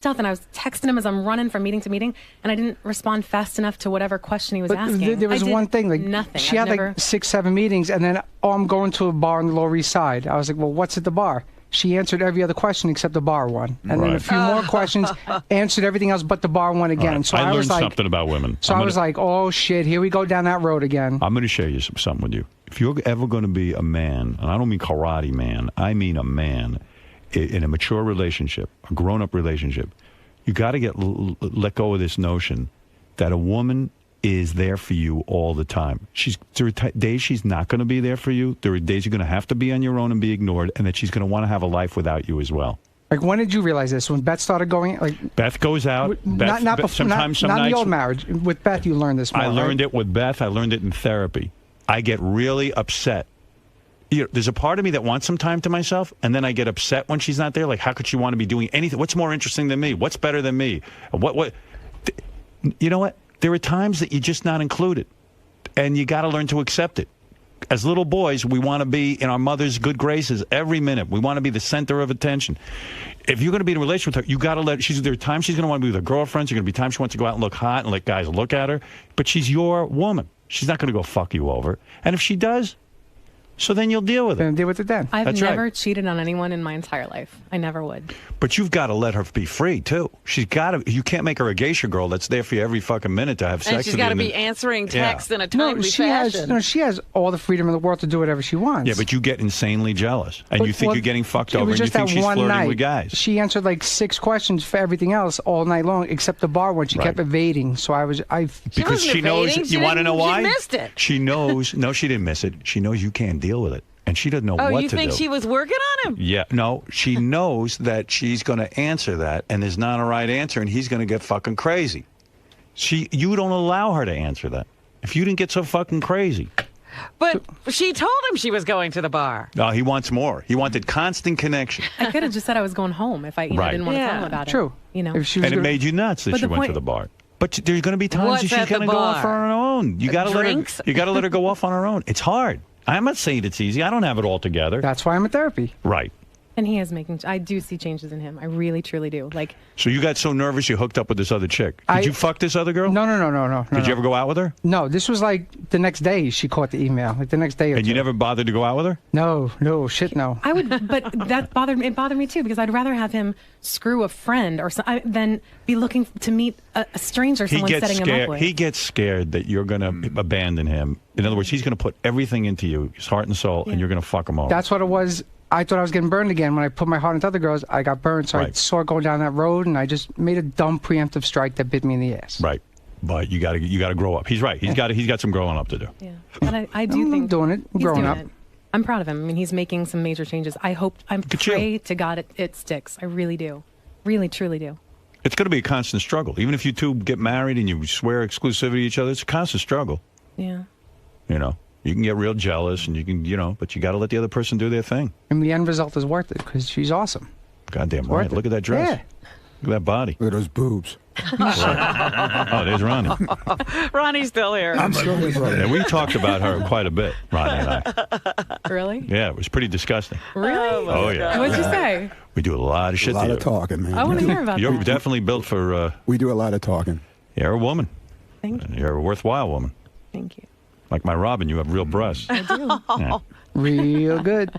Stuff, and I was texting him as I'm running from meeting to meeting, and I didn't respond fast enough to whatever question he was asking. There was one thing, like nothing. She had like 6, 7 meetings, and then I'm going to a bar on the Lower East Side. I was like, well, what's at the bar? She answered every other question except the bar one, and then a few more questions, answered everything else but the bar one again. Right. So I was learned like, something about women. So I was like, oh shit, here we go down that road again. I'm going to share you something with you. If you're ever going to be a man, and I don't mean karate man, I mean a man in a mature relationship, a grown-up relationship, you got to let go of this notion that a woman is there for you all the time. There are days she's not going to be there for you. There are days you're going to have to be on your own and be ignored, and that she's going to want to have a life without you as well. Like, when did you realize this? When Beth started going? Like, Beth goes out. Not before, not in the old marriage. With Beth, you learned this more, I learned right? it with Beth. I learned it in therapy. I get really upset. There's a part of me that wants some time to myself, and then I get upset when she's not there. Like, how could she want to be doing anything? What's more interesting than me? What's better than me? What? You know what? There are times that you're just not included, and you got to learn to accept it. As little boys, we want to be in our mother's good graces every minute. We want to be the center of attention. If you're going to be in a relationship with her, you got to there are times she's going to want to be with her girlfriends. There are going to be times she wants to go out and look hot and let guys look at her. But she's your woman. She's not going to go fuck you over. And if she does, so then you'll deal with it. Then deal with it then. I've never cheated on anyone in my entire life. I never would. But you've got to let her be free, too. She's got to. You can't make her a geisha girl that's there for you every fucking minute to have sex with you. And she's got to be answering texts in a timely fashion. She has all the freedom in the world to do whatever she wants. Yeah, but you get insanely jealous. And you think you're getting fucked over, and you think she's flirting with guys. She answered like 6 questions for everything else all night long, except the bar one. She kept evading. So because she knows. You want to know why? She missed it. She knows. No, she didn't miss it. She knows you can't deal with it. And she doesn't know what to do. Oh, you think she was working on him? Yeah. No, she knows that she's going to answer that, and there's not a right answer, and he's going to get fucking crazy. You don't allow her to answer that. If you didn't get so fucking crazy. But she told him she was going to the bar. No, he wants more. He wanted constant connection. I could have just said I was going home if I didn't want to tell him about it. True. You know. And it made you nuts that she went to the bar. But there's going to be times that she's going to go off on her own. You got to let her go off on her own. It's hard. I'm not saying it's easy. I don't have it all together. That's why I'm in therapy. Right. And he is I do see changes in him. I really, truly do. Like. So you got so nervous you hooked up with this other chick. Did you fuck this other girl? No. Did you ever go out with her? No, this was like the next day she caught the email. Like the next day or And you never bothered to go out with her? No, shit no. I would, but that bothered me too, because I'd rather have him screw a friend or than be looking to meet a stranger, someone setting him up with. He gets scared that you're going to abandon him. In other words, he's going to put everything into you, his heart and soul, and you're going to fuck him over. That's what it was. I thought I was getting burned again. When I put my heart into other girls, I got burned. So I saw it going down that road, and I just made a dumb preemptive strike that bit me in the ass. Right. But you got to grow up. He's right. He's got some growing up to do. Yeah. But I do think doing it. He's growing doing up. It. I'm proud of him. I mean, he's making some major changes. I pray to God it sticks. I really do. Really, truly do. It's going to be a constant struggle. Even if you two get married and you swear exclusivity to each other, it's a constant struggle. Yeah. You know, you can get real jealous and you can, but you got to let the other person do their thing. And the end result is worth it because she's awesome. Goddamn right. Look at that dress. Yeah. Look at that body. Look at those boobs. Oh, there's Ronnie. Ronnie's still here. I'm still here, brother. Yeah, we talked about her quite a bit, Ronnie and I. Really? Yeah, it was pretty disgusting. Really? Oh, yeah. What'd you say? We do a lot of shit A lot to of you. talking, man. I want to hear about You're that. definitely built for... We do a lot of talking. You're a woman. Thank you. You're a worthwhile woman. Thank you. Like my Robin, you have real breasts. I do. Yeah. Real good.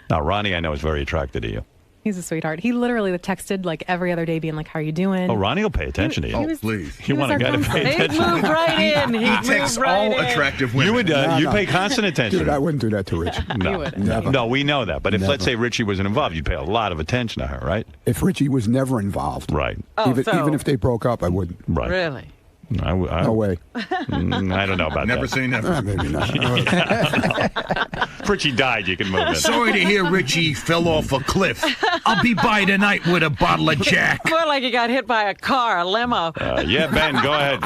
Now, Ronnie, I know, is very attracted to you. He's a sweetheart. He literally texted like every other day being like, how are you doing? Oh, Ronnie will pay attention to you. was- Please. You want a guy to pay He attention? moved right in. He Texts moved right all in. attractive women. You would No. pay constant attention. Dude, I wouldn't do that to Richie. No. Never. No, we know that. But if, Never. let's say, Richie wasn't involved, you'd pay a lot of attention to her, right? If Richie was never involved, Right. Oh, even if they broke up, I wouldn't. Right. Really? No way. I don't know about Never that. say never. Maybe not. If Richie died, you can move in. Sorry to hear Richie fell off a cliff. I'll be by tonight with a bottle of Jack. More like he got hit by a car, a limo. Yeah, Ben, go ahead.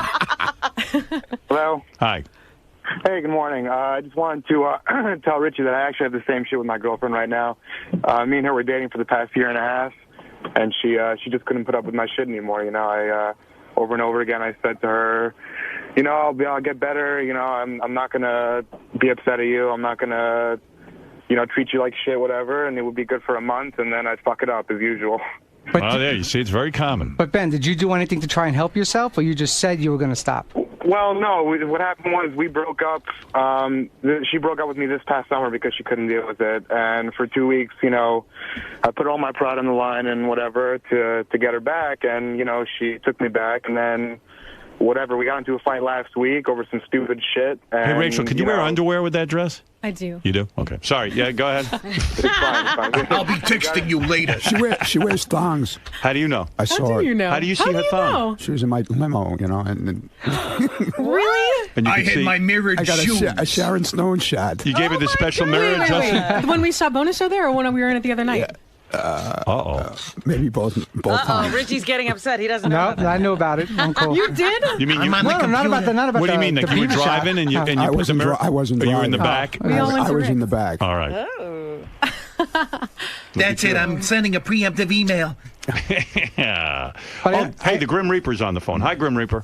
Hello. Hi. Hey, good morning. I just wanted to tell Richie that I actually have the same shit with my girlfriend right now. Me and her were dating for the past year and a half, and she just couldn't put up with my shit anymore. You know, I over and over again I said to her, you know, I'll get better. You know, I'm not gonna be upset at you. I'm not gonna, you know, treat you like shit, whatever. And it would be good for a month, and then I'd fuck it up as usual. Well, there you see, it's very common. But Ben, did you do anything to try and help yourself, or you just said you were going to stop? Well, no. What happened was we broke up. She broke up with me this past summer because she couldn't deal with it. And for 2 weeks, I put all my pride on the line and whatever to get her back. And, she took me back. And then, whatever, we got into a fight last week over some stupid shit. And, hey, Rachel, can you wear underwear with that dress? I do. You do? Okay. Sorry. Yeah, go ahead. It's fine. I'll be texting you later. She wears thongs. How do you know? I saw How do you it. know? How do you see her thumb? Know? She was in my limo, and Really? And you I can had see, my mirrored I got shoes. a Sharon Stone shot. You gave her the special mirror Wait. adjustment? When we shot bonus show there, or when we were in it the other night? Uh-oh. Maybe both Oh, times. Richie's getting upset. He doesn't know. No, about that. I know about it. I'm cool. You did? You mean you... I'm on the No, not about computer. not about What do you the- mean? the Like you were beauty shop. driving and you I put the wasn't mirror? dri- I wasn't Are you in the driving. back? We all went I to was in the Rick's. back. All right. That's it. I'm sending a preemptive email. Yeah. But Hey, the Grim Reaper's on the phone. Hi, Grim Reaper.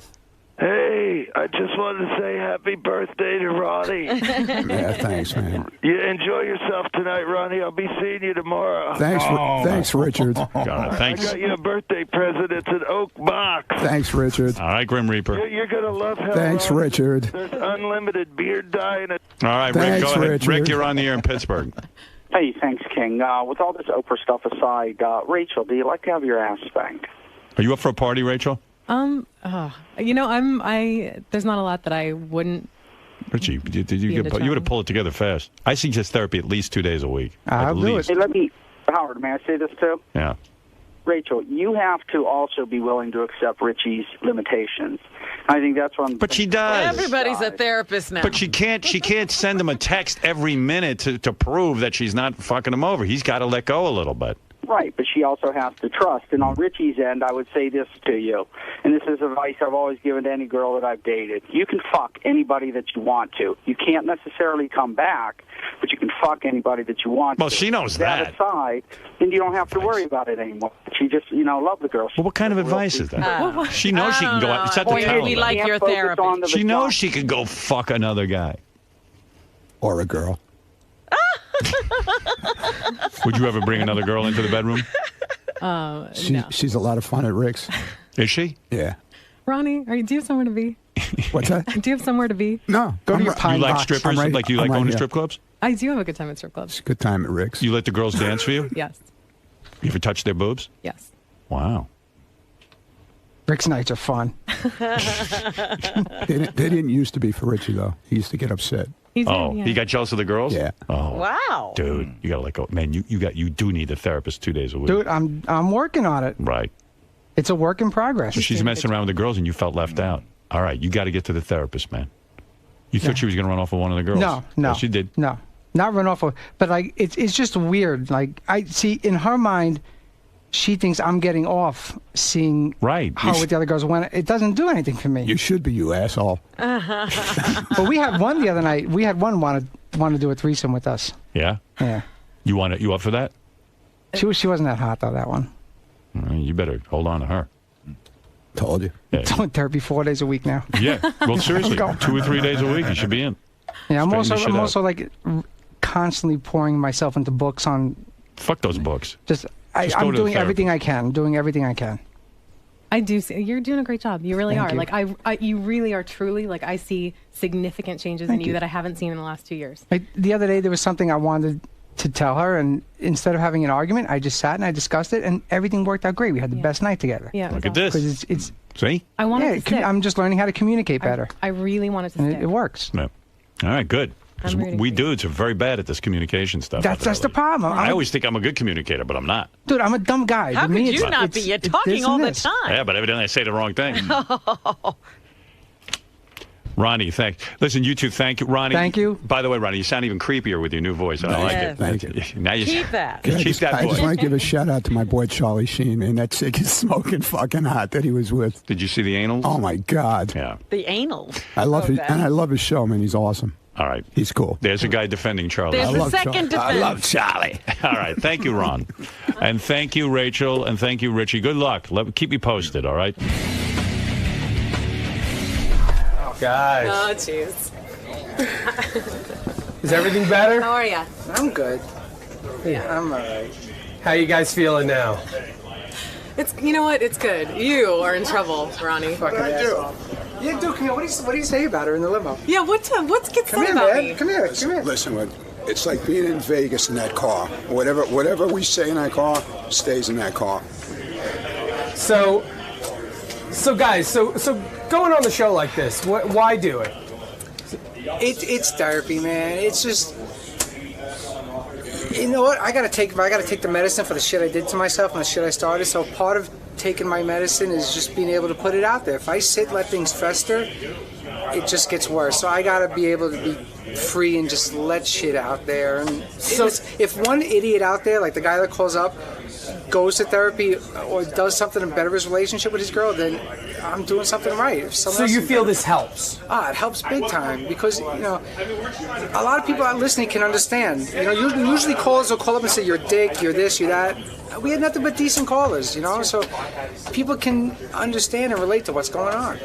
Hey, I just wanted to say happy birthday to Ronnie. Yeah, thanks, man. You enjoy yourself tonight, Ronnie. I'll be seeing you tomorrow. Thanks, Richard. Got it. I Thanks. got you a birthday present. It's an oak box. Thanks, Richard. All right, Grim Reaper. You're going to love how Thanks, Richard. There's unlimited beard dye in it. All right, Rick, Thanks, go ahead. Richard. Rick, you're on the air in Pittsburgh. Hey, thanks, King. With all this Oprah stuff aside, Rachel, do you like to have your ass spanked? Are you up for a party, Rachel? There's not a lot that I wouldn't. Richie, you would have pulled it together fast. I suggest therapy at least 2 days a week. I'll do it. Hey, Howard, may I say this too? Yeah. Rachel, you have to also be willing to accept Richie's limitations. I think that's one. But she does. Everybody's a therapist now. But she can't send him a text every minute to prove that she's not fucking him over. He's got to let go a little bit. Right, but she also has to trust. And on Richie's end, I would say this to you, and this is advice I've always given to any girl that I've dated. You can fuck anybody that you want to. You can't necessarily come back, but you can fuck anybody that you want to. Well, she knows that. That aside, then you don't have to worry about it anymore. She just, love the girl. Well, what kind of advice is that? She knows she can go out. It's at the Boy, tell maybe her. like your therapist. She knows she can go fuck another guy. Or a girl. Would you ever bring another girl into the bedroom? No. She's a lot of fun at Rick's. Is she? Yeah. Ronnie, do you have somewhere to be? What's that? Do you have somewhere to be? No. Go to your You pine like box. strippers? I'm right- Like you I'm like right going to here. strip clubs? I do have a good time at strip clubs. It's a good time at Rick's. You let the girls dance for you? Yes. You ever touch their boobs? Yes. Wow. Rick's nights are fun. They didn't used to be for Richie, though. He used to get upset. He's He got jealous of the girls? Yeah. Oh. Wow. Dude, you got to let go. Man, you do need a therapist 2 days a week. Dude, I'm working on it. Right. It's a work in progress. So she's messing around with the girls and you felt left out. All right, you got to get to the therapist, man. You thought she was going to run off with one of the girls? No. Yes, she did. No, not run off of. But like, it's just weird. Like I see in her mind, she thinks I'm getting off seeing Right. her with the other girls when it doesn't do anything for me. You should be, you asshole. But we had one the other night. We had one want to do a threesome with us. Yeah? Yeah. You up for that? She wasn't that hot though. That one. You better hold on to her. Told you. Yeah. Doing therapy 4 days a week now. Yeah. Well, seriously, 2 or 3 days a week, you should be in. Yeah, I'm Straighten this shit I'm out. also like constantly pouring myself into books on. Fuck those books. Just go I'm to the doing everything therapist. I can. Doing everything I can. I do see you're doing a great job. You really Thank are. you. Like you really are truly like I see significant changes Thank in you you. that I haven't seen in the last 2 years. Like the other day, there was something I wanted to tell her, and instead of having an argument, I just sat and I discussed it, and everything worked out great. We had the best night together. Yeah. Look at this. Because it's See? I wanted yeah, to stick. I'm just learning how to communicate better, I really wanted to and stick. it works. No. All right, good. 'Cause I'm rooting we for you. dudes are very bad at this communication stuff. That's the problem. I always think I'm a good communicator, but I'm not. Dude, I'm a dumb guy. How To me, could it's- you not be? it's- You're it's talking this all and the this. time. Yeah, but evidently I say the wrong thing. Ronnie, thanks. Listen, you two, thank you. Ronnie. Thank you. By the way, Ronnie, you sound even creepier with your new voice. I like it. Thank you. Now you Keep that. Keep that I just voice. want to give a shout out to my boy Charlie Sheen, man. That chick is smoking fucking hot that he was with. Did you see the anal? Oh my God. Yeah. The anal. I love Okay. and I love his show, man. He's awesome. All right. He's cool. There's a guy defending Charlie. There's I the love second Charlie. defense. I love Charlie. All right. Thank you, Ron. And thank you, Rachel. And thank you, Richie. Good luck. Keep me posted, all right? Guys, Oh, jeez. is everything better? How are you? I'm good. Yeah, I'm all right. How you guys feeling now? You know what? It's good. You are in trouble, Ronnie. Fucking asshole. Yeah, dude, come here. What do you say about her in the limo? Yeah, what gets said about me? Come here. Listen, it's like being in Vegas in that car. Whatever we say in that car stays in that car. So guys, going on the show like this, why do it? It's therapy, man. It's just, you know what? I gotta take the medicine for the shit I did to myself and the shit I started. So part of taking my medicine is just being able to put it out there. If I sit and let things fester, it just gets worse. So I gotta be able to be free and just let shit out there. And so if one idiot out there, like the guy that calls up, goes to therapy or does something to better his relationship with his girl, then I'm doing something right. So you feel this helps? It helps big time because, you know, a lot of people out listening can understand. You know, usually callers will call up and say, you're a dick, you're this, you're that. We had nothing but decent callers, you know, so people can understand and relate to what's going on.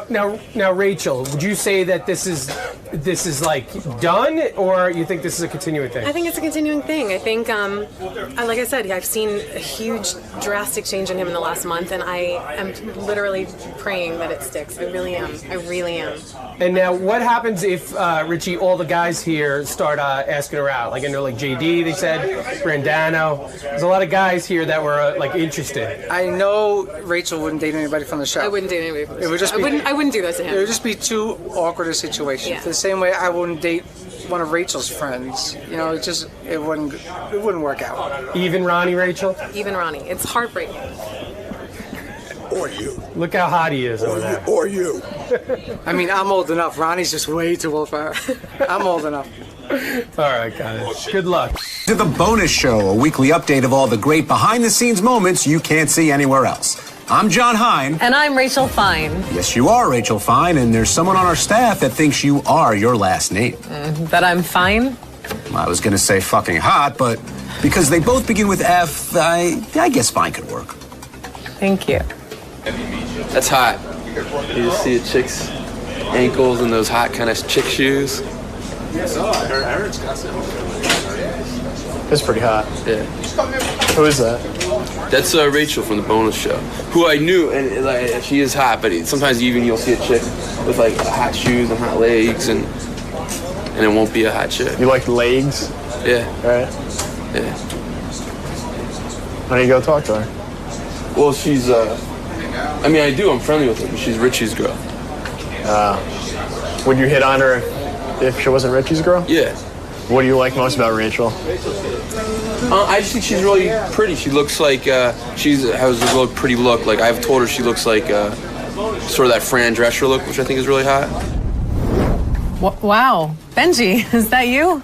Now, Rachel, would you say that this is like done, or you think this is a continuing thing? I think it's a continuing thing. I think, like I said, I've seen a huge, drastic change in him in the last month, and I am literally praying that it sticks. I really am. And now, what happens if Richie, all the guys here start asking her out? Like I know, like JD, they said, Brandano. There's a lot of guys here that were like interested. I know Rachel wouldn't date anybody from the show. I wouldn't date anybody from the show. It would just be. I wouldn't do that to him. It would just be too awkward a situation. Yeah. The same way I wouldn't date one of Rachel's friends. You know, it wouldn't work out. Even Ronnie, Rachel? Even Ronnie. It's heartbreaking. Or you. Look how hot he is over there. Or you. I mean, I'm old enough. Ronnie's just way too old for her. I'm old enough. All right, guys. Good luck. To the Bonus Show, a weekly update of all the great behind-the-scenes moments you can't see anywhere else. I'm John Hein. And I'm Rachel Fine. Yes, you are Rachel Fine, and there's someone on our staff that thinks you are your last name. That I'm fine? I was going to say fucking hot, but because they both begin with F, I guess fine could work. Thank you. That's hot. You just see a chick's ankles and those hot kind of chick shoes. Aaron's got some. That's pretty hot. Yeah. Who is that? That's Rachel from the Bonus Show, who I knew, and like, she is hot. But sometimes you'll see a chick with like hot shoes and hot legs, and it won't be a hot chick. You like legs? Yeah. Right. Yeah. Why don't you go talk to her? Well, she's. I mean, I do. I'm friendly with her, but she's Richie's girl. Would you hit on her if she wasn't Richie's girl? Yeah. What do you like most about Rachel? I just think she's really pretty. She looks like she has a real pretty look. Like I've told her she looks like sort of that Fran Drescher look, which I think is really hot. Wow. Benji, is that you?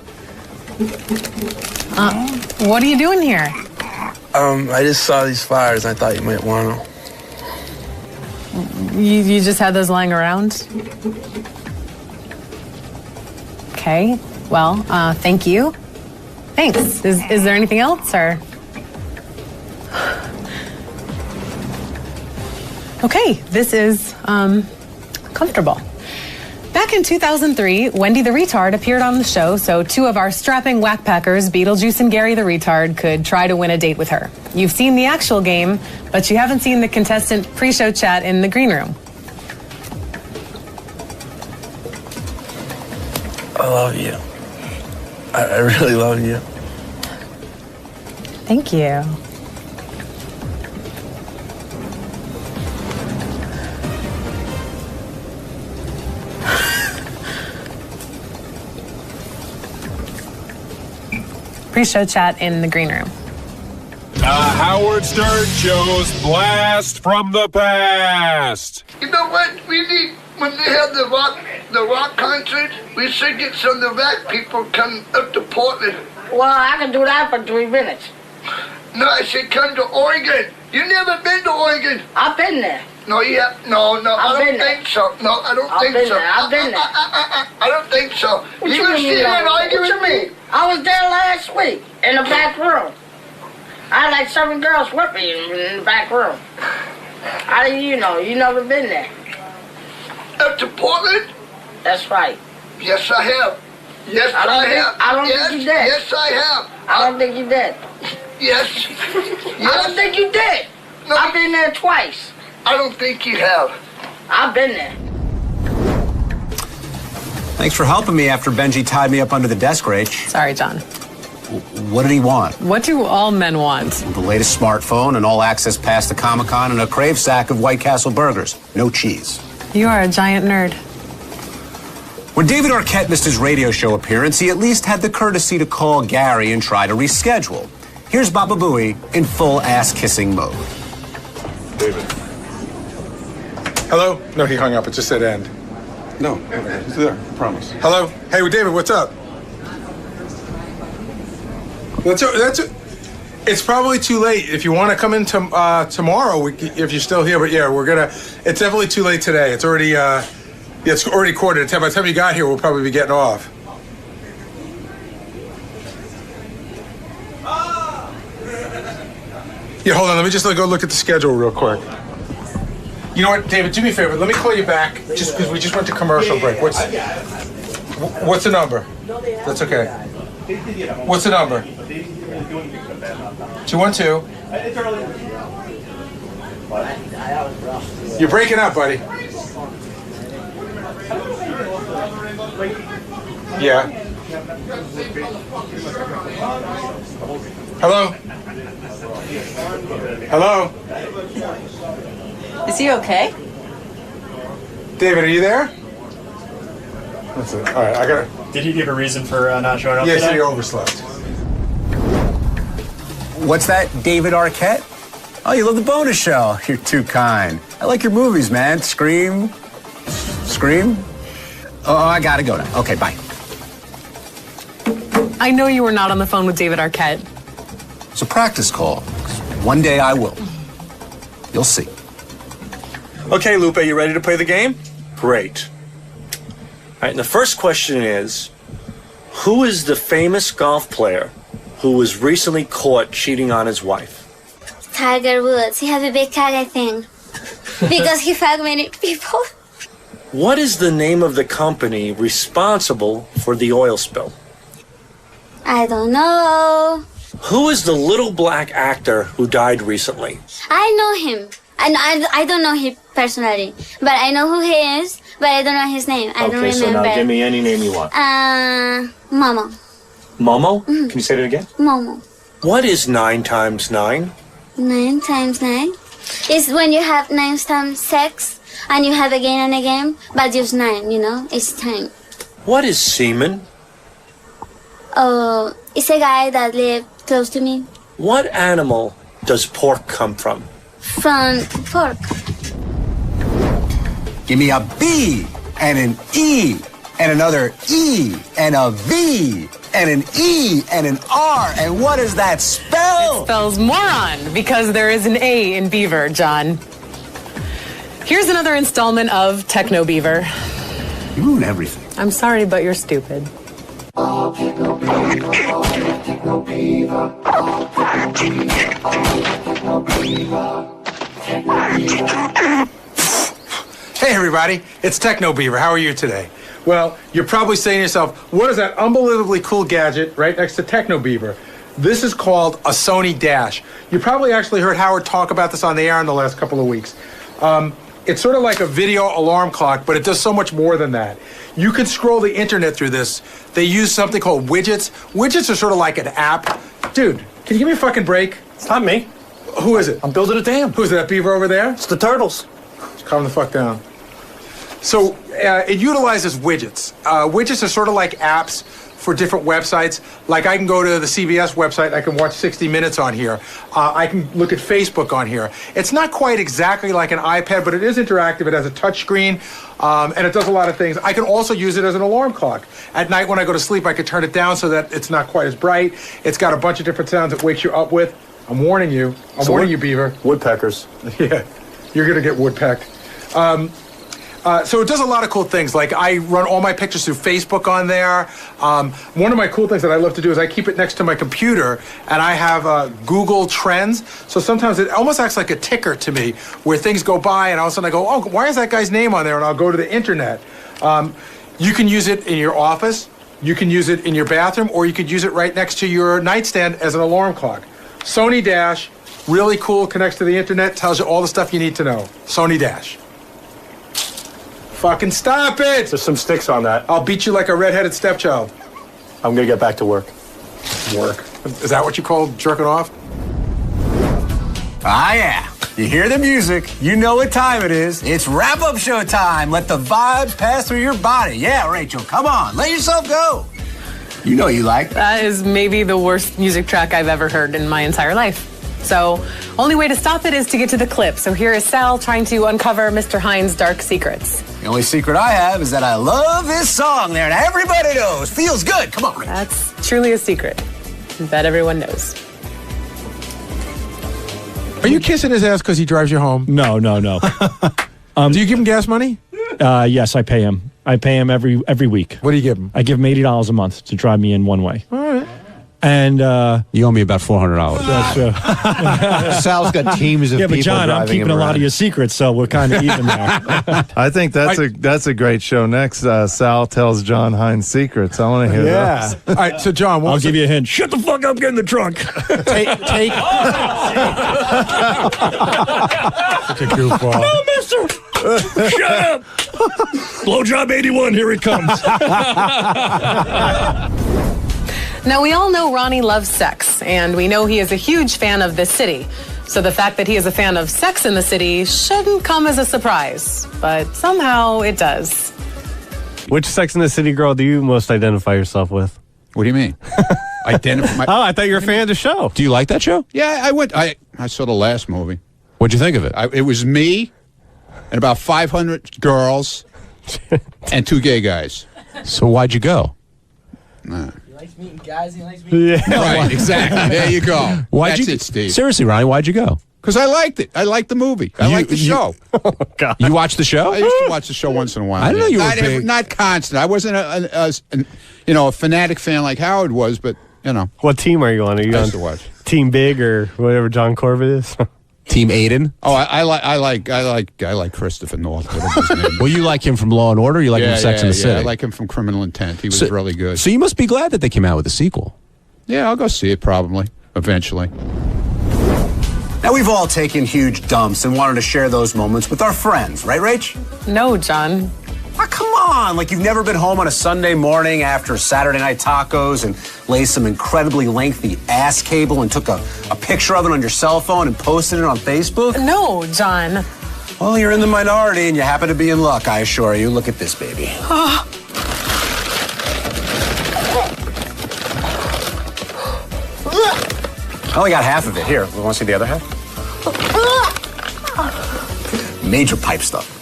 What are you doing here? I just saw these flowers and I thought you might want them. You just had those lying around? Okay. Well, thank you. Thanks. Is there anything else, or? Okay, this is comfortable. Back in 2003, Wendy the Retard appeared on the show, so two of our strapping whackpackers, Beetlejuice and Gary the Retard, could try to win a date with her. You've seen the actual game, but you haven't seen the contestant pre-show chat in the green room. I love you. I really love you. Thank you. Pre-show chat in the green room. Howard Stern shows Blast from the Past. You know what? We need, when they have the rock concert, we should get some of the rock people come up to Portland. Well, I can do that for 3 minutes. No, I said come to Oregon. You never been to Oregon? I've been there. No, you have, no, I don't think so. No, I don't think so. I've been there. I don't think so. What You gonna sit here and argue What you with me? mean? I was there last week in the back room. I had like 7 girls with me in the back room. How do you know? You never been there. Up to Portland? That's right. Yes, I have. Yes, I have. I don't think you did. Yes, I have. I don't think you did. Yes. I don't think you did. I've been there twice. I don't think you have. I've been there. Thanks for helping me after Benji tied me up under the desk, Rach. Sorry, John. What did he want? What do all men want? The latest smartphone, an all-access pass to Comic-Con, and a Crave sack of White Castle burgers. No cheese. You are a giant nerd. When David Arquette missed his radio show appearance, he at least had the courtesy to call Gary and try to reschedule. Here's Baba Booey in full ass-kissing mode. David. Hello? No, he hung up. It just said end. No, he's there. I promise. Hello? Hey, David, what's up? It's probably too late. If you want to come in tomorrow, if you're still here, but yeah, it's definitely too late today. It's already, it's already quarter to 10. By the time you got here, we'll probably be getting off. Yeah, hold on. Let me just go look at the schedule real quick. You know what, David? Do me a favor. Let me call you back, just because we just went to commercial break. What's the number? That's okay. What's the number? 212. You're breaking up, buddy. Yeah. Hello? Hello? Is he okay? David, are you there? That's it. All right, I gotta... Did he give a reason for not showing up today? Yes, he overslept. What's that, David Arquette? Oh, you love the bonus show. You're too kind. I like your movies, man. Scream? Oh, I gotta go now. Okay, bye. I know you were not on the phone with David Arquette. It's a practice call. One day I will. You'll see. Okay, Lupe, you ready to play the game? Great. All right, and the first question is, who is the famous golf player who was recently caught cheating on his wife? Tiger Woods. He has a big tag, I think. Because he fucked many people. What is the name of the company responsible for the oil spill? I don't know. Who is the little black actor who died recently? I know him. I don't know him personally, but I know who he is, but I don't know his name. I don't remember. Okay, so now give me any name you want. Momo. Momo? Mm-hmm. Can you say it again? Momo. What is 9 times 9? 9 times 9 is when you have 9 times 6 and you have again and again, but just 9, it's 10. What is semen? Oh, it's a guy that lived close to me. What animal does pork come from? From pork. Give me a B and an E and another E and a V and an E and an R. And what does that spell? It spells moron because there is an A in Beaver, John. Here's another installment of Techno Beaver. You ruin everything. I'm sorry, but you're stupid. Hey everybody, it's Techno Beaver. How are you today? Well, you're probably saying to yourself, what is that unbelievably cool gadget right next to Techno Beaver? This is called a Sony Dash. You probably actually heard Howard talk about this on the air in the last couple of weeks. It's sort of like a video alarm clock, but it does so much more than that. You can scroll the internet through this. They use something called widgets. Widgets are sort of like an app. Dude, can you give me a fucking break? It's not me. Who is it? I'm building a dam. Who's that beaver over there? It's the turtles. Calm the fuck down. So it utilizes widgets. Widgets are sort of like apps for different websites. Like I can go to the CBS website, I can watch 60 Minutes on here. I can look at Facebook on here. It's not quite exactly like an iPad, but it is interactive. It has a touch screen, and it does a lot of things. I can also use it as an alarm clock. At night when I go to sleep, I can turn it down so that it's not quite as bright. It's got a bunch of different sounds it wakes you up with. I'm warning you. I'm warning you, Beaver. Woodpeckers. Yeah, you're going to get woodpecked. So it does a lot of cool things. Like I run all my pictures through Facebook on there. One of my cool things that I love to do is I keep it next to my computer, and I have Google Trends. So sometimes it almost acts like a ticker to me, where things go by, and all of a sudden I go, oh, why is that guy's name on there? And I'll go to the internet. You can use it in your office, you can use it in your bathroom, or you could use it right next to your nightstand as an alarm clock. Sony Dash, Really cool, connects to the internet, tells you all the stuff you need to know. Sony Dash. Fucking stop it! There's some sticks on that. I'll beat you like a redheaded stepchild. I'm gonna get back to work. Work? Is that what you call jerking off? Ah, yeah. You hear the music. You know what time it is. It's wrap-up show time. Let the vibes pass through your body. Yeah, Rachel, come on. Let yourself go. You know you like. That is maybe the worst music track I've ever heard in my entire life. So, only way to stop it is to get to the clip. So here is Sal trying to uncover Mr. Hines' dark secrets. The only secret I have is that I love this song there, and everybody knows. Feels good. Come on, Rachel. That's truly a secret that everyone knows. Are you kissing his ass because he drives you home? No. Do you give him gas money? Yes, I pay him. I pay him every week. What do you give him? I give him $80 a month to drive me in one way. All right. And you owe me about $400. That's Sal's got teams of yeah, but people John, I'm driving keeping him a lot around. of your secrets, so we're kind of even there. I think that's a great show. Next, Sal tells John Hines secrets. I want to hear Yeah. those. All right, so John, I'll give you a hint. Shut the fuck up, get in the trunk. Take. Such a goofball. No, mister. Shut up. Blowjob 81, here it comes. Now, we all know Ronnie loves sex, and we know he is a huge fan of this city. So the fact that he is a fan of Sex in the City shouldn't come as a surprise, but somehow it does. Which Sex in the City girl do you most identify yourself with? What do you mean? Identify? Oh, I thought you were a fan of the show. Do you like that show? Yeah, I went. I saw the last movie. What'd you think of it? It was me and about 500 girls and 2 gay guys. So why'd you go? Nah. He likes meeting guys. He likes meeting. Yeah. Right, exactly. There you go. Why'd That's you? it, Steve. Seriously, Ronnie, why'd you go? Because I liked it. I liked the movie. I liked the show. Oh, God. You watched the show? I used to watch the show once in a while. I didn't know you were not, big. Not constant. I wasn't a fanatic fan like Howard was, but What team are you on? Are you I on used to watch. Team Big or whatever John Corbett is? Team Aiden? Oh, I like Christopher North. Whatever his name is. Well, you like him from Law and Order. You like him from Sex in the City. I like him from Criminal Intent. He was really good. So you must be glad that they came out with a sequel. Yeah, I'll go see it probably eventually. Now, we've all taken huge dumps and wanted to share those moments with our friends, right, Rach? No, John. Oh, come on. Like you've never been home on a Sunday morning after Saturday night tacos and laid some incredibly lengthy ass cable and took a picture of it on your cell phone and posted it on Facebook? No, John. Well, you're in the minority and you happen to be in luck, I assure you. Look at this, baby. I only got half of it. Here, want to see the other half? Major pipe stuff.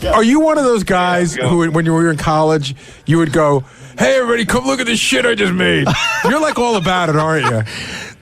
Are you one of those guys who, when you were in college, you would go, "Hey, everybody, come look at this shit I just made"? You're like all about it, aren't you?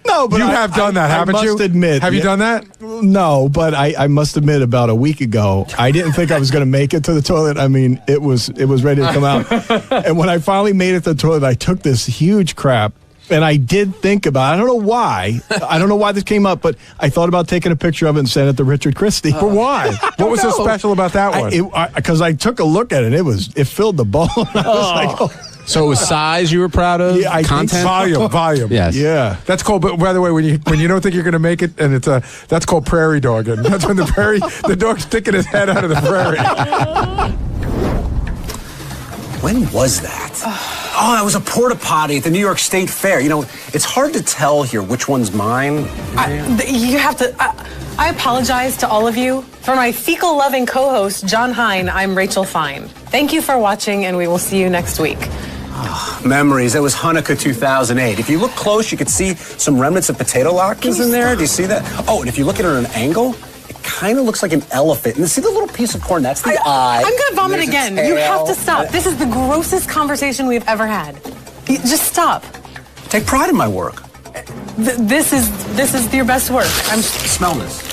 No, but you have done that, haven't you? I must admit. Have you done that? No, but I must admit, about a week ago, I didn't think I was going to make it to the toilet. I mean, it was ready to come out. And when I finally made it to the toilet, I took this huge crap. And I did think about it. I don't know why. I don't know why this came up, but I thought about taking a picture of it and sending it to Richard Christie. But why? What was so special about that one? Because I took a look at it. It filled the bowl. I was like, oh. So it was size you were proud of? Yeah, I think Volume. Yes. Yeah. That's called, but by the way, when you don't think you're going to make it, and that's called prairie dogging. That's when the dog's sticking his head out of the prairie. When was that? Oh, that was a porta potty at the New York State Fair. You know, it's hard to tell here which one's mine. You have to. I apologize to all of you. For my fecal-loving co-host, John Hine, I'm Rachel Fine. Thank you for watching, and we will see you next week. Memories. That was Hanukkah 2008. If you look close, you could see some remnants of potato latkes in there. Do you see that? Oh, and if you look at it at an angle, it kind of looks like an elephant. And see the little piece of corn? That's the eye. I'm going to vomit There's a again. tail. You have to stop. This is the grossest conversation we've ever had. Just stop. Take pride in my work. This is your best work. Smell this.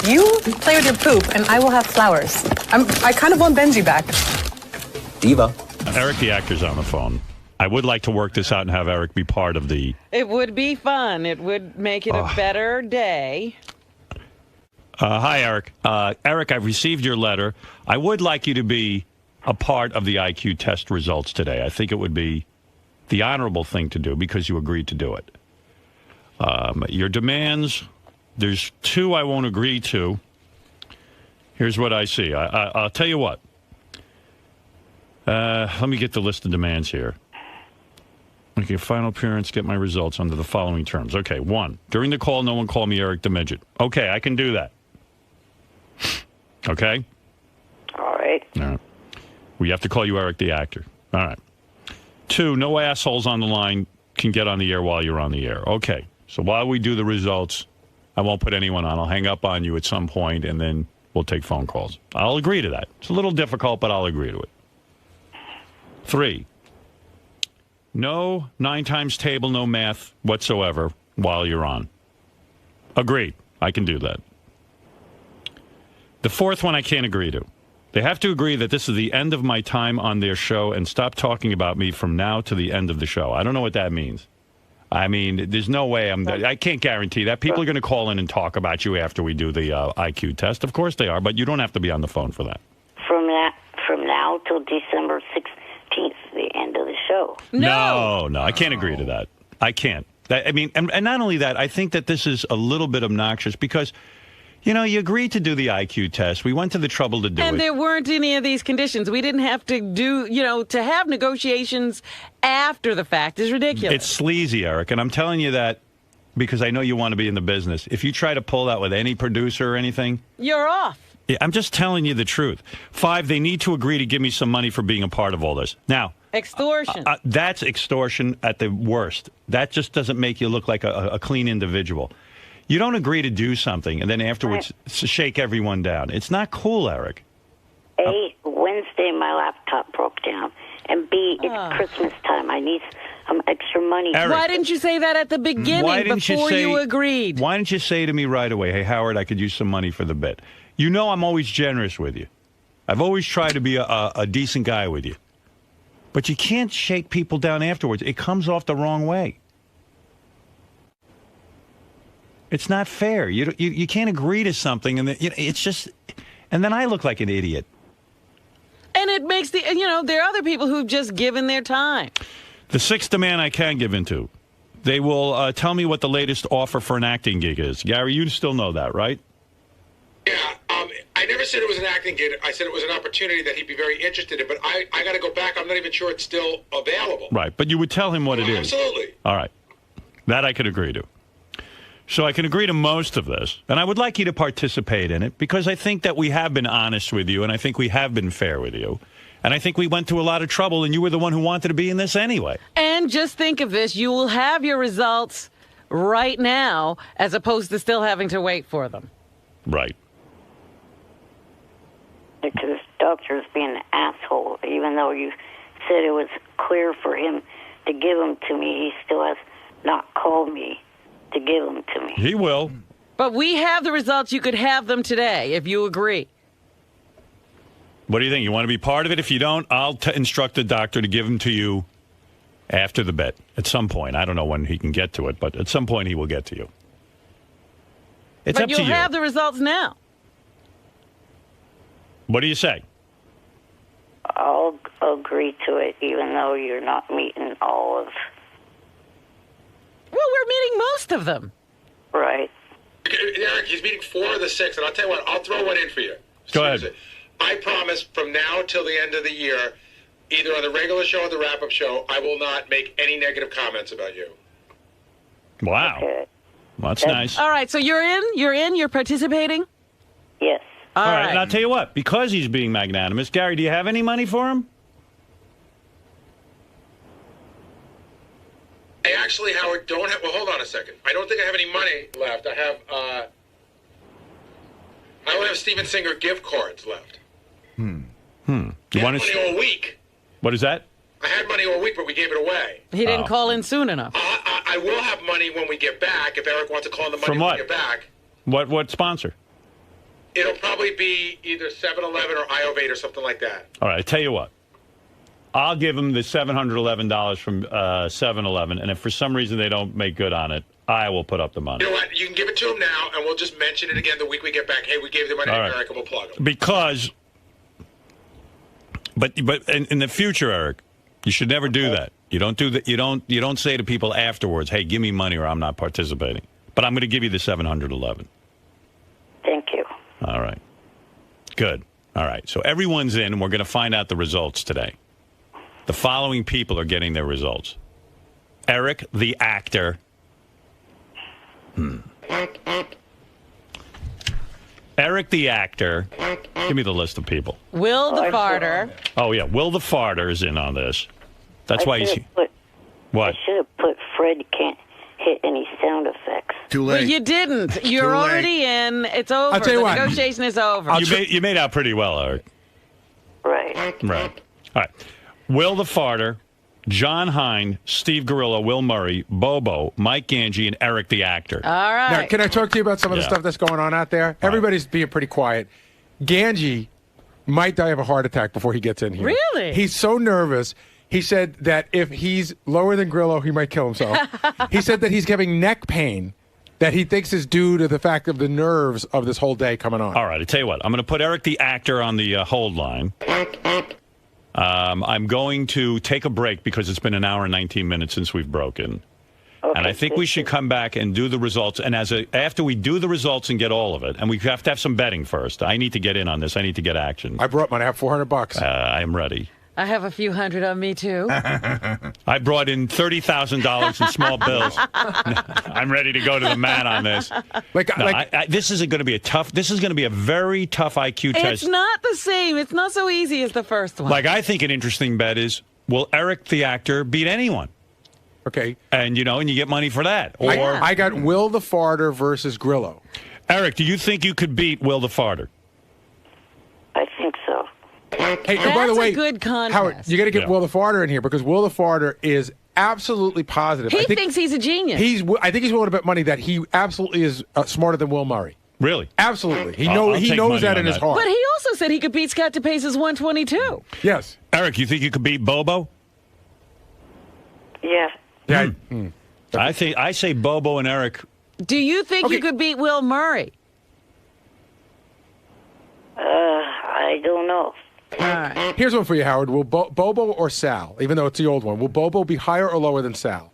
You play with your poop, and I will have flowers. I kind of want Benji back. Diva. Eric the actor's on the phone. I would like to work this out and have Eric be part of the... It would be fun. It would make it a better day. Hi, Eric. Eric, I've received your letter. I would like you to be a part of the IQ test results today. I think it would be the honorable thing to do because you agreed to do it. Your demands, there's 2 I won't agree to. Here's what I see. I'll tell you what. Let me get the list of demands here. Okay, final appearance, get my results under the following terms. Okay, 1, during the call, no one call me Eric the Midget. Okay, I can do that. Okay? All right. All right. We have to call you Eric the Actor. All right. 2, no assholes on the line can get on the air while you're on the air. Okay, so while we do the results, I won't put anyone on. I'll hang up on you at some point, and then we'll take phone calls. I'll agree to that. It's a little difficult, but I'll agree to it. 3, no 9 times table, no math whatsoever while you're on. Agreed. I can do that. The 4th one I can't agree to. They have to agree that this is the end of my time on their show and stop talking about me from now to the end of the show. I don't know what that means. I mean, there's no way I can't guarantee that. People are going to call in and talk about you after we do the IQ test. Of course they are, but you don't have to be on the phone for that. From now till December 16th, the end of the show. No, I can't agree to that. I can't. I mean, and not only that, I think that this is a little bit obnoxious because, you know, you agreed to do the IQ test. We went to the trouble to do it. And there weren't any of these conditions. We didn't have to do, to have negotiations after the fact is ridiculous. It's sleazy, Eric, and I'm telling you that because I know you want to be in the business. If you try to pull that with any producer or anything, you're off. Yeah, I'm just telling you the truth. 5, they need to agree to give me some money for being a part of all this. Now, extortion. That's extortion at the worst. That just doesn't make you look like a clean individual. You don't agree to do something and then afterwards shake everyone down. It's not cool, Eric. A, Wednesday my laptop broke down. And B, it's Christmas time. I need some extra money. Eric, why didn't you say that at the beginning before you agreed? Why didn't you say to me right away, hey, Howard, I could use some money for the bit? You know I'm always generous with you. I've always tried to be a decent guy with you. But you can't shake people down afterwards. It comes off the wrong way. It's not fair. You can't agree to something, and it's just, and then I look like an idiot. And it makes there are other people who've just given their time. The 6th demand I can give into. They will tell me what the latest offer for an acting gig is. Gary, you still know that, right? Yeah, I never said it was an acting gig. I said it was an opportunity that he'd be very interested in, but I got to go back. I'm not even sure it's still available. Right, but you would tell him what it is. Absolutely. All right. That I could agree to. So I can agree to most of this, and I would like you to participate in it because I think that we have been honest with you, and I think we have been fair with you, and I think we went through a lot of trouble, and you were the one who wanted to be in this anyway. And just think of this. You will have your results right now as opposed to still having to wait for them. Right. Because this doctor's being an asshole. Even though you said it was clear for him to give them to me, he still has not called me to give them to me. He will. But we have the results. You could have them today if you agree. What do you think? You want to be part of it? If you don't, I'll instruct the doctor to give them to you after the bet at some point. I don't know when he can get to it, but at some point he will get to you. It's up to you. But you'll have the results now. What do you say? I'll agree to it, even though you're not meeting all of... Well, we're meeting most of them. Right. Eric, he's meeting 4 of the 6, and I'll tell you what, I'll throw one in for you. Go ahead. I promise from now till the end of the year, either on the regular show or the wrap-up show, I will not make any negative comments about you. Wow. Okay. Well, that's nice. All right, so you're participating? Yes. All right, and I'll tell you what, because he's being magnanimous, Gary, do you have any money for him? I actually, Howard, don't have... Well, hold on a second. I don't think I have any money left. I have, I only have Steven Singer gift cards left. You I want had money all week. What is that? I had money all week, but we gave it away. He didn't call in soon enough. I will have money when we get back, if Eric wants to call in the money From when what? we get back. What sponsor? It'll probably be either 7-Eleven or iOvate or something like that. All right, I tell you what. I'll give him the $711 from 7-Eleven, and if for some reason they don't make good on it, I will put up the money. You know what? You can give it to him now, and we'll just mention it again the week we get back. Hey, we gave the money All to right. Eric, and we'll plug him. Because, but in the future, Eric, you should never do that. You don't do that. You don't say to people afterwards, "Hey, give me money or I'm not participating." But I'm going to give you the 711. Thank you. All right. Good. All right. So everyone's in, and we're going to find out the results today. The following people are getting their results: Eric, the actor. Eric, the actor. Give me the list of people. Will the farter. Oh yeah, Will the farter is in on this. That's why he's. What? I should have put Fred can't hit any sound effects. Too Well, you didn't. You're already in. It's over. I'll tell you the what. negotiation is over. You made out pretty well, Eric. Right. Right. All right. Will the farter, John Hine, Steve Gorillo, Will Murray, Bobo, Mike Ganji, and Eric the actor. All right. Now, can I talk to you about some of the Yeah. stuff that's going on out there? Everybody's being pretty quiet. Ganji might die of a heart attack before he gets in here. Really? He's so nervous. He said that if he's lower than Grillo, he might kill himself. He said that he's having neck pain that he thinks is due to the fact of the nerves of this whole day coming on. All right. I tell you what. I'm going to put Eric the actor on the hold line. I'm going to take a break because it's been an hour and 19 minutes since we've broken. And I think we should come back and do the results. And after we do the results and get all of it, and we have to have some betting first. I need to get in on this. I need to get action. I brought mine. I have $400. I am ready. I have a few hundred on me, too. I brought in $30,000 in small bills. I'm ready to go to the mat on this. This is going to be This is going to be a very tough IQ test. It's not the same. It's not so easy as the first one. Like, I think an interesting bet is, will Eric the actor beat anyone? Okay. And, and you get money for that. Or I got Will the farter versus Grillo. Eric, do you think you could beat Will the farter? I think so. Hey, and by the That's way, a good contest. Howard, you got to get Yeah. Will the farter in here because Will the farter is absolutely positive. He I think thinks he's a genius. I think he's willing to bet money that he absolutely is smarter than Will Murray. Really? Absolutely. He I'll he take knows money that on in his that. heart. But he also said he could beat Scott DePace's 122. Yes. Eric, you think you could beat Bobo? Yeah. Yeah. I say Bobo and Eric. Do you think you could beat Will Murray? I don't know. All right. Here's one for you, Howard. Will Bobo or Sal, even though it's the old one, will Bobo be higher or lower than Sal?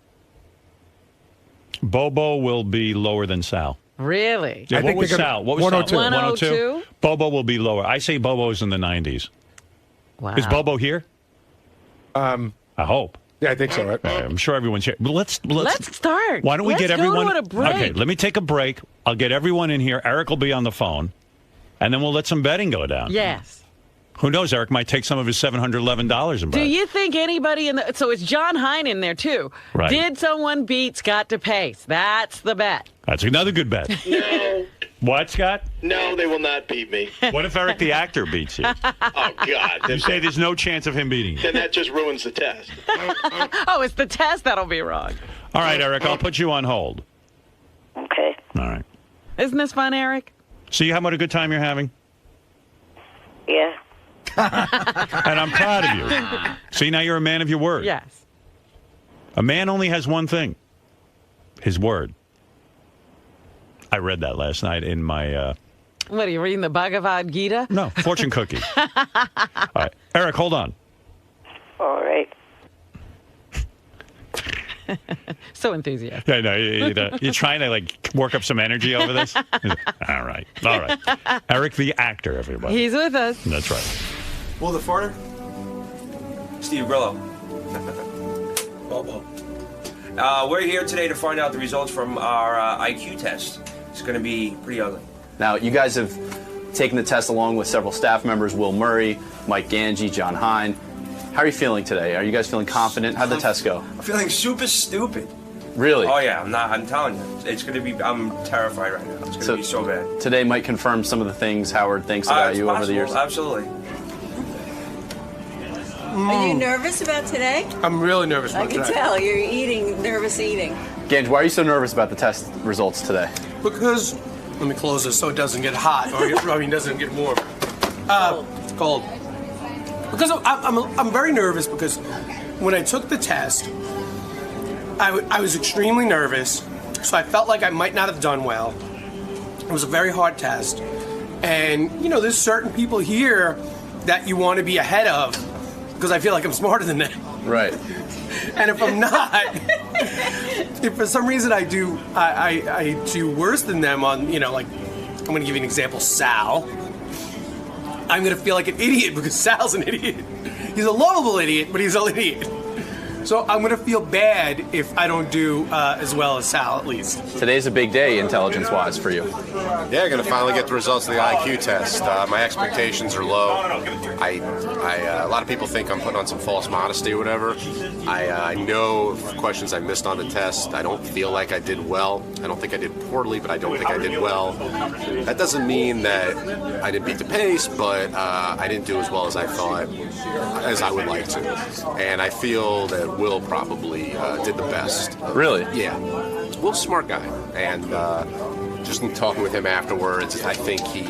Bobo will be lower than Sal. Really? Yeah, I what think was they're gonna- Sal? What was 102. Sal? 102? Bobo will be lower. I say Bobo's in the 90s. Wow. Is Bobo here? I hope. Yeah, I think so. Right? I'm sure everyone's here. But let's start. Why don't we get Let's everyone? go to a break. Okay, let me take a break. I'll get everyone in here. Eric will be on the phone, and then we'll let some betting go down. Yes. Who knows? Eric might take some of his $711 and Do bet. you think anybody in the... So it's John Hine in there, too. Right. Did someone beat Scott DePace? That's the bet. That's another good bet. No, What, Scott? no, they will not beat me. What if Eric the actor beats you? Oh, God. You say there's no chance of him beating you. Then that just ruins the test. Oh, it's the test that'll be wrong. All right, Eric, I'll put you on hold. Okay. All right. Isn't this fun, Eric? See how much a good time you're having? Yeah. And I'm proud of you. See, now you're a man of your word. Yes. A man only has one thing. His word. I read that last night in my... What, are you reading the Bhagavad Gita? No, fortune cookie. All right. Eric, hold on. All right. So enthusiastic. Yeah, no, you're trying to work up some energy over this? All right. Eric the actor, everybody. He's with us. That's right. Will the farter? Steve Grillo. Bobo. We're here today to find out the results from our IQ test. It's going to be pretty ugly. Now, you guys have taken the test along with several staff members, Will Murray, Mike Ganji, John Hine. How are you feeling today? Are you guys feeling confident? How'd the test go? I'm feeling super stupid. Really? Oh, yeah. I'm telling you. It's going to be... I'm terrified right now. It's going to be so bad. Today might confirm some of the things Howard thinks about It's you over the years. Absolutely. Are you nervous about today? I'm really nervous I about can today. tell. You're eating, nervous eating. Ganj, why are you so nervous about the test results today? Because, let me close this so it doesn't get hot, doesn't get warm. It's cold. Because I'm very nervous because when I took the test, I was extremely nervous, so I felt like I might not have done well. It was a very hard test. And, there's certain people here that you want to be ahead of because I feel like I'm smarter than them. Right. And if I'm not, if for some reason I do worse than them on, like, I'm going to give you an example, Sal. I'm going to feel like an idiot because Sal's an idiot. He's a lovable idiot, but he's an idiot. So I'm going to feel bad if I don't do as well as Sal, at least. Today's a big day, intelligence-wise, for you. Yeah, I'm going to finally get the results of the IQ test. My expectations are low. A lot of people think I'm putting on some false modesty or whatever. I know questions I missed on the test. I don't feel like I did well. I don't think I did poorly, but I don't think I did well. That doesn't mean that I didn't beat the pace, but I didn't do as well as I thought, as I would like to. And I feel that Will probably did the best. Really? Yeah. Will's a smart guy, and just in talking with him afterwards, I think he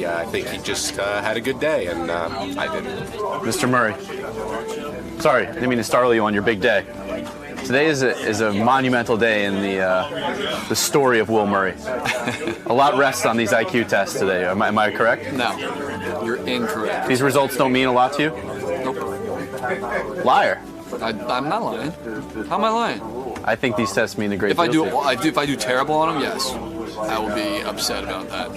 just had a good day, and I didn't. Mr. Murray, sorry, I didn't mean to startle you on your big day. Today is a monumental day in the story of Will Murray. A lot rests on these IQ tests today. Am I correct? No, you're incorrect. These results don't mean a lot to you? Nope. Liar. I'm not lying. How am I lying? I think these tests mean a great deal. If I do terrible on them, yes, I will be upset about that.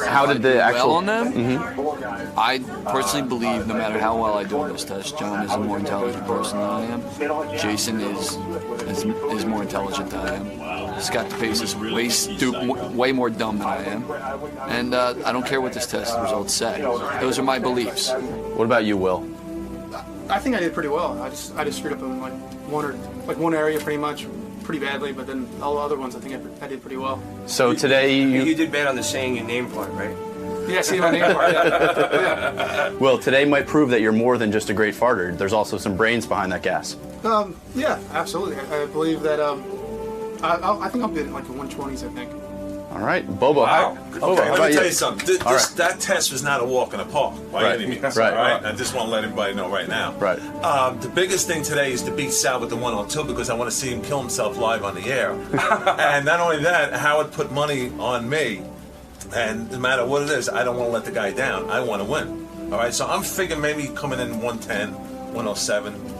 How did the actual well on them? Mm-hmm. I personally believe no matter how well I do on this test, John is a more intelligent person than I am. Jason is more intelligent than I am. Scott DePace is way more dumb than I am. And I don't care what this test results say. Those are my beliefs. What about you, Will? I think I did pretty well. I just screwed up in one area pretty much, pretty badly. But then all the other ones, I think I did pretty well. So today you did bad on the saying your name part, right? Yeah, saying my name part. Yeah. Well, today might prove that you're more than just a great farter. There's also some brains behind that gas. Yeah, absolutely. I believe that. I think I'll be in like the 120s. I think. All right, Bobo. Wow. Bobo, Okay, let me tell you something. Right. That test was not a walk in the park by any means. Right. All right. I just want to let everybody know right now. Right. The biggest thing today is to beat Sal with the 102 because I want to see him kill himself live on the air. And not only that, Howard put money on me. And no matter what it is, I don't want to let the guy down. I want to win. All right. So I'm figuring maybe coming in 110, 107.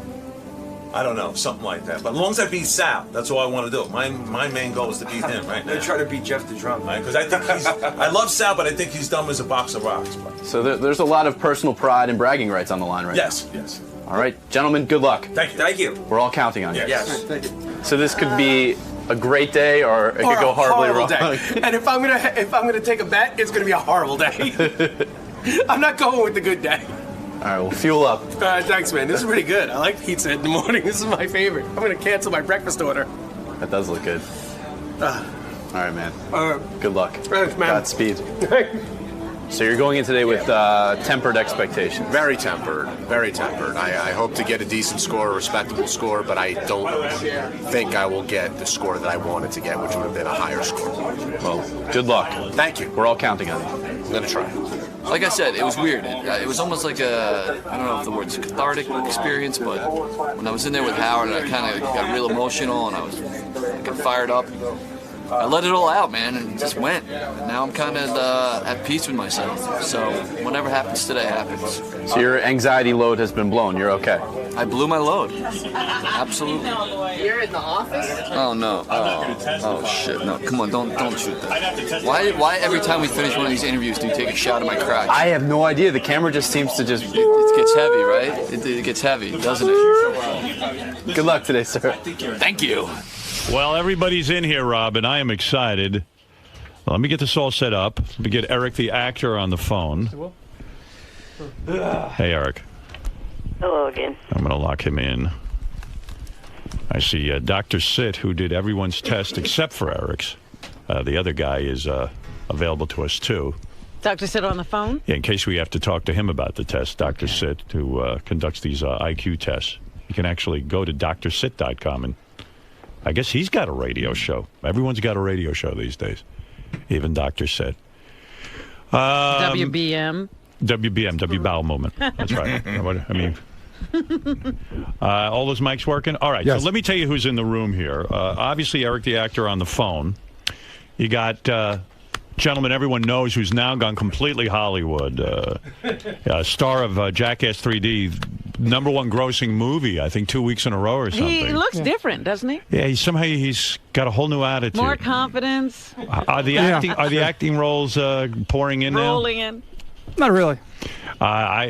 I don't know, something like that. But as long as I beat Sal, that's all I want to do. My main goal is to beat him right now. They try to beat Jeff the Drum. Right? Because I think I love Sal, but I think he's dumb as a box of rocks. So there's a lot of personal pride and bragging rights on the line right now. Yes. All right, gentlemen, good luck. Thank you. We're all counting on you. Yes. Thank you. So this could be a great day, or it could go horribly wrong. Day. And if I'm gonna take a bet, it's gonna be a horrible day. I'm not going with the good day. All right, well, fuel up. Thanks, man. This is pretty good. I like pizza in the morning. This is my favorite. I'm going to cancel my breakfast order. That does look good. All right, man. Good luck. Thanks, man. Godspeed. So you're going in today with tempered expectations. Very tempered. Very tempered. I hope to get a decent score, a respectable score, but I don't think I will get the score that I wanted to get, which would have been a higher score. Well, good luck. Thank you. We're all counting on you. I'm going to try. Like I said, it was weird. It was almost like I don't know if the word's cathartic experience, but when I was in there with Howard, I kind of got real emotional and I got fired up. I let it all out, man, and it just went. And now I'm kind of at peace with myself. So whatever happens today happens. So your anxiety load has been blown. You're okay. I blew my load. Absolutely. You're in the office? Oh no. Oh shit. No. Come on. Don't shoot that. Why every time we finish one of these interviews do you take a shot at my crotch? I have no idea. The camera just seems to just. It gets heavy, right? It gets heavy, doesn't it? Good luck today, sir. Thank you. Well, everybody's in here, Rob, and I am excited. Let me get this all set up. Let me get Eric, the actor, on the phone. Hey, Eric. Hello again. I'm going to lock him in. I see Dr. Sit, who did everyone's test except for Eric's. The other guy is available to us, too. Dr. Sit on the phone? Yeah, in case we have to talk to him about the test, Dr. Sit, who conducts these IQ tests. You can actually go to drsit.com, and I guess he's got a radio show. Everyone's got a radio show these days, even Dr. Sit. WBM. W Bowel Movement. That's right. I mean, all those mics working? All right. Yes. So let me tell you who's in the room here. Obviously, Eric, the actor, on the phone. You got gentleman everyone knows who's now gone completely Hollywood. Star of Jackass 3D, #1 grossing movie, I think 2 weeks in a row or something. He looks different, doesn't he? Yeah, he's got a whole new attitude. More confidence. Are the acting roles pouring in now? Rolling in. Not really.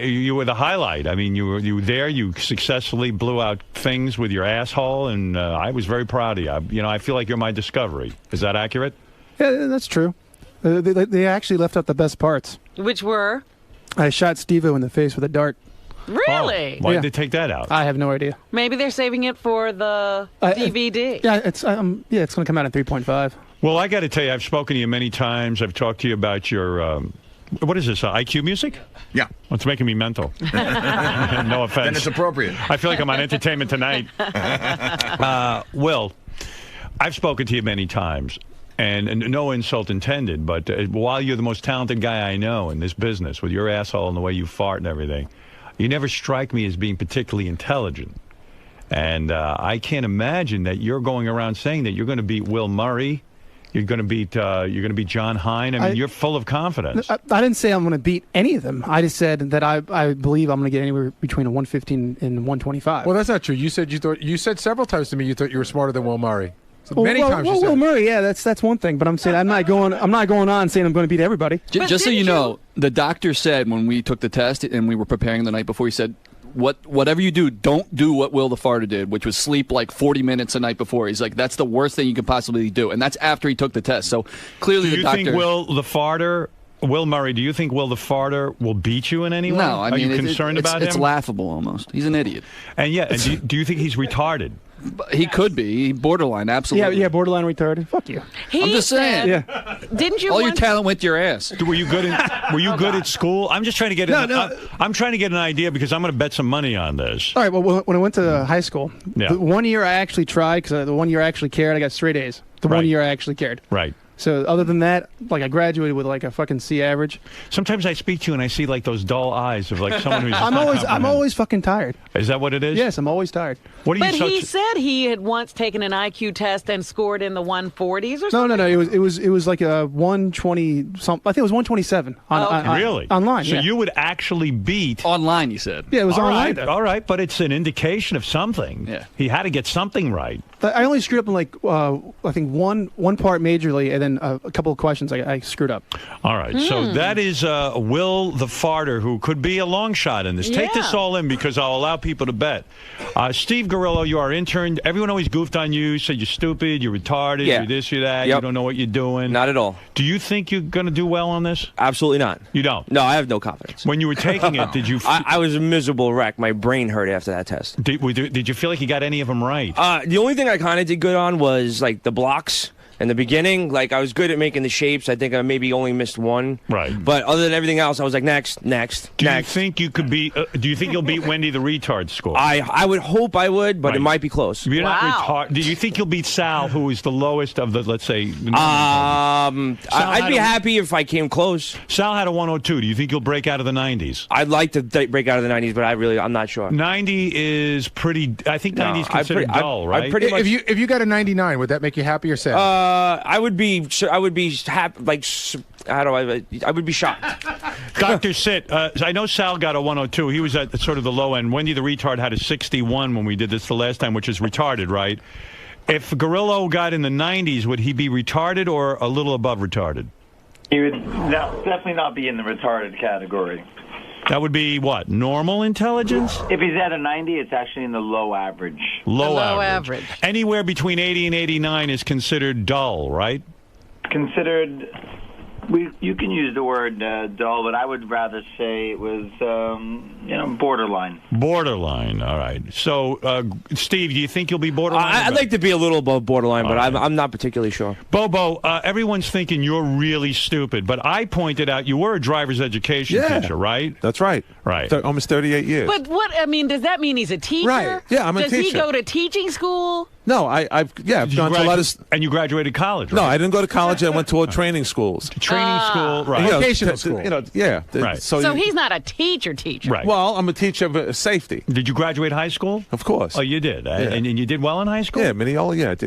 You were the highlight. I mean, you were there. You successfully blew out things with your asshole, and I was very proud of you. I feel like you're my discovery. Is that accurate? Yeah, that's true. They actually left out the best parts. Which were? I shot Steve-O in the face with a dart. Really? Why did they take that out? I have no idea. Maybe they're saving it for the DVD. Yeah, it's going to come out in 3.5. Well, I got to tell you, I've spoken to you many times. I've talked to you about your, what is this, IQ music? Yeah. Well, it's making me mental. No offense. Then it's appropriate. I feel like I'm on Entertainment Tonight. Will, I've spoken to you many times. And no insult intended, but while you're the most talented guy I know in this business, with your asshole and the way you fart and everything, you never strike me as being particularly intelligent. And I can't imagine that you're going around saying that you're going to beat Will Murray, you're going to beat John Hein. I mean, you're full of confidence. I didn't say I'm going to beat any of them. I just said that I believe I'm going to get anywhere between a 115 and 125. Well, that's not true. You said several times to me you thought you were smarter than Will Murray. Many times. Will Murray, yeah, that's one thing. But I'm saying I'm not going on saying I'm going to beat everybody. Just so you know, the doctor said when we took the test and we were preparing the night before, he said, whatever you do, don't do what Will the Farter did, which was sleep like 40 minutes the night before. He's like, that's the worst thing you could possibly do, and that's after he took the test. So clearly, the doctor. Do you think Will Murray, do you think Will the Farter will beat you in any way? No, I mean, are you concerned about him? It's laughable almost. He's an idiot. And do you think he's retarded? He could be borderline, absolutely. Yeah, borderline retarded. Fuck you. I'm just saying. Yeah. Didn't you? All your talent went to your ass. Were you good? Were you good at school? I'm just trying to get. I'm trying to get an idea because I'm going to bet some money on this. All right. Well, when I went to high school, Yeah. the 1 year I actually tried because the 1 year I actually cared, I got straight A's. The 1 year I actually cared. Right. So other than that, like I graduated with like a fucking C average. Sometimes I speak to you and I see like those dull eyes of like someone who's. I'm always fucking tired. Is that what it is? Yes, I'm always tired. What are you? But he said he had once taken an IQ test and scored in the 140s or something. No. It was like a 120 something. I think it was 127 really online. So yeah. you would actually beat online. You said. Yeah, it was online. All right, but it's an indication of something. Yeah. He had to get something right. I only screwed up in like I think one part majorly, and then a couple of questions I screwed up. All right, so that is Will the Farter, who could be a long shot in this. Take this all in because I'll allow people to bet. Steve Gorillo, you are our intern. Everyone always goofed on you, said you're stupid, you're retarded, you're this, you're that, you don't know what you're doing. Not at all. Do you think you're going to do well on this? Absolutely not. You don't? No, I have no confidence. When you were taking it, did you... I was a miserable wreck. My brain hurt after that test. Did you feel like you got any of them right? The only thing I kind of did good on was like the blocks. In the beginning, like I was good at making the shapes. I think I maybe only missed one. Right. But other than everything else, I was like next. Do you think you could beat? Do you think you'll beat Wendy the retard score? I would hope I would, but it might be close. You're not retarded. Do you think you'll beat Sal, who is the lowest of the, let's say? I'd be happy if I came close. Sal had a 102. Do you think you'll break out of the 90s? I'd like to break out of the 90s, but I'm not sure. 90 is pretty. I think 90 is considered dull, right? If you got a 99, would that make you happy or sad? I would be happy. Like, I would be shocked. Dr. Sitt, I know Sal got a 102. He was at sort of the low end. Wendy the retard had a 61 when we did this the last time, which is retarded, right? If Gorillo got in the 90s, would he be retarded or a little above retarded? He would definitely not be in the retarded category. That would be what? Normal intelligence? If he's at a 90, it's actually in the low average. Low average. Anywhere between 80 and 89 is considered dull, right? Considered... You can use the word dull, but I would rather say it was, borderline. Borderline, all right. So, Steve, do you think you'll be borderline? I'd like to be a little above borderline, but I'm not particularly sure. Bobo, everyone's thinking you're really stupid, but I pointed out you were a driver's education teacher, right? That's right. Right. Almost 38 years. But does that mean he's a teacher? Right. Yeah, I'm a teacher. Does he go to teaching school? No, I've gone to a lot of... And you graduated college, right? No, I didn't go to college. I went to all training schools. Training school, right. Vocational school. Yeah. Right. So he's not a teacher. Right. Well, I'm a teacher of safety. Did you graduate high school? Of course. Oh, you did? Yeah. And you did well in high school? Yeah, I did very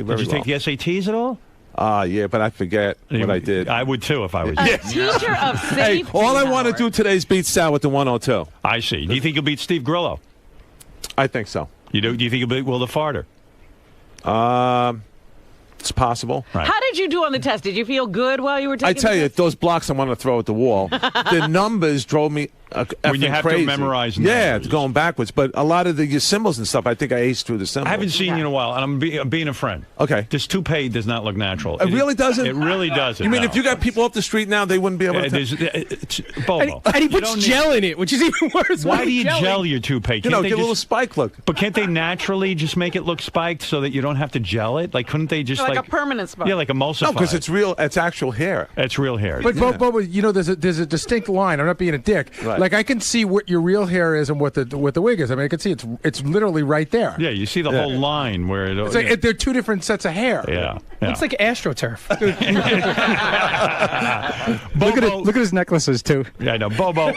well. Did you take the SATs at all? Yeah, but I forget what I did. I would too if I was a teacher of safety. Hey, all I want to do today is beat Sal with the 102. I see. Do you think you'll beat Steve Gorillo? I think so. You do you think you'll be Will the farter? It's possible. How did you do on the test? Did you feel good while you were taking I tell the you, test? those blocks I want to throw at the wall. The numbers drove me When you have crazy. to memorize Yeah, numbers. it's going backwards. But a lot of the symbols and stuff, I think I aced through the symbols. I haven't seen you in a while, and I'm being a friend. Okay. This toupee does not look natural. It really doesn't? It really doesn't. You mean no. if you got people off the street now, they wouldn't be able to... It's Bobo. And he You puts don't gel in it, which is even worse. Why do you gelling? gel your toupee? You know, they get a little just- spike look. But can't they naturally just make it look spiked so that you don't have to gel it? Like, couldn't they just Like a permanent spot. Yeah, like emulsify. No, because it? it's real. It's actual hair. It's real hair. But Bobo, you know, there's a distinct line. I'm not being a dick. Right. Like I can see what your real hair is and what the wig is. I mean, I can see it's literally right there. Yeah, you see the whole line where it. It's like they're two different sets of hair. Yeah. Looks like AstroTurf. Look at his necklaces too. Yeah, I know, Bobo.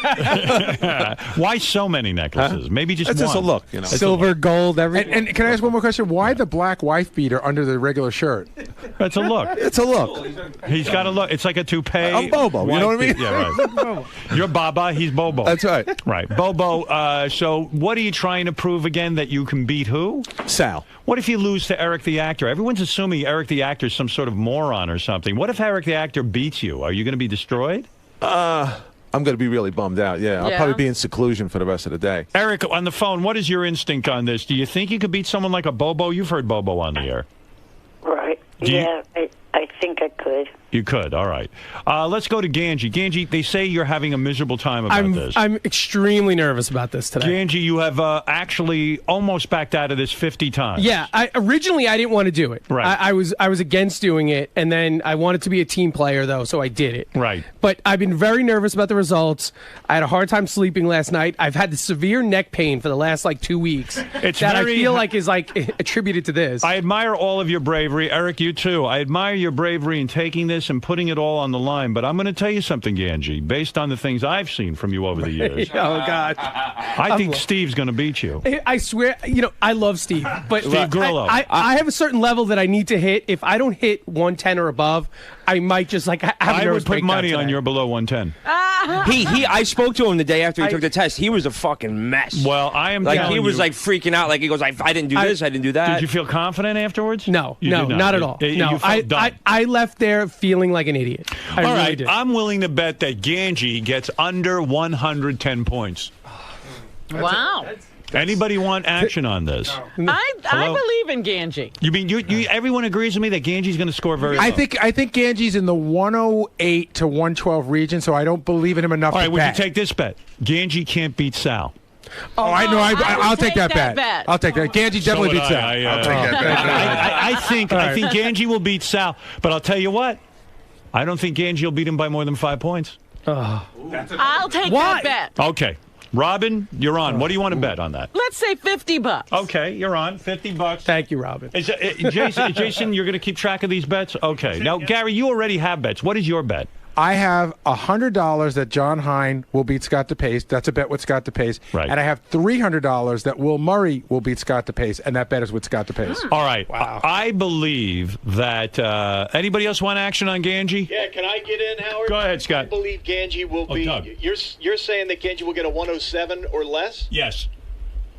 Why so many necklaces? Maybe just It's one. just a look, you know. Silver, gold, everything. And can I ask one more question? Why the black wife beater under the regular shirt? It's a look. It's a look. He's got a look. It's like a toupee. I'm Bobo. You know what I mean? Yeah, right. You're Baba. He's Bobo. That's right. Right, Bobo. So, what are you trying to prove again? That you can beat who? Sal. What if you lose to Eric the actor? Everyone's assuming Eric the actor is some sort of moron or something. What if Eric the actor beats you? Are you going to be destroyed? I'm going to be really bummed out. Yeah, I'll Yeah. probably be in seclusion for the rest of the day. Eric, on the phone, what is your instinct on this? Do you think you could beat someone like a Bobo? You've heard Bobo on the air. Right. Do you- Yeah, I think I could. You could. All right. Let's go to Ganji. Ganji, they say you're having a miserable time about this. I'm extremely nervous about this today. Ganji, you have actually almost backed out of this 50 times. Yeah, originally I didn't want to do it. Right. I was against doing it, and then I wanted to be a team player though, so I did it. Right. But I've been very nervous about the results. I had a hard time sleeping last night. I've had the severe neck pain for the last 2 weeks. It's that very- I feel like is attributed to this. I admire all of your bravery. Eric, you too. I admire your bravery in taking this and putting it all on the line. But I'm going to tell you something, Ganji, based on the things I've seen from you over the years. Oh God. I think Steve's going to beat you. I swear, I love Steve, but Steve Grillo. I have a certain level that I need to hit. If I don't hit 110 or above, I might just have a I nervous would put breakdown money on today. you're below 110. I spoke to him the day after he took the test. He was a fucking mess. Well, I am like telling he was you- like freaking out. Like he goes, I didn't do this, I didn't do that. Did you feel confident afterwards? No, You no, did not at all. You No, felt dumb. I left there feeling like an idiot. I All really right, did. I'm willing to bet that Ganji gets under 110 points. Wow. Anybody want action on this? I Hello? believe in Ganji. You mean you? Everyone agrees with me that Ganji's going to score very low. I think Ganji's in the 108 to 112 region, so I don't believe in him enough All right, to would you bet. take this bet? Ganji can't beat Sal. Oh, I know. I'll take that bet. bet. I'll take that. Ganji definitely So would beats Sal. I'll take that bet. I think Ganji will beat Sal, but I'll tell you what. I don't think Ganji will beat him by more than 5 points. I'll take that bet. Okay. Robin, you're on. What do you want to bet on that? Let's say $50. Okay, you're on. $50. Thank you, Robin. Jason, you're going to keep track of these bets? Okay. Now, Gary, you already have bets. What is your bet? I have $100 that John Hine will beat Scott DePace. That's a bet with Scott DePace. Right. And I have $300 that Will Murray will beat Scott DePace, and that bet is with Scott DePace. All right. Wow. I believe that anybody else want action on Ganji? Yeah, can I get in, Howard? Go ahead, Scott. I believe Ganji will be. Doug. You're saying that Ganji will get a 107 or less? Yes.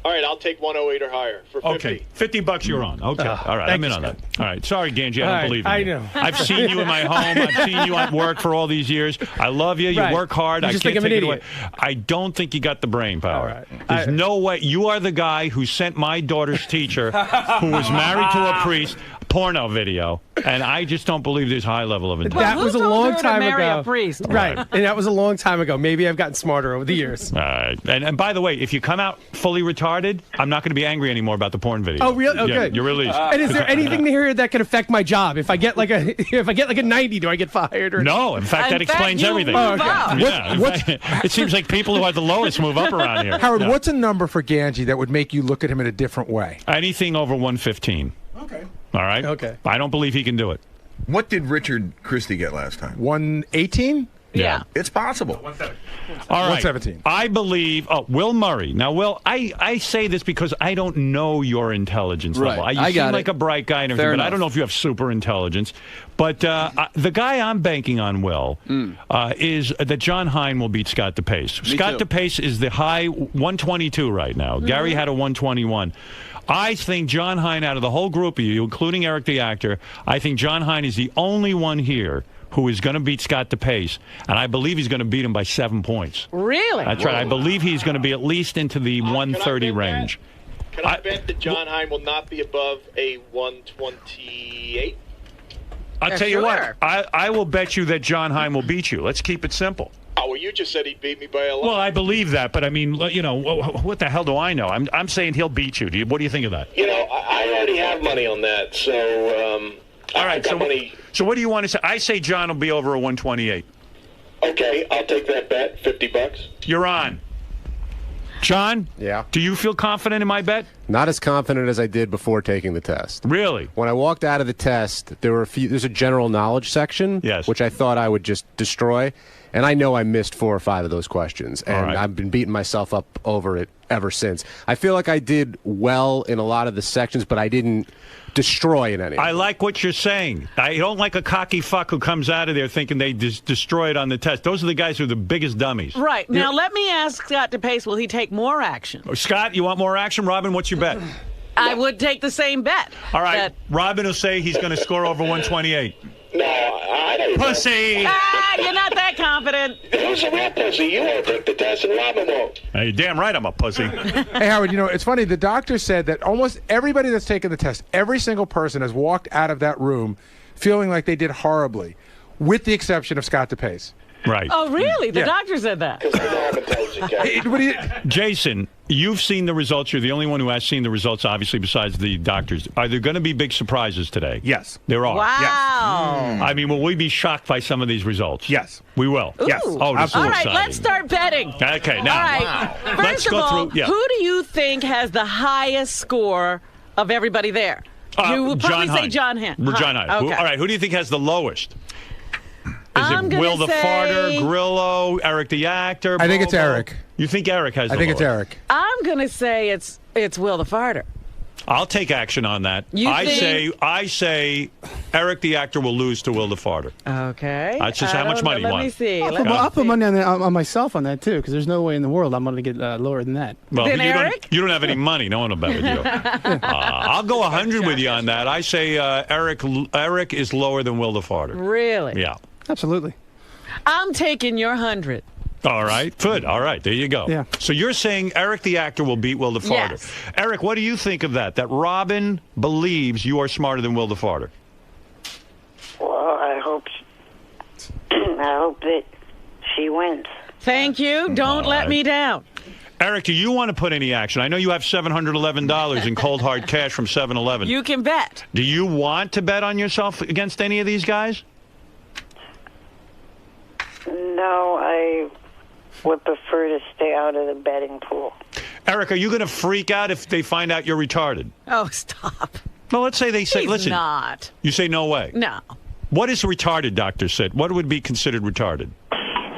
All right, I'll take 108 or higher for 50. Okay, $50 you're on. Okay, all right, thank I'm in you, on Scott. that. All right, sorry, Ganji, I All don't right, believe in I you. know. I've seen you in my home. I've seen you at work for all these years. I love you. You Right. work hard. You I just can't think I'm take an it away. idiot. I don't think you got the brain power. All right. There's no way. You are the guy who sent my daughter's teacher, who was married to a priest, porno video, and I just don't believe there's high level of intent. That was a long time marry ago. a priest? Right. And that was a long time ago. Maybe I've gotten smarter over the years. All right. And by the way, if you come out fully retarded, I'm not going to be angry anymore about the porn video. Oh, really? Oh, Yeah, good. you're released. And is there anything here that could affect my job? If I get like a 90, do I get fired? Or No, in fact, that explains everything. Oh, okay. Yeah, in fact, it seems like people who are the lowest move up around here. Howard, Yeah. what's a number for Ganji that would make you look at him in a different way? Anything over 115. Okay. All right? Okay. I don't believe he can do it. What did Richard Christie get last time? 118? Yeah. It's possible. All right. 117. I believe. Oh, Will Murray. Now, Will, I say this because I don't know your intelligence level. Right. You I seem got like it. a bright guy and everything, Fair but I enough. don't know if you have super intelligence. But the guy I'm banking on, Will, is that John Hine will beat Scott DePace. Scott too. DePace is the high 122 right now. Gary had a 121. I think John Hine, out of the whole group of you, including Eric the actor, I think John Hine is the only one here who is going to beat Scott DePace, and I believe he's going to beat him by 7 points. Really? That's right. I believe he's going to be at least into the 130 bet range. Can I bet that John Hine will not be above a 128? I'll tell you what. I will bet you that John Hine will beat you. Let's keep it simple. Oh, well, you just said he beat me by a lot. Well, I believe that, but I mean, you know, what the hell do I know? I'm saying he'll beat you. What do you think of that? You know, I already have money on that, so All right. So what do you want to say? I say John will be over a 128. Okay, I'll take that bet. $50. You're on. John? Yeah. Do you feel confident in my bet? Not as confident as I did before taking the test. Really? When I walked out of the test, there's a general knowledge section, which I thought I would just destroy, and I know I missed 4 or 5 of those questions, and I've been beating myself up over it ever since. I feel like I did well in a lot of the sections, but I didn't destroy in any. I like what you're saying. I don't like a cocky fuck who comes out of there thinking they destroyed on the test. Those are the guys who are the biggest dummies. Right. Now, let me ask Scott DePace, will he take more action? Scott, you want more action? Robin, what's your bet? I would take the same bet. All right. Robin will say he's going to score over 128. No, I don't. Pussy! You're not that confident. Who's a real pussy? You won't take the test, and Robin won't. Hey, you're damn right I'm a pussy. Hey, Howard, you know, it's funny. The doctor said that almost everybody that's taken the test, every single person has walked out of that room feeling like they did horribly, with the exception of Scott DePace. Right. Oh, really? The Yeah. doctor said that. Jason, you've seen the results. You're the only one who has seen the results, obviously, besides the doctors. Are there going to be big surprises today? Yes. There are. Wow. I mean, will we be shocked by some of these results? Yes. We will. Ooh. Yes. Oh, this is All right, exciting. let's start betting. Okay, now. All right. Wow. First Let's of go all, through. Yeah. who do you think has the highest score of everybody there? You would probably say John Hine. John Hine. Okay. All right, who do you think has the lowest? Is I'm it gonna Will the say- Farter, Grillo, Eric the actor? I think it's Bobo? Eric. You think Eric has the I think it's lowest? Eric. I'm going to say it's Will the Farter. I'll take action on that. You think- I say Eric the actor will lose to Will the Farter. Okay. That's just I how much don't know. money you Let want. me see. I'll put money on myself on that too, because there's no way in the world I'm going to get lower than that. Well, you don't have any money. No one will bet with you. I'll go 100 with you on that. I say Eric is lower than Will the Farter. Really? Yeah. Absolutely. I'm taking your 100. All right. Good. All right. There you go. Yeah. So you're saying Eric the actor will beat Will the Farter. Yes. Eric, what do you think of that? That Robin believes you are smarter than Will the Farter. Well, I hope that she wins. Thank you. Don't let me down. Eric, do you want to put any action? I know you have $711 in cold hard cash from 7-Eleven. You can bet. Do you want to bet on yourself against any of these guys? No, I would prefer to stay out of the betting pool. Eric, are you going to freak out if they find out you're retarded? Oh, stop. No, let's say they say, He's listen. not. You say no way. No. What is retarded, doctor said? What would be considered retarded?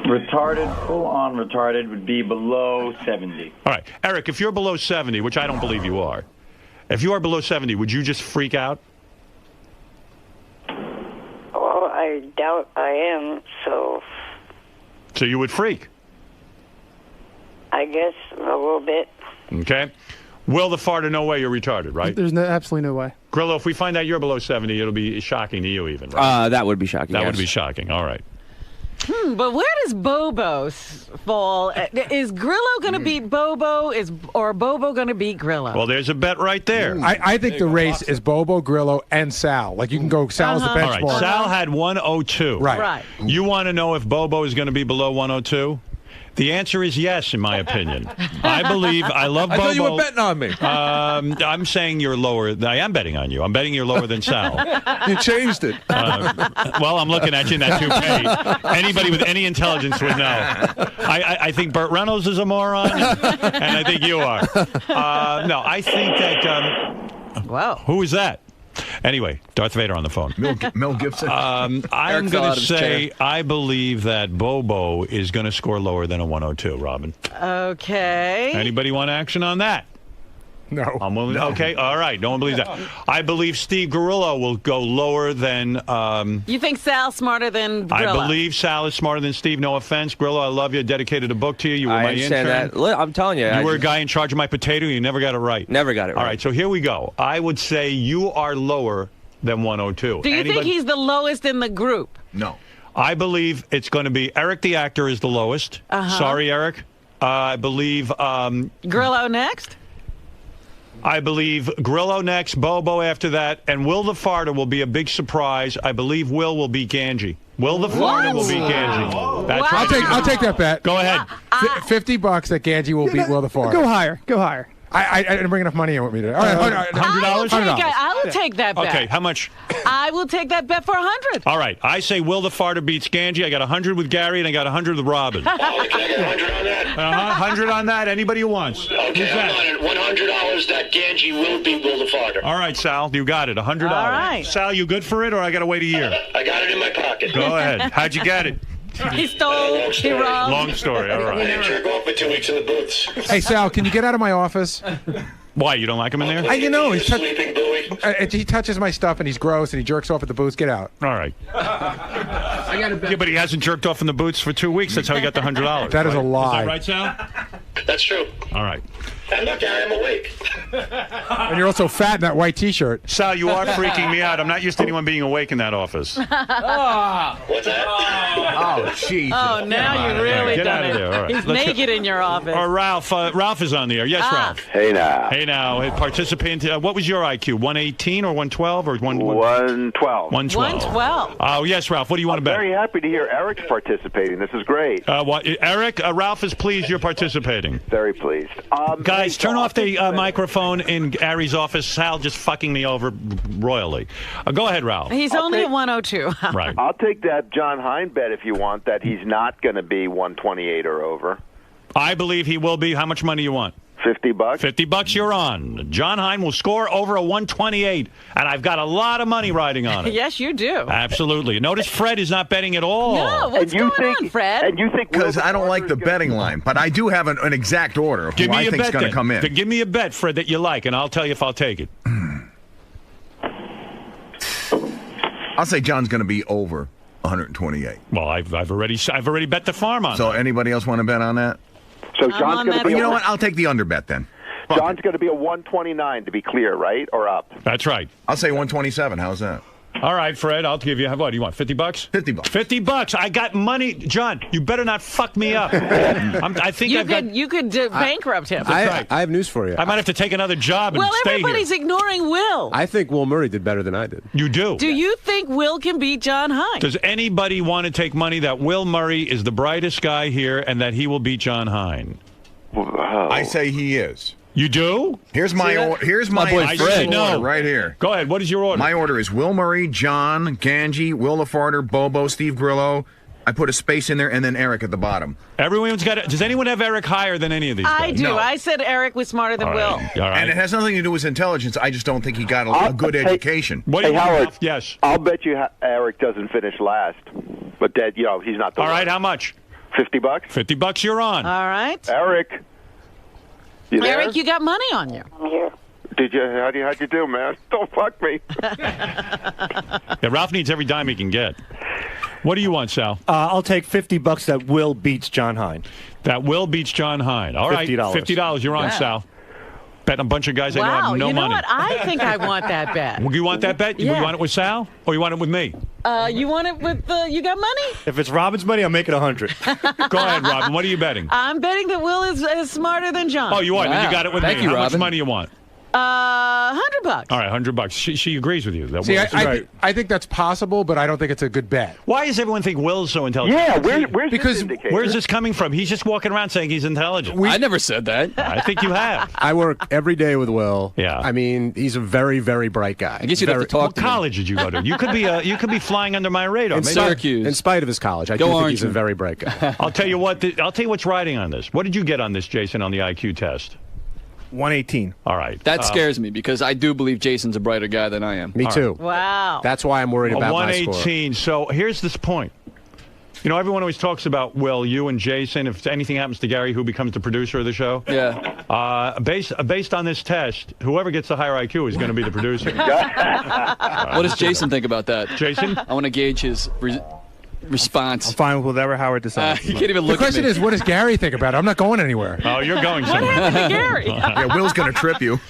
Retarded, full-on retarded, would be below 70. All right. Eric, if you're below 70, which I don't believe you are, if you are below 70, would you just freak out? Well, I doubt I am, so So you would freak. I guess a little bit. Okay. Will the Farter, no way you're retarded, right? There's absolutely no way. Grillo, if we find out you're below 70, it'll be shocking to you even, right? That would be shocking. That yes. would be shocking. All right. But where does Bobo fall? Is Grillo going to beat Bobo? Or Bobo going to beat Grillo? Well, there's a bet right there. I think the race is Bobo, Grillo, and Sal. Like, you can go Sal's the All benchmark. right. Sal had 102. Right. You want to know if Bobo is going to be below 102? The answer is yes, in my opinion. I love Bobo. I thought you were betting on me. I'm saying you're lower. I am betting on you. I'm betting you're lower than Sal. You changed it. Well, I'm looking at you in that toupee. Anybody with any intelligence would know. I think Burt Reynolds is a moron, and I think you are. No, I think that... Wow. Who is that? Anyway, Darth Vader on the phone. Mel Gibson. I'm Eric fell going out to of his say chair. I believe that Bobo is going to score lower than a 102, Robin. Okay. Anybody want action on that? No. I'm willing. Okay, all right. No one believes that. I believe Steve Grillo will go lower than... You think Sal's smarter than I Grillo? believe Sal is smarter than Steve. No offense. Grillo, I love you. I dedicated a book to you. You were I my understand intern. that. Look, I'm telling you. You were a guy in charge of my potato. You never got it right. Never got it right. All right, so here we go. I would say you are lower than 102. Do you think he's the lowest in the group? No. I believe it's going to be Eric the actor is the lowest. Sorry, Eric. I believe... Grillo next? I believe Grillo next, Bobo after that, and Will the Farter will be a big surprise. I believe Will beat Ganji. Will the Farter will beat Ganji. That's right. I'll take that bet. Go ahead. $50 that Ganji will beat Will the Fart. Go higher. Go higher. I didn't bring enough money in with me today. All right, $100? I will take that bet. Okay, how much? I will take that bet for 100. All right, I say Will the Farter beats Ganji. I got 100 with Gary, and I got 100 with Robin. Can I get 100 on that? 100 on that. Anybody who wants. Okay, Who's that? I'm on it. $100 that Ganji will beat Will the Farter. All right, Sal, you got it. $100. All right. Sal, you good for it, or I got to wait a year? I got it in my pocket. Go ahead. How'd you get it? He stole. He robbed. Long story. All I right. didn't jerk off for 2 weeks in the booths. Hey, Sal, can you get out of my office? Why, you don't like him in there? He touches my stuff and he's gross and he jerks off at the booths. Get out. All right. I got Yeah, but he hasn't jerked off in the boots for 2 weeks. That's how he got the $100. That is a lie. Is that right, Sal? That's true. All right. And look, Gary, I'm awake. And you're also fat in that white T-shirt. Sal, you are freaking me out. I'm not used to anyone being awake in that office. What's that? Oh, jeez. Oh, now you really Get done out of it. there. All right. He's Let's go. naked in your office. Or Ralph. Ralph is on the air. Yes, Ralph. Hey now. Hey now. Participant. What was your IQ? 118 or 112 or 112. 112. Oh, yes, Ralph. What do you want to bet? Very happy to hear Eric's participating. This is great. Eric, Ralph is pleased you're participating. Very pleased. Guys, turn off the microphone in Gary's office. Sal just fucking me over royally. Go ahead, Ralph. He's only at 102. Right. I'll take that John Hine bet if you want, that he's not going to be 128 or over. I believe he will be. How much money you want? $50. $50 you're on. John Hine will score over a 128, and I've got a lot of money riding on it. Yes, you do. Absolutely. Notice Fred is not betting at all. No, what's going on, Fred? And you think Because I don't like the betting line, but I do have an exact order of Give who me I a think's bet going to then. come in. Then give me a bet, Fred, that you like, and I'll tell you if I'll take it. I'll say John's going to be over 128. Well, I've already bet the farm on So that. anybody else want to bet on that? So John's going to be. You know what? I'll take the under bet then. John's going to be a 129 to be clear, right? Or up? That's right. I'll say 127. How's that? All right, Fred, I'll give you, what do you want, $50? $50. $50. I got money. John, you better not fuck me up. I think You could bankrupt him. I have news for you. I might have to take another job and Well, stay everybody's here. ignoring Will. I think Will Murray did better than I did. You do? Do you think Will can beat John Hine? Does anybody want to take money that Will Murray is the brightest guy here and that he will beat John Hine? I say he is. You do? Here's my order. Here's my order right here. Go ahead. What is your order? My order is Will Murray, John, Ganji, Will the Farter, Bobo, Steve Grillo. I put a space in there, and then Eric at the bottom. Everyone's got it. Does anyone have Eric higher than any of these guys? I do. No. I said Eric was smarter than Will. All right. And it has nothing to do with his intelligence. I just don't think he got a good education. What do Hey, you want, Howard. Ralph? Yes. I'll bet you Eric doesn't finish last, but that he's not the. All right. How much? $50. $50 you're on. All right. Eric. You there? Eric, you got money on you. I'm here. Did you? How'd you do, man? Don't fuck me. Yeah, Ralph needs every dime he can get. What do you want, Sal? I'll take $50 that Will beats John Hine. That Will beats John Hine. All right. $50. $50 you're on, Yeah. Sal. Betting a bunch of guys that don't Wow, have no you know money. what? I think I want that bet. You want that bet? Yeah. You want it with Sal? Or you want it with me? You want it with you got money? If it's Robin's money, I'll make it 100. Go ahead, Robin. What are you betting? I'm betting that Will is smarter than John. Oh, you are? Then you got it with Thank me. you, How much Robin. money you want? $100. All right, $100. She agrees with you. That See, Will's right. I think that's possible, but I don't think it's a good bet. Why does everyone think Will's so intelligent? Yeah, where's Because this indicator? Where's this coming from? He's just walking around saying he's intelligent. I never said that. I think you have. I work every day with Will. Yeah. I mean, he's a very, very bright guy. I guess you'd have to talk What to him. college did you go to? You could be flying under my radar. In Maybe- Syracuse. In spite of his college, I Go do think Orange he's a Man. very bright guy. I'll tell you what. I'll tell you what's riding on this. What did you get on this, Jason, on the IQ test? 118. All right. That scares me because I do believe Jason's a brighter guy than I am. Me too. Wow. That's why I'm worried about my score. 118. So here's this point. You know, everyone always talks about, well, you and Jason, if anything happens to Gary, who becomes the producer of the show? Yeah. Based on this test, whoever gets the higher IQ is going to be the producer. What does Jason think about that? Jason? I want to gauge his response. I'm fine with whatever Howard decides. You can't even The look at me. question is, what does Gary think about it? I'm not going anywhere. Oh, you're going What somewhere. happened to Gary? Yeah, Will's going to trip you.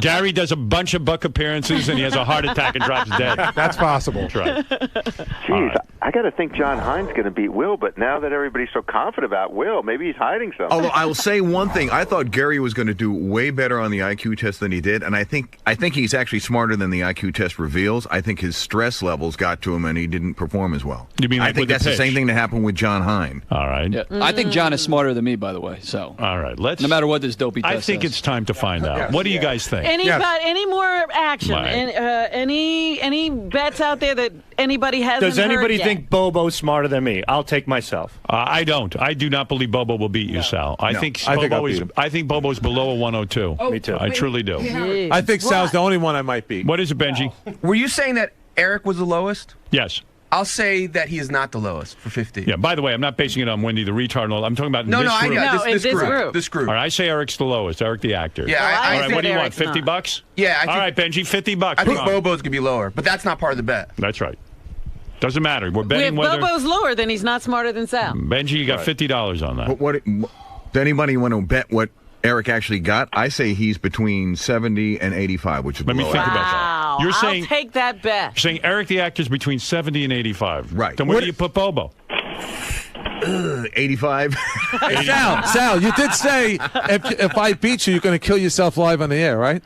Gary does a bunch of Buck appearances, and he has a heart attack and drops dead. That's possible. That's right. Jeez, I got to think John Hines going to beat Will, but now that everybody's so confident about Will, maybe he's hiding something. Although I will say one thing, I thought Gary was going to do way better on the IQ test than he did, and I think he's actually smarter than the IQ test reveals. I think his stress levels got to him, and he didn't perform as well. You mean like I think with the that's the pitch? same thing that happened with John Hine. All right. Yeah. I think John is smarter than me, by the way. So. All right. Let's. No matter what this dopey test I think says. it's time to find out. What do you guys think? Any more action? Right. Any bets out there that anybody hasn't Does anybody heard yet? think Bobo's smarter than me? I'll take myself. I don't. I do not believe Bobo will beat you, Sal. I think I think I'll Bobo is. beat him. I think Bobo's below a 102. Me too. I truly do. I think Sal's the only one I might beat. What is it, Benji? Were you saying that Eric was the lowest? Yes. I'll say that he is not the lowest for 50. Yeah. By the way, I'm not basing it on Wendy the retard. And all. I'm talking about No, this no, I group. got this group. This group. All right. I say Eric's the lowest. Eric the actor. Yeah, I all right. said What do you want? Eric's 50 not. bucks? Yeah. All right, Benji. 50 bucks. I think Come on. Bobo's gonna be lower, but that's not part of the bet. That's right. Doesn't matter. We're If betting whether. Bobo's lower, then he's not smarter than Sal. Benji, you got $50 on that. But does anybody want to bet what Eric actually got? I say he's between 70 and 85, which is Let me below think average. about that. Wow. You're I'll saying take that bet. You're saying Eric the actor's between 70 and 85. Right. Then where do you put Bobo? 85. Hey, Sal, you did say if I beat you, you're going to kill yourself live on the air, right?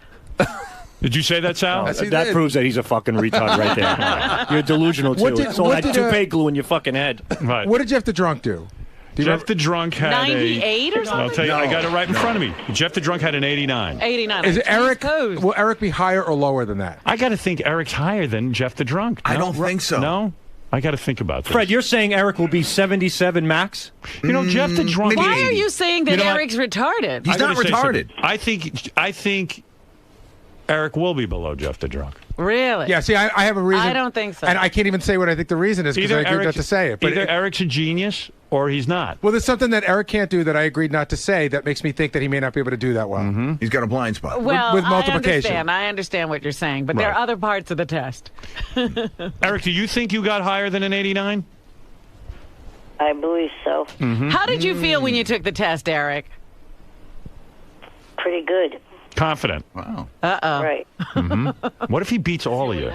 Did you say that, Sal? Yes, he That did. proves that he's a fucking retard right there. You're delusional, too. What did- It's all what that did, toupee glue in your fucking head. Right. What did Jeff the Drunk do? Jeff the Drunk had 98 or I'll something? tell you, I got it right in front of me. Jeff the Drunk had an 89. 89. Is Eric? Will Eric be higher or lower than that? I got to think Eric's higher than Jeff the Drunk. I No? don't think so. No? I got to think about this. Fred, you're saying Eric will be 77 max? You know, Jeff the Drunk. Why are you saying that You know what? Eric's retarded? I gotta say something. I think Eric will be below Jeff the Drunk. Really? Yeah. See, I have a reason. I don't think so. And I can't even say what I think the reason is because I agreed not to say it. But either Eric's a genius or he's not. well, there's something that Eric can't do that I agreed not to say that makes me think that he may not be able to do that well. Mm-hmm. He's got a blind spot. Well, with multiplication. I understand what you're saying, but there are Right. other parts of the test. Eric, do you think you got higher than an 89? I believe so. Mm-hmm. How did you feel when you took the test, Eric? Pretty good. Confident. Wow. Uh-oh. Right. What if he beats all of you?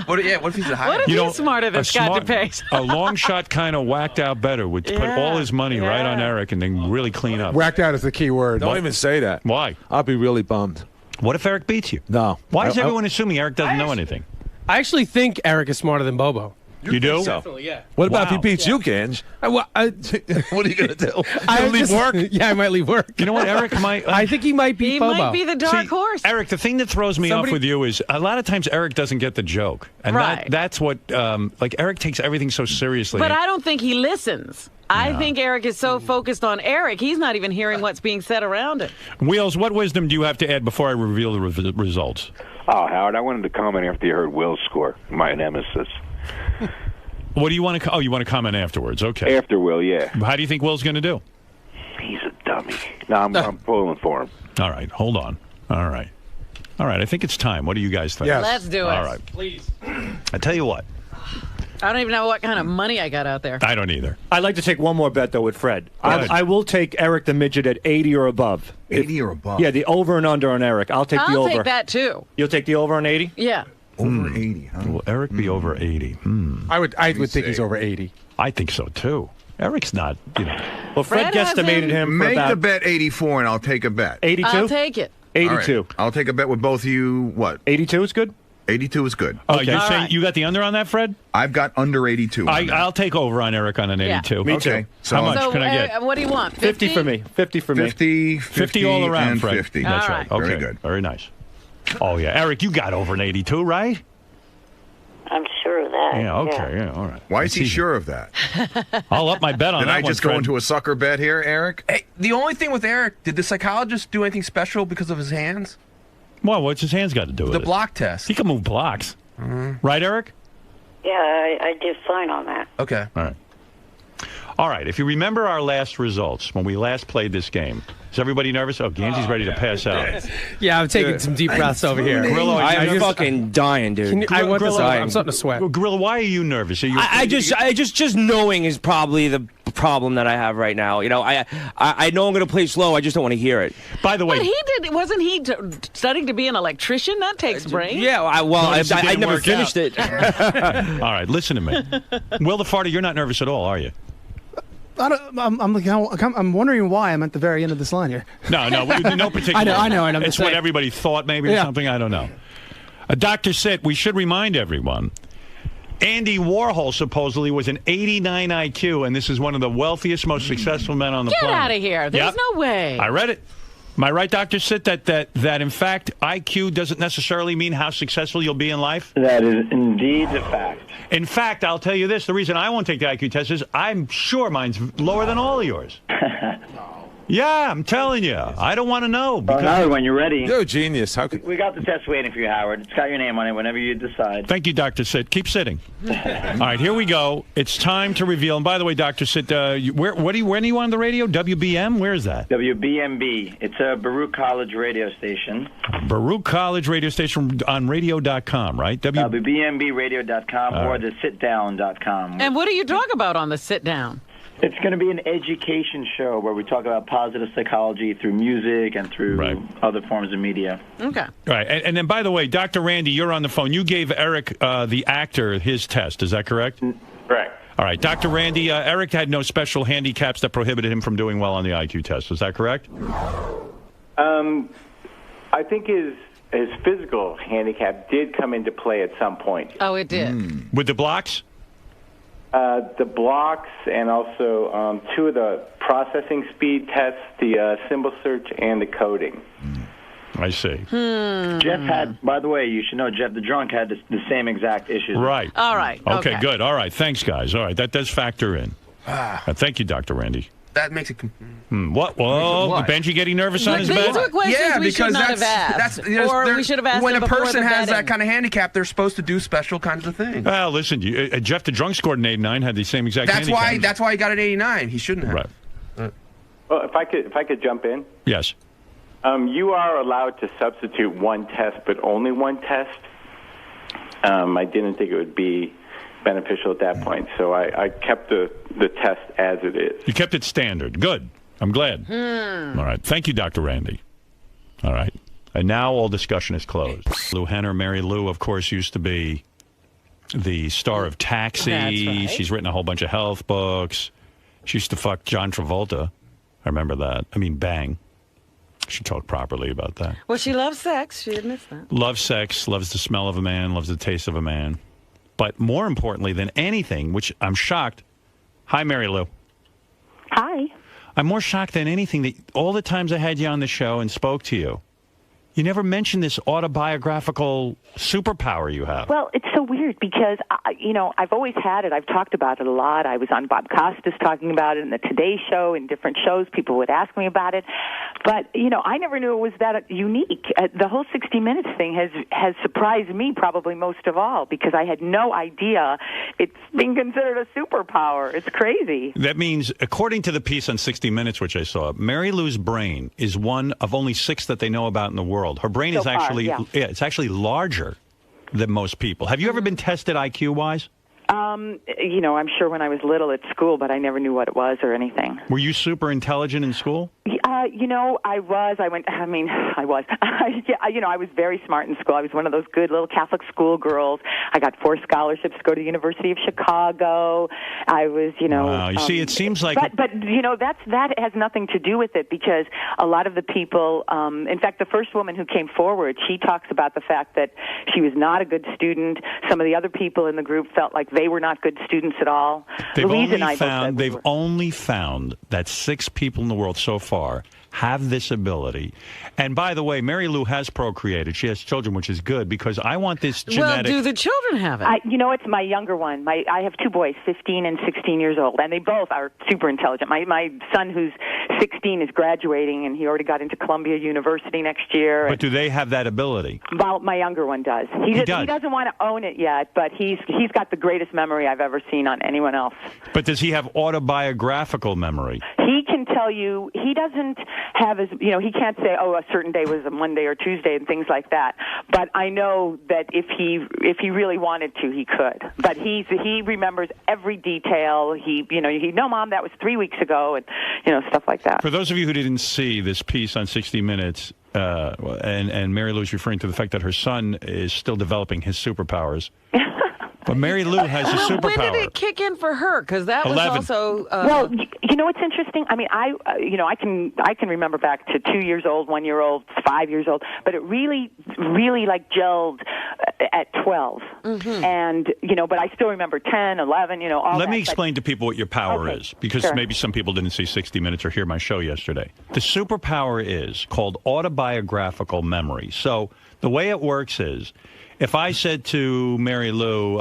What if he's a higher? What if You he's smarter than a Scott DePace? a long shot kind of whacked out better would put Yeah, all his money right on yeah. Eric and then really clean up. Whacked out is the key word. Don't even say that. Why? I'll be really bummed. What if Eric beats you? No. Why is everyone assuming Eric doesn't know anything? I actually think Eric is smarter than Bobo. You do? Definitely, yeah. What about if he Wow. beats you, Ganj? What are you going to do? I leave just- work? Yeah, I might leave work. You know what, Eric might. I think he might beat He Bobo. might be the dark See, horse. Eric, the thing that throws me Somebody- off with you is a lot of times Eric doesn't get the joke. And Right. that's what, like, Eric takes everything so seriously. But I don't think he listens. I think Eric is so focused on Eric, he's not even hearing what's being said around him. Wheels, what wisdom do you have to add before I reveal the results? Oh, Howard, I wanted to comment after you heard Will's score, my nemesis. What do you want to? Oh, you want to comment afterwards? Okay. After Will, yeah. How do you think Will's going to do? He's a dummy. No, I'm pulling for him. All right, hold on. All right. I think it's time. What do you guys think? Yes. Let's do it. All right. Please. I tell you what. I don't even know what kind of money I got out there. I don't either. I'd like to take one more bet, though, with Fred. ahead. I will take Eric the Midget at 80 or above. 80 or above? Yeah, the over and under on Eric. I'll take the I'll over. take that too. You'll take the over on 80? Yeah. Over 80, huh? Will Eric be over 80? I would think he's over 80. I think so, too. Eric's not, you know. Well, Fred Fred has guesstimated him for Make about the bet 84 and I'll take a bet. 82? I'll take it. 82. All right. I'll take a bet with both of you. What? 82 is good? 82 is good. Oh, you're All saying right. you got the under on that, Fred? I've got under 82. I'll take over on Eric on an Yeah. 82. Me Okay. too. So How much So can I get? what do you want? 50 for me. 50 for me. 50 all around, and Fred. 50. That's All right. right. Okay. Very good. Very nice. Oh, yeah. Eric, you got over an 82, right? I'm sure of that. Yeah, okay, yeah, all right. Why is he sure of that? I'll up my bet on Did that I just one, go Fred. into a sucker bet here, Eric? Hey, the only thing with Eric, did the psychologist do anything special because of his hands? Well, what's his hands got to do with The it? block test. He can move blocks. Right, Eric? Yeah, I did fine on that. Okay. All right. All right, if you remember our last results, when we last played this game, is everybody nervous? Oh, Ganji's ready to pass out. Yeah, I'm taking some deep breaths over here. Gorilla, I'm fucking dying, dude. I want this. Gorilla, I'm starting to sweat. Gorilla, why are you nervous? Are you I just knowing is probably the problem that I have right now. You know, I know I'm going to play slow. I just don't want to hear it. By the way, But wasn't he studying to be an electrician? That takes brains. Yeah, I never finished it. All right, listen to me. Will the Farter, you're not nervous at all, are you? I'm wondering why I'm at the very end of this line here. No, no particular. I know. And I'm it's just what saying. everybody thought, maybe, or something. I don't know. Dr. Sitt, we should remind everyone. Andy Warhol supposedly was an 89 IQ, and this is one of the wealthiest, most successful men on the Get planet. out of here. There's no way. I read it. Am I right, Dr. Sitt, that in fact IQ doesn't necessarily mean how successful you'll be in life? That is indeed a fact. In fact, I'll tell you this. The reason I won't take the IQ test is I'm sure mine's lower than all of yours. Yeah, I'm telling you. I don't want to know. Well, Howard, when you're ready. You're a genius. How could... We got the test waiting for you, Howard. It's got your name on it whenever you decide. Thank you, Dr. Sitt. Keep sitting. All right, here we go. It's time to reveal. And by the way, Dr. Sitt, when are you on the radio? WBM? Where is that? WBMB. It's a Baruch College radio station. Baruch College radio station on radio.com, right? WBMBradio.com or the sitdown.com. And what do you talk about on the sit down? It's going to be an education show where we talk about positive psychology through music and through other forms of media. Okay. Right. And then, by the way, Dr. Randy, you're on the phone. You gave Eric, the actor, his test. Is that correct? Correct. All right. Dr. Randy, Eric had no special handicaps that prohibited him from doing well on the IQ test. Is that correct? I think his physical handicap did come into play at some point. Oh, it did. With the blocks? The blocks and also two of the processing speed tests, the symbol search and the coding. I see. Jeff had, by the way, you should know, Jeff the drunk had the same exact issues. Right. All right. Okay, good. All right. Thanks, guys. All right. That does factor in. Thank you, Dr. Randy. That makes it. What? Whoa, What? Benji getting nervous on his These bed? were questions Yeah, we should because not have asked. Or we should have asked when them a before person the has that betting. kind of handicap, they're supposed to do special kinds of things. Well, listen, Jeff the drunk scored an 89, had the same exact handicap. That's why he got an 89. He shouldn't have. Right. Well, if I could jump in. Yes. You are allowed to substitute one test, but only one test. I didn't think it would be beneficial at that point, so I kept the test as it is. You kept it standard. Good. I'm glad. All right. Thank you, Dr. Randy. All right. And now all discussion is closed. Lou Henner, Mary Lou, of course, used to be the star of Taxi. That's right. She's written a whole bunch of health books. She used to fuck John Travolta. I remember that. I mean, bang. Should talk properly about that. Well, she loves sex. She admits that. Loves sex, loves the smell of a man, loves the taste of a man. But more importantly than anything, which I'm shocked. Hi, Mary Lou. Hi. I'm more shocked than anything that all the times I had you on the show and spoke to you, you never mentioned this autobiographical superpower you have. Well, it's so weird because, I've always had it. I've talked about it a lot. I was on Bob Costas talking about it in the Today Show, in different shows. People would ask me about it. But, I never knew it was that unique. The whole 60 Minutes thing has surprised me probably most of all because I had no idea it's being considered a superpower. It's crazy. That means, according to the piece on 60 Minutes, which I saw, Mary Lou's brain is one of only 6 that they know about in the world. Her brain is actually, it's actually larger than most people. Have you ever been tested IQ-wise? I'm sure when I was little at school, but I never knew what it was or anything. Were you super intelligent in school? I was. I was very smart in school. I was one of those good little Catholic school girls. I got 4 scholarships to go to the University of Chicago. I was, Wow, you see, it seems like... But that has nothing to do with it because a lot of the people, in fact, the first woman who came forward, she talks about the fact that she was not a good student. Some of the other people in the group felt like they were not good students at all. They've only found that 6 people in the world so far have this ability. And by the way, Mary Lou has procreated. She has children, which is good because I want this genetic. Well, do the children have it? It's my younger one. I have two boys, 15 and 16 years old, and they both are super intelligent. My son, who's 16, is graduating, and he already got into Columbia University next year. But do they have that ability? Well, my younger one does. He doesn't want to own it yet, but he's got the greatest memory I've ever seen on anyone else. But does he have autobiographical memory? He can tell you. He doesn't have he can't say, oh, a certain day was a Monday or Tuesday and things like that. But I know that if he really wanted to, he could. But he remembers every detail. No, Mom, that was 3 weeks ago, and stuff like that. For those of you who didn't see this piece on 60 Minutes, and Mary Lou's referring to the fact that her son is still developing his superpowers. But Mary Lou has a superpower. When did it kick in for her? Because that 11. was also. Well, what's interesting? I mean, I can remember back to 2 years old, 1 year old, 5 years old, but it really like gelled at 12, and but I still remember 10, 11, all. Let me explain to people what your power is, because maybe some people didn't see 60 Minutes or hear my show yesterday. The superpower is called autobiographical memory. So the way it works is, if I said to Mary Lou,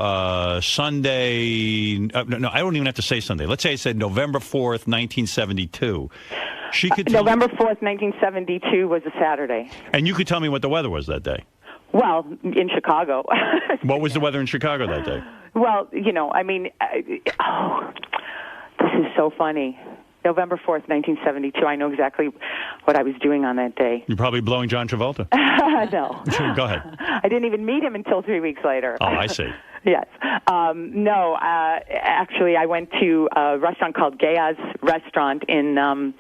Sunday, no, I don't even have to say Sunday. Let's say I said November 4th, 1972. She could tell November 4th, 1972 was a Saturday. And you could tell me what the weather was that day. Well, in Chicago. What was the weather in Chicago that day? Well, this is so funny. November 4th, 1972. I know exactly what I was doing on that day. You're probably blowing John Travolta. No. Go ahead. I didn't even meet him until 3 weeks later. Oh, I see. Yes. No, actually, I went to a restaurant called Gaya's Restaurant in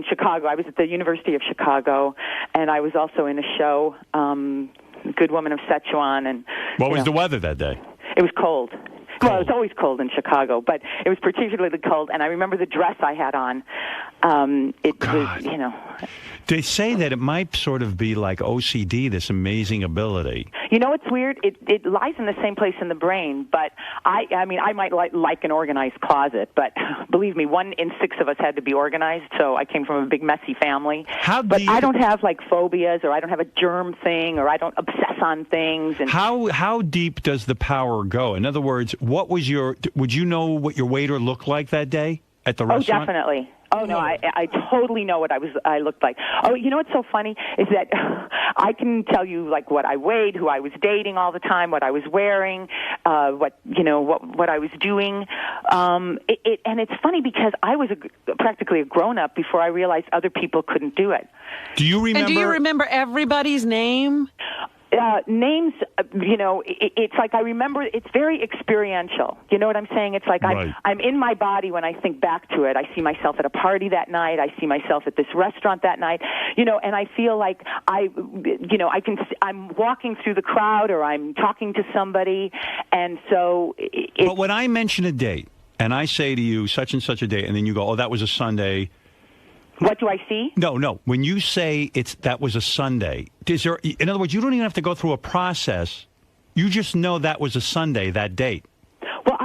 Chicago. I was at the University of Chicago, and I was also in a show, Good Woman of Sichuan. And what was the weather that day? It was cold. Well, it's always cold in Chicago, but it was particularly cold, and I remember the dress I had on. It was, They say that it might sort of be like OCD, this amazing ability. It's weird. It lies in the same place in the brain, but I might like an organized closet, but believe me, 1 in 6 of us had to be organized, so I came from a big, messy family. I don't have, phobias, or I don't have a germ thing, or I don't obsess on things. And How deep does the power go? In other words, would you know what your waiter looked like that day at the restaurant? Oh, definitely. Oh, no, I totally know what I looked like. Oh, what's so funny is that I can tell you, what I weighed, who I was dating all the time, what I was wearing, what I was doing. And it's funny because I was practically a grown-up before I realized other people couldn't do it. Do you remember? And do you remember everybody's name? Names, it's like I remember. It's very experiential. You know what I'm saying? It's like I'm in my body when I think back to it. I see myself at a party that night. I see myself at this restaurant that night. And I feel like I'm walking through the crowd, or I'm talking to somebody, and so. But when I mention a date and I say to you such and such a date, and then you go, "Oh, that was a Sunday." What do I see? No. When you say that was a Sunday, in other words, you don't even have to go through a process. You just know that was a Sunday, that date. Well,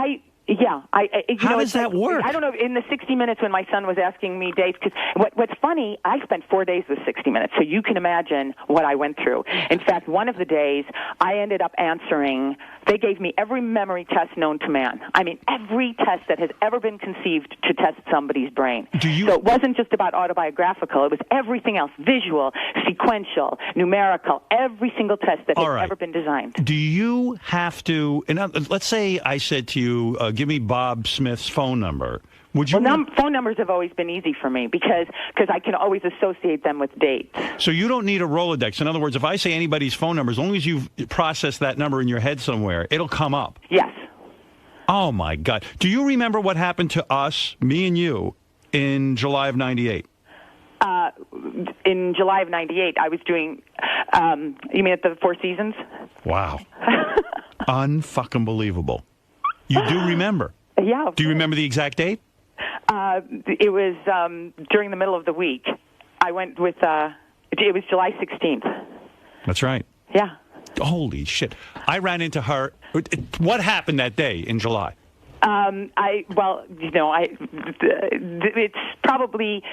how does that work? I don't know. In the 60 Minutes, when my son was asking me dates, because what's funny, I spent 4 days with 60 Minutes, so you can imagine what I went through. In fact, one of the days, I ended up answering. They gave me every memory test known to man. I mean, every test that has ever been conceived to test somebody's brain. So it wasn't just about autobiographical. It was everything else: visual, sequential, numerical. Every single test that has ever been designed. Do you have to? Let's say I said to you, "Give me Bob Smith's phone number." Would you? Well, phone numbers have always been easy for me because I can always associate them with dates. So you don't need a Rolodex. In other words, if I say anybody's phone number, as long as you've processed that number in your head somewhere, it'll come up. Yes. Oh, my God. Do you remember what happened to us, me and you, in July of 98? In July of 98, I was doing, you mean at the Four Seasons? Wow. Unfucking believable. You do remember? Yeah. Do you remember the exact date? It was during the middle of the week. I went with, it was July 16th. That's right. Yeah. Holy shit. I ran into her. What happened that day in July? It's probably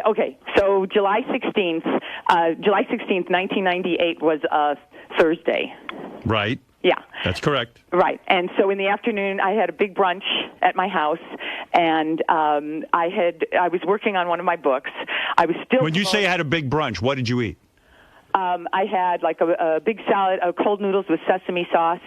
okay. So July 16th, 1998 was a Thursday. Right. Yeah. That's correct. Right. And so in the afternoon, I had a big brunch at my house, and I was working on one of my books. I was still. When you say you had a big brunch, what did you eat? I had like a big salad, cold noodles with sesame sauce.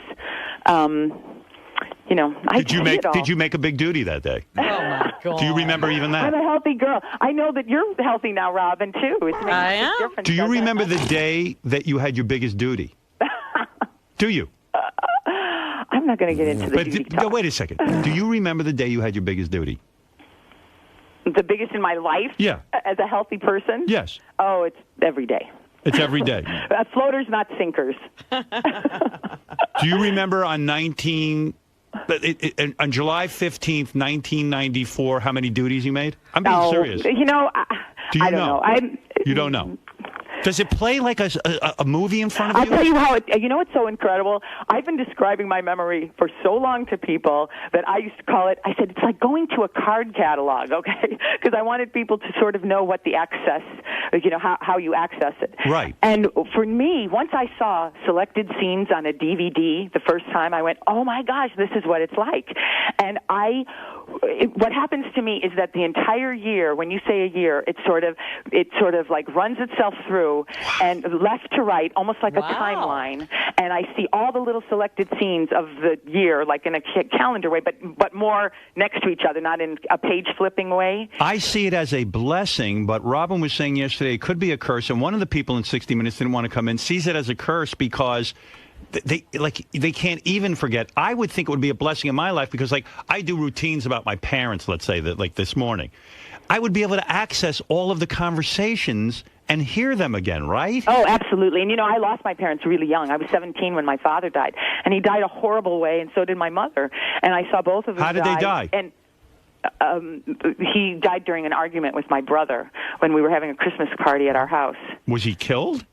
Did you make a big duty that day? Oh my God! Do you remember even that? I'm a healthy girl. I know that you're healthy now, Robin, too. I am. Difference, Do you doesn't it? remember the day that you had your biggest duty? Do you? I'm not going to get into the duty talk. Wait a second. Do you remember the day you had your biggest duty? The biggest in my life? Yeah. As a healthy person? Yes. Oh, it's every day. It's every day. Floaters, not sinkers. Do you remember on on July 15th, 1994, how many duties you made? I'm being serious. Do you know? I don't know. You don't know. Does it play like a movie in front of you? I'll tell you how. You know what's so incredible? I've been describing my memory for so long to people that I used to call it. I said it's like going to a card catalog, okay? Because I wanted people to sort of know what the access, how you access it. Right. And for me, once I saw selected scenes on a DVD the first time, I went, "Oh my gosh, this is what it's like." And what happens to me is that the entire year, when you say a year, it sort of like runs itself through and left to right, almost like a timeline. And I see all the little selected scenes of the year, like in a calendar way, but more next to each other, not in a page flipping way. I see it as a blessing, but Robin was saying yesterday it could be a curse, and one of the people in 60 Minutes didn't want to come in, sees it as a curse because they can't even forget. I would think it would be a blessing in my life because, like, I do routines about my parents, let's say, that like this morning. I would be able to access all of the conversations and hear them again, right? Oh, absolutely. And, I lost my parents really young. I was 17 when my father died. And he died a horrible way, and so did my mother. And I saw both of them die. How did they die? And he died during an argument with my brother when we were having a Christmas party at our house. Was he killed?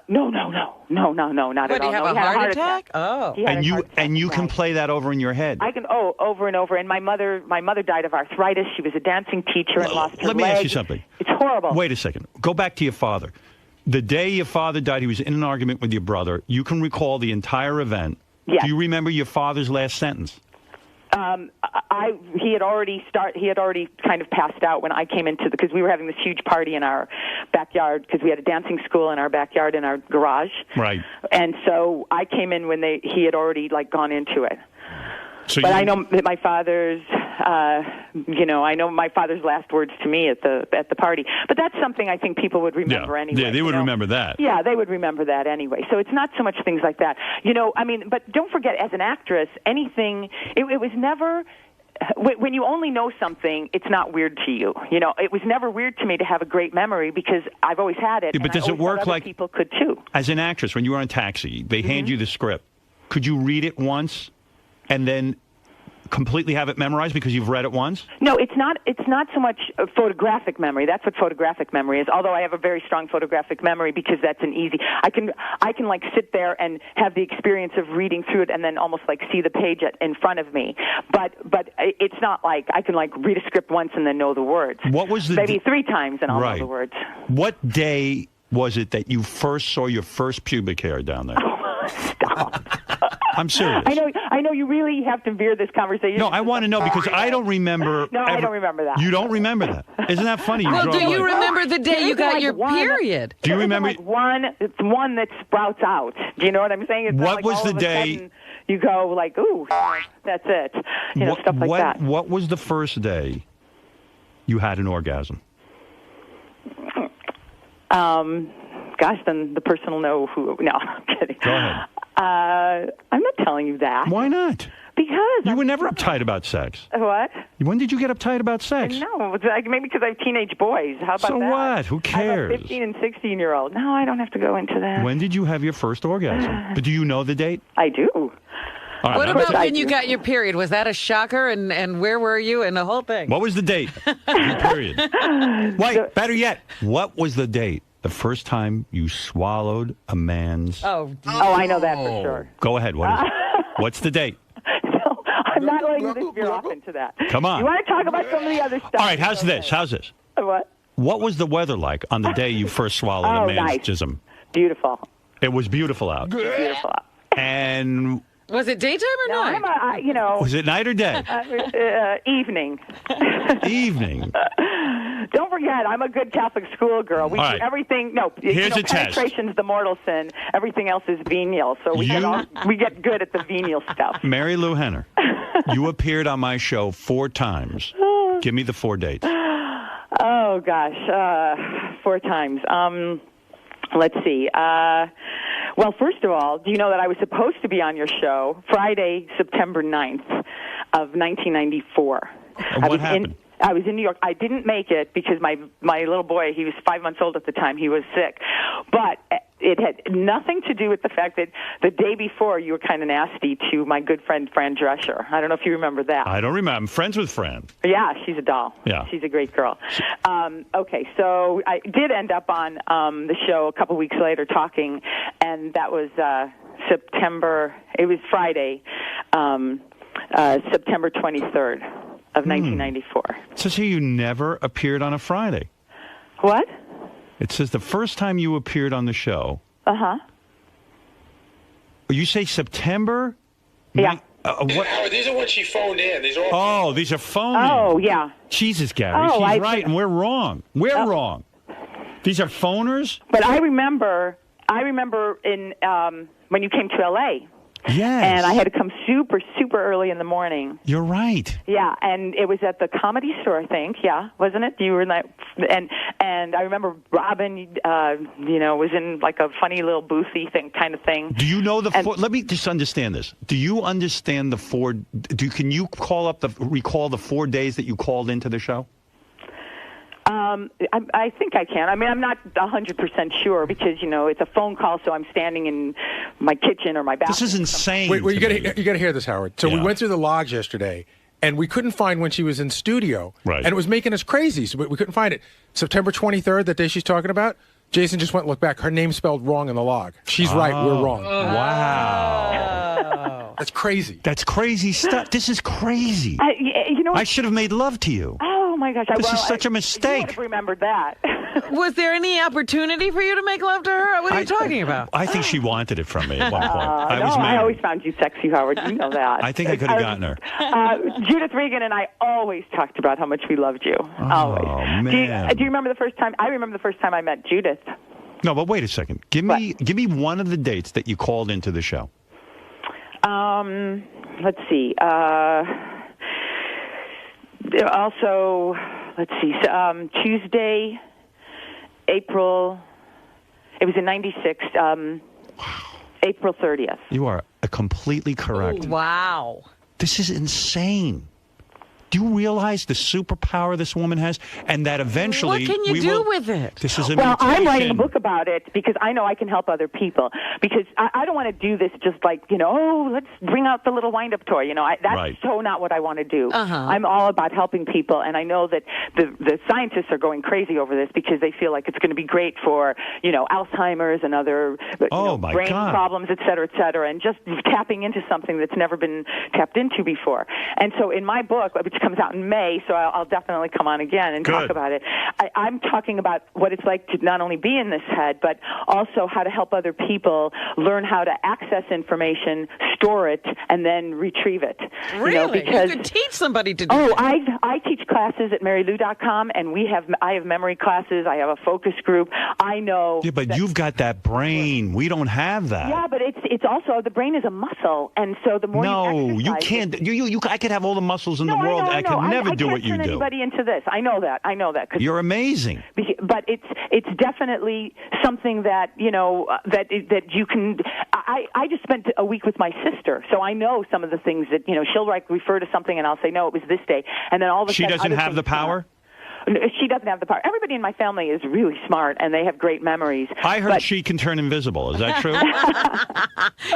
No, not at all. Did he have a heart attack? Oh. And you can play that over in your head. I can, over and over. And my mother died of arthritis. She was a dancing teacher and lost her Let me leg. ask you something. It's horrible. Wait a second. Go back to your father. The day your father died, he was in an argument with your brother. You can recall the entire event. Yes. Do you remember your father's last sentence? He had already kind of passed out when I came into because we were having this huge party in our backyard because we had a dancing school in our backyard in our garage. Right. And so I came in when he had already gone into it. So but I know that my father's, I know my father's last words to me at the party. But that's something I think people would remember anyway. Yeah, they would remember that. Yeah, they would remember that anyway. So it's not so much things like that. But don't forget, as an actress, anything, it was never... When you only know something, it's not weird to you. It was never weird to me to have a great memory because I've always had it. Yeah, but does it work like people could too? As an actress, when you were on Taxi, they hand you the script. Could you read it once and then completely have it memorized because you've read it once? No, it's not so much a photographic memory. That's what photographic memory is. Although I have a very strong photographic memory because that's an easy. I can sit there and have the experience of reading through it and then almost see the page in front of me. But it's not like I can read a script once and then know the words. What was the maybe 3 times and I'll know the words. What day was it that you first saw your first pubic hair down there? Stop. I'm serious. I know you really have to veer this conversation. No, I want to know because I don't remember. No, I don't remember that. You don't remember that? Isn't that funny? Well, do you remember the day you got your period? Do you remember? It's one that sprouts out. Do you know what I'm saying? It's what was the day? You go ooh, that's it. Stuff like that. What was the first day you had an orgasm? Gosh, then the person will know who. No, I'm kidding. Go ahead. I'm not telling you that. Why not? Because you were never uptight about sex. What? When did you get uptight about sex? No, maybe because I have teenage boys. How about that? So what? Who cares? I have a 15 and 16-year-old. No, I don't have to go into that. When did you have your first orgasm? But do you know the date? I do. Right, what about when you got your period? Was that a shocker? And where were you? And the whole thing? What was the date? Your period. Wait, better yet, what was the date? The first time you swallowed a man's... Oh, I know that for sure. Go ahead. What is it? What's the date? I'm not letting this veer off into that. Come on. You want to talk about some of the other stuff? All right, how's this? How's this? What? What was the weather like on the day you first swallowed a man's nice. jism? Beautiful. It was beautiful out. Beautiful. And was it daytime or night? was it night or day? Evening. Evening. Don't forget, I'm a good Catholic schoolgirl. We All do right. everything. No, Here's a test. penetration's the mortal sin. Everything else is venial. So we get good at the venial stuff. Mary Lou Henner, you appeared on my show 4 times. Give me the 4 dates. Oh gosh, 4 times. Let's see. Well, first of all, do you know that I was supposed to be on your show Friday, September 9th of 1994? What happened? I was in New York. I didn't make it because my little boy, he was 5 months old at the time, he was sick. But it had nothing to do with the fact that the day before you were kind of nasty to my good friend Fran Drescher. I don't know if you remember that. I don't remember. I'm friends with Fran. Yeah, she's a doll. Yeah. She's a great girl. Okay, so I did end up on the show a couple weeks later talking, and that was September. It was Friday, September 23rd of 1994. It says here you never appeared on a Friday. What? It says the first time you appeared on the show. Uh-huh. You say September? Yeah. What? Howard, these are when she phoned in. These are all. Oh, these are phone-ins. Oh, yeah. Jesus, Gary. Oh, she's I right, see. and we're wrong. We're wrong. These are phoners? But I remember in when you came to L.A., Yes. and I had to come super, super early in the morning. You're right. Yeah, and it was at the Comedy Store, I think. Yeah, wasn't it? You were in that, and I remember Robin, was in like a funny little boothy kind of thing. Do you know the four? Let me just understand this. Do you understand the 4? Can you recall the 4 days that you called into the show? I think I can. I mean, I'm not 100% sure because it's a phone call, so I'm standing in my kitchen or my bathroom. This is insane. Wait, you got to hear this, Howard. So we Yeah. went through the logs yesterday, and we couldn't find when she was in studio. Right. And it was making us crazy, so we couldn't find it. September 23rd, that day she's talking about, Jason just went and looked back. Her name's spelled wrong in the log. She's right, we're wrong. Wow. That's crazy. That's crazy stuff. This is crazy. I should have made love to you. Oh my gosh! This is such a mistake. You would have remembered that. Was there any opportunity for you to make love to her? What are you talking about? I think she wanted it from me at one point. I No, was I married. always found you sexy, Howard. You know that. I think I could have gotten her. Judith Regan and I always talked about how much we loved you. Always. Oh, Do man. you remember the first time? I remember the first time I met Judith. No, but wait a second. Give me one of the dates that you called into the show. Let's see. Also, let's see. Tuesday, April. It was in '96. April 30th. You are completely correct. Wow. This is insane. Do you realize the superpower this woman has? And that eventually... What can you do with it? This is a Well, I'm writing a mutation. book about it because I know I can help other people. Because I don't want to do this just like, let's bring out the little wind-up toy. That's Right. so not what I want to do. Uh-huh. I'm all about helping people, and I know that the scientists are going crazy over this because they feel like it's going to be great for, Alzheimer's and other my brain God. problems, et cetera, and just tapping into something that's never been tapped into before. And so in my book, which comes out in May, so I'll definitely come on again and talk Good. about it. I'm talking about what it's like to not only be in this head, but also how to help other people learn how to access information, store it, and then retrieve it. Really? Because You could teach somebody to do that. I teach classes at MaryLou.com, and I have memory classes. I have a focus group. I know. Yeah, but you've got that brain. We don't have that. Yeah, but it's also the brain is a muscle, and so the more No, you you exercise can't. You, I could have all the muscles in the No, I world. know, I could never I do can't what you turn do. anybody into this. I know that. 'cause You're amazing. But it's definitely something that that you can. I just spent a week with my sister, so I know some of the things that she'll refer to something, and I'll say no, it was this day, and then all of a She sudden doesn't other have the things come power? up. She doesn't have the power. Everybody in my family is really smart, and they have great memories. I heard she can turn invisible. Is that true?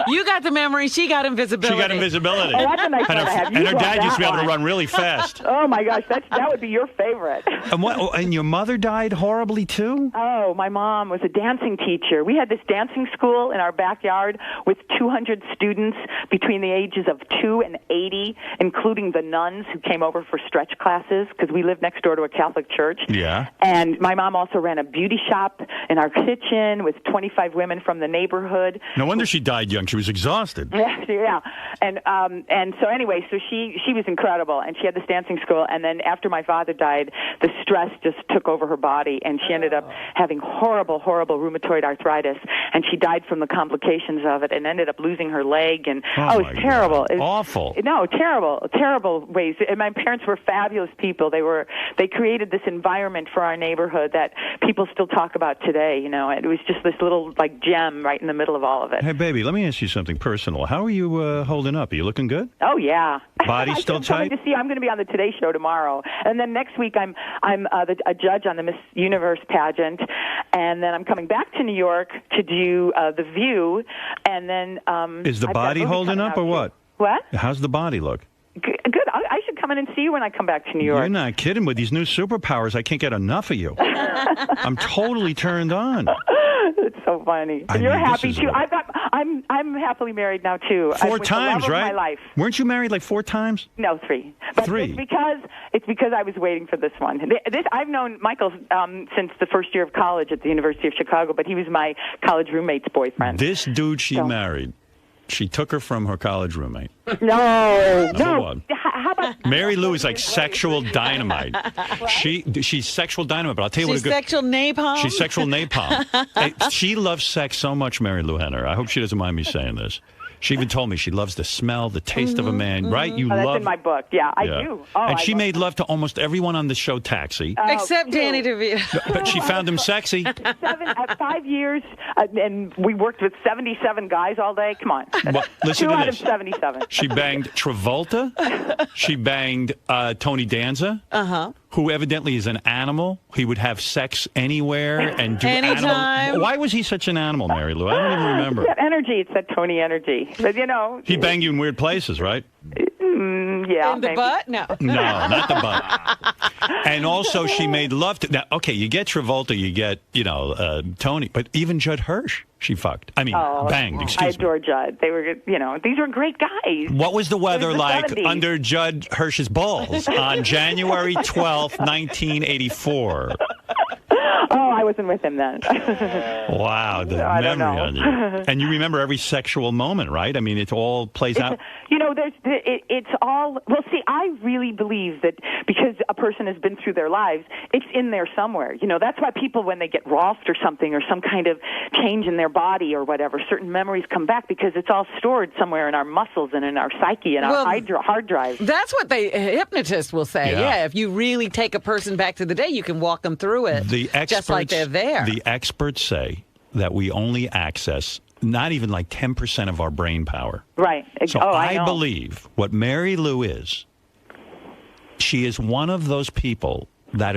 You got the memory. She got invisibility. She got invisibility. Oh, that's a nice one to have. You And her love dad used to be that able to one. run really fast. Oh my gosh, that would be your favorite. And what? Oh, and your mother died horribly too? Oh, my mom was a dancing teacher. We had this dancing school in our backyard with 200 students between the ages of 2 and 80, including the nuns who came over for stretch classes because we lived next door to a Catholic church. Yeah. And my mom also ran a beauty shop in our kitchen with 25 women from the neighborhood. No wonder she died young. She was exhausted. Yeah. And so anyway, so she was incredible, and she had this dancing school, and then after my father died, the stress just took over her body, and she ended up having horrible rheumatoid arthritis, and she died from the complications of it and ended up losing her leg, and it was terrible. It was awful. No, terrible ways. And my parents were fabulous people. They created this environment for our neighborhood that people still talk about today, you know. It was just this little like gem right in the middle of all of it. Hey, baby, let me ask you something personal. How are you holding up? Are you looking good? Oh yeah. Body still tight? To see, I'm going to be on the Today Show tomorrow, and then next week I'm a judge on the Miss Universe pageant, and then I'm coming back to New York to do The View, and then Is the I've got a body movie holding coming up out or too. what? What? How's the body look? Good. I should come in and see you when I come back to New York. You're not kidding. With these new superpowers, I can't get enough of you. I'm totally turned on. It's so funny. I You're mean, this happy is too. what- I'm happily married now too. I'm 4 with the times, love of right? my life. Weren't you married like 4 times? No, 3. But 3. It's because I was waiting for this one. I've known Michael since the first year of college at the University of Chicago, but he was my college roommate's boyfriend. This dude she married, she took her from her college roommate. No. Hold on. How about Mary Lou is like sexual dynamite. She's sexual dynamite, but I'll tell you She's what a good... sexual napalm. She's sexual napalm. Hey, she loves sex so much, Mary Lou Henner. I hope she doesn't mind me saying this. She even told me she loves the smell, the taste of a man, right? You that's love... in my book. Yeah, I do. Oh, and I she love made love to almost everyone on the show Taxi. Except Danny DeVito. But she found him sexy. 5 years, and we worked with 77 guys all day. Come on. Well, listen 2 to out this. of 77. She banged Travolta. She banged Tony Danza. Uh-huh. Who evidently is an animal. He would have sex anywhere and do Anytime. animal. Why was he such an animal, Mary Lou? I don't even remember. That energy, it's that Tony energy. But, you know. He banged you in weird places, right? Yeah. In the butt? No. No, not the butt. And also, she made love to... Now, okay, you get Travolta, you get, Tony, but even Judd Hirsch, she fucked. I mean, banged, I excuse me. adore Judd. They were, these were great guys. What was the weather It was the like 70s. under Judd Hirsch's balls on January 12th, 1984? Oh, I wasn't with him then. Wow, the I don't memory know. on you. And you remember every sexual moment, right? I mean, it all plays out. It's all. Well, see, I really believe that because a person has been through their lives, it's in there somewhere. That's why people, when they get Rolfed or something, or some kind of change in their body or whatever, certain memories come back because it's all stored somewhere in our muscles and in our psyche and our hard drive. That's what a hypnotist will say. Yeah. Yeah, if you really take a person back to the day, you can walk them through it. Just like they're there. The experts say that we only access not even like 10% of our brain power. Right. So I know. believe what Mary Lou is, she is one of those people that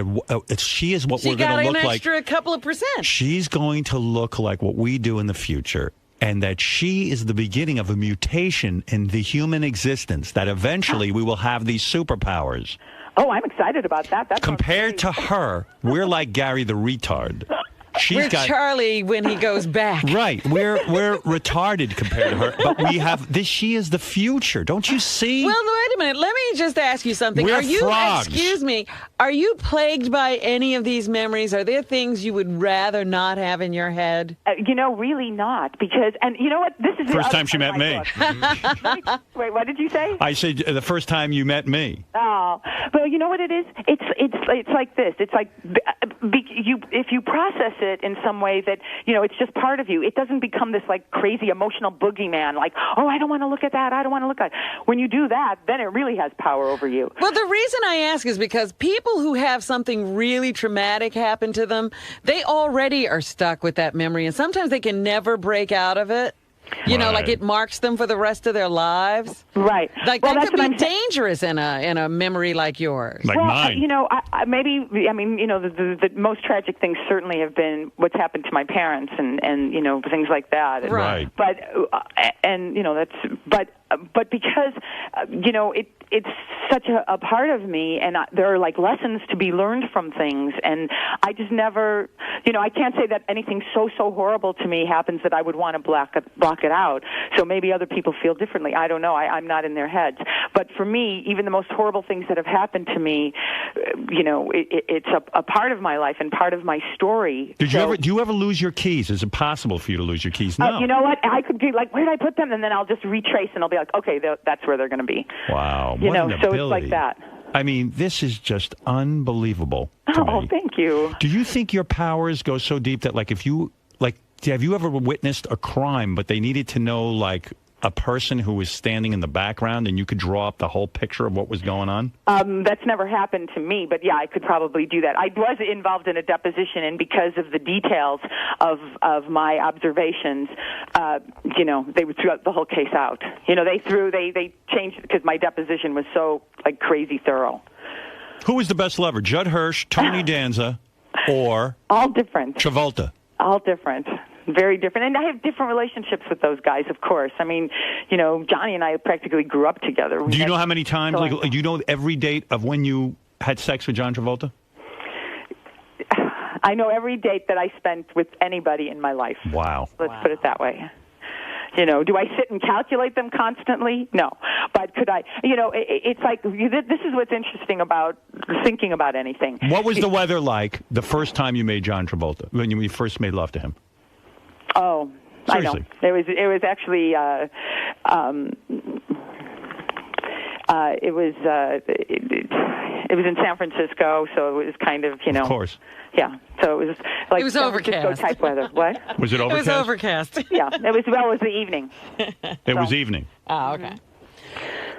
she is what She we're going got to an look like. extra couple of percent. She's going to look like what we do in the future. And that she is the beginning of a mutation in the human existence, that eventually we will have these superpowers. Oh, I'm excited about that. That's Compared to her, we're like Gary the retard. We're Charlie when he goes back. Right. We're retarded compared to her, but we have this. She is the future. Don't you see? Well, wait a minute. Let me just ask you something. We're Are you, frogs. excuse me, are you plagued by any of these memories? Are there things you would rather not have in your head? Really not. Because, and you know what? This is the First other time she part met of my me. book. Wait, what did you say? I said the first time you met me. Oh, well, you know what it is? It's like this. It's like if you process it in some way that it's just part of you. It doesn't become this like crazy emotional boogeyman. Like, oh, I don't want to look at that. I don't want to look at it. When you do that, then it really has power over you. Well, the reason I ask is because people who have something really traumatic happen to them, they already are stuck with that memory, and sometimes they can never break out of it. You know, like it marks them for the rest of their lives. Right. Like Well, that that's could what be I'm saying. dangerous in a memory like yours. You know, the most tragic things certainly have been what's happened to my parents and you know, things like that. Right. But and you know, but because you know, it's such a part of me, and there are like lessons to be learned from things, and I just never, you know, I can't say that anything so horrible to me happens that I would want to block it out. So maybe other people feel differently. I don't know. I'm not in their heads. But for me, even the most horrible things that have happened to me, you know, it's a part of my life and part of my story. Do you ever lose your keys? Is it possible for you to lose your keys? No. You know what? I could be like, where did I put them? And then I'll just retrace, and I'll be like, okay, that's where they're going to be. Wow. You what know, an so ability. it's like that. I mean, this is just unbelievable to Oh, me. thank you. Do you think your powers go so deep that, like, if you, like, have you ever witnessed a crime, but they needed to know, like, a person who was standing in the background and you could draw up the whole picture of what was going on? That's never happened to me, but yeah, I could probably do that. I was involved in a deposition, and because of the details of my observations, you know, they threw the whole case out. You know, they changed it because my deposition was so like crazy thorough. Who was the best lover, Judd Hirsch, Tony Danza, or all different Travolta? All different. Very different. And I have different relationships with those guys, of course. I mean, you know, Johnny and I practically grew up together. Do you know how many times, like, do you know every date of when you had sex with John Travolta? I know every date that I spent with anybody in my life. Wow. Let's put it that way. You know, do I sit and calculate them constantly? No. But could I, you know, it's like, this is what's interesting about thinking about anything. What was the weather like the first time you made John Travolta, when you first made love to him? Oh, seriously. I know. It was actually it was in San Francisco, so it was kind of, you know. Of course. Yeah. So it was like It was San Francisco overcast. type weather. What? Was it overcast? It was overcast. Yeah. It was the evening. It was evening. Oh, okay.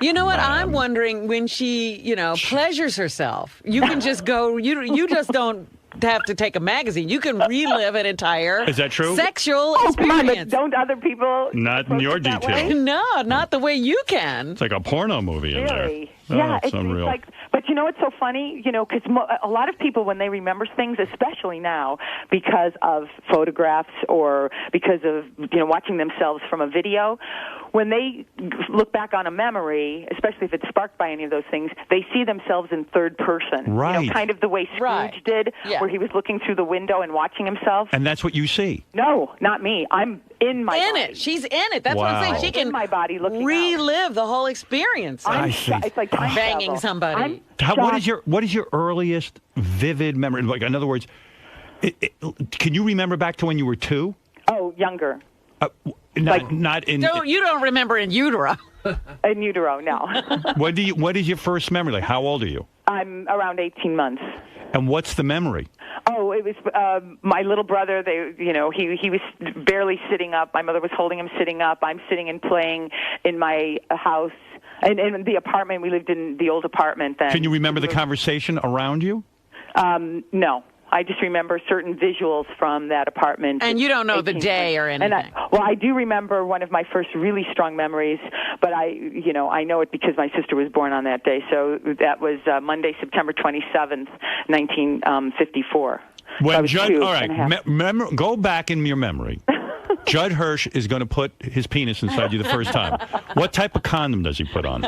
You know what? I'm wondering when she, you know, pleasures herself. You can just go. You just don't have to take a magazine. You can relive an entire Is that true? sexual Come on, but experience. don't other people? Not in your that way? detail. No, not the way you can. It's like a porno movie in there. Really? Oh, Yeah, it's unreal. like, but you know what's so funny? You know, because a lot of people, when they remember things, especially now, because of photographs or because of, you know, watching themselves from a video, when they look back on a memory, especially if it's sparked by any of those things, they see themselves in third person. You Right. know, kind of the way Scrooge did, where he was looking through the window and watching himself. And that's what you see. No, not me. I'm in my In body. it. She's in it. That's what I'm Wow. saying. She can in my body looking relive the whole experience. I see. It's like time banging travel. somebody. What is your earliest vivid memory? Like, in other words, can you remember back to when you were 2? Oh, younger. Not in. You don't remember in utero. In utero, no. What is your first memory? Like, how old are you? I'm around 18 months. And what's the memory? Oh, it was my little brother. He was barely sitting up. My mother was holding him sitting up. I'm sitting and playing in my house, and in the apartment. We lived in the old apartment then. Can you remember the conversation around you? No. I just remember certain visuals from that apartment. And you don't know the day or anything. I do remember one of my first really strong memories, but I know it because my sister was born on that day. So that was Monday, September 27th, 1954. When Judd, all right, go back in your memory. Judd Hirsch is going to put his penis inside you the first time. What type of condom does he put on?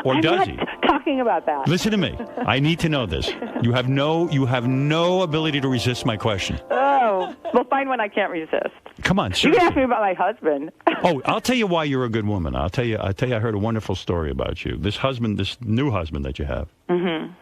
Or does he? Talking about that. Listen to me. I need to know this. You have no ability to resist my question. Oh, well, find one I can't resist. Come on, You seriously. can ask me about my husband. Oh, I'll tell you why you're a good woman. I'll tell you. I heard a wonderful story about you. This new husband that you have. Mm-hmm.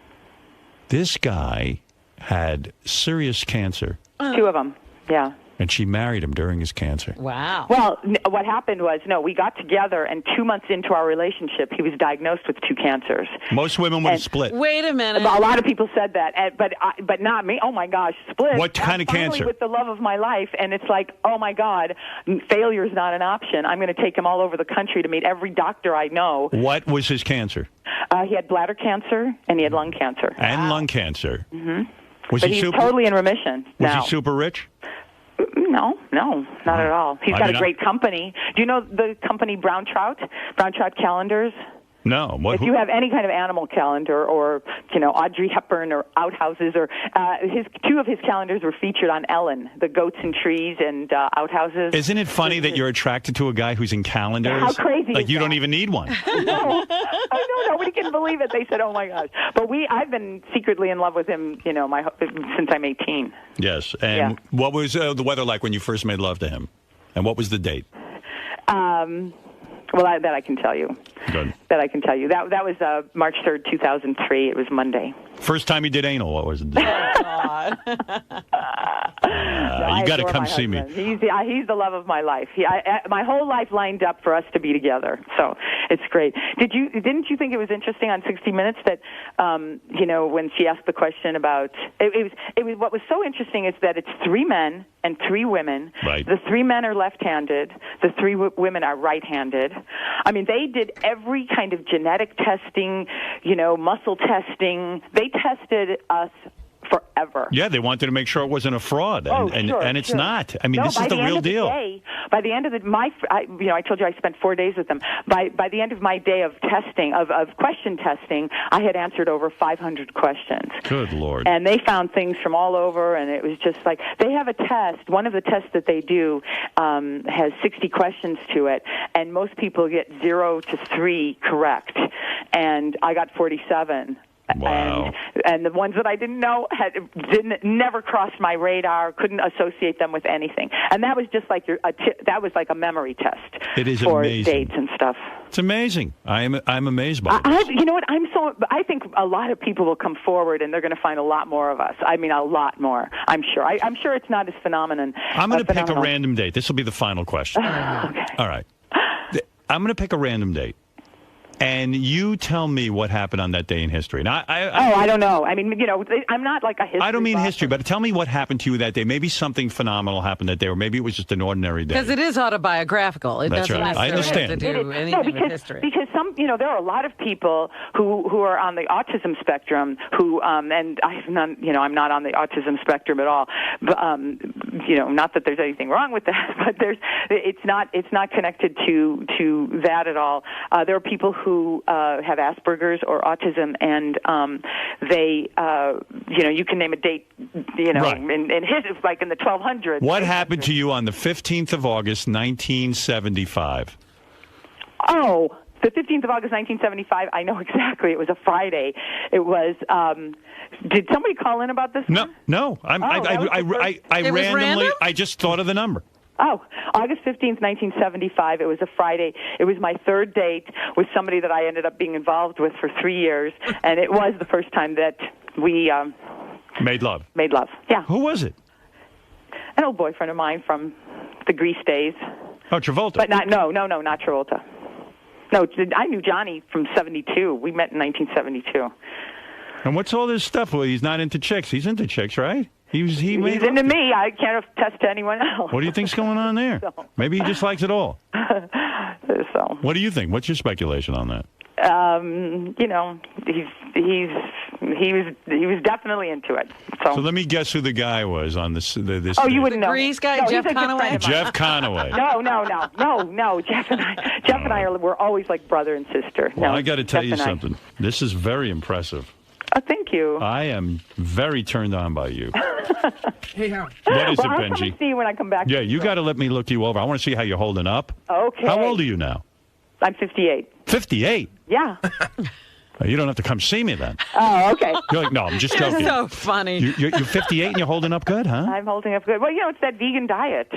This guy had serious cancer. 2 of them, yeah. And she married him during his cancer. Wow. Well, what happened was, we got together, and 2 months into our relationship, he was diagnosed with 2 cancers. Most women would have split. Wait a minute. A lot of people said that, but not me. Oh my gosh, split. What kind of Finally cancer? With the love of my life, and it's like, oh my God, failure's not an option. I'm going to take him all over the country to meet every doctor I know. What was his cancer? He had bladder cancer and he had lung cancer. And lung cancer. Mm-hmm. Was but he he's super? totally in remission Was now. he super rich? No, not at all. He's I got mean, a great company. Do you know the company Brown Trout Calendars? No. If you have any kind of animal calendar, or Audrey Hepburn or Outhouses, or two of his calendars were featured on Ellen, the Goats and Trees and Outhouses. Isn't it funny that you're attracted to a guy who's in calendars? How crazy! Like is you that? don't even need one. No, I know, nobody can believe it. They said, "Oh my gosh!" But I've been secretly in love with him, since I'm 18. Yes. And what was the weather like when you first made love to him? And what was the date? Well, that I can tell you. Good. That I can tell you. That was March 3rd, 2003. It was Monday. First time you did anal, what was it? No, you got to come see me. He's the love of my life. My whole life lined up for us to be together. So it's great. Didn't you think it was interesting on 60 Minutes that when she asked the question about it was what was so interesting is that it's 3 men and 3 women. Right. The 3 men are left-handed. The 3 women are right-handed. I mean, they did every kind of genetic testing, muscle testing. They tested us forever. Yeah, they wanted to make sure it wasn't a fraud, and it's not. I mean, No, this is the real deal. By the end of I told you I spent 4 days with them. By the end of my day of testing, of question testing, I had answered over 500 questions. Good Lord. And they found things from all over, and it was just like, they have a test. One of the tests that they do has 60 questions to it, and most people get 0 to 3 correct. And I got 47. Wow. And the ones that I didn't know never crossed my radar, couldn't associate them with anything. And that was just like that was like a memory test. It is for amazing. Dates and stuff. It's amazing. I'm amazed by it. You know what? I think a lot of people will come forward and they're going to find a lot more of us. I mean, a lot more. I'm sure. I'm sure it's not as phenomenon. I'm going to pick a random date. This will be the final question. Okay. All right. I'm going to pick a random date. And you tell me what happened on that day in history. Now, I don't know. I mean, I'm not like a history. I don't mean buff. history, but tell me what happened to you that day. Maybe something phenomenal happened that day, or maybe it was just an ordinary day. Because it is autobiographical. It That's doesn't right. I necessarily understand. have to do anything with history. Because there are a lot of people who are on the autism spectrum who, and I'm not on the autism spectrum at all. But, not that there's anything wrong with that, but it's not connected to that at all. There are people who have Asperger's or autism, and they, you can name a date, Right. in his, like in the 1200s. What happened to you on the 15th of August, 1975? Oh, the 15th of August, 1975. I know exactly. It was a Friday. It was. Did somebody call in about this? No. I randomly. I just thought of the number. Oh, August 15th, 1975. It was a Friday. It was my 3rd date with somebody that I ended up being involved with for 3 years, and it was the first time that we made love. Made love. Yeah. Who was it? An old boyfriend of mine from the Grease days. Oh, Travolta. But not Travolta. No, I knew Johnny from '72. We met in 1972. And what's all this stuff? Well, he's not into chicks. He's into chicks, right? He's into me. I can't attest to anyone else. What do you think's going on there? Maybe he just likes it all. So. What do you think? What's your speculation on that? He was definitely into it. So let me guess who the guy was on this. Oh, you wouldn't know. Grease guy, No, Jeff he's a good friend Conaway? of mine. Jeff Conaway. No. Jeff and I we're always like brother and sister. Well, no, I got to tell Jeff you and I. something. This is very impressive. Oh, thank you. I am very turned on by you. Hey, Howard. What is I'll it, come Benji? and see you when I come back. Yeah, you got to let me look you over. I want to see how you're holding up. Okay. How old are you now? I'm 58. 58? Yeah. You don't have to come see me then. Oh, okay. You're like, no, I'm just You're joking. so funny. You're 58 and you're holding up good, huh? I'm holding up good. Well, it's that vegan diet.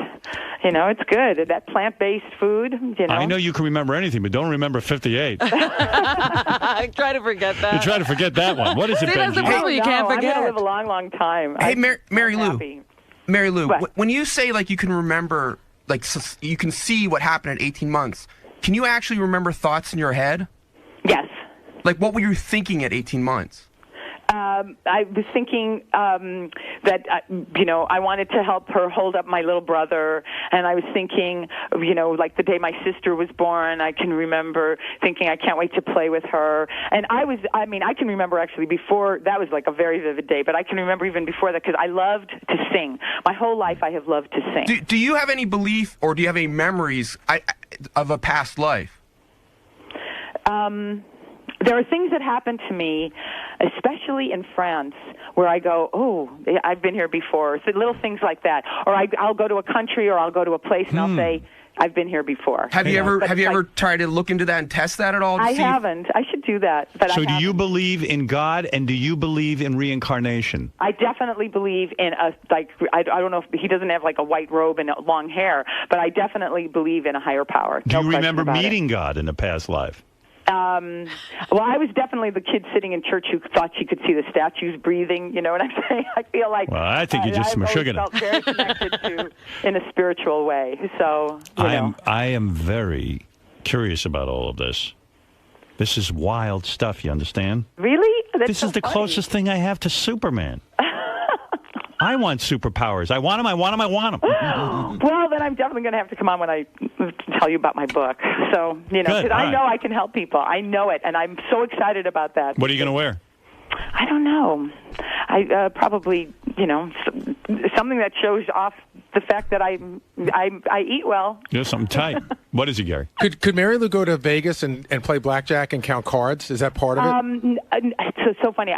It's good. That plant-based food, I know you can remember anything, but don't remember 58. I try to forget that. You try to forget that one. What is it, See, that's the Benji? problem. You can't I'm forget. going to live a long, long time. Hey, I'm Mary Lou. happy. Mary Lou, What? when you say like you can remember, like you can see what happened at 18 months, can you actually remember thoughts in your head? Yes. Like what were you thinking at 18 months? I was thinking that, I wanted to help her hold up my little brother. And I was thinking, like the day my sister was born, I can remember thinking, I can't wait to play with her. And I can remember actually before, that was like a very vivid day, but I can remember even before that because I loved to sing. My whole life I have loved to sing. Do you have any belief or do you have any memories of a past life? There are things that happen to me, especially in France, where I go, oh, I've been here before. So little things like that. Or I'll go to a country or I'll go to a place and I'll say, I've been here before. Have you ever tried to look into that and test that at all? I haven't. I should do that. But so do you believe in God and do you believe in reincarnation? I definitely believe in I don't know if he doesn't have like a white robe and long hair, but I definitely believe in a higher power. Do you remember meeting God in a past life? Well, I was definitely the kid sitting in church who thought she could see the statues breathing. You know what I'm saying? I feel like. Well, I think you just I've felt very connected to in a spiritual way. So I am very curious about all of this. This is wild stuff. You understand? Really? This is the closest thing I have to Superman. I want superpowers. I want them. I want them. I want them. Well, then I'm definitely going to have to come on when I tell you about my book. So, because I know I can help people. I know it, and I'm so excited about that. What are you going to wear? I don't know. I probably, something that shows off the fact that I eat well. Yeah, something tight. What is it, Gary? Could Mary Lou go to Vegas and play blackjack and count cards? Is that part of it? It's so funny.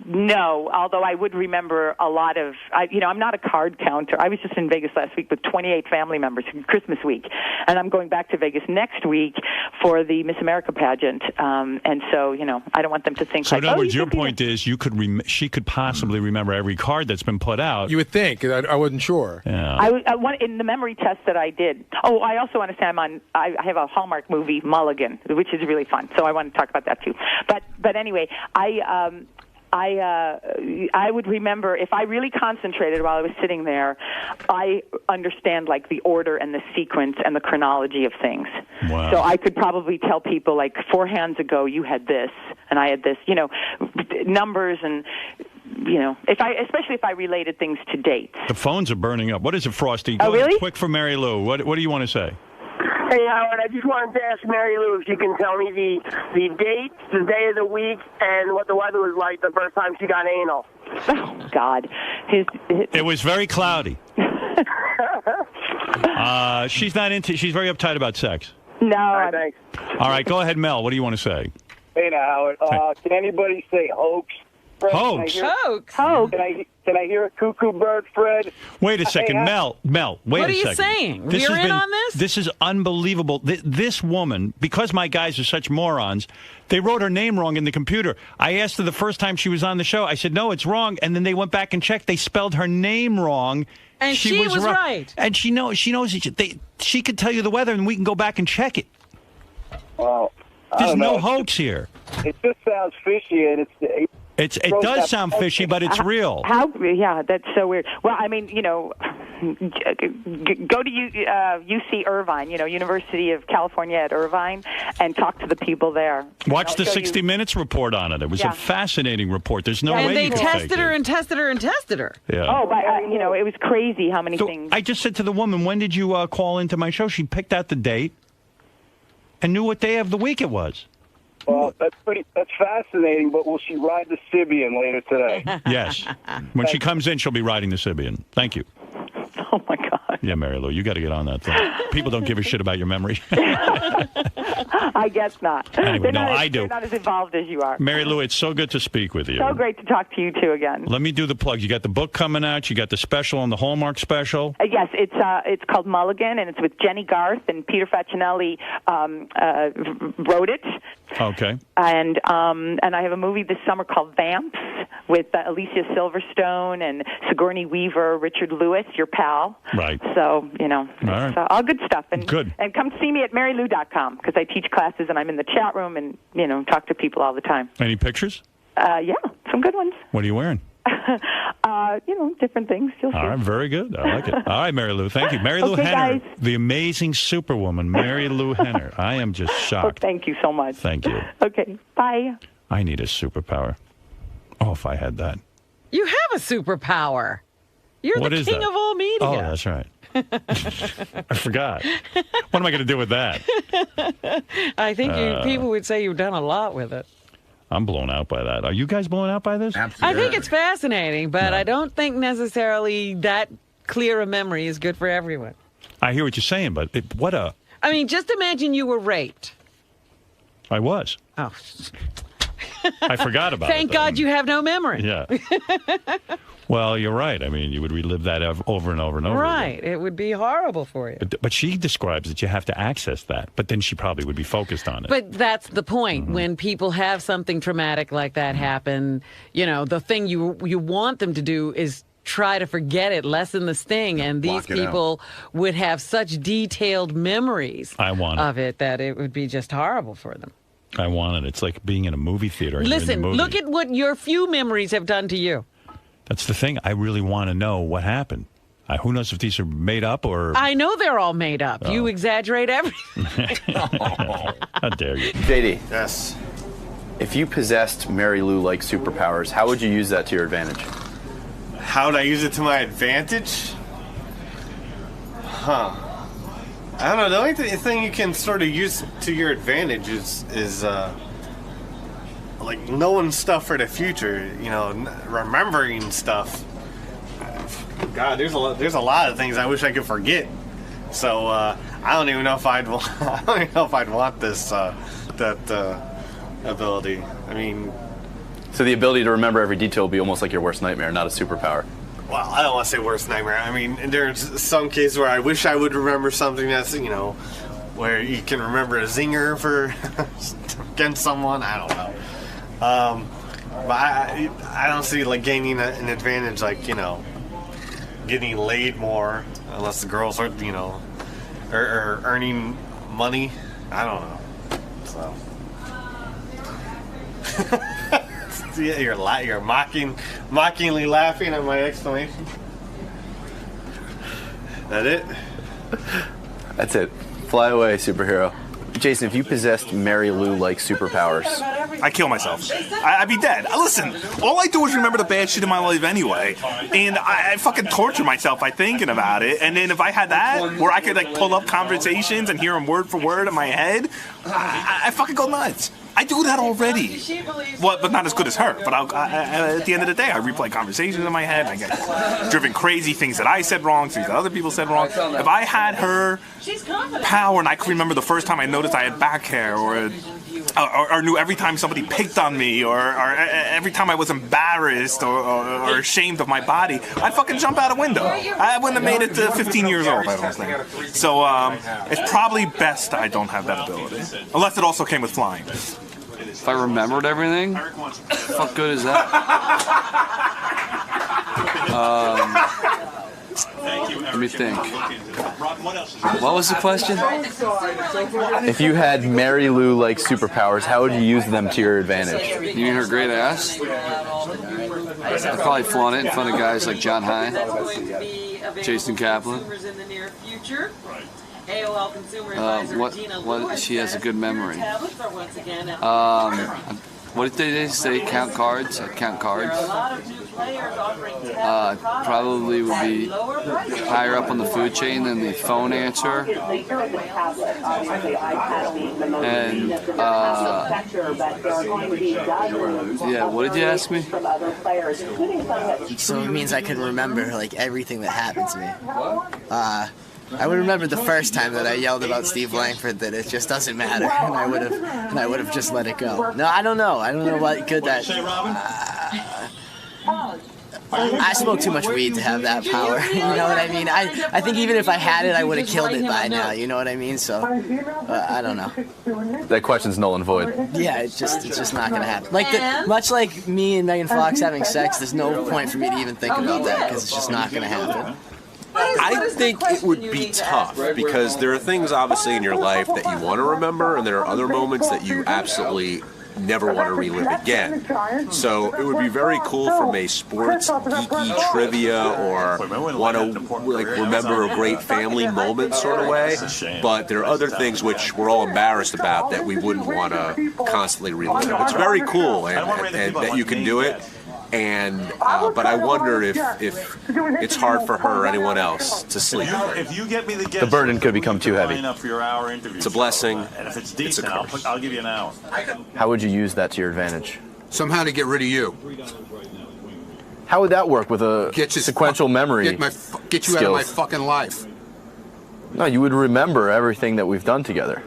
No, although I would remember a lot of. I'm not a card counter. I was just in Vegas last week with 28 family members, Christmas week, and I'm going back to Vegas next week for the Miss America pageant. And so, I don't want them to think. So in other words, your point is she could possibly remember every card that's been put out. You would think. I wasn't sure. Yeah. I want in the memory test that I did. Oh, I also want to say I have a Hallmark movie, Mulligan, which is really fun. So I want to talk about that too. But anyway, I would remember if I really concentrated while I was sitting there, I understand like the order and the sequence and the chronology of things. Wow. So I could probably tell people like 4 hands ago you had this and I had this, numbers and especially if I related things to dates. The phones are burning up. What is it, Frosty? Oh, really? Quick for Mary Lou. What do you want to say? Hey, Howard, I just wanted to ask Mary Lou if she can tell me the date, the day of the week, and what the weather was like the first time she got anal. Oh, God. It was very cloudy. She's very uptight about sex. No. All right, thanks. All right, go ahead, Mel. What do you want to say? Hey, now, Howard. Can anybody say hoax? Fred, hoax? Hoax. Can I hear a cuckoo bird, Fred? Wait a second, Hey, Mel, wait a second. What are you saying? We're in on this? This is unbelievable. This woman, because my guys are such morons, they wrote her name wrong in the computer. I asked her the first time she was on the show. I said, no, it's wrong. And then they went back and checked. They spelled her name wrong. And she was right. And she knows. She could tell you the weather, and we can go back and check it. Well, There's no hoax here. It just sounds fishy, and it does sound fishy, but it's real. Yeah, that's so weird. Well, I mean, go to UC Irvine, University of California at Irvine, and talk to the people there. Watch the 60 Minutes report on it. It was a fascinating report. There's no way and they you could tested fake her it. and tested her and tested her. Yeah. Oh, but it was crazy how many things. I just said to the woman, when did you call into my show? She picked out the date and knew what day of the week it was. Well, that's fascinating, but will she ride the Sibian later today? Yes. When she comes in, she'll be riding the Sibian. Thank you. Oh, my God. Yeah, Mary Lou, you got to get on that thing. People don't give a shit about your memory. I guess not. Anyway, I do. They're not as involved as you are. Mary Lou, it's so good to speak with you. So great to talk to you, too, again. Let me do the plug. You got the book coming out. You got the special on the Hallmark special. Yes, it's called Mulligan, and it's with Jenny Garth, and Peter Facinelli wrote it. Okay. And I have a movie this summer called Vamps with Alicia Silverstone and Sigourney Weaver, Richard Lewis, your pal. Right. So, right. all good stuff. And, good. And come see me at marylou.com because I teach classes and I'm in the chat room and, talk to people all the time. Any pictures? Yeah, some good ones. What are you wearing? Different things. You'll see. All right, very good. I like it. All right, Mary Lou, thank you. Mary Lou Henner, guys. the amazing superwoman, Mary Lou Henner. I am just shocked. Thank you so much. Thank you. Okay, bye. I need a superpower. Oh, if I had that. You have a superpower. You're What the is king that? of all media. Oh, that's right. I forgot. What am I going to do with that? I think people would say you've done a lot with it. I'm blown out by that. Are you guys blown out by this? I think it's fascinating, but I don't think necessarily that clear a memory is good for everyone. I hear what you're saying, but I mean, just imagine you were raped. I was. Oh. I forgot about it. Thank God you have no memory. Yeah. Well, you're right. I mean, you would relive that over and over and over. Right. It would be horrible for you. But she describes that you have to access that, but then she probably would be focused on it. But that's the point. When people have something traumatic like that happen, the thing you want them to do is try to forget it, lessen the sting, and these people would have such detailed memories of it that it would be just horrible for them. I want it. It's like being in a movie theater. And Listen, you're in the movie. look at what your few memories have done to you. That's the thing. I really want to know what happened. Who knows if these are made up or... I know they're all made up. You exaggerate everything. How dare you? JD. Yes. If you possessed Mary Lou-like superpowers, how would you use that to your advantage? How would I use it to my advantage? Huh. I don't know. The only thing you can sort of use to your advantage is like knowing stuff for the future. Remembering stuff. God, there's a lot of things I wish I could forget. So I don't even know if I'd want this that ability. I mean. So the ability to remember every detail would be almost like your worst nightmare, not a superpower. Well, I don't want to say worst nightmare. I mean, there's some cases where I wish I would remember something that's, where you can remember a zinger for against someone. I don't know. But I don't see like gaining an advantage, like, getting laid more, unless the girls are, or earning money. I don't know. So. Yeah, you're mockingly laughing at my exclamation. That it? That's it. Fly away, superhero. Jason, if you possessed Mary Lou-like superpowers, I kill myself. I'd be dead. Listen, all I do is remember the bad shit in my life anyway, and I fucking torture myself by thinking about it. And then if I had that, where I could like pull up conversations and hear them word for word in my head, I fucking go nuts. I do that already. Well, but not as good as her. But at the end of the day, I replay conversations in my head. I get driven crazy, things that I said wrong, things that other people said wrong. If I had her power and I could remember the first time I noticed I had back hair, or knew every time somebody picked on me, or every time I was embarrassed or ashamed of my body, I'd fucking jump out a window. I wouldn't have made it to 15 years old, I don't think. So it's probably best I don't have that ability. Unless it also came with flying. If I remembered everything, fuck good is that? Let me think. What was the question? if you had Mary Lou-like superpowers, how would you use them to your advantage? You mean her great ass? I'd probably flaunt it in front of guys like John Hine, Jason Kaplan. What? She has a good memory. What did they say? Count cards? Count cards. Probably would be higher up on the food chain than the phone answer. And yeah, what did you ask me? So it means I could remember like everything that happened to me. I would remember the first time that I yelled about Steve Langford that it just doesn't matter, and I would have just let it go. No, I don't know. I don't know what good that. I smoke too much weed to have that power. You know what I mean? I think even if I had it, I would have killed it by now. You know what I mean? So I don't know. That question's null and void. Yeah, it's just not gonna happen. Much like me and Megan Fox having sex, there's no point for me to even think about that because it's just not gonna happen. I think it would be tough because there are things obviously in your life that you want to remember, and there are other moments that you absolutely never want to relive again. So it would be very cool from a sports geeky trivia or want to like remember a great family moment sort of way. But there are other things which we're all embarrassed about that we wouldn't want to constantly relive. It's very cool and that you can do it. And but I wonder if it's hard for her or anyone else to sleep. If you get me the guest, The burden could become too heavy. Line up for your hour interview. It's a blessing. And if it's decent, I'll give you an hour. How would you use that to your advantage? Somehow to get rid of you. How would that work with a sequential memory? Get you out of my fucking life. No, you would remember everything that we've done together.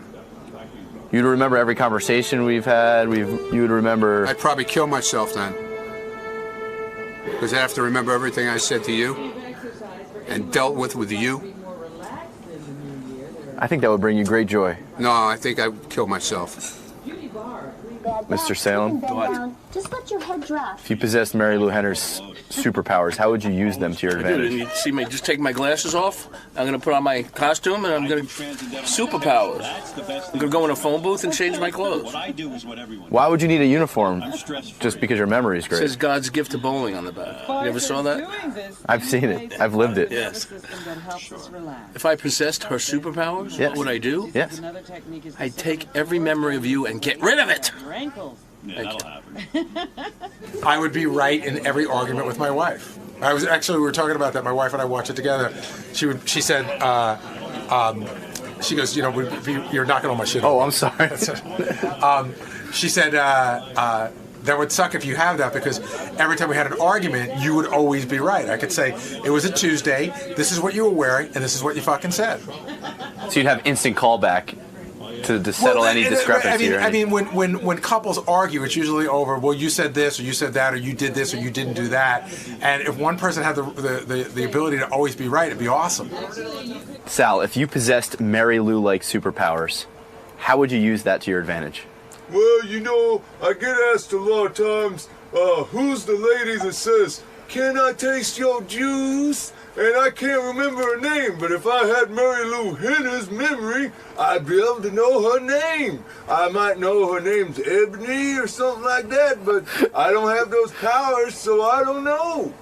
You'd remember every conversation we've had. You would remember. I'd probably kill myself then. Because I have to remember everything I said to you and dealt with you. I think that would bring you great joy. No, I think I would kill myself. Mr. Salem? Just let your head drop. If you possessed Mary Lou Henner's superpowers, how would you use them to your advantage? You see me just take my glasses off. I'm going to put on my costume, and I'm going to superpowers. I'm going to go in a phone booth and change my clothes. Why would you need a uniform? Just because your memory is It great. says God's gift to bowling on the back. You ever saw that? I've seen it. I've lived it. Yes. If I possessed her superpowers, Yes. what would I do? Yes. I'd take every memory of you and get rid of it. I would be right in every argument with my wife. We were talking about that. My wife and I watched it together. She said, she goes, you're knocking all my shit. Oh, I'm sorry. She said, that would suck if you have that, because every time we had an argument, you would always be right. I could say, it was a Tuesday, this is what you were wearing, and this is what you fucking said. So you'd have instant callback to settle any discrepancy. I mean, when couples argue, it's usually over, well, you said this, or you said that, or you did this, or you didn't do that. And if one person had the ability to always be right, it'd be awesome. Sal, if you possessed Mary Lou-like superpowers, how would you use that to your advantage? Well, I get asked a lot of times, who's the lady that says, "Can I taste your juice?" And I can't remember her name, but if I had Mary Lou Henner's memory, I'd be able to know her name. I might know her name's Ebony or something like that, but I don't have those powers, so I don't know.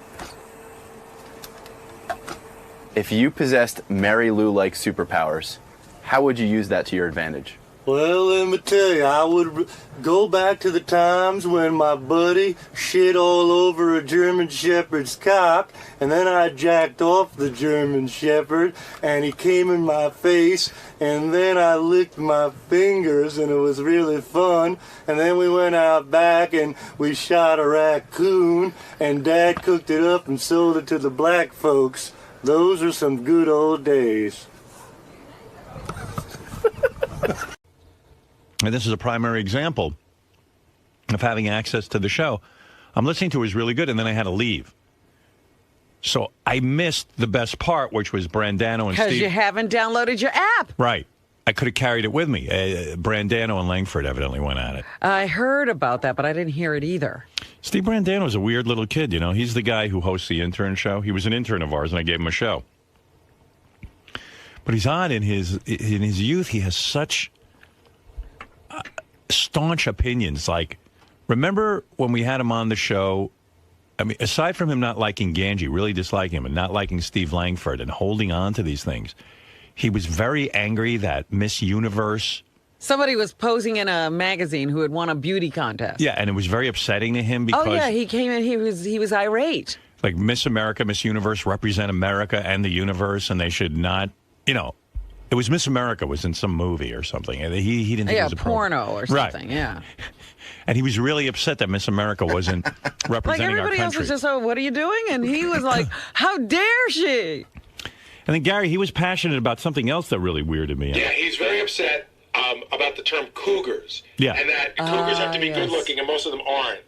If you possessed Mary Lou-like superpowers, how would you use that to your advantage? Well, let me tell you, I would go back to the times when my buddy shit all over a German Shepherd's cock, and then I jacked off the German Shepherd, and he came in my face, and then I licked my fingers, and it was really fun, and then we went out back, and we shot a raccoon, and Dad cooked it up and sold it to the black folks. Those are some good old days. And this is a primary example of having access to the show. I'm listening to it was really good, and then I had to leave. So I missed the best part, which was Brandano and Steve. Because you haven't downloaded your app. Right. I could have carried it with me. Brandano and Langford evidently went at it. I heard about that, but I didn't hear it either. Steve Brandano is a weird little kid, He's the guy who hosts the intern show. He was an intern of ours, and I gave him a show. But he's odd. In his youth, he has such staunch opinions. Like, remember when we had him on the show? I mean, aside from him not liking Ganji, really disliking him, and not liking Steve Langford and holding on to these things, he was very angry that Miss Universe... Somebody was posing in a magazine who had won a beauty contest. Yeah, and it was very upsetting to him because... Oh, yeah, he came in, he was irate. Like, Miss America, Miss Universe represent America and the universe, and they should not, It was Miss America was in some movie or something. He didn't think it was a porno or something, right. Yeah. And he was really upset that Miss America wasn't representing our country. Like everybody else was just, what are you doing? And he was like, how dare she? And then Gary, he was passionate about something else that really weirded me out. Yeah, he's very upset about the term cougars. Yeah. And that cougars have to be good looking, and most of them aren't.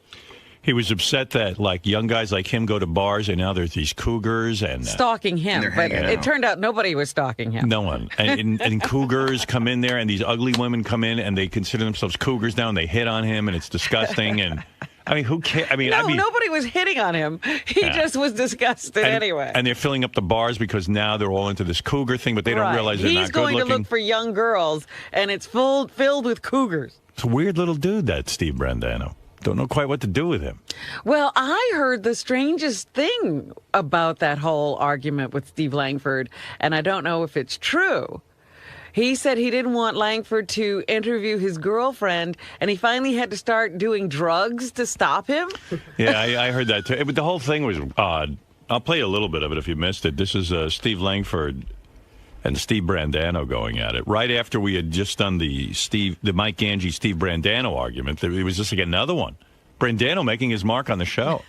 He was upset that, like, young guys like him go to bars, and now there's these cougars and... stalking him, but it turned out nobody was stalking him. No one. And cougars come in there, and these ugly women come in, and they consider themselves cougars now, and they hit on him, and it's disgusting, and... I mean, who cares? Nobody was hitting on him. He just was disgusted anyway. And they're filling up the bars because now they're all into this cougar thing, but they don't realize they're not good looking. He's going to look for young girls, and it's filled with cougars. It's a weird little dude, that Steve Brandano. Don't know quite what to do with him. Well, I heard the strangest thing about that whole argument with Steve Langford, and I don't know if it's true. He said he didn't want Langford to interview his girlfriend, and he finally had to start doing drugs to stop him. Yeah, I heard that too. But the whole thing was odd. I'll play you a little bit of it if you missed it. This is Steve Langford and Steve Brandano going at it. Right after we had just done the Mike Ganji, Steve Brandano argument, it was just like another one. Brandano making his mark on the show.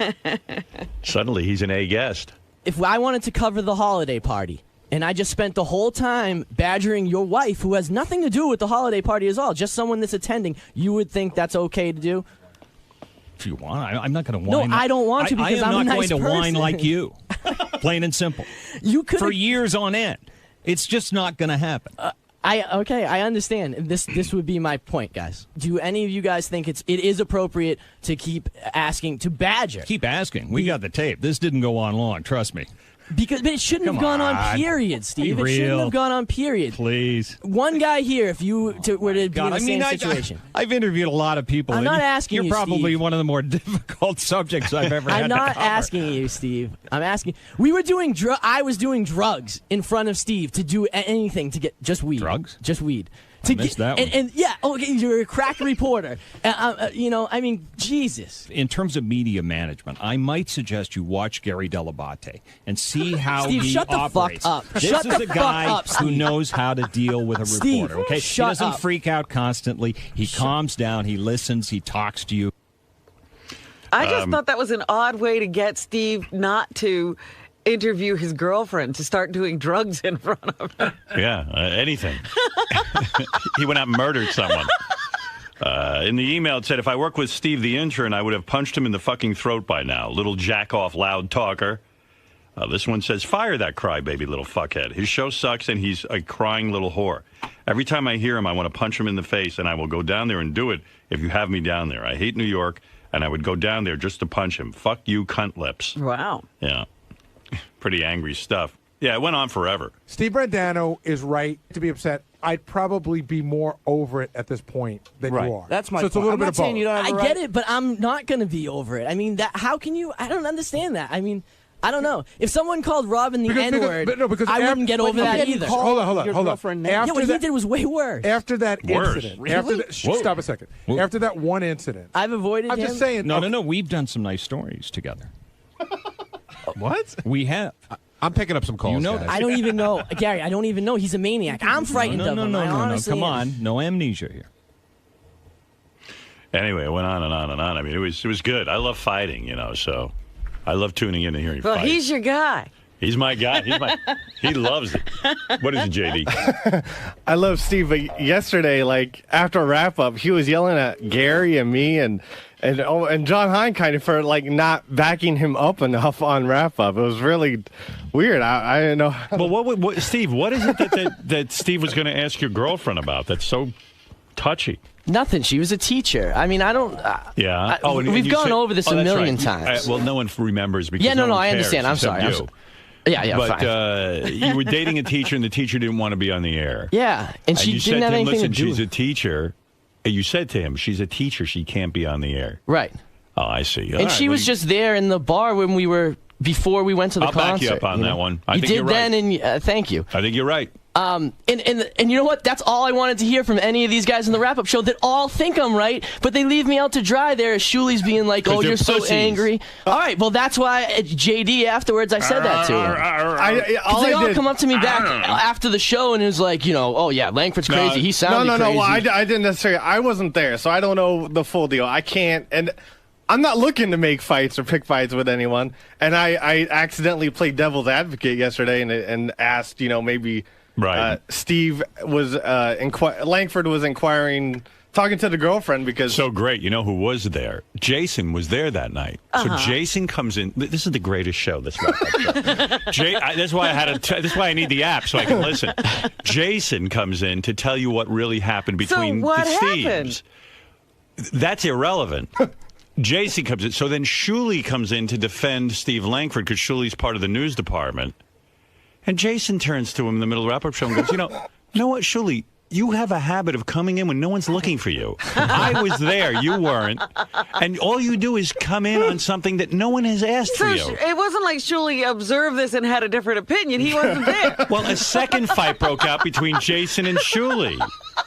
Suddenly, he's an A guest. If I wanted to cover the holiday party, and I just spent the whole time badgering your wife, who has nothing to do with the holiday party at all, just someone that's attending, you would think that's okay to do? If you want, I'm not going to whine. No, I don't want to because I'm a nice person. I'm not going to whine like you. Plain and simple. You could for years on end. It's just not going to happen. I understand. This would be my point, guys. Do any of you guys think it is appropriate to keep asking, to badger? Keep asking. We got the tape. This didn't go on long. Trust me. But it shouldn't have gone on, period, Steve. It shouldn't have gone on, period. Please. One guy here, if you were to be in the same situation. I've interviewed a lot of people. I'm not asking you, You're probably Steve. one of the more difficult subjects I've ever had I'm to not cover. asking you, Steve. I'm asking. We were doing I was doing drugs in front of Steve to do anything to get just weed. Drugs? Just weed. I missed that one. And yeah, okay, you're a crack reporter. I mean, Jesus. In terms of media management, I might suggest you watch Gary Dell'Abate and see how Steve, he shut the operates. fuck up. This Shut is the a guy fuck up, who Steve. knows how to deal with a Steve, reporter. Okay, shut he doesn't up. freak out constantly. He calms down. He listens. He talks to you. I just thought that was an odd way to get Steve not to interview his girlfriend, to start doing drugs in front of her. Yeah, anything. He went out and murdered someone. In the email, it said, if I worked with Steve the intern, I would have punched him in the fucking throat by now. Little jack-off loud talker. This one says, fire that crybaby little fuckhead. His show sucks, and he's a crying little whore. Every time I hear him, I want to punch him in the face, and I will go down there and do it if you have me down there. I hate New York, and I would go down there just to punch him. Fuck you, cunt lips. Wow. Yeah. Pretty angry stuff. Yeah, it went on forever. Steve Brandano is right to be upset. I'd probably be more over it at this point than you are. That's my so it's a point. little I'm bit not of saying both. you don't have I get it, but I'm not going to be over it. I mean, how can you? I don't understand that. I mean, I don't know. If someone called Robin the N-word, I wouldn't get over that either. Hold on. Yeah, what he did was way worse. After that incident. Really? After that, stop a second. Whoa. After that one incident. I've avoided I'm him. just saying. No. We've done some nice stories together. What? We have. I'm picking up some calls. You know guys. that. I don't even know. Gary, I don't even know. He's a maniac. I'm frightened of him. I honestly Come am. on. No amnesia here. Anyway, it went on and on and on. I mean, it was good. I love fighting, so I love tuning in and hearing Well, fights. he's your guy. He's my guy. He loves it. What is it, JD? I love Steve, but yesterday, after a wrap up, he was yelling at Gary and me and John Hein kind of for not backing him up enough on wrap up. It was really weird. I didn't know. Well, what Steve? What is it that Steve was going to ask your girlfriend about? That's so touchy. Nothing. She was a teacher. I mean, I don't. Yeah. We've gone over this a million times. Well, no one remembers because Yeah, no, one I cares understand. I'm except sorry. you. Yeah, but fine. You were dating a teacher, and the teacher didn't want to be on the air. Yeah, and she you didn't said have to him, anything listen, to do she's with a teacher. And you said to him, she's a teacher. She can't be on the air. Right. Oh, I see. And she was just there in the bar when we were before we went to the I'll concert. back you up on that one. I You think did you're right. then, and thank you. I think you're right. And you know what? That's all I wanted to hear from any of these guys in the wrap-up show that all think I'm right, but they leave me out to dry there as Shuli's being like, oh, you're so angry. All right, well, that's why JD afterwards I said that to him. Because they all come up to me back after the show and it was like, oh, yeah, Langford's crazy. He sounded crazy. No. Well, I didn't necessarily. I wasn't there, so I don't know the full deal. I can't. And I'm not looking to make fights or pick fights with anyone. And I accidentally played devil's advocate yesterday and asked, maybe... Right. Steve was Langford was inquiring, talking to the girlfriend because. So great. You know who was there? Jason was there that night. So Jason comes in. This is the greatest show. This show. That's why I had that's why I need the app so I can listen. Jason comes in to tell you what really happened between the Steves. That's irrelevant. Jason comes in. So then Shuli comes in to defend Steve Langford because Shuli's part of the news department. And Jason turns to him in the middle of the wrap-up show and goes, you know what, Shuli, You have a habit of coming in when no one's looking for you. I was there. You weren't. And all you do is come in on something that no one has asked for you. It wasn't like Shuli observed this and had a different opinion. He wasn't there. Well, a second fight broke out between Jason and Shuli.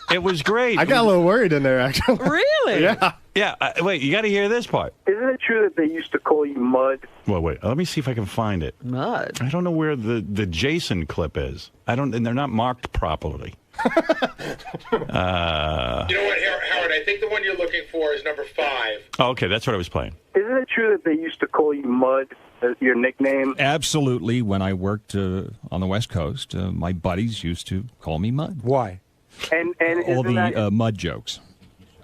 It was great. I got a little worried in there, actually. Really? Yeah. Yeah. Wait, you got to hear this part. Isn't it true that they used to call you Mud? Well, wait. Let me see if I can find it. Mud? I don't know where the Jason clip is. And they're not marked properly. You know what, Howard? I think the one you're looking for is number 5. Oh, okay, that's what I was playing. Isn't it true that they used to call you Mud as your nickname? Absolutely. When I worked on the West Coast, my buddies used to call me Mud. Why? And all the mud jokes.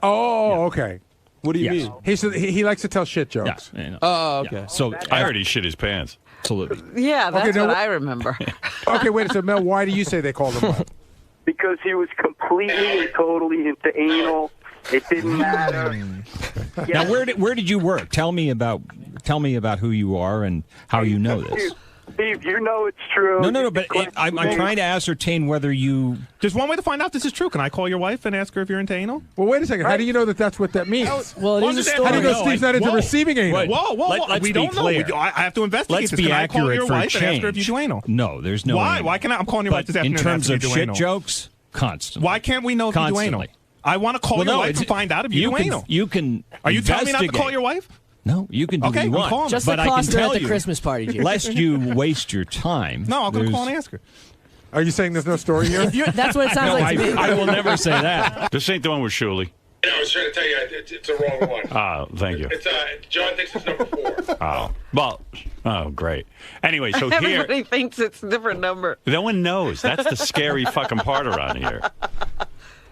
Oh, okay. What do you Yes. mean? He likes to tell shit jokes. Yeah. Oh, okay. Yeah. So I heard he shit his pants. Absolutely. Yeah, that's Okay, now what wh- I remember. Okay, wait a second, Mel. Why do you say they called him Mud? Because he was completely and totally into anal. It didn't matter. Now, where did you work? Tell me about who you are and how you know this. Steve, you know it's true. No. But I'm trying to ascertain whether you. There's one way to find out this is true. Can I call your wife and ask her if you're into anal? Well, wait a second. How do you know that that's what that means? Well, it is a story. How do you know Steve's not into receiving anal? Wait. Whoa. Let's We be don't know. clear. I have to investigate Let's this. be Can I call accurate your for wife and ask her if you change. do anal? No, there's no. Why? anal. Why can't I'm calling your wife But this afternoon in terms and of asking if you do shit anal? jokes, constantly. Why can't we know if you do Constantly. anal? I want to call your wife and find out if you do anal. You can. Are you telling me not to call investigate. your wife? No, you can do Okay, what you I'm want. calling her. Just but the I can cost her tell at the you, Christmas party, Jake. lest you waste your time. No, I'm going to call and there's- ask her. Are you saying there's no story here? That's what it sounds No, like to me. I will never say that. This ain't the one with Shuli. I was trying to tell you, it's a wrong one. Oh, thank you. It's John thinks it's number 4. Oh, well, great. Anyway, so here, Everybody thinks it's a different number. no one knows. That's the scary fucking part around here.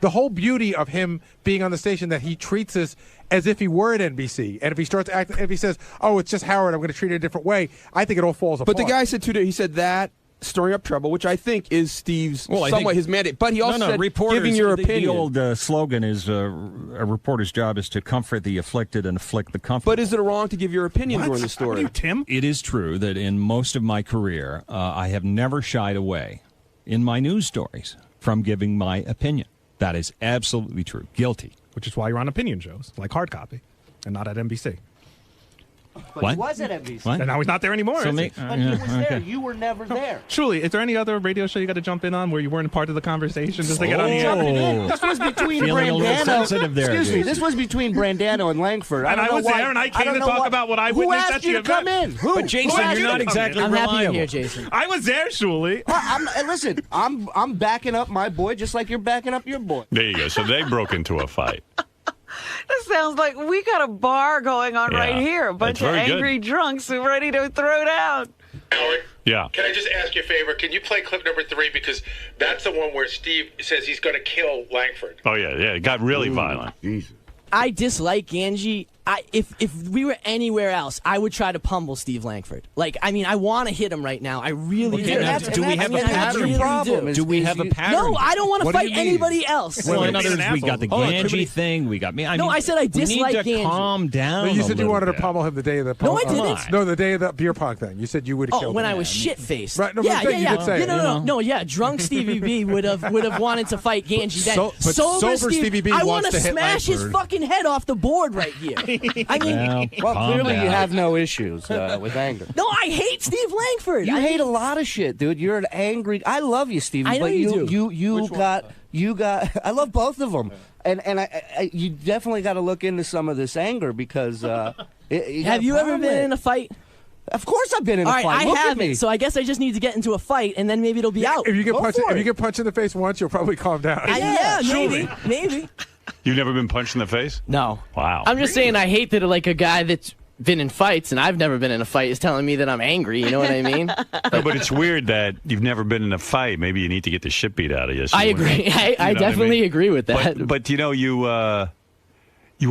The whole beauty of him being on the station that he treats us as if he were at NBC, and if he starts acting, if he says, "Oh, it's just Howard, I'm going to treat it a different way," I think it all falls apart. But the guy said he said that stirring up trouble, which I think is Steve's Well, I somewhat think- his mandate. But he also said reporters, giving your the opinion. old slogan is a reporter's job is to comfort the afflicted and afflict the comfortable. But is it wrong to give your opinion during the story? Tim? It is true that in most of my career, I have never shied away in my news stories from giving my opinion. That is absolutely true. Guilty. Which is why you're on opinion shows, like Hard Copy, and not at NBC. But he was at NBC. And now he's not there anymore. So is me- he? But he was there. You were never there. Truly, is there any other radio show you got to jump in on where you weren't part of the conversation just to get on the air? This was between Feeling a little Brandano. sensitive there, Excuse me. Jason. This was between Brandano and Langford. And don't I know was why- there, and I came don't to know talk why- about what I Who witnessed asked at you the to come in? event. Who? But Jason, Who asked you're you not to come exactly in? I'm happy you're reliable. here, Jason. I was there, Shuli. Listen, I'm backing up my boy just like you're backing up your boy. There you go. So they broke into a fight. This sounds like we got a bar going on Yeah, right here. A bunch that's of very good. angry drunks who are ready to throw down. Howard, Yeah. can I just ask you a favor? Can you play clip number 3? Because that's the one where Steve says he's going to kill Langford. Oh, yeah. It got really violent. I dislike Angie. If we were anywhere else, I would try to pummel Steve Langford. Like, I mean, I want to hit him right now. I really do. Do we have a pattern? Do we have a pattern? No, I don't want to What do fight you mean? anybody else. Well, in other words, we got the Ganji thing. We got me. No, I said I dislike We need to Ganji. calm down. No, you said a you wanted to little pummel him the day of the No, I pong- didn't. No, the day of the beer pong thing. You said you would have Oh, killed when him. I was shit faced. Right, no, yeah, but yeah, you yeah. did say it. No, yeah. Drunk Stevie B would have wanted to fight Ganji. Then But sober Stevie B I wants want to to hit smash his Langford. fucking head off the board right here. I mean, Well, Calm clearly you down. have no issues with anger. no, I hate Steve Langford. You I hate a lot of shit, dude. You're an angry. I love you, Stevie. I know but you do. You got. I love both of them, and you definitely got to look into some of this anger because. Have you ever been in a fight? Of course, I've been in a All right, fight. I Look at haven't. me. So I guess I just need to get into a fight, and then maybe it'll be out. If you get Go punched, for if it. you get punched in the face once, you'll probably calm down. Yeah, maybe. You've never been punched in the face? No. Wow. I'm just saying I hate that like a guy that's been in fights and I've never been in a fight is telling me that I'm angry. You know what I mean? No, but it's weird that you've never been in a fight. Maybe you need to get the shit beat out of you. I agree. I definitely agree with that. But you know, you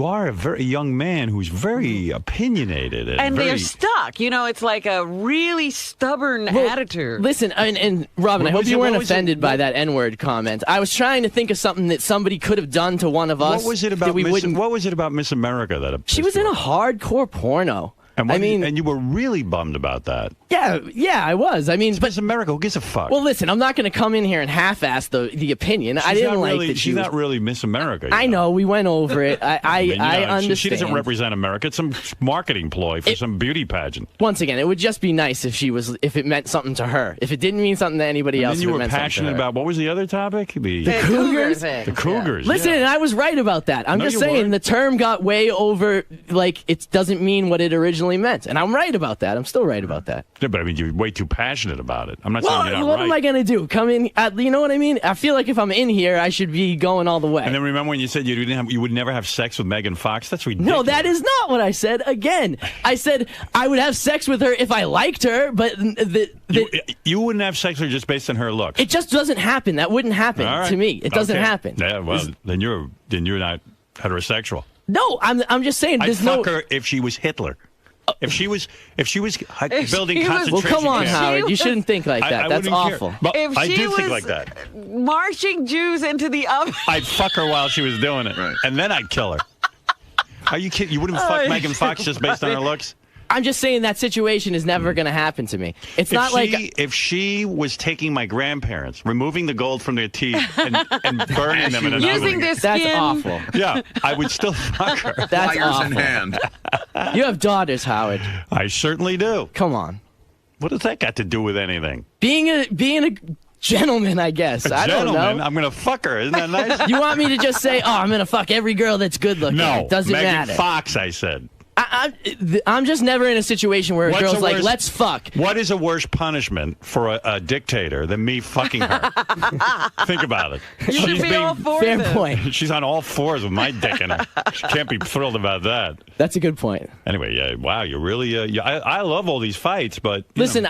are a very young man who's very opinionated. And very, they're stuck. You know, it's like a really stubborn attitude. Listen, and Robin, I What hope was you it- weren't what was it- offended by that N-word comment. I was trying to think of something that somebody could have done to one of us. What was it about? that we wouldn't. What was it about Miss America that? She was in a hardcore porno. And you were really bummed about that. Yeah, I was. I mean, but America, who gives a fuck? Well, listen, I'm not going to come in here and half-ass the opinion. I didn't like that. She's not really Miss America. I know. We went over it. I understand. She doesn't represent America. It's some marketing ploy for some beauty pageant. Once again, it would just be nice if it meant something to her. If it didn't mean something to anybody else, then you were passionate about, what was the other topic? The Cougars. The Cougars. Listen, and I was right about that. I'm just saying the term got way over. Like, it doesn't mean what it originally meant, and I'm right about that. I'm still right about that. Yeah, but I mean, you're way too passionate about it. I'm not saying you're not what right. am I going to do? Come in? You know what I mean? I feel like if I'm in here, I should be going all the way. And then remember when you said you would never have sex with Megan Fox? That's ridiculous. No, that is not what I said. Again, I said I would have sex with her if I liked her, but you wouldn't have sex with her just based on her looks. It just doesn't happen. That wouldn't happen to me. It doesn't happen. Yeah, well, then you're not heterosexual. No, I'm just saying. I'd fuck her if she was Hitler. If she was building concentration camps. Well, come on, Howard. You shouldn't think like that. That's awful. But if I she do was think like that. Marching Jews into the oven. I'd fuck her while she was doing it, and then I'd kill her. Are you kidding? You wouldn't fuck Megan Fox just based on her looks? I'm just saying that situation is never going to happen to me. It's if she was taking my grandparents, removing the gold from their teeth and burning them in an oven. Using their skin. That's awful. Yeah, I would still fuck her. That's Fires awful. in hand. You have daughters, Howard. I certainly do. Come on. What has that got to do with anything? Being a gentleman, I guess. I don't know. I'm going to fuck her. Isn't that nice? You want me to just say, I'm going to fuck every girl that's good looking? No, it doesn't Megan matter. Fox, I said. I'm just never in a situation where a girl's like, let's fuck. What is a worse punishment for a dictator than me fucking her? Think about it. You should be all for it. Fair point. She's on all fours with my dick in her. She can't be thrilled about that. That's a good point. Anyway, wow, you're really. I love all these fights, but listen,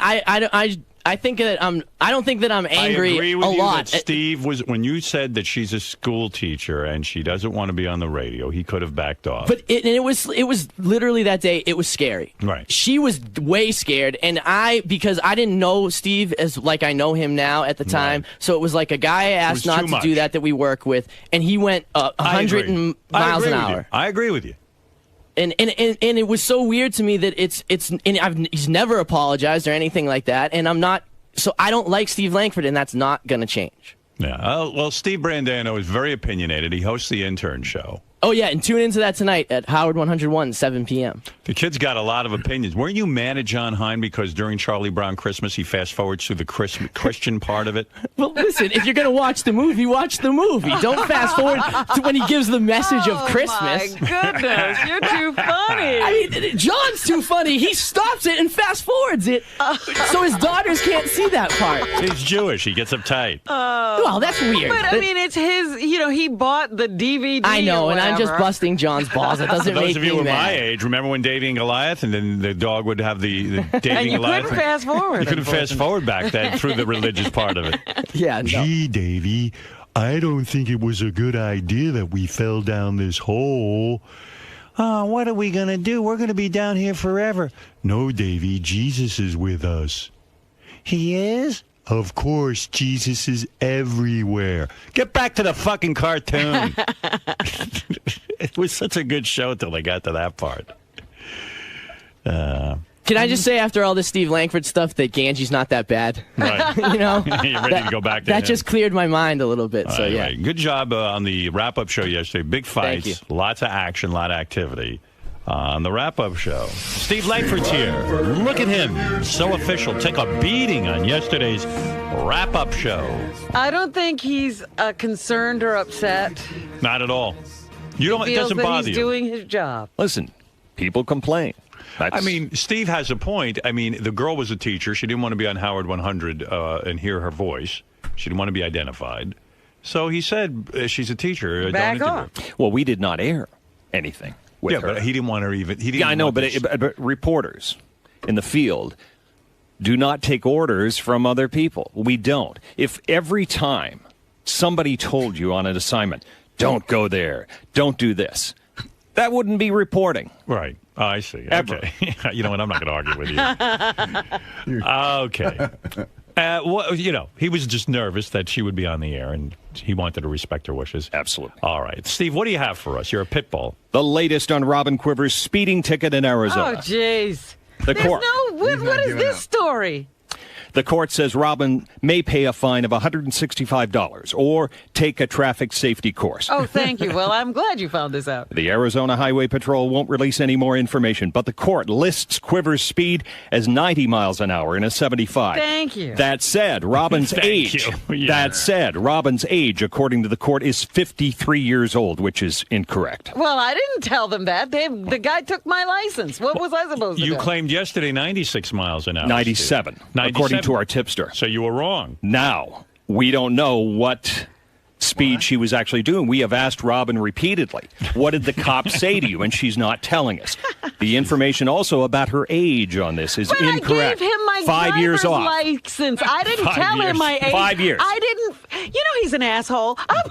I think that I don't think that I'm angry I agree with a you lot. That Steve was when you said that she's a school teacher and she doesn't want to be on the radio. He could have backed off. But it was literally that day. It was scary. Right. She was way scared, and because I didn't know Steve as like I know him now at the time. Right. So it was like a guy I asked not to do that we work with, and he went 100 miles an hour. I agree with you. And it was so weird to me that he's never apologized or anything like that, and I don't like Steve Langford, and that's not going to change. Yeah. Well, Steve Brandano is very opinionated. He hosts the Intern Show. Oh, yeah, and tune into that tonight at Howard 101, 7 p.m. The kid's got a lot of opinions. Weren't you mad at John Hein because during Charlie Brown Christmas he fast-forwards through the Christian part of it? Well, listen, if you're going to watch the movie, watch the movie. Don't fast-forward to when he gives the message of Christmas. Oh, my goodness, you're too funny. I mean, John's too funny. He stops it and fast-forwards it so his daughters can't see that part. He's Jewish. He gets uptight. Well, that's weird. But, I mean, it's his, he bought the DVD. I know, and I'm just busting John's balls. It doesn't make me mad. Those of you who are my age, remember when Davy and Goliath, and then the dog would have the Davy and you Goliath? couldn't fast forward. You couldn't fast forward back then through the religious part of it. Yeah, no. Gee, Davy, I don't think it was a good idea that we fell down this hole. What are we going to do? We're going to be down here forever. No, Davy, Jesus is with us. He is? Of course, Jesus is everywhere. Get back to the fucking cartoon. It was such a good show until they got to that part. Can I just say, after all this Steve Langford stuff, that Ganji's not that bad? Right. You're ready to go back to that him. just cleared my mind a little bit. So, yeah. Right. Good job on the wrap-up show yesterday. Big fights, lots of action, a lot of activity. On the wrap-up show, Steve Langford's here. Look at him. So official. Take a beating on yesterday's wrap-up show. I don't think he's concerned or upset. Not at all. It doesn't bother he's you. Doing his job. Listen, people complain. I mean, Steve has a point. I mean, the girl was a teacher. She didn't want to be on Howard 100 and hear her voice. She didn't want to be identified. So he said, she's a teacher. Back off. Well, we did not air anything with her. But he didn't want her even. I know, but reporters in the field do not take orders from other people. We don't. If every time somebody told you on an assignment, don't go there, don't do this, that wouldn't be reporting. Right. Oh, I see. Ever. Okay. You know what? I'm not going to argue with you. Okay. Well, he was just nervous that she would be on the air, and he wanted to respect her wishes. Absolutely. All right. Steve, what do you have for us? You're a pit bull. The latest on Robin Quiver's speeding ticket in Arizona. Oh, jeez. The court. What is this story? The court says Robin may pay a fine of $165 or take a traffic safety course. Oh, thank you. Well, I'm glad you found this out. The Arizona Highway Patrol won't release any more information, but the court lists Quiver's speed as 90 miles an hour in a 75. Thank you. That said, Robin's age. Yeah. That said, Robin's age, according to the court, is 53 years old, which is incorrect. Well, I didn't tell them that. The guy took my license. What was I supposed to do? You claimed yesterday 96 miles an hour. 97, according to our tipster. So you were wrong. Now, we don't know what speed she was actually doing. We have asked Robin repeatedly, what did the cop say to you? And she's not telling us. The information also about her age on this is incorrect. I gave him my 5 years off. license. I didn't tell him my age. 5 years. I didn't. He's an asshole. I'm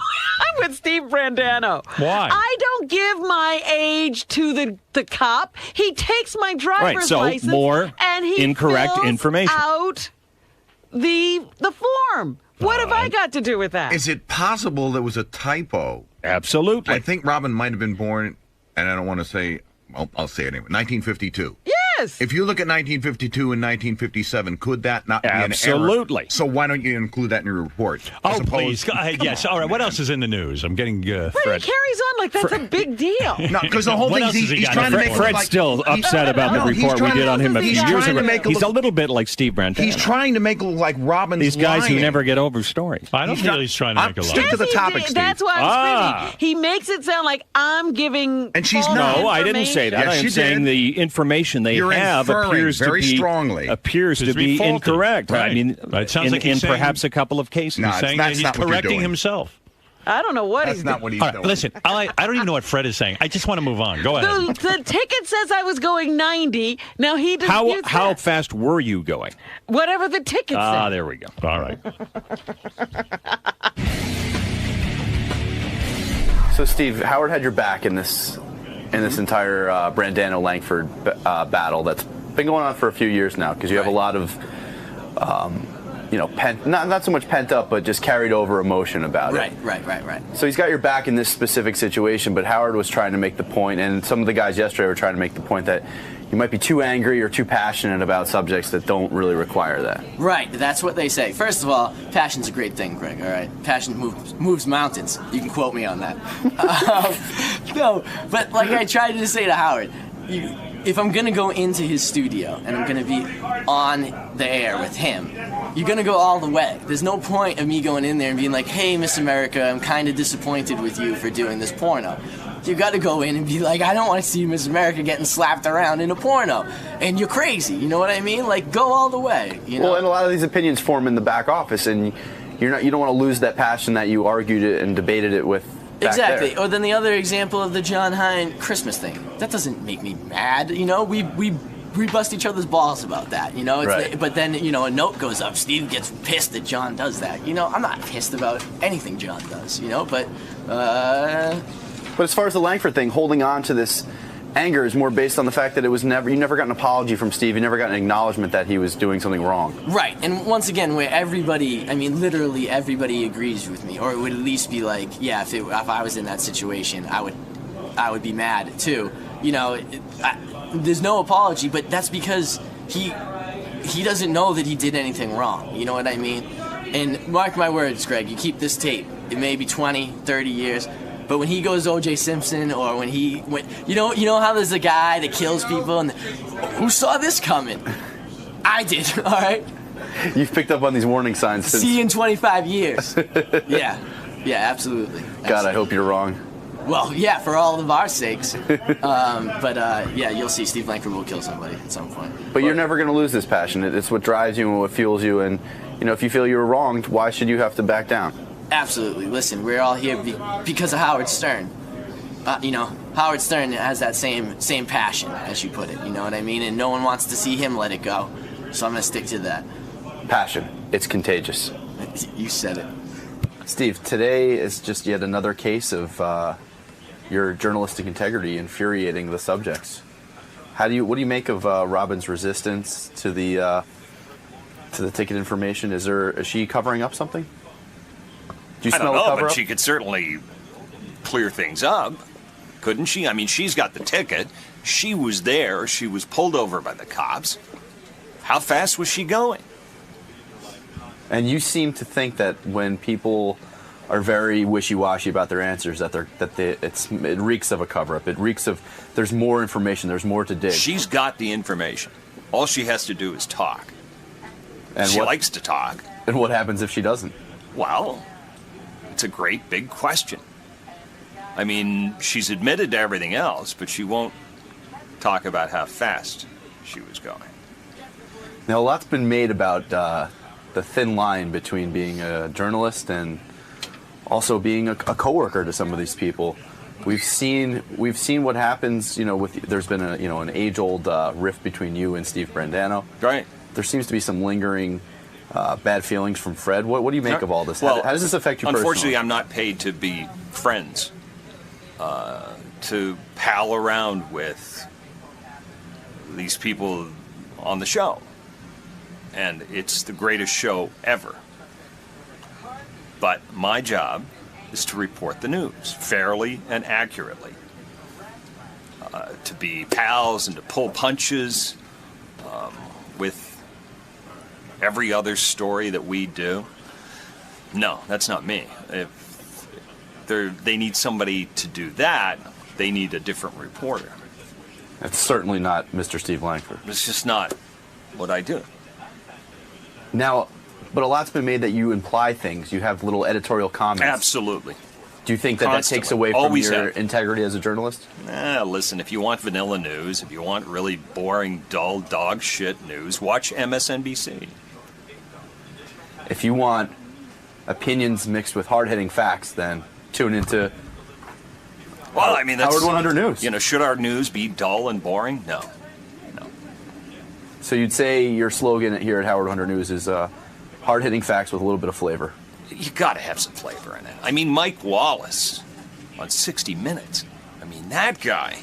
with Steve Brandano. Why? I don't give my age to the cop. He takes my driver's license. More and he incorrect fills information. out the form. What have I got to do with that? Is it possible there was a typo? Absolutely. I think Robin might have been born, and I don't want to say, I'll say it anyway, 1952. Yes. If you look at 1952 and 1957, could that not be an error? Absolutely. So why don't you include that in your report? Oh, please. Go ahead. Yes. All right. What else is in the news? I'm getting Fred Fred. carries on like that's a big deal. No, because the whole What thing else is has he he's got? trying to make Fred's still upset about the report we did on him a few years ago. He's a little bit like Steve Brandano. He's trying to make it look like Robin's These guys lying. who never get over stories. I don't feel he's trying to make a lie. Stick to the topic, Steve. That's why I'm screaming. He makes it sound like I'm giving. And she's false not. No, I didn't say that. Yes, I'm she saying did. the information they You're have inferring appears very to be strongly. faulty. Incorrect. Right. I mean, It sounds like in he's saying- perhaps a couple of cases. No, He's saying that that's he's not what you're correcting doing. himself. I don't know what That's he's not doing. what he's All right, doing. listen, I don't even know what Fred is saying. I just want to move on. Go ahead. The ticket says I was going 90. Now he disputes How that. fast were you going? Whatever the ticket said. There we go. All right. So, Steve, Howard had your back in this entire Brandano-Langford battle that's been going on for a few years now, because you have a lot of, not so much pent up, but just carried over emotion about it. Right. So he's got your back in this specific situation, but Howard was trying to make the point, and some of the guys yesterday were trying to make the point that you might be too angry or too passionate about subjects that don't really require that. Right, that's what they say. First of all, passion's a great thing, Greg, all right? Passion moves mountains. You can quote me on that. No, but like I tried to say to Howard, if I'm going to go into his studio and I'm going to be on the air with him, you're going to go all the way. There's no point of me going in there and being like, hey, Miss America, I'm kind of disappointed with you for doing this porno. You got to go in and be like, I don't want to see Miss America getting slapped around in a porno. And you're crazy, you know what I mean? Like, go all the way, you know? Well, and a lot of these opinions form in the back office, and you don't want to lose that passion that you argued it and debated it with back Exactly. there. Or then the other example of the John Hine Christmas thing. That doesn't make me mad, you know? We bust each other's balls about that, you know? Right. But then, a note goes up. Steve gets pissed that John does that. You know, I'm not pissed about anything John does, but... But as far as the Langford thing, holding on to this anger is more based on the fact that you never got an apology from Steve. You never got an acknowledgement that he was doing something wrong. Right, and once again, where literally everybody agrees with me, or it would at least be like, yeah, if I was in that situation, I would be mad too. There's no apology, but that's because he doesn't know that he did anything wrong. You know what I mean? And mark my words, Greg, you keep this tape. It may be 20, 30 years. But when he goes O.J. Simpson, or when you know how there's a guy that kills people, and who saw this coming? I did. All right. You've picked up on these warning signs. See you in 25 years. Yeah, absolutely. God, I hope you're wrong. Well, yeah, for all of our sakes. Yeah, you'll see Steve Langford will kill somebody at some point. But you're never going to lose this passion. It's what drives you and what fuels you. And if you feel you were wronged, why should you have to back down? Absolutely. Listen, we're all here because of Howard Stern. Howard Stern has that same passion, as you put it. You know what I mean? And no one wants to see him let it go. So I'm going to stick to that. Passion. It's contagious. You said it. Steve, today is just yet another case of your journalistic integrity infuriating the subjects. What do you make of Robin's resistance to the to the ticket information? Is she covering up something? Do you I smell don't a know, cover but up? she could certainly clear things up, couldn't she? I mean, she's got the ticket. She was there. She was pulled over by the cops. How fast was she going? And you seem to think that when people are very wishy-washy about their answers, that it reeks of a cover-up. It reeks of there's more information, there's more to dig. She's got the information. All she has to do is talk. And she likes to talk. And what happens if she doesn't? Well, it's a great big question. I mean, she's admitted to everything else, but she won't talk about how fast she was going. Now, a lot's been made about the thin line between being a journalist and also being a coworker to some of these people. We've seen what happens. There's been an age-old rift between you and Steve Brandano. Right. There seems to be some lingering bad feelings from Fred. What do you make of all this? Well, how does this affect you personally? Unfortunately, I'm not paid to be friends, to pal around with these people on the show. And it's the greatest show ever. But my job is to report the news fairly and accurately. To be pals and to pull punches with every other story that we do. No, that's not me. If they need somebody to do that, they need a different reporter. That's certainly not Mr. Steve Langford. It's just not what I do. Now, but a lot's been made that you imply things. You have little editorial comments. Absolutely. Do you think that takes away from your integrity as a journalist? Listen, if you want vanilla news, if you want really boring, dull, dog shit news, watch MSNBC. If you want opinions mixed with hard-hitting facts, then tune into Well, I mean, that's Howard 100 News. Should our news be dull and boring? No. So you'd say your slogan here at Howard 100 News is hard-hitting facts with a little bit of flavor. You got to have some flavor in it. I mean, Mike Wallace on 60 Minutes. I mean, that guy,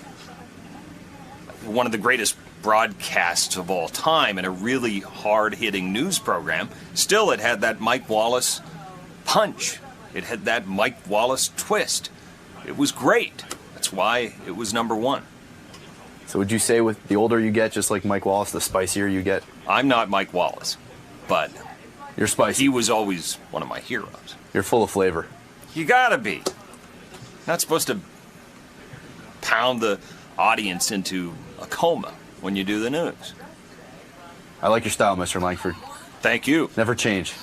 one of the greatest broadcasts of all time and a really hard-hitting news program, still it had that Mike Wallace punch. It had that Mike Wallace twist. It was great. That's why it was number one. So would you say with the older you get, just like Mike Wallace, the spicier you get? I'm not Mike Wallace, but you're spicy. He was always one of my heroes. You're full of flavor. You gotta be. Not supposed to pound the audience into a coma when you do the news. I like your style, Mr. Langford. Thank you. Never change.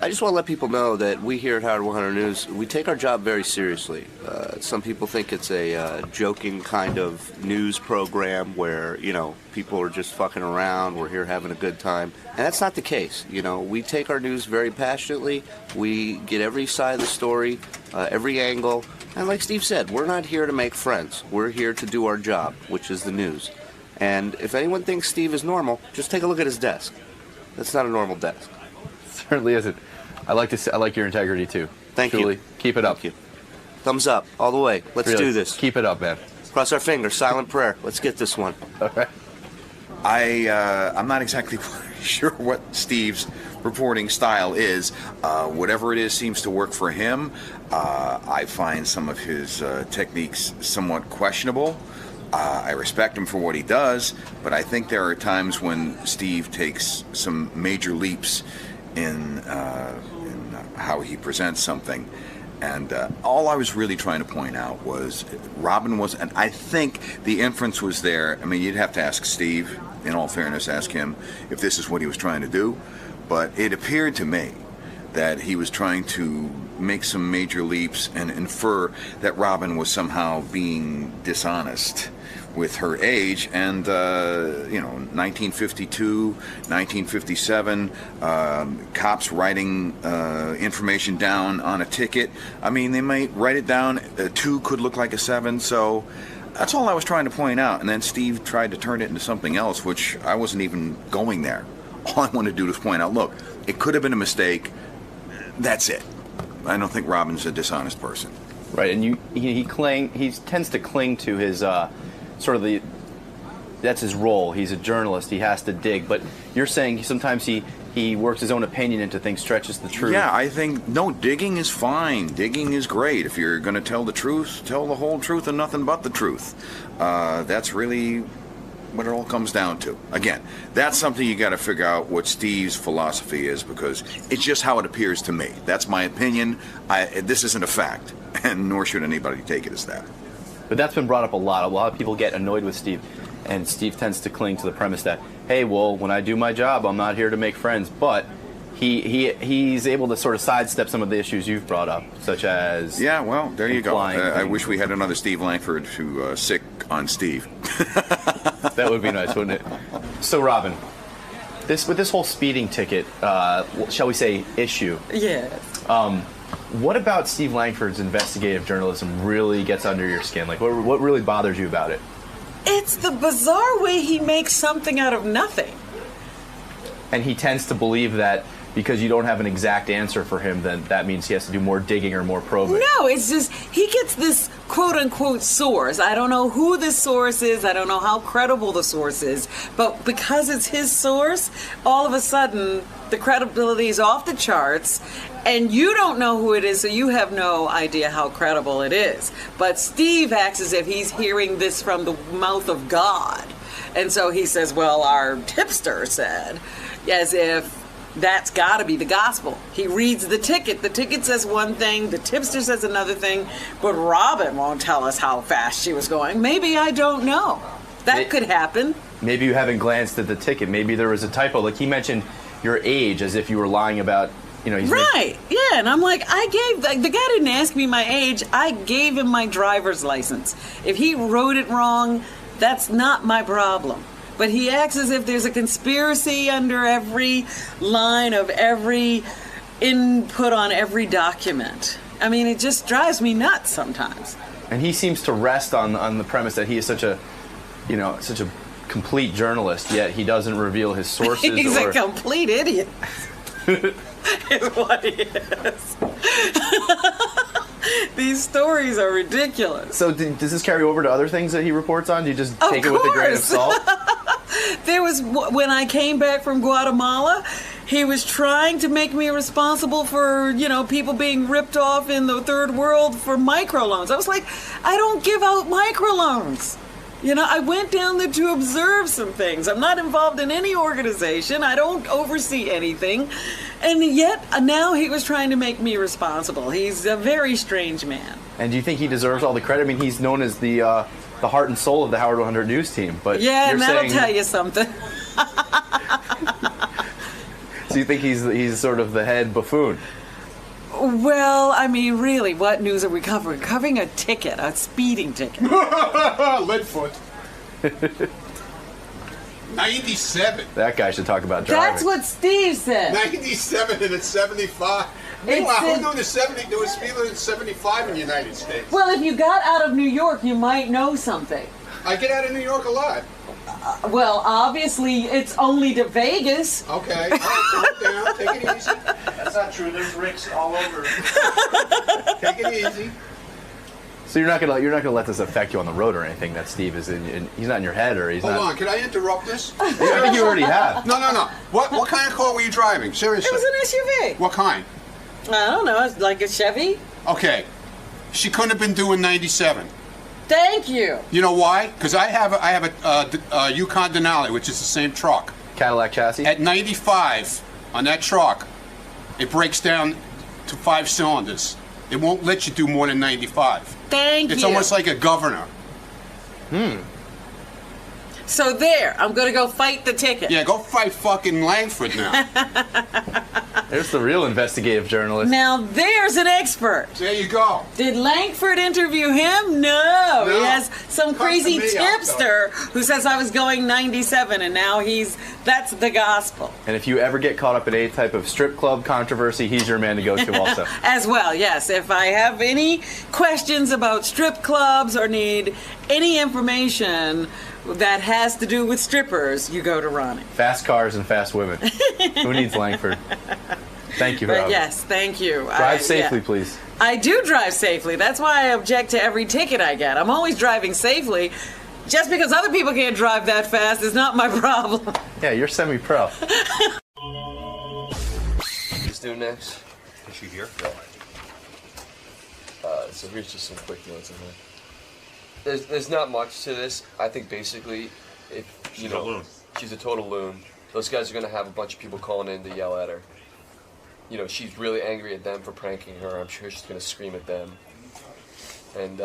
I just want to let people know that we here at Howard 100 News, we take our job very seriously. Some people think it's a joking kind of news program where, people are just fucking around, we're here having a good time. And that's not the case. We take our news very passionately. We get every side of the story, every angle. And like Steve said, we're not here to make friends. We're here to do our job, which is the news. And if anyone thinks Steve is normal, just take a look at his desk. That's not a normal desk. Certainly isn't. I like your integrity too. Thank Truly. you. Keep it up. Thank you. Thumbs up all the way. Let's Really, do this. Keep it up, man. Cross our fingers. Silent prayer. Let's get this one. Okay. I'm not exactly sure what Steve's reporting style is. Whatever it is seems to work for him. I find some of his techniques somewhat questionable. I respect him for what he does, but I think there are times when Steve takes some major leaps in how he presents something. And all I was really trying to point out was Robin was, and I think the inference was there. I mean, you'd have to ask Steve, in all fairness, ask him if this is what he was trying to do. But it appeared to me that he was trying to make some major leaps and infer that Robin was somehow being dishonest with her age. And 1952, 1957, cops writing information down on a ticket. I mean, they might write it down. A 2 could look like a 7. So that's all I was trying to point out. And then Steve tried to turn it into something else, which I wasn't even going there. All I wanted to do was point out, look, it could have been a mistake. That's it. I don't think Robin's a dishonest person. Right, and he tends to cling to his sort of the that's his role. He's a journalist. He has to dig. But you're saying sometimes he works his own opinion into things, stretches the truth. Yeah, I think, no, digging is fine. Digging is great. If you're going to tell the truth, tell the whole truth and nothing but the truth. That's really what it all comes down to. Again, that's something you got to figure out what Steve's philosophy is, because it's just how it appears to me. That's my opinion. This isn't a fact, and nor should anybody take it as that. But that's been brought up a lot. A lot of people get annoyed with Steve, and Steve tends to cling to the premise that, hey, well, when I do my job, I'm not here to make friends. But he's able to sort of sidestep some of the issues you've brought up, such as... Yeah, well, there you go. I wish we had another Steve Langford to sick on Steve. That would be nice, wouldn't it? So, Robin, with this whole speeding ticket, shall we say, issue? Yes. What about Steve Langford's investigative journalism really gets under your skin? Like, what really bothers you about it? It's the bizarre way he makes something out of nothing. And he tends to believe that because you don't have an exact answer for him, then that means he has to do more digging or more probing. No, it's just he gets this quote-unquote source. I don't know who this source is. I don't know how credible the source is. But because it's his source, all of a sudden the credibility is off the charts, and you don't know who it is, so you have no idea how credible it is. But Steve acts as if he's hearing this from the mouth of God. And so he says, well, our tipster said, as if that's got to be the gospel. He reads the ticket. The ticket says one thing, the tipster says another thing, but Robin won't tell us how fast she was going. Maybe, I don't know. That could happen. Maybe you haven't glanced at the ticket. Maybe there was a typo. Like, he mentioned your age as if you were lying about, Right, yeah, and I'm like, the guy didn't ask me my age. I gave him my driver's license. If he wrote it wrong, that's not my problem. But he acts as if there's a conspiracy under every line of every input on every document. I mean, it just drives me nuts sometimes. And he seems to rest on the premise that he is such a complete journalist, yet he doesn't reveal his sources. He's a complete idiot. Is what he is. These stories are ridiculous. So does this carry over to other things that he reports on? Do you just take it with a grain of salt? There was, when I came back from Guatemala, he was trying to make me responsible for, people being ripped off in the third world for microloans. I was like, I don't give out microloans. I went down there to observe some things. I'm not involved in any organization. I don't oversee anything. And yet, now he was trying to make me responsible. He's a very strange man. And do you think he deserves all the credit? I mean, he's known as the heart and soul of the Howard 100 News team. But yeah, and that'll tell you something. So you think he's sort of the head buffoon? Well, I mean, really, what news are we covering? Covering a ticket, a speeding ticket. Leadfoot. 97. That guy should talk about driving. That's what Steve said. 97 and it's 75. Meanwhile, who knew the speed limit is 75 in the United States? Well, if you got out of New York, you might know something. I get out of New York a lot. Well, obviously, it's only to Vegas. Okay, all right, calm down, take it easy. That's not true. There's ricks all over. Take it easy. So you're not gonna let this affect you on the road or anything? That Steve is he's not in your head, or he's not. Hold on, can I interrupt this? I think you already have. No. What kind of car were you driving? Seriously. It was an SUV. What kind? I don't know. It's like a Chevy. Okay, she couldn't have been doing 97. Thank you. You know why? Because I have a Yukon Denali, which is the same truck. Cadillac chassis. At 95 on that truck, it breaks down to 5 cylinders. It won't let you do more than 95. Thank you. It's almost like a governor. So there, I'm going to go fight the ticket. Yeah, go fight fucking Langford now. There's the real investigative journalist. Now there's an expert. There you go. Did Langford interview him? No. He has some crazy tipster who says I was going 97 and now that's the gospel. And if you ever get caught up in any type of strip club controversy, he's your man to go to also. As well, yes. If I have any questions about strip clubs or need any information that has to do with strippers, you go to Ronnie. Fast cars and fast women. Who needs Langford? Thank you, Robin. Yes, thank you. Drive safely, please. I do drive safely. That's why I object to every ticket I get. I'm always driving safely. Just because other people can't drive that fast is not my problem. Yeah, you're semi-pro. Let's do next. Is she here? So here's just some quick notes in there. There's not much to this. I think basically, if she's a loon. She's a total loon. Those guys are gonna have a bunch of people calling in to yell at her. You know, she's really angry at them for pranking her. I'm sure she's gonna scream at them. And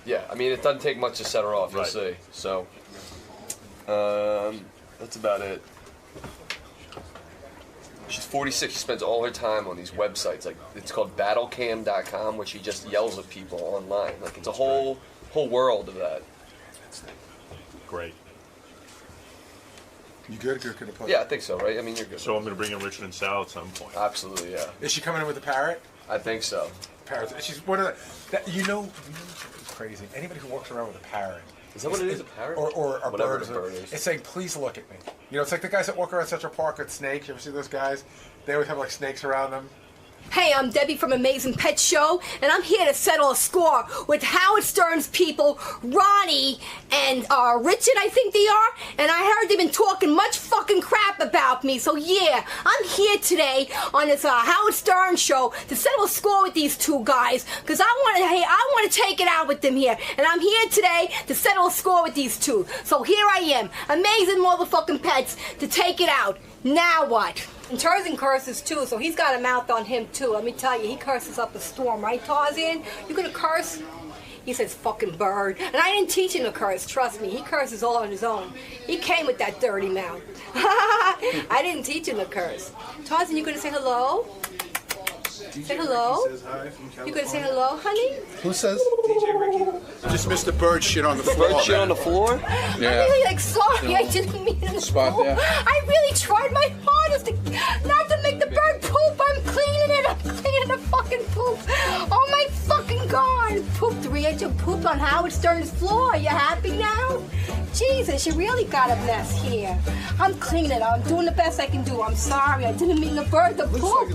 yeah, I mean, it doesn't take much to set her off. You'll see. So that's about it. She's 46. She spends all her time on these websites. Like, it's called battlecam.com, where she just yells at people online. Like, it's a whole world of that. Great. You good? Good to play? Yeah, I think so, right? I mean, you're good. So I'm going to bring in Richard and Sal at some point. Absolutely, yeah. Is she coming in with a parrot? I think so. Parrot. She's one of the. You know it's crazy. Anybody who walks around with a parrot. Is that what it is, a parrot? Or a Whatever bird. the bird is. It's saying, please look at me. You know, it's like the guys that walk around Central Park with snakes. You ever see those guys? They always have like snakes around them. Hey, I'm Debbie from Amazing Pet Show, and I'm here to settle a score with Howard Stern's people, Ronnie and Richard, I think they are. And I heard they've been talking much fucking crap about me. So yeah, I'm here today on this Howard Stern show to settle a score with these two guys, because I want to take it out with them here. And I'm here today to settle a score with these two. So here I am, Amazing Motherfucking Pets, to take it out. Now what? And Tarzan curses too, so he's got a mouth on him too. Let me tell you, he curses up a storm, right, Tarzan? You gonna curse? He says, fucking bird. And I didn't teach him to curse, trust me. He curses all on his own. He came with that dirty mouth. I didn't teach him to curse. Tarzan, you gonna say hello? Say hello? You gonna say hello, honey? Who says? DJ Ricky. Just missed the bird shit on the floor. Bird shit on the floor? I'm really like sorry, I didn't mean it. Spot there. I really tried my hardest to not to make the bird poop. I'm cleaning it. I'm cleaning the fucking poop. Oh my fucking god! Pooped. Rachel pooped on Howard Stern's floor. Are you happy now? Jesus, you really got a mess here. I'm cleaning it. I'm doing the best I can do. I'm sorry. I didn't mean the bird to poop.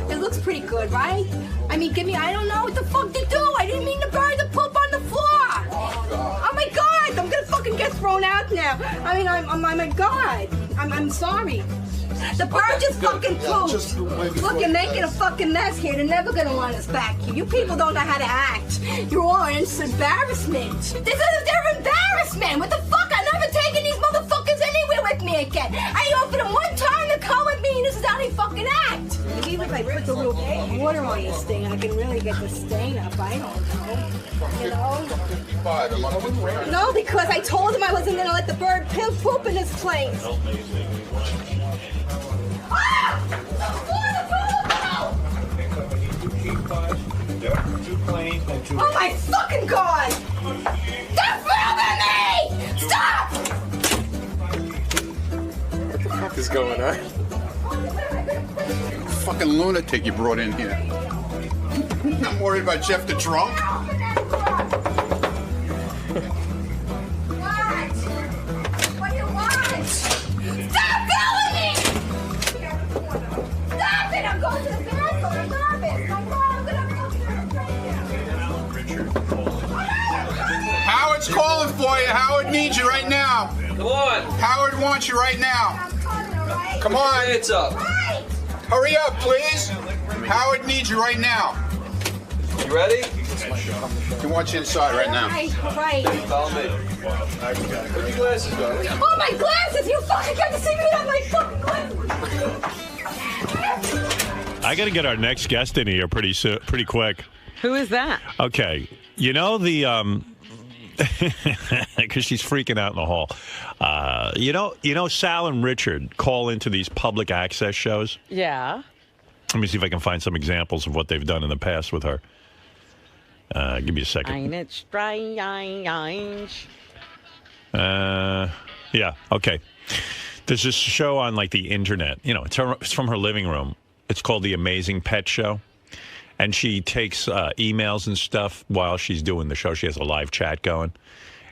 It looks pretty good, right? I mean, I don't know what the fuck to do. I didn't mean the bird to poop on the floor. Oh my god, I'm gonna fucking get thrown out now. I mean, oh my god. I'm sorry. The bird just fucking pooped. Look, you're making a fucking mess here. They're never gonna want us back here. You people don't know how to act. You're all in embarrassment. They're embarrassment. What the fuck? I'm never taking these motherfuckers anywhere with me again. I offered them one time to come with me, and this is how they fucking act. Maybe if I put a little water on this thing, I can really get the stain up. I don't know. You know? No, because I told him I wasn't gonna let the bird poop in this place. Oh my fucking god! Stop filming me! Stop! What the fuck is going on? Fucking lunatic you brought in here. I'm worried about Jeff the drunk. What do you want? Stop filming me! Stop it! I'm going to the bathroom. Stop it! Howard's calling for you. Howard needs you right now. Come on. Howard wants you right now. Come on. It's up. Hurry up, please. Howard needs you right now. You ready? He wants you inside right now. Right. Follow me. Put your glasses on. Oh, my glasses! You fucking got to see me without my fucking glasses! I got to get our next guest in here pretty quick. Who is that? Okay. You know the because she's freaking out in the hall. You know, Sal and Richard call into these public access shows. Yeah. Let me see if I can find some examples of what they've done in the past with her. Give me a second. Ain't it strange? Yeah. Okay. There's this show on like the internet. You know, it's from her living room. It's called The Amazing Pet Show. And she takes emails and stuff while she's doing the show. She has a live chat going.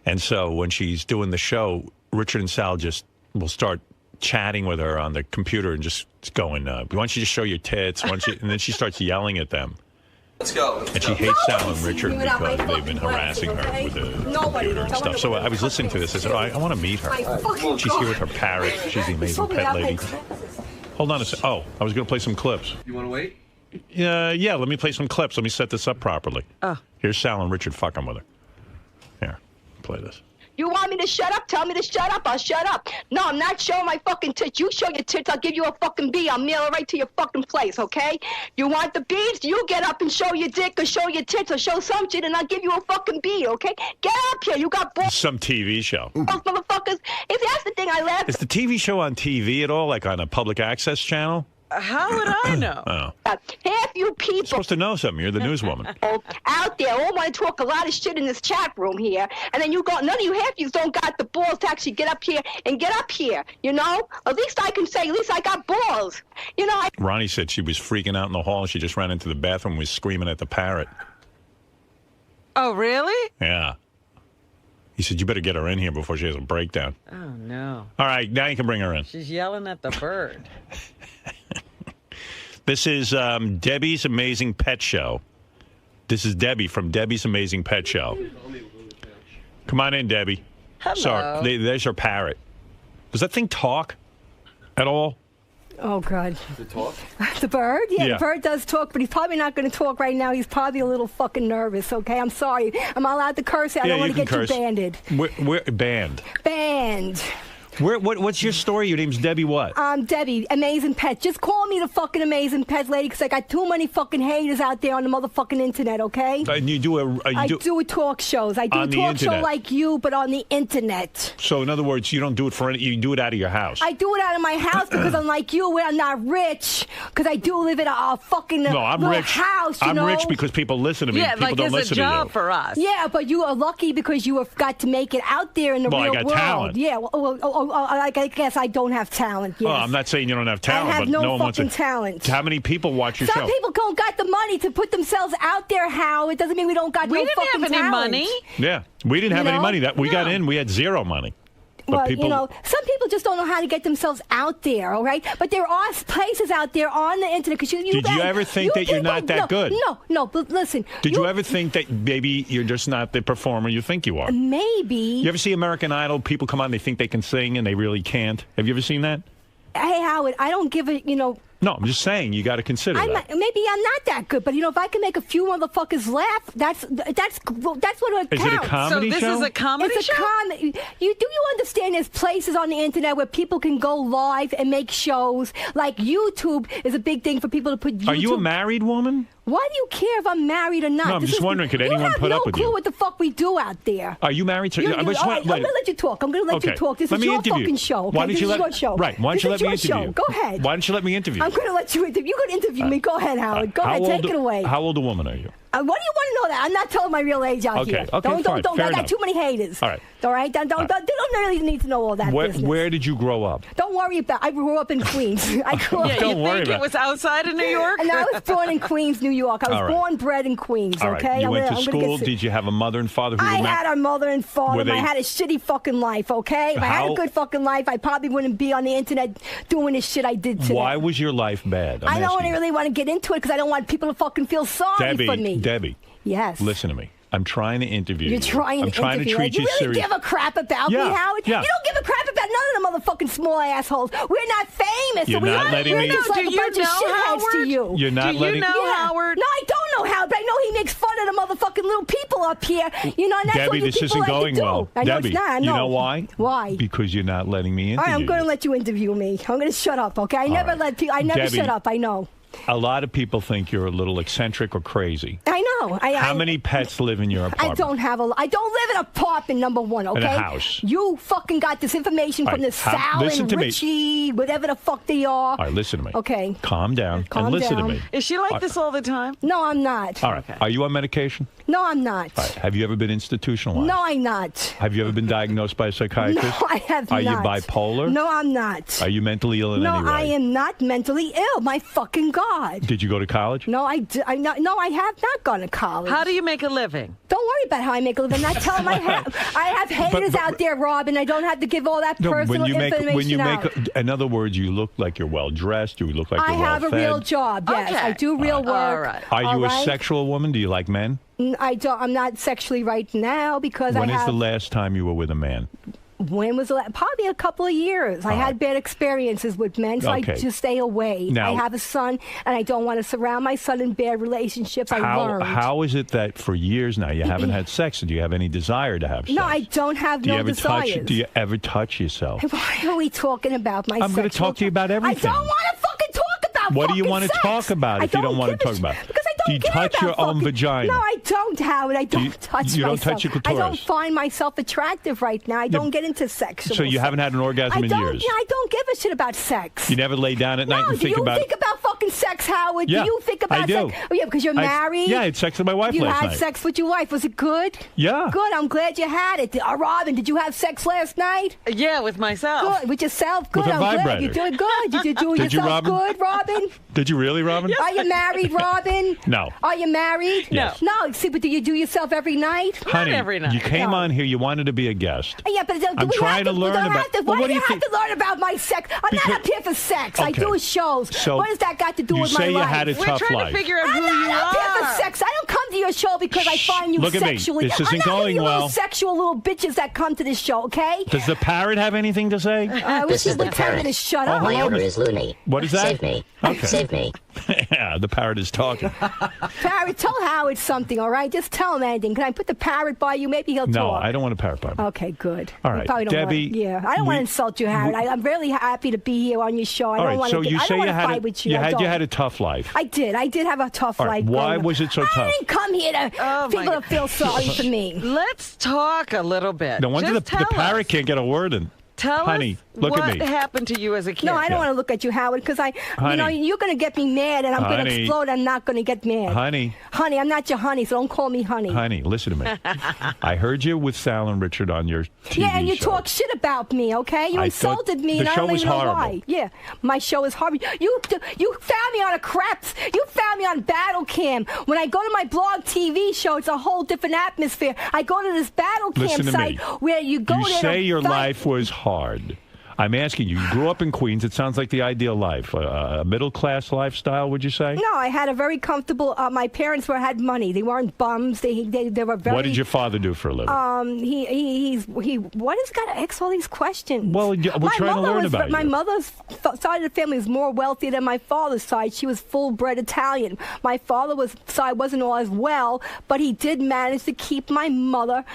And so when she's doing the show, Richard and Sal just will start chatting with her on the computer and just going, why don't you just show your tits? And then she starts yelling at them. Let's go. And she hates Sal and Richard because they've been harassing her with the computer and stuff. So I was listening to this. I said, I want to meet her. She's here with her parrot. She's the amazing pet lady. Hold on a second. Oh, I was going to play some clips. You want to wait? Yeah, let me play some clips. Let me set this up properly. Oh. Here's Sal and Richard fucking with her. Here, play this. You want me to shut up? Tell me to shut up. I'll shut up. No, I'm not showing my fucking tits. You show your tits, I'll give you a fucking bee. I'll mail it right to your fucking place, okay? You want the bees? You get up and show your dick or show your tits or show some shit and I'll give you a fucking bee, okay? Get up here. You got balls. Some TV show. Motherfuckers. If that's the thing I laugh. Is the TV show on TV at all, like on a public access channel? How would I know? Oh. Half you people You're supposed to know something. You're the newswoman. out there all want to talk a lot of shit in this chat room here, and then none of you half you don't got the balls to actually get up here and get up here. You know, at least I can say, at least I got balls. You know. Ronnie said she was freaking out in the hall. And she just ran into the bathroom and was screaming at the parrot. Oh, really? Yeah. He said, you better get her in here before she has a breakdown. Oh, no. All right, now you can bring her in. She's yelling at the bird. This is Debbie's Amazing Pet Show. This is Debbie from Debbie's Amazing Pet Show. Come on in, Debbie. Hello. Sorry, there's her parrot. Does that thing talk at all? Oh, God. Does it talk? The bird? Yeah, Yeah. the bird does talk, but he's probably not going to talk right now. He's probably a little fucking nervous, okay? I'm sorry. Am I allowed to curse? I don't want to get you banded. We're banned. Banned. What's your story? Your name's Debbie what? Debbie, Amazing Pet. Just call me the fucking Amazing Pet lady, because I got too many fucking haters out there on the motherfucking internet, okay? And you do I do talk shows. I do on a the talk show internet. like you, but on the internet. So in other words, you don't do it for any. You do it out of your house. I do it out of my house because I'm like you, where I'm not rich, because I do live in a fucking No, I'm little rich. house, you I'm know? rich because people listen to me. Yeah, People like don't it's a listen job to for us. Yeah, but you are lucky because you have got to make it out there in the Well, I real got world. talent. Yeah, I guess I don't have talent. Yes. Oh, I'm not saying you don't have talent, I have but no no one wants fucking to. talent. How many people watch your Some show? people don't got the money to put themselves out there, How? It doesn't mean we don't got We no didn't fucking have any talent. money. Yeah, we didn't have You any know? money. That we got No. in, we had zero money. But Well, people, you know, some people just don't know how to get themselves out there, all right? But there are places out there on the internet. Cause Did you guys- ever think that you're people- not that good? No, but listen. Did you ever think that maybe you're just not the performer you think you are? Maybe. You ever see American Idol? People come on, they think they can sing, and they really can't. Have you ever seen that? Hey, Howard, I don't give a, No, I'm just saying you got to consider that. maybe I'm not that good, but if I can make a few motherfuckers laugh, that's what it counts. Is it a comedy So this show? is a comedy It's a show? comedy. You understand? There's places on the internet where people can go live and make shows. Like YouTube is a big thing for people to put. YouTube. Are you a married woman? Why do you care if I'm married or not? No, I'm just wondering, could anyone put up with You have no you? clue what the fuck we do out there. Are you married to? You- I you- just all want- right, I'm going to let you talk. I'm going to let you Okay. talk. This Let is me your interview. fucking show. Okay? Why don't This you is let? your show. Right. Why don't This you is let me your interview show. you? Go ahead. Why don't you let me interview? I'm going to let you interview. You're going to interview me. Go ahead, Howard. Go ahead. Take it away. How old a woman are you? What do you want to know that? I'm not telling my real age out Okay, here. okay, don't. fine. Fair I got enough. too many haters. All right. All right. They don't really need to know all that business. Where did you grow up? Don't worry about. I grew up in Queens. I grew up. Yeah, Don't you worry think about it was outside of New York? And I was born in Queens, New York. I was All right. born, bred in Queens. All right. Okay. You went to I'm gonna school. get- Did you have a mother and father who I were married? had a mother and father. Were but I they- had a shitty fucking life, okay? If I had How- a good fucking life, I probably wouldn't be on the internet doing this shit I did today. Why was your life bad? I don't asking you. really want to get into it because I don't want people to fucking feel sorry for me. Debbie, Yes. listen to me. I'm trying to interview You're you. trying I'm to trying interview. to treat you you really serious. give a crap about Yeah, me, Howard? yeah. You don't give a crap about none of the motherfucking small assholes. We're not famous. You're so we not are, letting we're me- just No, like do a you bunch know of shitheads to Howard? you. You're not Do letting. you know Howard? No, I don't know Howard, but I know he makes fun of the motherfucking little people up here. And that's what Debbie, you this people isn't like going to do. well. I know Debbie, it's not. I you know. know why? Why? Because you're not letting me All interview right, I'm going to you. let you interview me. I'm going to shut up, okay? I never right. I never Debbie, shut up. I know. A lot of people think you're a little eccentric or crazy. I know. How many pets live in your apartment? I don't live in an apartment, number one, okay? In a house. You fucking got this information All from right, the Sal listen and to me. Richie, whatever the fuck they are. All right, listen to me. Okay. Calm down Calm and listen down. to me. Is she like this all the time? No, I'm not. All right. Are you on medication? No, I'm not. All right. Have you ever been institutionalized? No, I'm not. Have you ever been diagnosed by a psychiatrist? No, I have Are not. you bipolar? No, I'm not. Are you mentally ill in No, any way? I am not mentally ill. My fucking God. God. Did you go to college? No, I have not gone to college. How do you make a living? Don't worry about how I make a living. I tell them I have haters out there, Robin. I don't have to give all that personal information out. In other words, you look like you're well dressed. You look like you're well fed. I have a real job. Yes, Okay. I do real work. All right. Are you a sexual woman? Do you like men? I don't. I'm not sexually right now because When is the last time you were with a man? When was the last? Probably a couple of years. I had bad experiences with men, so I just stay away. Now, I have a son, and I don't want to surround my son in bad relationships. I learned. How is it that for years now you haven't had sex? Do you have any desire to have sex? No, I don't have desires. Do you ever touch yourself? Why are we talking about my I'm going to talk to you about everything. I don't want to fucking talk about What do you want to sex. talk about if you don't want to talk about it? Because I don't Do you care touch your about own vagina? No, I don't, Howard. I don't touch myself. You don't touch your clitoris? I don't find myself attractive right now. I don't get into sexual So you haven't had an orgasm in years? Yeah, I don't give a shit about sex. You never lay down at night and think about do you think about fucking sex, Howard? Yeah, do you think about I do. sex? Oh, yeah, because you're married? I had sex with my wife last night. You had sex with your wife. Was it good? Yeah. Good. I'm glad you had it. Robin, did you have sex last night? Yeah, with myself. Good. With yourself? Good. With a I'm glad vibrator. you're doing good. Did you do Did you, yourself Robin? good, Robin? Did you really, Robin? Are you married, Robin? No. Are you married? Yes. No. See, but do you do yourself every night? Honey, Not every night. you came on here. You wanted to be a guest. Yeah, but I'm trying to learn about. Why do you have to learn about my sex? I'm not up here for sex. I Okay. do shows. So what does that got to do you with my say you life? had a tough We're trying life. to figure out who I'm you not up here are. for sex. I don't come to your show because I find you Look at me. sexually. This isn't I'm not one of going you well. little sexual little bitches that come to this show, okay? Does the parrot have anything to say? I wish you would tell me to shut up. My owner is Looney. What is that? Save me. Okay. Save me. Yeah, the parrot is talking. Parrot, tell Howard something, all right? Just tell him anything. Can I put the parrot by you? Maybe he'll No, talk. I don't want a parrot by me. Okay, good. All You right, probably don't Debbie, I don't want to insult you, Howard. I'm really happy to be here on your show. I All don't right, want so to. you I say don't you want to had fight with you. you I had don't. a tough life. I did. I did have a tough All right, life. why growing up. was it so I tough? didn't come here to people to feel sorry for me. Let's talk a little bit. No wonder Just the tell parrot us. can't get a word in. Tell Honey, us look what at me. happened to you as a kid. No, I don't want to look at you, Howard, because Honey. you're going to get me mad, and I'm going to Honey. explode. I'm not going to get mad. Honey. Honey, I'm not your honey, so don't call me honey. Honey, listen to me. I heard you with Sal and Richard on your TV Yeah, and you show. talk shit about me, okay? You I thought insulted me, the and I show don't was even know horrible. why. Yeah, my show is horrible. You found me on a craps. You found me on Battle Cam. When I go to my blog TV show, it's a whole different atmosphere. I go to this Battle Cam Listen to site me. where you go You there say to your fight. life was hard. I'm asking you. You grew up in Queens. It sounds like the ideal life. A middle-class lifestyle, would you say? No, I had a very comfortable. My parents had money. They weren't bums. They were very. What did your father do for a living? He. What has got to ask all these questions? Well, we're My trying to mother learn was, about My you. mother's side of the family was more wealthy than my father's side. She was full-bred Italian. My father side wasn't all as well, but he did manage to keep my mother.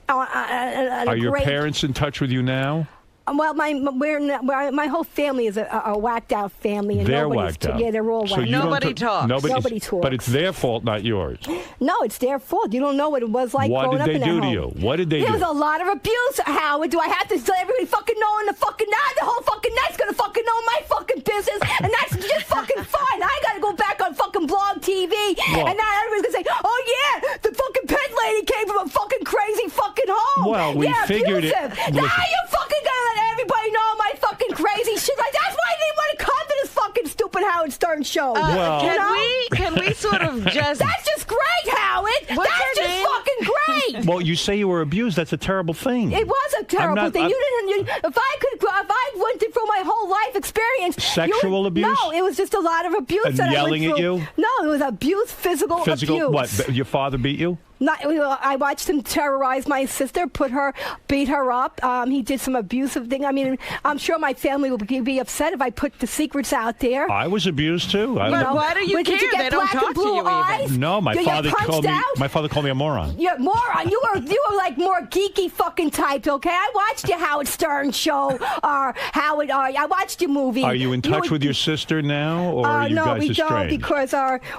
Are your parents in touch with you now? Well, my whole family is a whacked out family, and They're nobody's whacked out. Yeah, they're all So whacked. you don't Nobody ta- talks. Nobody talks. But it's their fault, not yours. No, it's their fault. You don't know what it was like What growing did up they in that do to home. you? What did they There do? was a lot of abuse, Howard. Do I have to let everybody fucking know in the fucking night? The whole fucking night's gonna fucking know my fucking business, and that's just fucking fine. I gotta go back on fucking blog TV, Well- and now everybody's gonna say, "Oh yeah, the fucking pet lady came from a fucking crazy fucking home." Well, we yeah, figured it- abusive. Now listen. you fucking gonna let everybody know my fucking crazy shit. Like that's why they want to come to this fucking stupid Howard Stern show. Well- You know? Can we sort of just? That's just great, Howard. What's That's her just name? fucking great. Well, you say you were abused. That's a terrible thing. It was a terrible not- thing. I'm- If I went through my whole life experience, Sexual abuse? No, it was just a lot of abuse. And that yelling I at went through. you? No, it was abuse, physical abuse. What? Your father beat you? I watched him terrorize my sister, beat her up. He did some abusive thing. I mean, I'm sure my family would be upset if I put the secrets out there. I was abused too. But why do you Did care? get They don't black talk and to blue you even. eyes? No, my You father get punched called me. out? My father called me a moron. You're a moron. You were like more geeky fucking types, okay? I watched your Howard Stern show, or Howard. I watched your movie. Are you in touch with your sister now, or are you no, guys we don't, estranged? because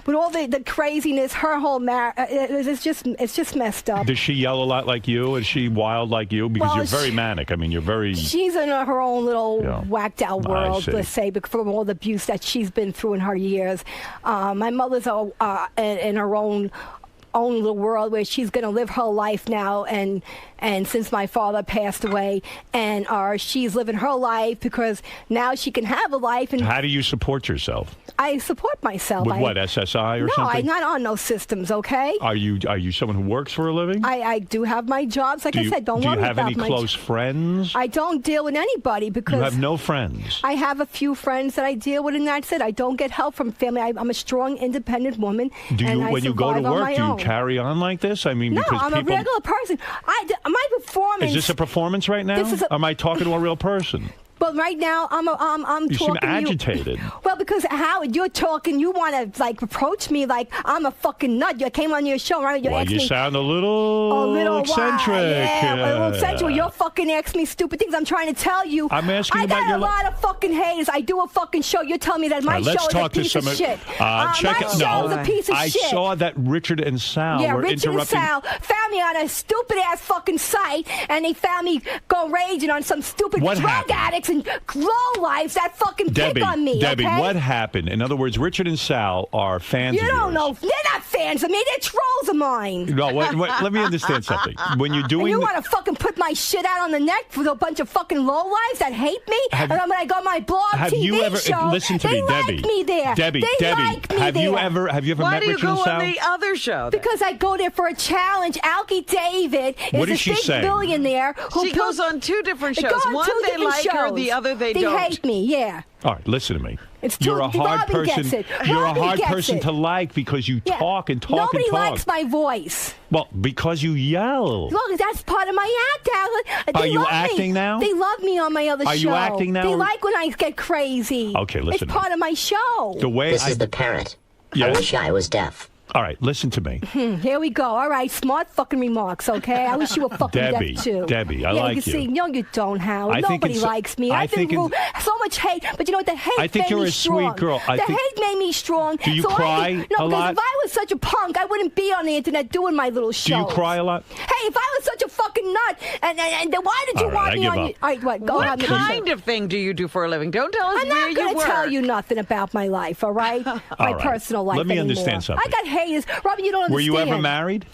with all the craziness, her whole marriage, it's just messed up. Does she yell a lot like you? Is she wild like you? Because Well, you're very manic. I mean, you're very. She's in her own little Yeah. whacked out I world, see. let's say, from all the abuse that she's been through in her years. My mother's in her own own little world where she's going to live her life now, and since my father passed away, and she's living her life because now she can have a life. And how do you support yourself? I support myself. With what, SSI or something? No, I'm not on those systems, okay? Are you someone who works for a living? I do have my jobs. Like I said, don't worry about my... Do you have any close friends? I don't deal with anybody because... You have no friends? I have a few friends that I deal with, and that's it. I don't get help from family. I'm a strong, independent woman, when you go to work, do you carry on like this? I mean, no, because I'm a regular person. My performance... Is this a performance right now? Am I talking to a real person? But right now, I'm you talking. Seem agitated. Well, because Howard, you're talking. You want to approach me like I'm a fucking nut. You came on your show, right? You sound a little eccentric. Yeah, a little eccentric. You're fucking asking me stupid things. I'm trying to tell you. I'm asking you about your. I got a lot of fucking haters. I do a fucking show. You're telling me that my show is a piece of shit. My show's a piece of shit. I saw that Richard and Sal were Richard interrupting. and Sal found me on a stupid ass fucking site, and they found me going raging on some stupid drug addicts and low lives that fucking pick on me. Debbie, okay? what happened? In other words, Richard and Sal are fans of yours. You don't know. They're not fans of me. They're trolls of mine. No, let me understand something. When you're doing... And you want to fucking put my shit out on the net with a bunch of fucking lowlives that hate me? And I'm going to go on my blog TV show. Listen to me, Debbie. Like me there. Debbie, like me have there. you ever met Richard and Sal? Why do you go on the other show? Then? Because I go there for a challenge. Alki David is a big billionaire. She goes on two different shows. One they like her, the other they don't. They hate me, yeah. All right, listen to me. You're a hard person. You're a hard person to like because you talk and talk and talk. Nobody likes my voice. Well, because you yell. Look, that's part of my act, Alan. Are you acting now? They love me on my other show. Are you acting now? They like when I get crazy. Okay, listen. It's part of my show. This is the parrot. Yeah. I wish I was deaf. All right, listen to me. Here we go. All right, smart fucking remarks, okay? I wish you were fucking deaf, too. Debbie, I like you. See, no, you don't, Howard. Nobody likes me. I've been so much hate, but you know what? The hate made me strong. Sweet girl. The hate made me strong. Do you cry a lot? Because if I was such a punk, I wouldn't be on the internet doing my little shows. Do you cry a lot? Hey, if I was such a fucking nut, and then why did you want me on your... All right, what kind of thing do you do for a living? Don't tell us where you work. I'm not going to tell you nothing about my life, all right? My personal life Let me anymore. understand something. I got haters. Robin, you don't understand. Were you ever married?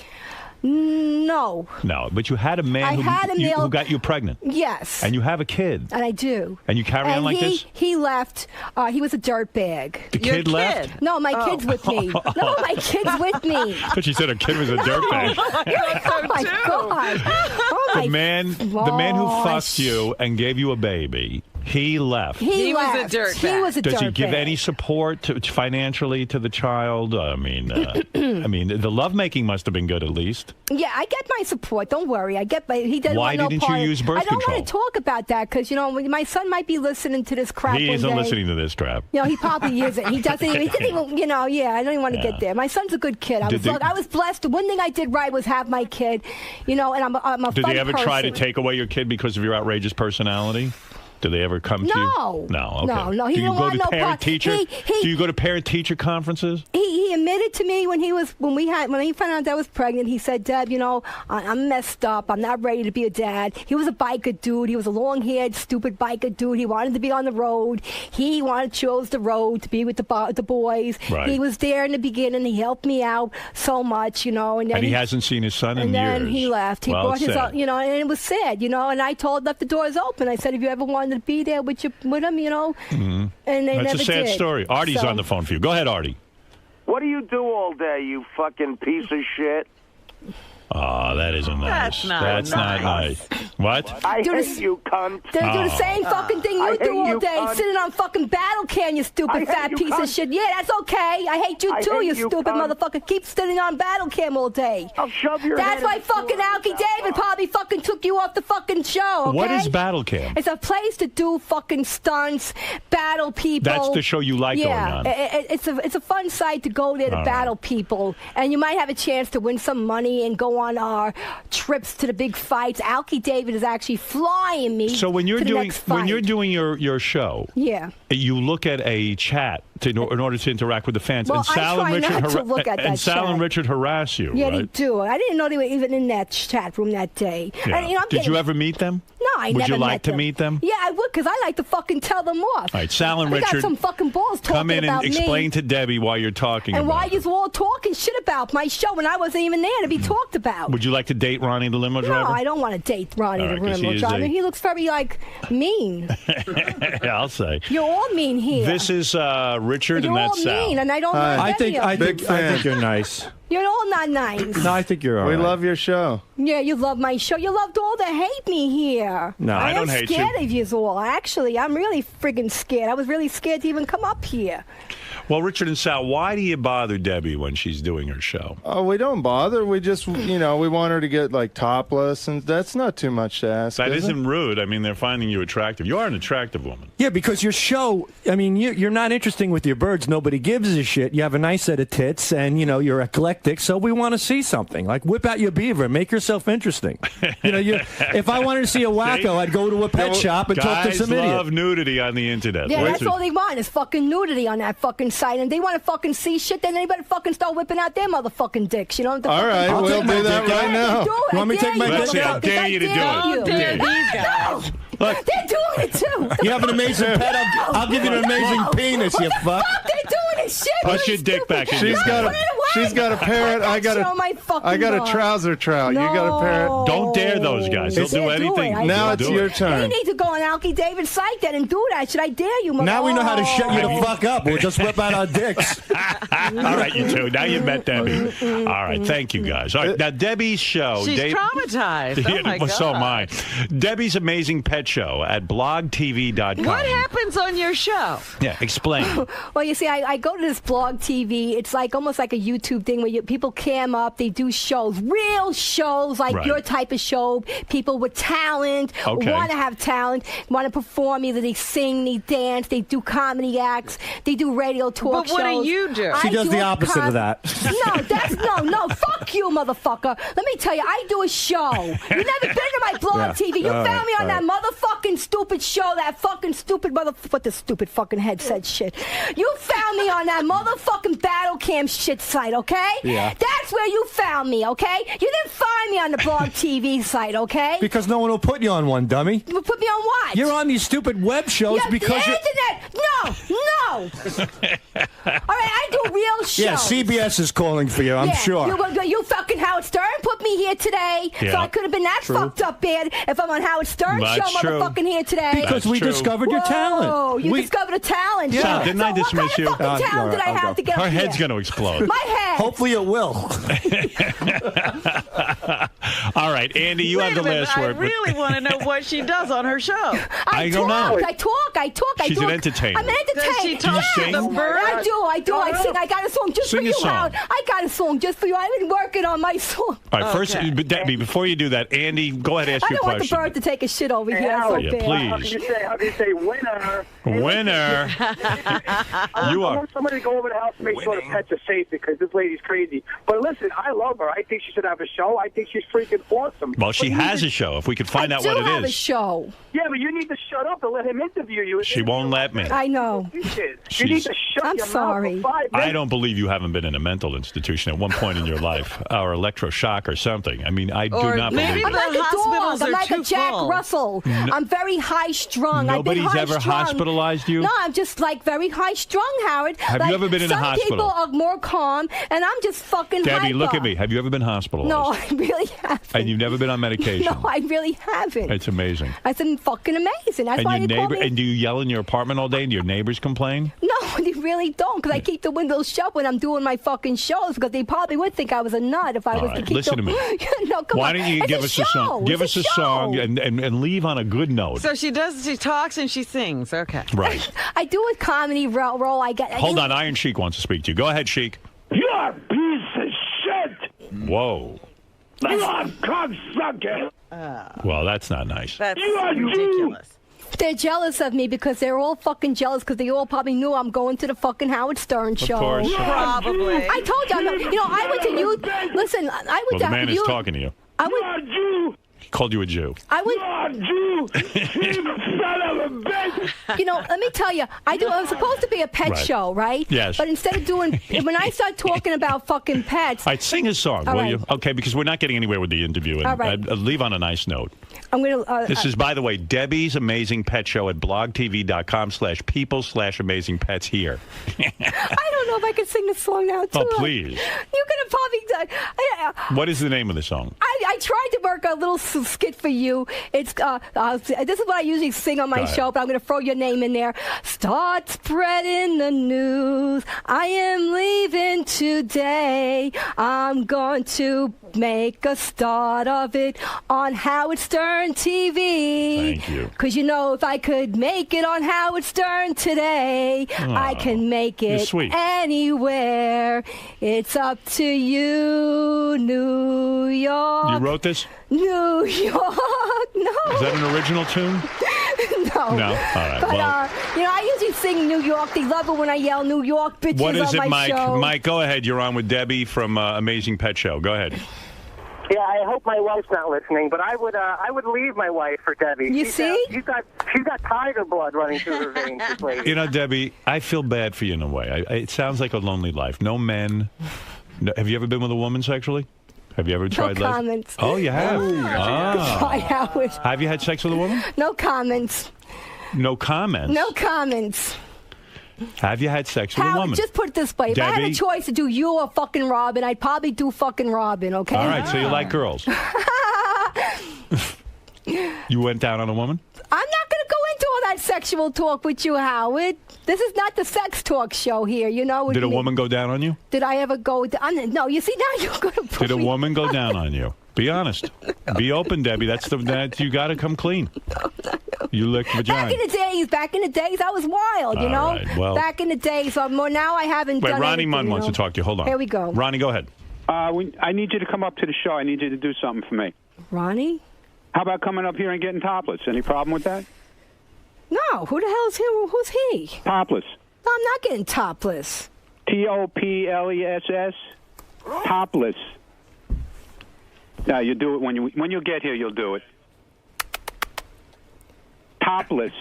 No. No, but you had a man who got you pregnant. Yes. And you have a kid. And I do. And you carry on like this? He left. He was a dirtbag. The kid left? No, my kid's with me. No, my kid's with me. But she said her kid was a dirtbag. Oh, my God. Oh, the man who fucked you and gave you a baby, he left. He was a dirtbag. He was a dirtbag. Does he give any support financially to the child? I mean, the lovemaking must have been good at least. Yeah, I get my support. Don't worry. I get he didn't Why want didn't you use birth control? I don't want to talk about that because my son might be listening to this crap. He isn't listening to this crap. He probably isn't. He doesn't even. He didn't even. I don't even want to get there. My son's a good kid. I was blessed. The one thing I did right was have my kid. And I'm a fun person. Did they ever try to take away your kid because of your outrageous personality? Do they ever come to you? No. Okay. No. He do you didn't go want to no parent-teacher? Do you go to parent-teacher conferences? He admitted to me when he found out that I was pregnant. He said, "Deb, I'm messed up. I'm not ready to be a dad." He was a biker dude. He was a long-haired, stupid biker dude. He wanted to be on the road. He chose the road to be with the boys. Right. He was there in the beginning. He helped me out so much, And then he hasn't seen his son in years. And then he left. He brought his own, and it was sad, And I left the doors open. I said, "If you ever wanted to be there with him, Mm-hmm. And they That's never a sad did. story. Artie's on the phone for you. Go ahead, Artie. What do you do all day, you fucking piece of shit? Oh, that isn't nice. That's not nice. What? I hate you, cunt. They do the same fucking thing you do all day, sitting on fucking Battle Can, you stupid fat piece of shit. Yeah, that's okay. I hate you too, you stupid motherfucker. Keep sitting on Battle Cam all day. I'll shove your That's head why in the fucking floor. Alki David probably fucking took you off the fucking show, okay? What is Battle Cam? It's a place to do fucking stunts, battle people. That's the show you like going on. It's a fun site to go there to battle people, and you might have a chance to win some money and go on our trips to the big fights. Alki David is actually flying me. So when you're to the doing next fight. your show, yeah, you look at a chat in order to interact with the fans. Well, and Sal I and try Richard not to look at that and Sal and chat. Richard harass you, Yeah, right? they do. I didn't know they were even in that chat room that day. Yeah. And, I'm Did getting- you ever meet them? No, I Would never you like met to them. meet them? Yeah, I would, because I like to fucking tell them off. All right, Sal and They Richard, got some fucking balls talking come in about and explain me. to Debbie why you're talking And about why it. you all talking shit about my show when I wasn't even there to be talked about. Would you like to date Ronnie the limo No, driver? I don't want to date Ronnie All the right, 'cause limo he is driver. a- He looks very, like, mean. Yeah, I'll say. You're all mean here. This is Richard, You're and all that's Sal. mean, and I don't like any of you. I think you're nice. You're all not nice. No, I think you're all We right. love your show. Yeah, you love my show. You loved all to hate me here. No, I don't hate you. I'm scared of you all. Actually, I'm really friggin' scared. I was really scared to even come up here. Well, Richard and Sal, why do you bother Debbie when she's doing her show? Oh, we don't bother. We just, we want her to get like topless, and that's not too much to ask. That is it? isn't rude. I mean, they're finding you attractive. You are an attractive woman. Yeah, because your show, I mean, you're not interesting with your birds. Nobody gives a shit. You have a nice set of tits, and, you're eclectic, so we want to see something. Like, whip out your beaver. Make yourself interesting. If I wanted to see a wacko, I'd go to a pet shop and talk to some Guys idiot. love nudity on the internet. Yeah, Richard. that's all they want is fucking nudity on that fucking site. And they want to fucking see shit, then they better fucking start whipping out their motherfucking dicks. You know what All right, I'll we'll take my do that dick right out. now. Do it. You want me to take my Let's dick see. I out? dare you to do it. you. Dare these guys. Look, They're doing it too. You have an amazing pet. I'll give you an amazing penis, you fuck. They're doing it shit. Push your dick back in She's your got mouth. She's got a parrot. I got Show my fucking I got dog. a trouser trout. You got a parrot. Don't dare those guys. They'll do anything. Now They'll it's do your it. You turn. need to go on Alki David's site then and do that. Should I dare you, Now we know how to shut you Oh. the fuck up. We'll just whip out our dicks. All right, you two. Now you met Debbie. All right, thank you guys. All right, now Debbie's show. She's traumatized. Oh, my Well, so am God. I. Debbie's Amazing Pet Show at blogtv.com. What happens on your show? Yeah, explain. Well, you see, I go to this blog TV. It's like almost like a YouTube thing where people cam up. They do shows, real shows, like Right. your type of show. People with talent, Okay. want to have talent, want to perform. Either they sing, they dance, they do comedy acts, they do radio talk But what do shows. you do? She I does do the a opposite of that. No. Fuck you, motherfucker. Let me tell you, I do a show. You never been to my blog Yeah. TV. You All found me on right, that motherfucking stupid show, that fucking stupid what the stupid fucking headset shit. You found me on that motherfucking battle cam shit site, okay? Yeah. That's where you found me, okay? You didn't find me on the blog TV site, okay? Because no one will put you on one, dummy. You put me on what? You're on these stupid web shows Yeah, because the you're... internet. No. All right, I do real shows. Yeah, CBS is calling for you, I'm Yeah, sure. You fucking Howard Stern put me here today, so Yeah. I could have been that True. fucked up bad if I'm on Howard Stern's That's show, true. motherfucking here today. Because we discovered your talent. Oh, you We- discovered a talent. Sal, huh? didn't I So dismiss what you? kind of fucking talent did I have to get Her up head's here? going to explode. My head. Hopefully it will. All right, Andy, you Wait have the a minute, last I word. really want to know what she does on her show. I don't know. I talk. She's an entertainer. I'm an entertainer. Does she talk Do you to the sing? bird? I do. I sing. I got a song just Sing for a you, song. Howard. I got a song just for you. I've been working on my song. All right, first, but Debbie, before you do that, Andy, go ahead and ask I your don't want the question. bird to take a shit over Hey, here. That's so Howard, Yeah, bad. please. How can you say winner? Winner. You I are. want somebody to go over the house and make sure the pets are safe because this lady's crazy. But listen, I love her. I think she should have a show. I think she's freaking awesome. Well, she But you has need a show. If we could find I out do what it have a is. show. to- Yeah, but you need to shut up and let him interview you. She won't let me. I know. You need She's- to shut I'm your sorry. mouth for 5 minutes. I don't believe you haven't been in a mental institution at one point in your life, or electroshock or something. I mean, I do Or not maybe believe I'm it. like a hospitals dog. I'm are like a too Jack full. Russell. I'm very high strung. Nobody's I've been ever high-strung. hospitalized you? No, I'm just like very high strung, Howard. Have you Like, ever been in a some hospital? people are more calm, and I'm just fucking Debbie, hyper. look at me. Have you ever been hospitalized? No, I really haven't. And you've never been on medication? No, I really haven't. It's amazing. I said fucking amazing. That's And why your they call neighbor, me. and do you yell in your apartment all day and your neighbors complain? No, they really don't, because I keep the windows shut when I'm doing my fucking shows, because they probably would think I was a nut if I All was to right, keep listen the... to me. No, come Why on. don't you It's give us a song? Give us It's a song show. and leave on a good note. So she talks and she sings. Okay. Right. I do a comedy role. I get. Hold on, Iron Sheik wants to speak to you. Go ahead, Sheik. You're a piece of shit. Whoa. You're a cocksucker. Well, that's not nice. That's You are ridiculous. They're jealous of me because they're all fucking jealous because they all probably knew I'm going to the fucking Howard Stern show. course. Probably. I told you. I went to you. Listen, I Well, went the to man you. is talking to you. I went. Called you a Jew. I would. Jew, son of a bitch. You know, let me tell you, I was supposed to be a pet Right. show, right? Yes. But instead of doing, when I start talking about fucking pets, All right, sing his song, All will right. you? Okay, because we're not getting anywhere with the interview. And All right. leave on a nice note. I'm going to. This is, by the way, Debbie's Amazing Pet Show at blogtv.com/people/amazingpets here. I don't know if I can sing the song now, too. Oh, please. You could have probably done. What is the name of the song? I tried to work a little skit for you. It's this is what I usually sing on my Go ahead. show, but I'm going to throw your name in there. Start spreading the news. I am leaving today. I'm going to make a start of it on Howard Stern TV. Thank you. Because you know, if I could make it on Howard Stern today, I can make you're it sweet. anywhere. It's up to you, New York. You wrote this? New York. No. Is that an original tune? No. No? All right. But, Well, you know, I usually sing New York. They love it when I yell New York bitches what is on it, my Mike? show. Mike, go ahead. You're on with Debbie from Amazing Pet Show. Go ahead. Yeah, I hope my wife's not listening, but I would leave my wife for Debbie. You see? She's got tiger blood running through her veins. This lady. You know, Debbie, I feel bad for you in a way. It sounds like a lonely life. No men. No, have you ever been with a woman sexually? Have you ever tried? No comments. Oh, you have. Goodbye, Howard. Have you had sex with a woman? No comments. No comments. No comments. Have you had sex with a Howard, woman? just put it this way. If I had a Debbie? choice to do you or fucking Robin, I'd probably do fucking Robin, okay? All right, so you like girls. You went down on a woman? I'm not going to go into all that sexual talk with you, Howard. This is not the sex talk show here, you know. with Did a me. woman go down on you? Did I ever go? No, you see, now you're going to put Did a me- woman go down on you? Be honest. Be open, Debbie. That you got to come clean. You licked vagina. Back in the days, I was wild, you All know? right, well- Back in the days. More now I haven't Wait, done Ronnie anything, Munn you wants know? to talk to you. Hold on. Here we go. Ronnie, go ahead. I need you to come up to the show. I need you to do something for me. Ronnie? How about coming up here and getting topless? Any problem with that? No, who the hell is him? Who's he? Topless. No, I'm not getting topless. Topless. Topless. No, you do it when you get here. You'll do it. Topless.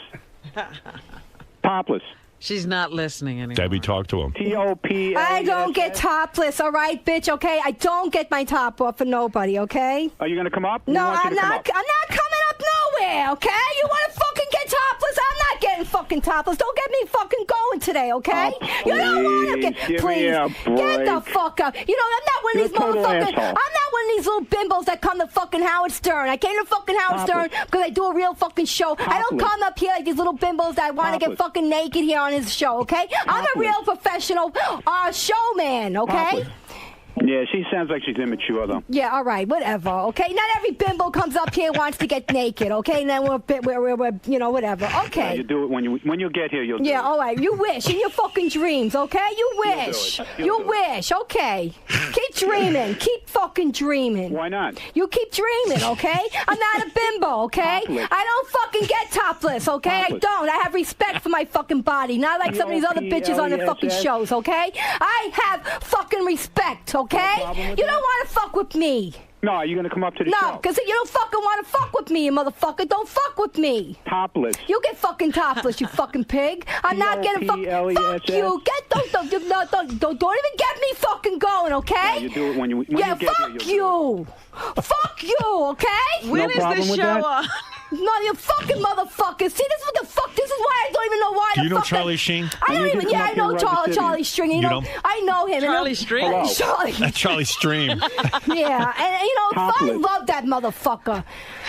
Topless. She's not listening anymore. Debbie, talk to him. Topless. I don't get topless, all right, bitch, okay? I don't get my top off for nobody, okay? Are you going to come up? No, We want you I'm to come not. up. I'm not coming up nowhere, okay? You want to fucking get topless? I'm not getting fucking topless. Don't get me fucking going today, okay? You don't want to get. give me Please a get the break. fuck up. You know, I'm not one of You're these a total motherfuckers. asshole. I'm not one of these little bimbos that come to fucking Howard Stern. I came to fucking Howard Stern because I do a real fucking show. I don't Topless. come up here like these little bimbos that want to get Topless. fucking naked here on his show, okay? I'm a Topless. real professional showman, okay? Topless. Yeah, she sounds like she's immature, though. Yeah, all right, whatever. Okay, not every bimbo comes up here and wants to get naked. Okay, and then we're you know, whatever. Okay. You do it when you get here. You'll do Yeah, it. all right. You wish in your fucking dreams, okay? You wish. You wish. Okay. Keep dreaming. Keep fucking dreaming. Why not? You keep dreaming, okay? I'm not a bimbo, okay? Topless. I don't fucking get topless, okay? Topless. I don't. I have respect for my fucking body, not like some of these other bitches on the fucking Topless. shows, okay? I have fucking respect, okay? problem with You that. don't want to fuck with me. No, are you going to come up to the No, show? because you don't fucking want to fuck with me, you motherfucker. Don't fuck with me. Topless. You get fucking topless, you fucking pig. I'm not getting fucking. Fuck you. Don't even get me fucking going, okay? No, you do it when you yeah, get here. fuck you. Fuck you, okay? When No is problem this with show that? on? No, you fucking motherfuckers. See, this is what the fuck. This is why I don't even know why Do the you know fuck. Charlie Sheen? I don't you even. just Yeah, come I up know here and rub the Charlie String. You know, don't? I know him. Charlie String? Hello. Charlie. Charlie Stream. Yeah, and you know, I Topless. love that motherfucker.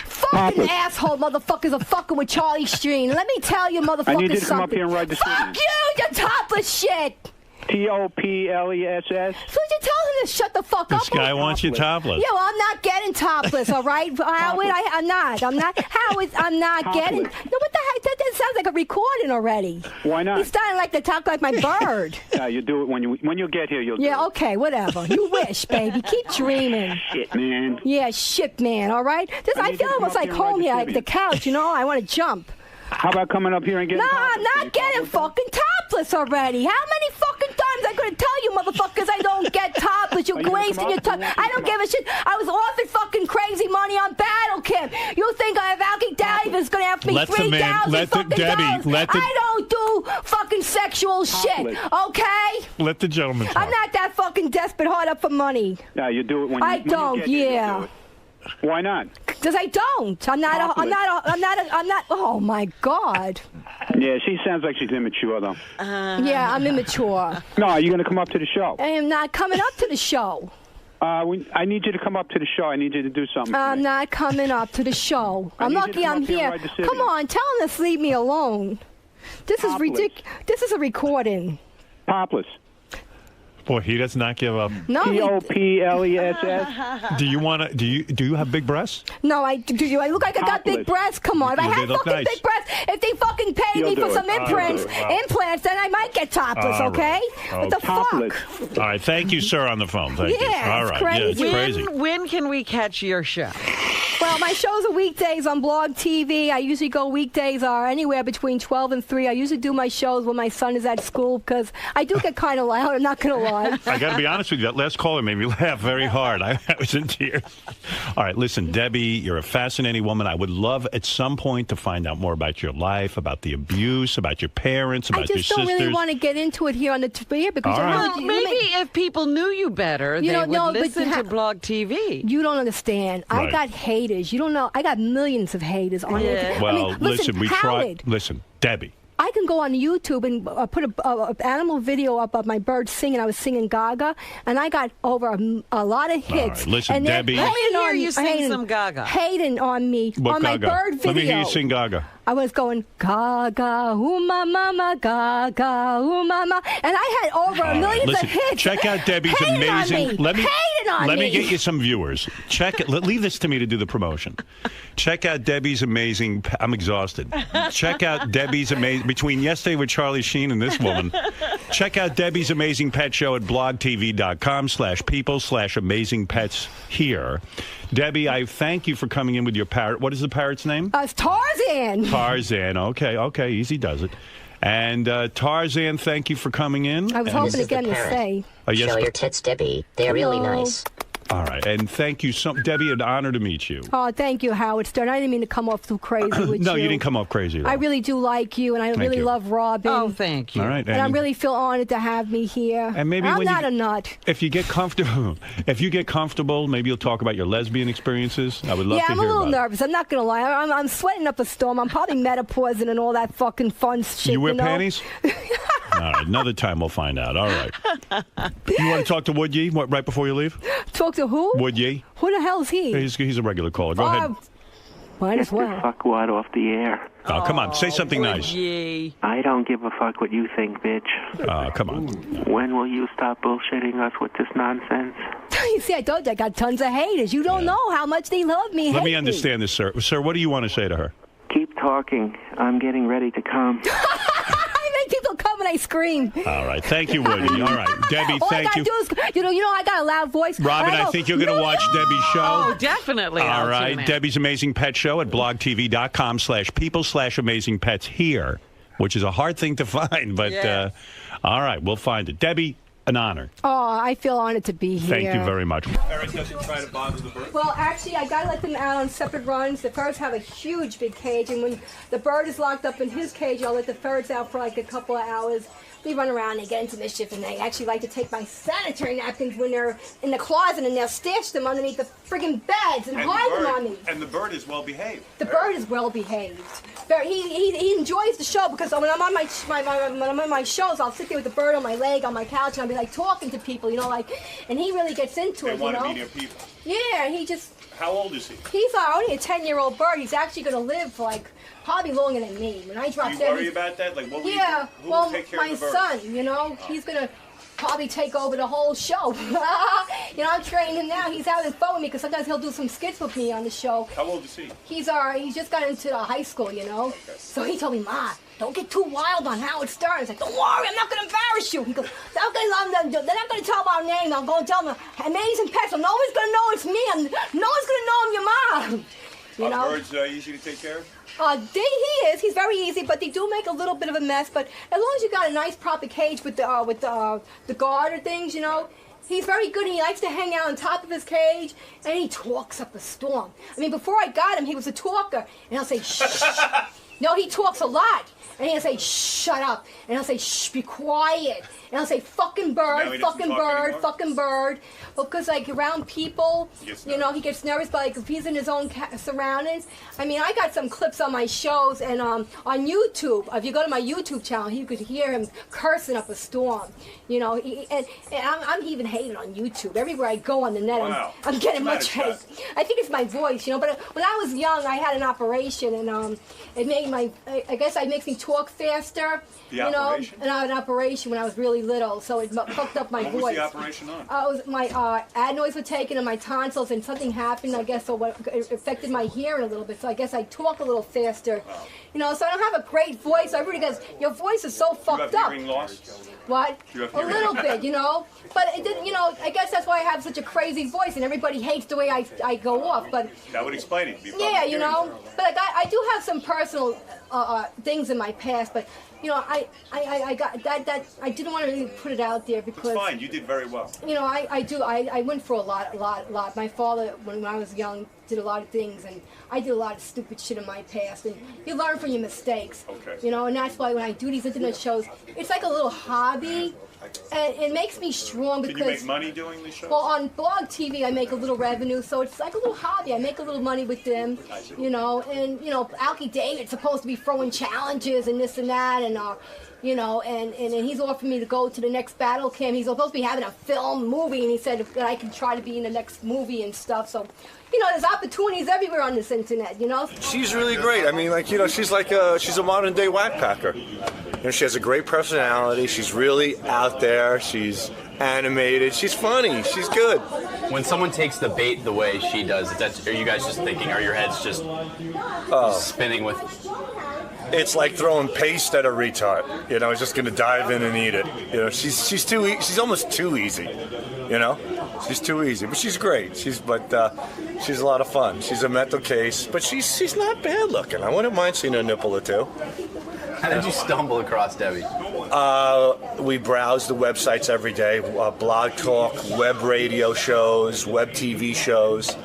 Fucking Topless. asshole motherfuckers are fucking with Charlie Sheen. Let me tell you, motherfuckers, I need you to come something. up here and ride the Fuck signal. you, you topless shit. Topless. So you tell him to shut the fuck This up. guy wants you topless. Yeah, well, I'm not getting topless, all right, Howard. I'm not. Howard, I'm not Topless. getting. No, what the heck? That sounds like a recording already. Why not? He's starting like to talk like my bird. Yeah, you do it when you get here. You'll do Yeah, it. okay, whatever. You wish, baby. Keep dreaming. Shit, man. Yeah, shit, man. All right. I I need feel you to come almost up like here and ride home the here, like the Sybian. couch. You know, I want to jump. How about coming up here and getting No, topless? I'm not getting fucking topless already. How many fucking times I gonna tell you motherfuckers I don't get topless. You're wasting your time. I don't give a shit. I was offered fucking crazy money on Battle Camp. You think I have Alki Davis gonna have me $3,000 fucking dollars? I don't do fucking sexual shit, okay? Let the gentleman talk. I'm not that fucking desperate hard up for money. Yeah, you do it when I you don't, get here, yeah. you do it. Why not? Because I don't. I'm not. Oh my God. Yeah, she sounds like she's immature, though. Yeah, I'm immature. No, are you going to come up to the show? I am not coming up to the show. I need you to come up to the show. I need you to do something. I'm not coming up to the show. I'm need you to lucky come I'm up here here. and ride the Come city. on, tell them to leave me alone. This is ridiculous. This is a recording. Topless. Boy, he does not give up. No, Topless. Do you want to? Do you have big breasts? No, I do. I look like I got big breasts. Come on, if I They had look fucking nice. big breasts, if they fucking paid You'll me do for it. some I'll do implants, it. Wow. then I might get topless. All right. Okay? What the fuck? All right, thank you, sir, on the phone. Thank you. Yeah, All it's right, yeah, it's crazy. crazy. When can we catch your show? Well, my shows are weekdays on Blog TV. I usually go weekdays are anywhere between 12 and 3. I usually do my shows when my son is at school because I do get kind of loud. I'm not going to lie. I got to be honest with you. That last caller made me laugh very hard. I was in tears. All right, listen, Debbie, you're a fascinating woman. I would love at some point to find out more about your life, about the abuse, about your parents, about your I just sisters. don't really want to get into it here on the TV because All right. Well, maybe if people knew you better, they would listen to Blog TV. You don't understand. Right. I got haters. You don't know. I got millions of haters on it. Well, I mean, listen, we Howard, tried. Listen, Debbie. I can go on YouTube and put an animal video up of my bird singing. I was singing Gaga, and I got over a lot of hits. right, listen, and Debbie. Let me hear you sing some Gaga. Hating on me What on my Gaga? bird video. Let me hear you sing Gaga. I was going Gaga, ooh ma mama, Gaga, ooh mama, and I had over a million Listen, of hits. check out Debbie's Hating on amazing. me. Let me Hating on let me me. get you some viewers. Check it. Leave this to me to do the promotion. Check out Debbie's amazing. I'm exhausted. Check out Debbie's amazing. Between yesterday with Charlie Sheen and this woman, check out Debbie's amazing pet show at blogtv.com/people/amazingpets here. Debbie, I thank you for coming in with your parrot. What is the parrot's name? It's Tarzan. Tarzan. Okay, easy does it. And Tarzan, thank you for coming in. I was And- hoping again to say. Yes, Show your tits, Debbie. They're really Hello. nice. All right, and thank you so, Debbie. An honor to meet you. Oh, thank you, Howard Stern. I didn't mean to come off too crazy with No, you. you didn't come off crazy. Though. I really do like you, and I Thank really you. love Robin. Oh, thank you. All right, And I and- really feel honored to have me here. And maybe I'm when not you- a nut. If you get comfortable, maybe you'll talk about your lesbian experiences. I would love Yeah, to I'm a hear little about nervous. I'm not gonna lie. I'm sweating up a storm. I'm probably metapausing and all that fucking fun shit. it. You wear know? panties? All right, another time we'll find out. All right. You want to talk to Wood Yee right before you leave? Talk to who? Wood Yee. Who the hell's he? He's a regular caller. Go ahead. Might as well. Fuck what off the air. Oh, come on, say something nice. I don't give a fuck what you think, bitch. Come on. When will you stop bullshitting us with this nonsense? You see, I told you I got tons of haters. You don't know how much they love me. Let hate me understand this, sir. Sir, what do you want to say to her? Keep talking. I'm getting ready to come. I make people come and I scream. All right. Thank you, Woody. All right. Debbie, All thank I you. gotta do is, you know, I got a loud voice. Robin, and I go, think you're going to "New watch York!" Debbie's show. Oh, definitely. All I'll right. tune in. Debbie's Amazing Pet Show at blogtv.com/people/amazingpets here, which is a hard thing to find, but all right, we'll find it. Debbie, an honor. Oh, I feel honored to be here. Thank you very much. Eric doesn't try to bother the bird. Well, actually, I gotta let them out on separate runs. The ferrets have a huge big cage, and when the bird is locked up in his cage, I'll let the ferrets out for like a couple of hours. They run around, they get into mischief, and they actually like to take my sanitary napkins when they're in the closet, and they'll stash them underneath the friggin' beds and hide them on me. And the bird is well behaved. The bird is well behaved. He enjoys the show because when I'm on my shows, I'll sit there with the bird on my leg on my couch and I'll be like talking to people, and he really gets into They it, want to be near people. Yeah, he just. How old is he? He's only a 10-year-old bird. He's actually going to live for probably longer than me. When I drop Do you dead, worry about that? Like, what will yeah, who will take care my of the bird? son, he's going to probably take over the whole show. I'm training him now. He's having fun with me because sometimes he'll do some skits with me on the show. How old is he? He's just got into the high school, Okay. So he told me, Ma, don't get too wild on Howard Stern. I was like, don't worry, I'm not going to embarrass you. He goes, they're not going to tell our name. I'm going to tell them Amazing Pets. So no one's going to know it's me. No one's going to know I'm your mom. You know? Are birds easy to take care of? He is. He's very easy, but they do make a little bit of a mess. But as long as you got a nice proper cage with the guard or things, you know, he's very good. And he likes to hang out on top of his cage, and he talks up a storm. I mean, before I got him, he was a talker, and he'll say shh. No, he talks a lot. And he'll say, shut up. And he'll say, shh, be quiet. And he'll say, fucking bird, fucking bird, fucking bird. Because, like, around people, you know, he gets nervous. But, like, if he's in his own surroundings. I mean, I got some clips on my shows and on YouTube. If you go to my YouTube channel, you could hear him cursing up a storm. You know, and I'm even hated on YouTube. Everywhere I go on the net, I'm getting much hate. I think it's my voice, you know. But when I was young, I had an operation, and it made I guess it makes me talk faster. And I had an operation when I was really little, so it fucked up my voice. What was the operation on? My adenoids were taken and my tonsils, and something happened, I guess, so it affected my hearing a little bit, so I guess I talk a little faster. You know, so I don't have a great voice. Everybody goes, your voice is so fucked up. Hearing loss? What? A little bit, you know. But it didn't, you know, I guess that's why I have such a crazy voice, and everybody hates the way I go off. But that would explain it. Yeah, you know. But like, I do have some personal things in my past, but you know, I got that I didn't want to really put it out there because it's fine. You did very well. You know, I went for a lot. My father, when I was young, did a lot of things, and I did a lot of stupid shit in my past, and you learn from your mistakes. Okay. You know, and that's why when I do these internet shows, it's like a little hobby, and it makes me strong because. Can you make money doing these shows? Well, on Blog TV, I make a little revenue, so it's like a little hobby. I make a little money with them, you know, and you know, Alki David's supposed to be throwing challenges and this and that, and you know, and he's offered me to go to the next battle camp. He's supposed to be having a film, movie, and he said that I can try to be in the next movie and stuff. So, you know, there's opportunities everywhere on this internet, you know? She's really great. I mean, like, you know, she's a modern day whack packer. You know, she has a great personality. She's really out there. She's animated. She's funny. She's good. When someone takes the bait the way she does, are you guys just thinking, are your heads just spinning with... It's like throwing paste at a retard. You know, just going to dive in and eat it. You know, she's almost too easy. You know, she's too easy, but she's great. She's a lot of fun. She's a mental case, but she's not bad looking. I wouldn't mind seeing a nipple or two. How did you stumble across Debbie? We browse the websites every day, Blog Talk, web radio shows, web TV shows.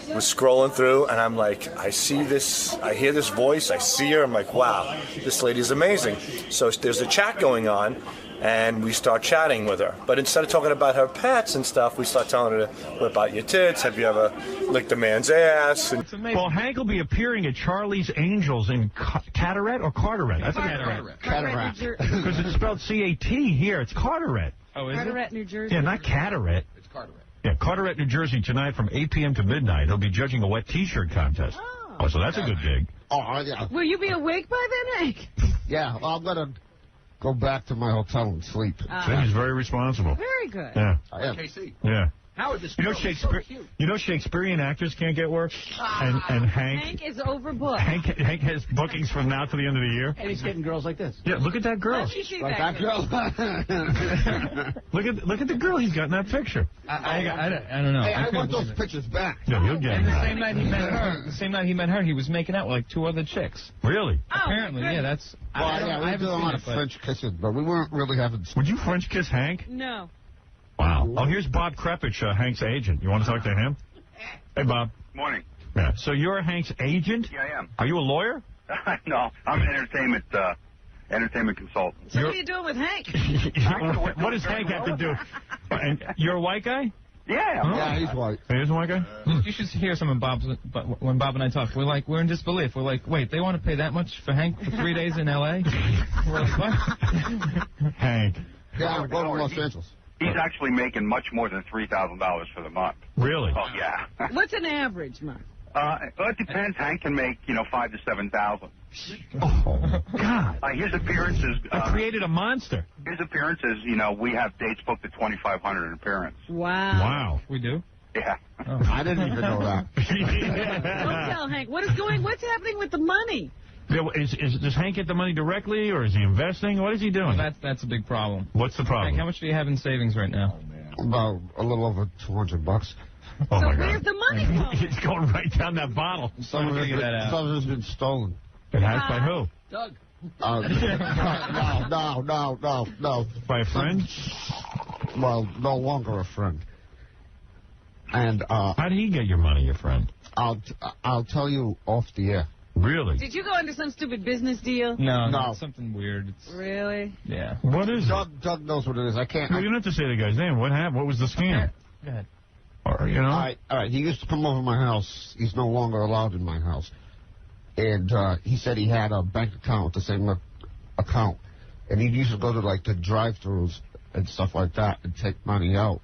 We're scrolling through, and I'm like, I see this, I hear this voice, I see her, I'm like, wow, this lady's amazing. So there's a chat going on, and we start chatting with her. But instead of talking about her pets and stuff, we start telling her, what about your tits? Have you ever licked a man's ass? And well, Hank will be appearing at Charlie's Angels in Carteret or Carteret? That's Carteret. Because it's spelled C-A-T here. It's Carteret. Oh, is Carteret, New Jersey. Yeah, not Carteret. It's Carteret. Yeah, Carteret, New Jersey tonight from 8 p.m. to midnight. He'll be judging a wet T-shirt contest. Oh, so that's a good gig. Oh, yeah. Will you be awake by then, Hank? Yeah, well, I'm going to go back to my hotel and sleep. So he's very responsible. Very good. Yeah. I am. KC. Yeah. Howard, this Shakespearean actors can't get work, and Hank is overbooked. Hank has bookings from now to the end of the year, and he's getting girls like this. Yeah, look at that girl. Like that girl. look at the girl he's got in that picture. I don't know. Hey, I want those pictures back. Yeah, you'll get them. The same night he met her, he was making out with like 2 other chicks. Really? Apparently, yeah. That's. Well, yeah, we did a lot of French kissing, but we weren't really having. Would you French kiss Hank? No. Wow. Oh, here's Bob Krepich, Hank's agent. You want to talk to him? Hey, Bob. Morning. Yeah. So you're Hank's agent? Yeah, I am. Are you a lawyer? No, I'm an entertainment consultant. So what are you doing with Hank? What does Hank have to do? And you're a white guy? Yeah. Huh? Yeah, he's white. He's a white guy? You should hear some of Bob's. When Bob and I talk, we're in disbelief. We're like, wait, they want to pay that much for Hank for 3 days in L.A.? We're like, what? Hank. Yeah, I'm going to Los Angeles. He's actually making much more than $3,000 for the month. Really? Oh, yeah. What's an average month? Well, it depends. Hank can make, $5,000 to $7,000. Oh, God. His appearances... I created a monster. His appearances, we have dates booked at $2,500 an appearance. Wow. We do? Yeah. Oh, I didn't even know that. Don't tell Hank. What's happening with the money? Does Hank get the money directly, or is he investing? What is he doing? Well, that's a big problem. What's the problem? Hank, how much do you have in savings right now? About a little over $200. Oh, so my where's God. the money going? It's going right down that bottle. Some of it has been stolen. It has by who? Doug. No. By a friend? Well, no longer a friend. And how did he get your money, your friend? I'll tell you off the air. Really? Did you go into some stupid business deal? No. It's something weird. It's, Really? yeah. What is Doug knows what it is. I can't. Well, you don't have to say the guy's name. What happened? What was the scam? Go ahead. Or, you know? All right. He used to come over my house. He's no longer allowed in my house. And he said he had a bank account with the same account. And he used to go to, like, the drive-thrus and stuff like that and take money out.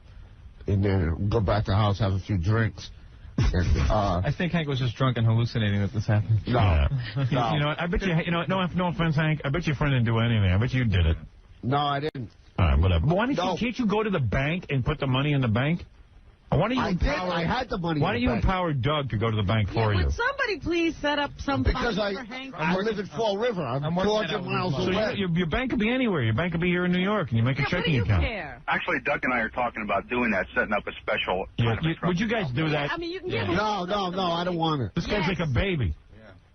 And then go back to the house, have a few drinks. And, I think Hank was just drunk and hallucinating that this happened. No. No. You know what? I bet you know, no offense, Hank. I bet your friend didn't do anything. I bet you did it. No, I didn't. All right, whatever. But why can't you go to the bank and put the money in the bank? Why don't you I had the money. Why don't you empower Doug to go to the bank for you? Would somebody please set up some Because fund for Hank? I live in Fall River. I'm 200 miles So away. your bank could be anywhere. Your bank could be here in New York, and you make a checking account. Actually, Doug and I are talking about doing that, setting up a special. Would you guys do that? I mean, you can give No, I don't want it. This guy's like a baby.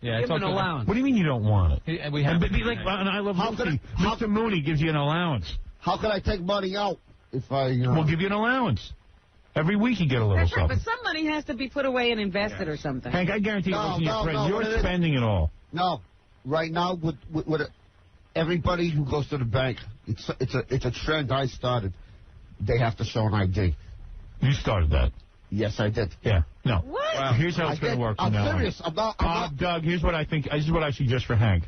Yeah, Give him an allowance. What do you mean you don't want it? We have and be like, and I love Lucy. Mr. Mooney gives you an allowance. How could I take money out if I... We'll give you an allowance. Every week you get a little That's right, something. but some money has to be put away and invested or something. Hank, I guarantee you, listen to your friend, you're spending it all. No. Right now, with everybody who goes to the bank, it's a trend I started. They have to show an ID. You started that? Yes, I did. Yeah. No. What? Wow. Here's how it's going to work from I'm now serious. on. Doug, here's what I think. This is what I suggest for Hank.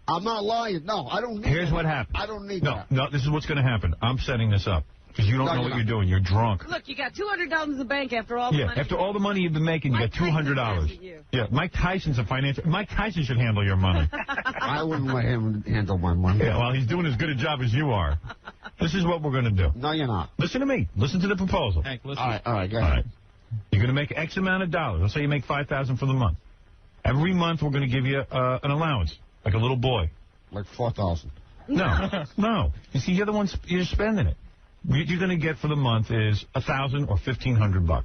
I'm not lying. No, I don't need Here's that. what happens. I don't need No, that. no, this is what's going to happen. I'm setting this up. Because you don't know what you're doing. You're drunk. Look, you got $200 in the bank after all the money. After all the money you've been making, you got $200. Yeah, Mike Tyson's a financial... Mike Tyson should handle your money. I wouldn't let him handle my money. Yeah, well, he's doing as good a job as you are. This is what we're going to do. No, you're not. Listen to me. Listen to the proposal. Hank, listen. All right, go ahead. You're going to make X amount of dollars. Let's say you make $5,000 for the month. Every month we're going to give you an allowance, like a little boy. Like $4,000. No, no. You see, you're the one you're spending it. What you're going to get for the month is $1,000 or $1,500.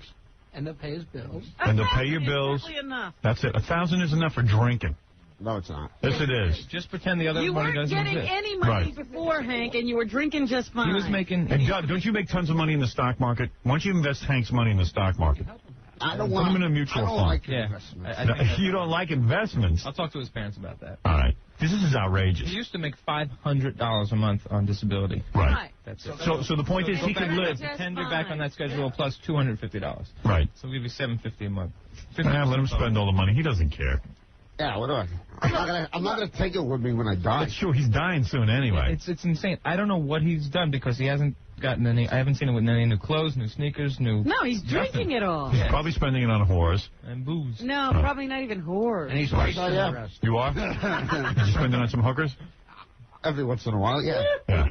And they'll pay his bills. And they'll pay your bills. Exactly enough. That's it. $1,000 is enough for drinking. No, it's not. Yes, it is. Just pretend the other You money weren't doesn't getting exist. any money before, Hank, and you were drinking just fine. He was making... And Doug, don't you make tons of money in the stock market? Why don't you invest Hank's money in the stock market? I don't Put want him in a mutual fund. like investments. You don't like investments? I'll talk to his parents about that. All right. This is outrageous. He used to make $500 a month on disability. Right. That's it. So the point is he could live. Pretend you're back on that schedule plus $250. Right. So we'll give you $750 a month. Yeah, let him spend all the money. He doesn't care. Yeah, what do I? I'm not gonna take it with me when I die. That's true. He's dying soon anyway. It's insane. I don't know what he's done because he hasn't gotten any. I haven't seen him with any new clothes, new sneakers, new. No, he's drinking it all. He's probably spending it on whores. And booze. No, probably not even whores. And he's Right. wasting the rest. You are? Did you spend it on some hookers? Every once in a while, yeah. Yeah.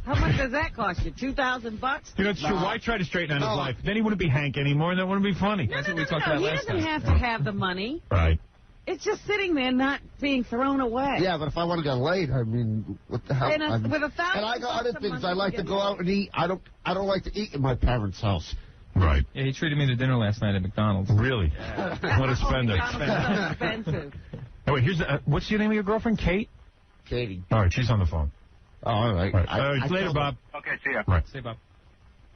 How much does that cost you? $2,000? You know, it's true. Why try to straighten out his life? Then he wouldn't be Hank anymore, and that wouldn't be funny. That's what we talked about He last doesn't time. have to have the money. Right. It's just sitting there not being thrown away. Yeah, but if I want to get laid, I mean, what the hell? And I mean, with $1,000 and I got other a things. month, I like you to get go out and eat. I don't like to eat in my parents' house. Right. Yeah, he treated me to dinner last night at McDonald's. Really? What a spender. McDonald's is so expensive. Oh, wait, here's what's your name of your girlfriend? Kate? Katie. All right, she's on the phone. Oh, all right. All right. Later, Bob. Okay, see ya. Right. Say, Bob.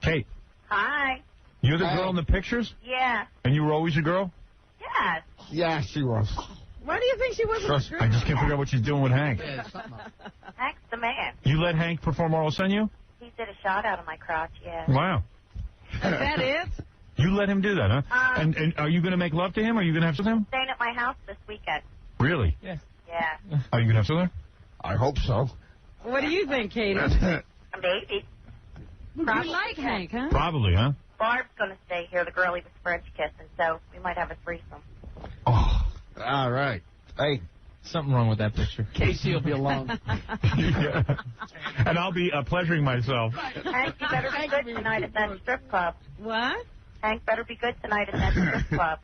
Kate, Hi. you're the girl in the pictures? Yeah. And you were always a girl? Yes. Yeah, she was. Why do you think she wasn't Trust a me. girl? I just can't figure out what she's doing with Hank. Hank's the man. You let Hank perform oral on you? He did a shot out of my crotch, yeah. Wow. Is that it? You let him do that, huh? And are you going to make love to him? Are you going to have sex with him? Staying at my house this weekend. Really? Yeah. Yeah. Are you going to have sex with her? I hope so. What do you think, Katie? Maybe. You like Hank, huh? Probably, huh? Barb's going to stay here, the girl he was French kissing, so we might have a threesome. All right. Hey. Something wrong with that picture. Casey will be alone. Yeah. And I'll be pleasuring myself. Hank, you better be good tonight at that strip club. What? Hank better be good tonight at that strip club.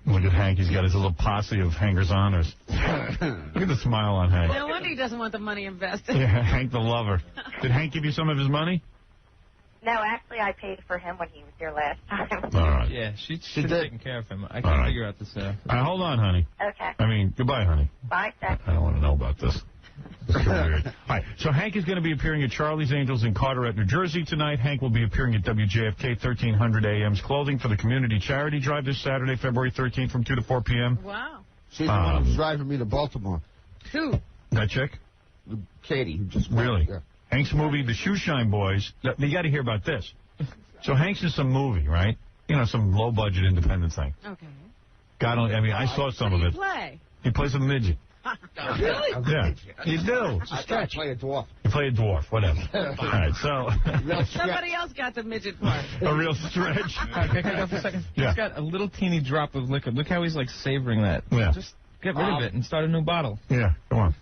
Look at Hank. He's got his little posse of hangers-oners. Look at the smile on Hank. No wonder he doesn't want the money invested. Yeah, Hank the lover. Did Hank give you some of his money? No, actually, I paid for him when he was here last time. All right. Yeah, she should have taken care of him. I can't figure out this. Hold on, honey. Okay. I mean, goodbye, honey. Bye, Sex. I don't want to know about this. This is weird. All right, so Hank is going to be appearing at Charlie's Angels in Carteret, New Jersey tonight. Hank will be appearing at WJFK 1300 AM's Clothing for the Community Charity Drive this Saturday, February 13th from 2 to 4 p.m. Wow. She's the one who's driving me to Baltimore. Who? That chick? Katie, who just Really? Yeah. Hank's movie, The Shoeshine Boys. You got to hear about this. So Hank's in some movie, right? You know, some low-budget independent thing. Okay. God only, I mean, I saw some of it. Play. He plays a midget. Really? Yeah, you do. It's a stretch. I play a dwarf. You play a dwarf, whatever. All right, so... Somebody else got the midget part. A real stretch. Can I go for a second? Yeah. He's got a little teeny drop of liquor. Look how he's like savoring that. Yeah. Just get rid of it and start a new bottle. Yeah, come on.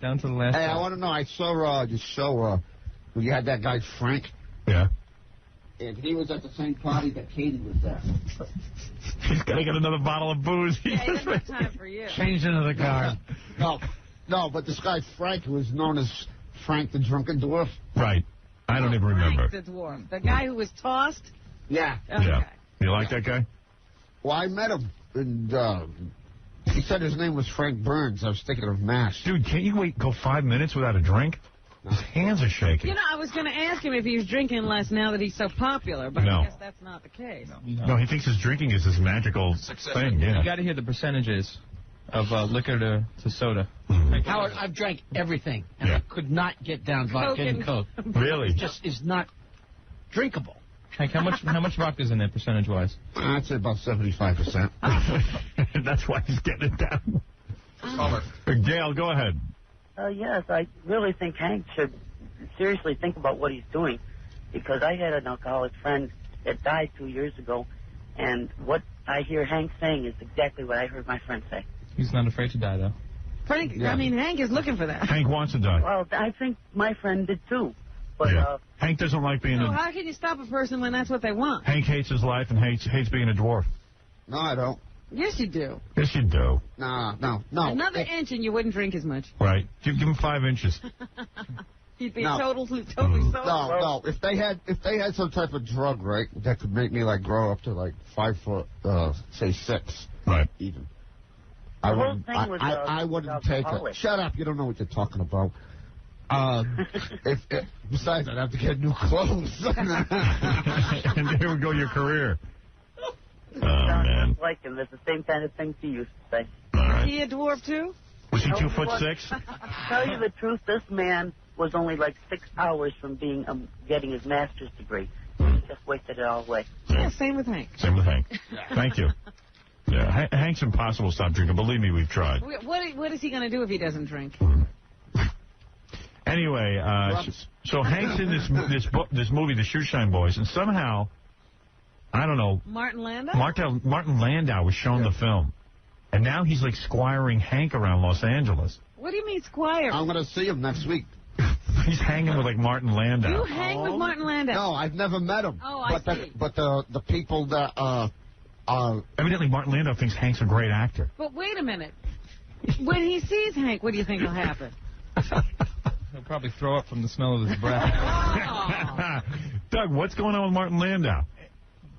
Down to the last. Hey, I want to know. I saw the show where you had that guy Frank. Yeah. And he was at the same party that Katie was at. He's got to get another bottle of booze. Yeah, he doesn't have time for you. Changed into the car. No, but this guy Frank, who was known as Frank the Drunken Dwarf. Right. I don't even remember. Frank the dwarf. The guy who was tossed? Yeah. Okay. Yeah. You like that guy? Well, I met him, and he said his name was Frank Burns. I was thinking of MASH. Dude, can't you go 5 minutes without a drink? His hands are shaking. You know, I was going to ask him if he was drinking less now that he's so popular, but No. I guess that's not the case. No, he thinks his drinking is this magical thing, yeah. You got to hear the percentages of liquor to soda. Howard, I've drank everything, and I could not get down vodka and Coke. Really? It just is not drinkable. Hank, how much vodka's in there percentage-wise? I'd say about 75%. That's why he's getting it down. Gail, go ahead. Yes, I really think Hank should seriously think about what he's doing, because I had an alcoholic friend that died 2 years ago, and what I hear Hank saying is exactly what I heard my friend say. He's not afraid to die, though. Frank, I mean, Hank is looking for that. Hank wants to die. Well, I think my friend did too. But Hank doesn't like being So a... how can you stop a person when that's what they want? Hank hates his life and hates being a dwarf. No, I don't. Yes, you do. Yes, you do. No. Another inch and you wouldn't drink as much. Right. Give him 5 inches. You'd be No. totally sober. No. If they had some type of drug, right, that could make me like grow up to like 5 foot, say 6, right, even. The I whole wouldn't. thing was, I wouldn't take it. alcoholic. Shut up! You don't know what you're talking about. Besides, I'd have to get new clothes. And there would go your career. Oh, Sounds man. just like him. That's the same kind of things he used to say. Is he a dwarf, too? Was he No, 2 he foot wasn't. 6? To tell you the truth, this man was only like 6 hours from being getting his master's degree. He just wasted it all away. Yeah, same with Hank. Same with Hank. Thank you. Yeah, Hank's impossible to stop drinking. Believe me, we've tried. What is he going to do if he doesn't drink? Anyway, so Hank's in this movie, The Shoeshine Boys, and somehow, I don't know, Martin Landau? Martin Landau was shown the film, and now he's like squiring Hank around Los Angeles. What do you mean, Squire? I'm going to see him next week. He's hanging with like Martin Landau. You hang with Martin Landau? No, I've never met him. Oh, I but see. But the people that evidently Martin Landau thinks Hank's a great actor. But wait a minute. When he sees Hank, what do you think will happen? He'll probably throw up from the smell of his breath. Doug, what's going on with Martin Landau?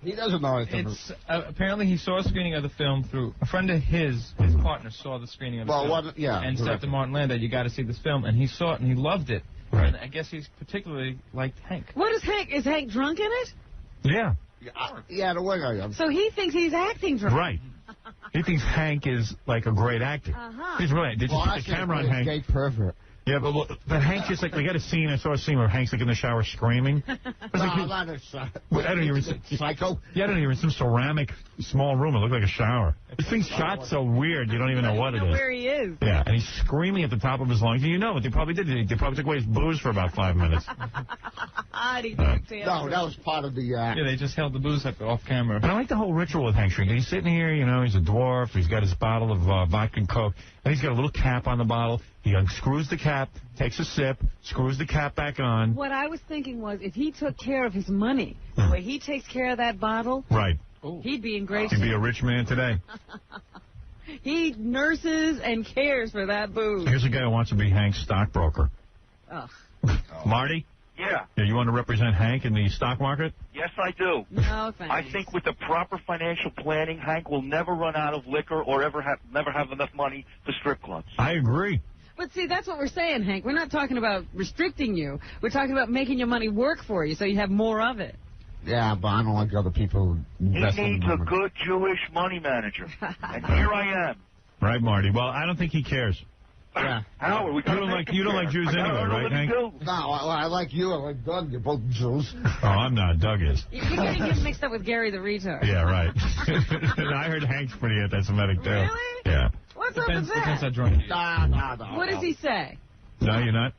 He doesn't know anything. It's apparently he saw a screening of the film through a friend of his partner saw the screening of the film. And said to Martin Landau, "You got to see this film," and he saw it and he loved it. Right. And I guess he's particularly liked Hank. What is Hank? Is Hank drunk in it? Yeah. Yeah, the way I am. So he thinks he's acting drunk. Right. He thinks Hank is like a great actor. He's right. Did you put the camera on Hank? Gay pervert. Yeah, but Hank's just like, we got a scene, I saw a scene where Hank's like in the shower screaming. No, not a I don't even, psycho. Yeah, I don't even, some ceramic small room, it looked like a shower. This thing's shot so weird, you don't even know what it is. Where he is. Yeah, and he's screaming at the top of his lungs. And you know what they probably did. They probably took away his booze for about 5 minutes. No, that was part of the act. Yeah, they just held the booze up off camera. But I like the whole ritual with Hank drinking. He's sitting here, you know, he's a dwarf. He's got his bottle of vodka and Coke. And he's got a little cap on the bottle. He unscrews the cap, takes a sip, screws the cap back on. What I was thinking was if he took care of his money, the way he takes care of that bottle, Right. he'd be in great He'd shape. be a rich man today. He nurses and cares for that booze. Here's a guy who wants to be Hank's stockbroker. Ugh. Marty? Yeah. Yeah, you want to represent Hank in the stock market? Yes, I do. No, thanks. I think with the proper financial planning, Hank will never run out of liquor or never have enough money for strip clubs. I agree. But see, that's what we're saying, Hank. We're not talking about restricting you. We're talking about making your money work for you so you have more of it. Yeah, but I don't like other people He investing needs in a money. good Jewish money manager. And here I am. Right, Marty. Well, I don't think he cares. Yeah. Howard, we You don't like Jews anyway, right, Hank? No, I like you. I like Doug. You're both Jews. Oh, I'm not. Doug is. You're getting him mixed up with Gary the retard. Yeah, right. I heard Hank's pretty anti-Semitic, too. Really? Yeah. What's up with Depends how that? drunk he is. No. What does he say? No, you're not?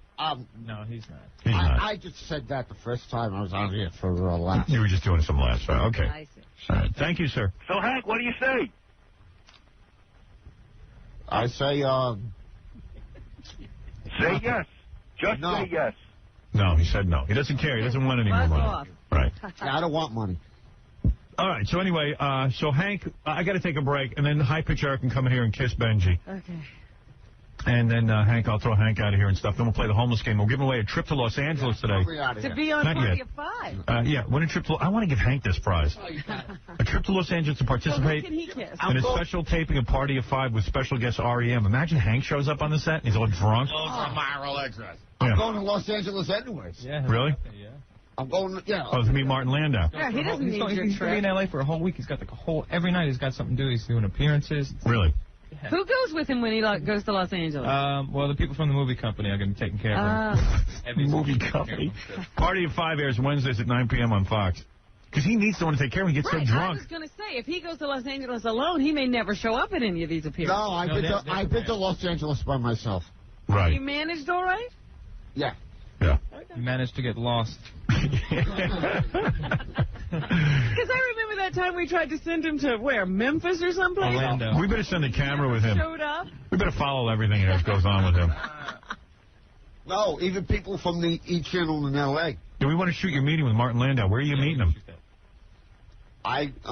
No, he's not. He's not. I just said that the first time I was out here for a laugh. You were just doing some laughs. Right? Okay. I see. All right. Thank you, sir. So, Hank, what do you say? I say, Say yes. Just No. say yes. No, he said no. He doesn't care. He doesn't want any more Buzz money. off. Right. yeah, I don't want money. All right. So anyway, so Hank, I got to take a break, and then High Pitch Eric can come in here and kiss Benji. Okay. And then Hank, I'll throw Hank out of here and stuff. Then we'll play the homeless game. We'll give away a trip to Los Angeles today. To be on Not Party yet. of Five. Yeah, win a trip to. I want to give Hank this prize. A trip to Los Angeles to Well, who participate can he kiss? in a special taping of Party of Five with special guest REM. Imagine Hank shows up on the set and he's all drunk. I'm going to Los Angeles anyways. Yeah. Really? Yeah. I'm going, Oh, to meet Martin Landau. Yeah, he doesn't He's need going, your he's going to be trip. in L.A. for a whole week. He's got every night he's got something to do. He's doing appearances. Really? Who goes with him when he goes to Los Angeles? Well, the people from the movie company are going to be taking care of him. Heavy Movie company. Party of Five airs Wednesdays at 9 p.m. on Fox. Because he needs someone to take care of him. He gets Right, so I drunk. was going to say, if he goes to Los Angeles alone, he may never show up at any of these appearances. No, I've been to Los Angeles by myself. Right. You managed all right? Yeah. Yeah. You managed to get lost. Because I remember that time we tried to send him to, where, Memphis or someplace? Orlando. We better send a camera with him. Showed up. We better follow everything that goes on with him. No, even people from the E! Channel in L.A. Do we want to shoot your meeting with Martin Landau? Where are you meeting him? I, It's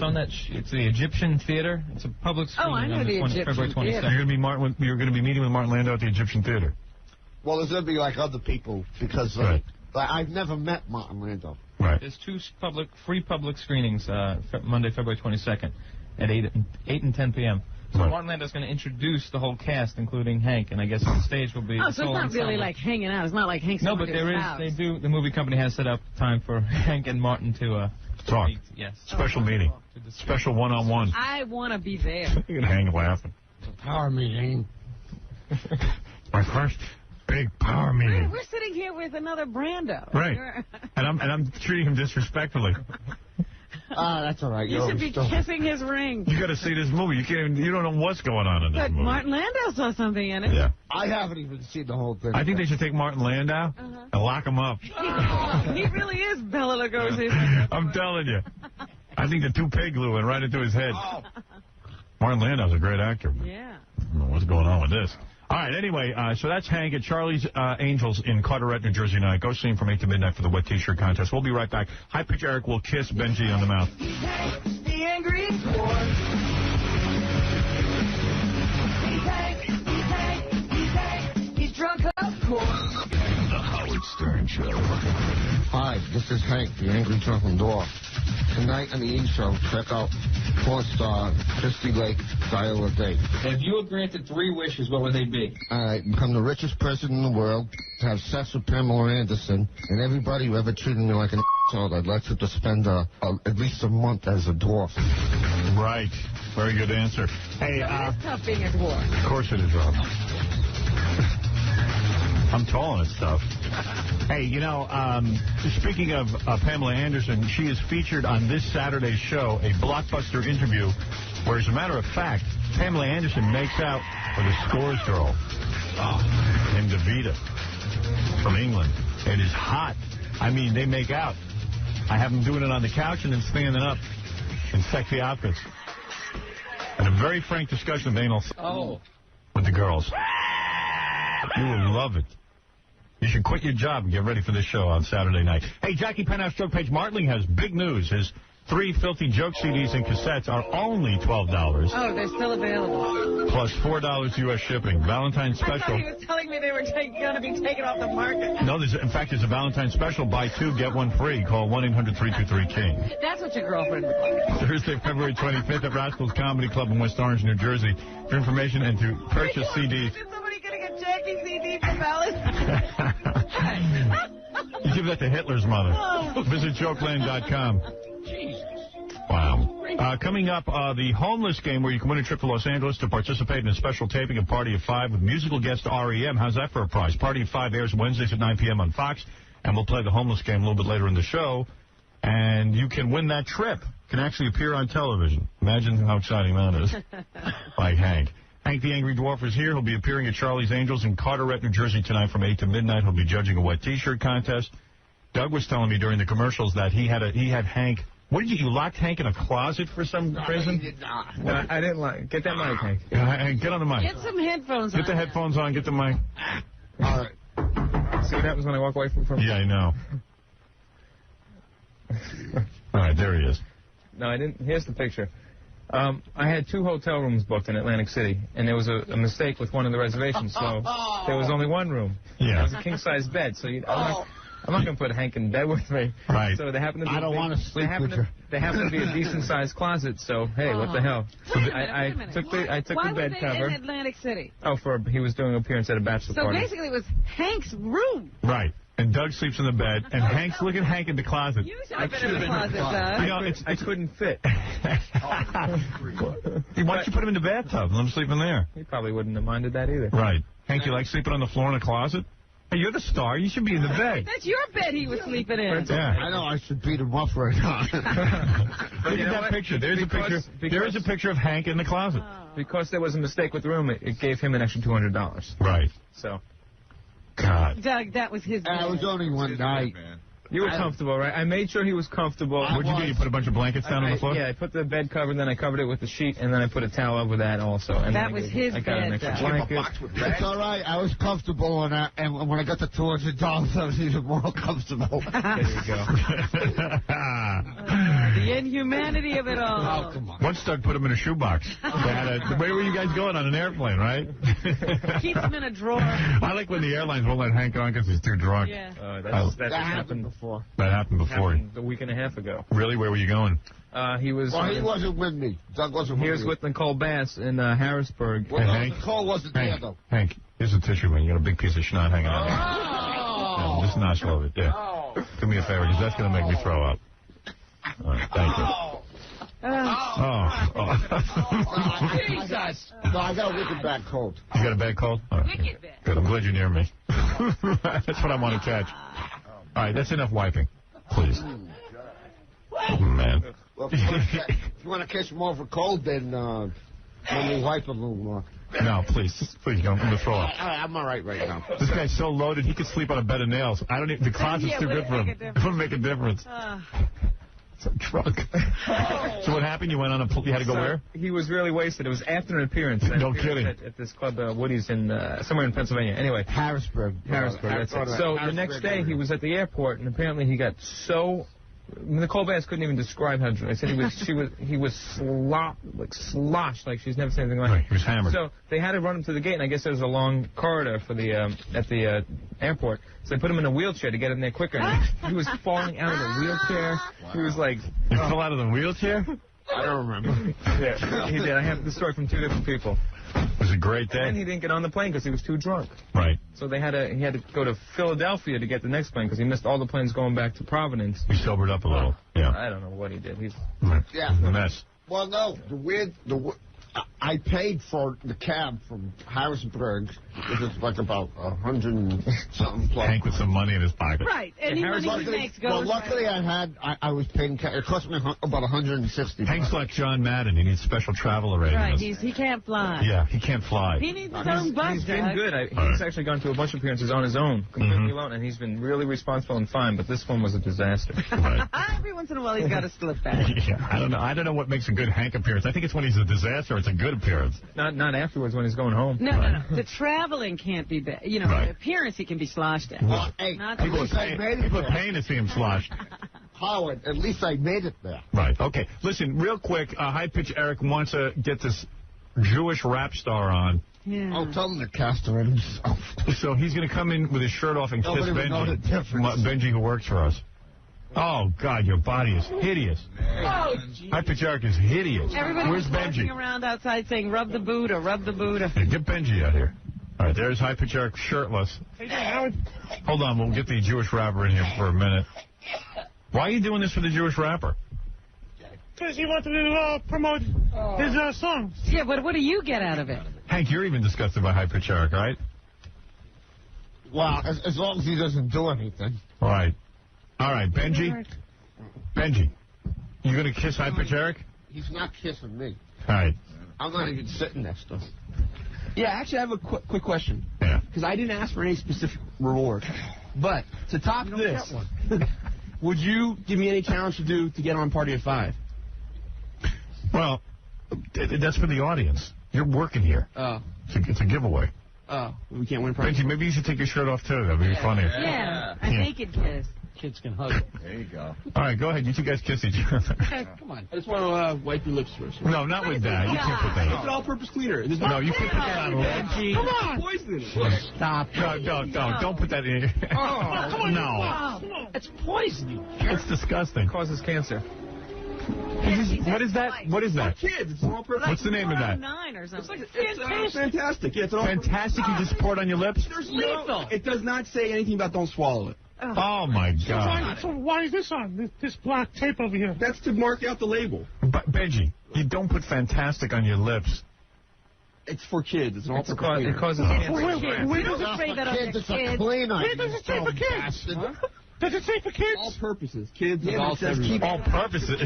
on that. It's the Egyptian Theater. It's a public screening I know on the Egyptian February 22nd. Theater. You're going to be meeting with Martin Landau at the Egyptian Theater. Well, there's going to be like other people because Right. I've never met Martin Landau. Right. There's two free public screenings Monday, February 22nd at 8 and 10 p.m. So Right. Martin Landau's going to introduce the whole cast, including Hank, and I guess on stage will be. Oh, so it's not really like hanging out. It's not like Hank's No, going but to his there is. house. They do. The movie company has set up time for Hank and Martin to talk. meet. Yes. Special meeting. Special one-on-one. I want to be there. You can hang laughing. Power meeting. My first big power meeting. We're sitting here with another Brando. Right. You're- And I'm treating him disrespectfully. That's all right. You should be kissing his ring. You got to see this movie. You don't know what's going on in this But movie. Martin Landau saw something in it. Yeah. I haven't even seen the whole thing. I think they should take Martin Landau and lock him up. He really is Bela Lugosi's. I'm telling you. I think the toupee glue went right into his head. Martin Landau's a great actor. But Yeah. I don't know what's going on with this. All right, anyway, so that's Hank at Charlie's Angels in Carteret, New Jersey tonight. Go see him from 8 to midnight for the wet T-shirt contest. We'll be right back. High Pitch Eric will kiss Benji on the mouth. The angry dwarf. He's drunk, of course. The Howard Stern Show. Hi, this is Hank, the Angry Drunken Dwarf. Tonight on the E! Show, check out porn star Christy Lake, Dial a Date. If you were granted 3 wishes, what would they be? Become the richest person in the world, to have sex with Pamela Anderson, and everybody who ever treated me like an asshole, I'd like to spend at least a month as a dwarf. Right. Very good answer. Hey, It's tough being a dwarf. of course it is, Rob. I'm tall and stuff. Hey, you know, speaking of Pamela Anderson, she is featured on this Saturday's show, a blockbuster interview, where, as a matter of fact, Pamela Anderson makes out with a Scores girl named Davida from England. It is hot. I mean, they make out. I have them doing it on the couch and then standing up in sexy outfits. And a very frank discussion of anal with the girls. You will love it. You should quit your job and get ready for this show on Saturday night. Hey, Jackie Penthouse Joke Page Martling has big news. His 3 Filthy Joke CDs and cassettes are only $12. Oh, they're still available. Plus $4 U.S. shipping. Valentine's I thought special. he was telling me they were going to be taken off the market. No, in fact, there's a Valentine's special. Buy 2, get 1 free. Call 1-800-323-KING. That's what your girlfriend would like. Thursday, February 25th at Rascals Comedy Club in West Orange, New Jersey. For information and to purchase CDs. Is somebody going to get Jackie CD for Valentine's? You give that to Hitler's mother. Visit jokeland.com. Wow. Coming up, the Homeless Game, where you can win a trip to Los Angeles to participate in a special taping of Party of 5 with musical guest REM. How's that for a prize? Party of 5 airs Wednesdays at 9 p.m. on Fox, and we'll play the Homeless Game a little bit later in the show. And you can win that trip. Can actually appear on television. Imagine how exciting that is. Like Hank. Hank the Angry Dwarf is here. He'll be appearing at Charlie's Angels in Carteret, New Jersey tonight from 8 to midnight. He'll be judging a wet T-shirt contest. Doug was telling me during the commercials that he had Hank. What did you locked Hank in a closet for some reason? No, I didn't like. Get that mic, Hank. Hank, get on the mic. Get some headphones on. Get the headphones on. Get the mic. All right. See what happens when I walk away from Yeah, I know. All right, there he is. No, I didn't. Here's the picture. I had 2 hotel rooms booked in Atlantic City, and there was a mistake with one of the reservations, so there was only one room. Yeah. It was a king-size bed, so I'm not going to put Hank in bed with me. Right. So they happen to be. I don't want to sleep with you. They happen to be a decent-sized closet, so hey, what the hell? I took Why the bed were they cover. in Atlantic City? Oh, he was doing an appearance at a bachelor So party. basically it was Hank's room. Right. And Doug sleeps in the bed, and Hank's looking at Hank in the closet. You should have been in the closet, Doug. You know, I couldn't fit. Why don't you put him in the bathtub and let him sleep in there? He probably wouldn't have minded that either. Right. Hank, you like sleeping on the floor in a closet? Hey, you're the star. You should be in the bed. That's your bed he was sleeping in. Yeah. I know I should beat him up right now. Look at that picture. There's a picture. There is a picture of Hank in the closet. Because there was a mistake with the room, it gave him an extra $200. Right. So. God. Doug, that was his bed. It was only one night. You were comfortable, right? I made sure he was comfortable. What'd you do? You put a bunch of blankets down on the floor? Yeah, I put the bed cover, and then I covered it with the sheet, and then I put a towel over that also. And That was his I got an bed, extra Doug. blanket. It's all right. I was comfortable on that, and when I got the $200, I was even more comfortable. There you go. The inhumanity of it all. Oh, come on. Once Doug put him in a shoebox. Where were you guys going on an airplane, right? Keeps him in a drawer. I like when the airlines won't let Hank on because he's too drunk. Yeah. That happened before. That happened before. Happened a week and a half ago. Really? Where were you going? He was. Well, he wasn't with me. Doug wasn't with me. He was with Nicole Bass in Harrisburg. Well, Hank? Nicole wasn't there, Hank, though. Hank, here's a tissue, man. You got a big piece of schnout hanging out there. Oh. Just nostril of it, yeah. Do me a favor, because that's going to make me throw up. All right, thank you. Jesus! No, I got a wicked bad cold. You got a bad cold? All right. Wicked bad. Good, I'm glad you're near me. That's what I want to catch. All right, that's enough wiping. Please. Oh, man. Well, if you want to catch more of a cold, then let me wipe a little more. No, please, I'm going to throw up. I'm all right now. This guy's so loaded, he could sleep on a bed of nails. I don't even, the closet's too good for him. It wouldn't make a difference. So drunk. So what happened? You went on you had to go where? He was really wasted. It was after an appearance. No kidding. At this club, Woody's in somewhere in Pennsylvania. Anyway, Harrisburg. That's it. So the next day he was at the airport, and apparently he got so. Nicole Bass couldn't even describe how drunk. I said he was sloshed like she's never seen anything like. Right, he was hammered. So they had to run him to the gate, and I guess there was a long corridor for the at the airport. So they put him in a wheelchair to get him there quicker. And he was falling out of the wheelchair. Wow. He was like, he fell out of the wheelchair? I don't remember. Yeah, he did. I have the story from 2 different people. It was a great day. And he didn't get on the plane because he was too drunk. Right. So he had to go to Philadelphia to get the next plane because he missed all the planes going back to Providence. He sobered up a little. Yeah. I don't know what he did. Yeah. A mess. Well, no. I paid for the cab from Harrisburg, which is like about 100 and something plus. Hank with some money in his pocket. Right. Any money he makes goes. Well, luckily I was paying cash. It cost me about 160. Hank's like John Madden. He needs special travel arrangements. Right. He can't fly. Yeah, he can't fly. He needs his own bus. He's been good. He's actually gone to a bunch of appearances on his own, completely alone, and he's been really responsible and fine. But this one was a disaster. Right. Every once in a while he's got to slip back. Yeah, I don't know what makes a good Hank appearance. I think it's when he's a disaster. It's a good appearance. Not afterwards when he's going home. No. The traveling can't be bad. You know, the appearance he can be sloshed at. Well, hey, people are paying to see him sloshed. Howard, at least I made it there. Right. Okay. Listen, real quick, High Pitch Eric wants to get this Jewish rap star on. Yeah. I'll tell him to castrate himself. So he's going to come in with his shirt off and kiss Nobody would know the Benji. difference. Benji, who works for us. Oh, God, your body is hideous. High Pitch Eric is hideous. Everybody's Where's walking Benji? around outside saying, rub the Buddha, rub the Buddha. Hey, get Benji out here. All right, there's High Pitch Eric shirtless. Hey, Howard. Hold on, we'll get the Jewish rapper in here for a minute. Why are you doing this for the Jewish rapper? Because he wanted to promote his songs. Yeah, but what do you get out of it? Hank, you're even disgusted by High Pitch Eric, right? Well, as long as he doesn't do anything. All right. All right, Benji. Benji, you going to kiss High Pitch Eric? He's not kissing me. All right. I'm not even sitting next to him. Yeah, actually, I have a quick question. Yeah. Because I didn't ask for any specific reward. But to top this, would you give me any challenge to get on Party of 5? Well, that's for the audience. You're working here. Oh. It's a giveaway. Oh, we can't win a prize. Benji, maybe you should take your shirt off, too. That would be funny. Yeah, a naked kiss. Kids can hug. There you go. All right, go ahead. You two guys kiss each other. Okay, come on. I just want to wipe your lips first. No, not with that. You can't put that It's on. an all-purpose cleaner. No, you can't put that on. Benji. Come on. Poison in it. Stop. No, don't put that in. Come on. No. It's poison. It's disgusting. Causes cancer. What is that? What is that? Kids. It's an all-purpose. What's the name of that? 9 or something. It's fantastic. Yeah, it's an all-purpose. Fantastic. You just pour it on your lips? There's lethal. It does not say anything about don't swallow it. Oh, my God. So why is this on? This black tape over here? That's to mark out the label. But, Benji, you don't put fantastic on your lips. It's for kids. It's an all-purpose It cleaner. causes cancer. Where Don't spray that on your Kids, it's a kids. cleaner. Where does it say for kids? Does it say for kids? All purposes. Kids. Yeah, all it says keep All purposes.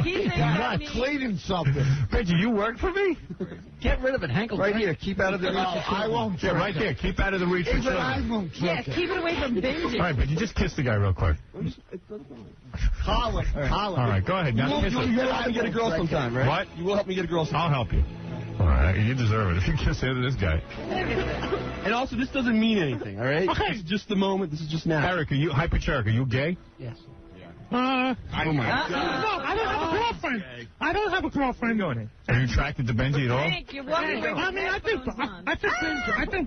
He's not cleaning something. Benji, you work for me? Get rid of it, Hank. Right here. Keep out of the reach of I won't. Yeah, right there. Keep out of the reach for Even I children. won't Yeah, drink it. keep it away from Benji. All right, but you just kiss the guy real quick. Howard. All right, go ahead. Now kiss You him. will help me get a girl sometime, right? What? You will help me get a girl sometime. I'll help you. All right, you deserve it. If you kiss this guy. And also, this doesn't mean anything, all right? Okay. This is just the moment. This is just now. Eric, High Pitch Eric, are you gay? Yes. Oh, my No, I don't have a girlfriend. I don't have a girlfriend. Are you attracted to Benji at all? Hank, you're wondering. I mean, I think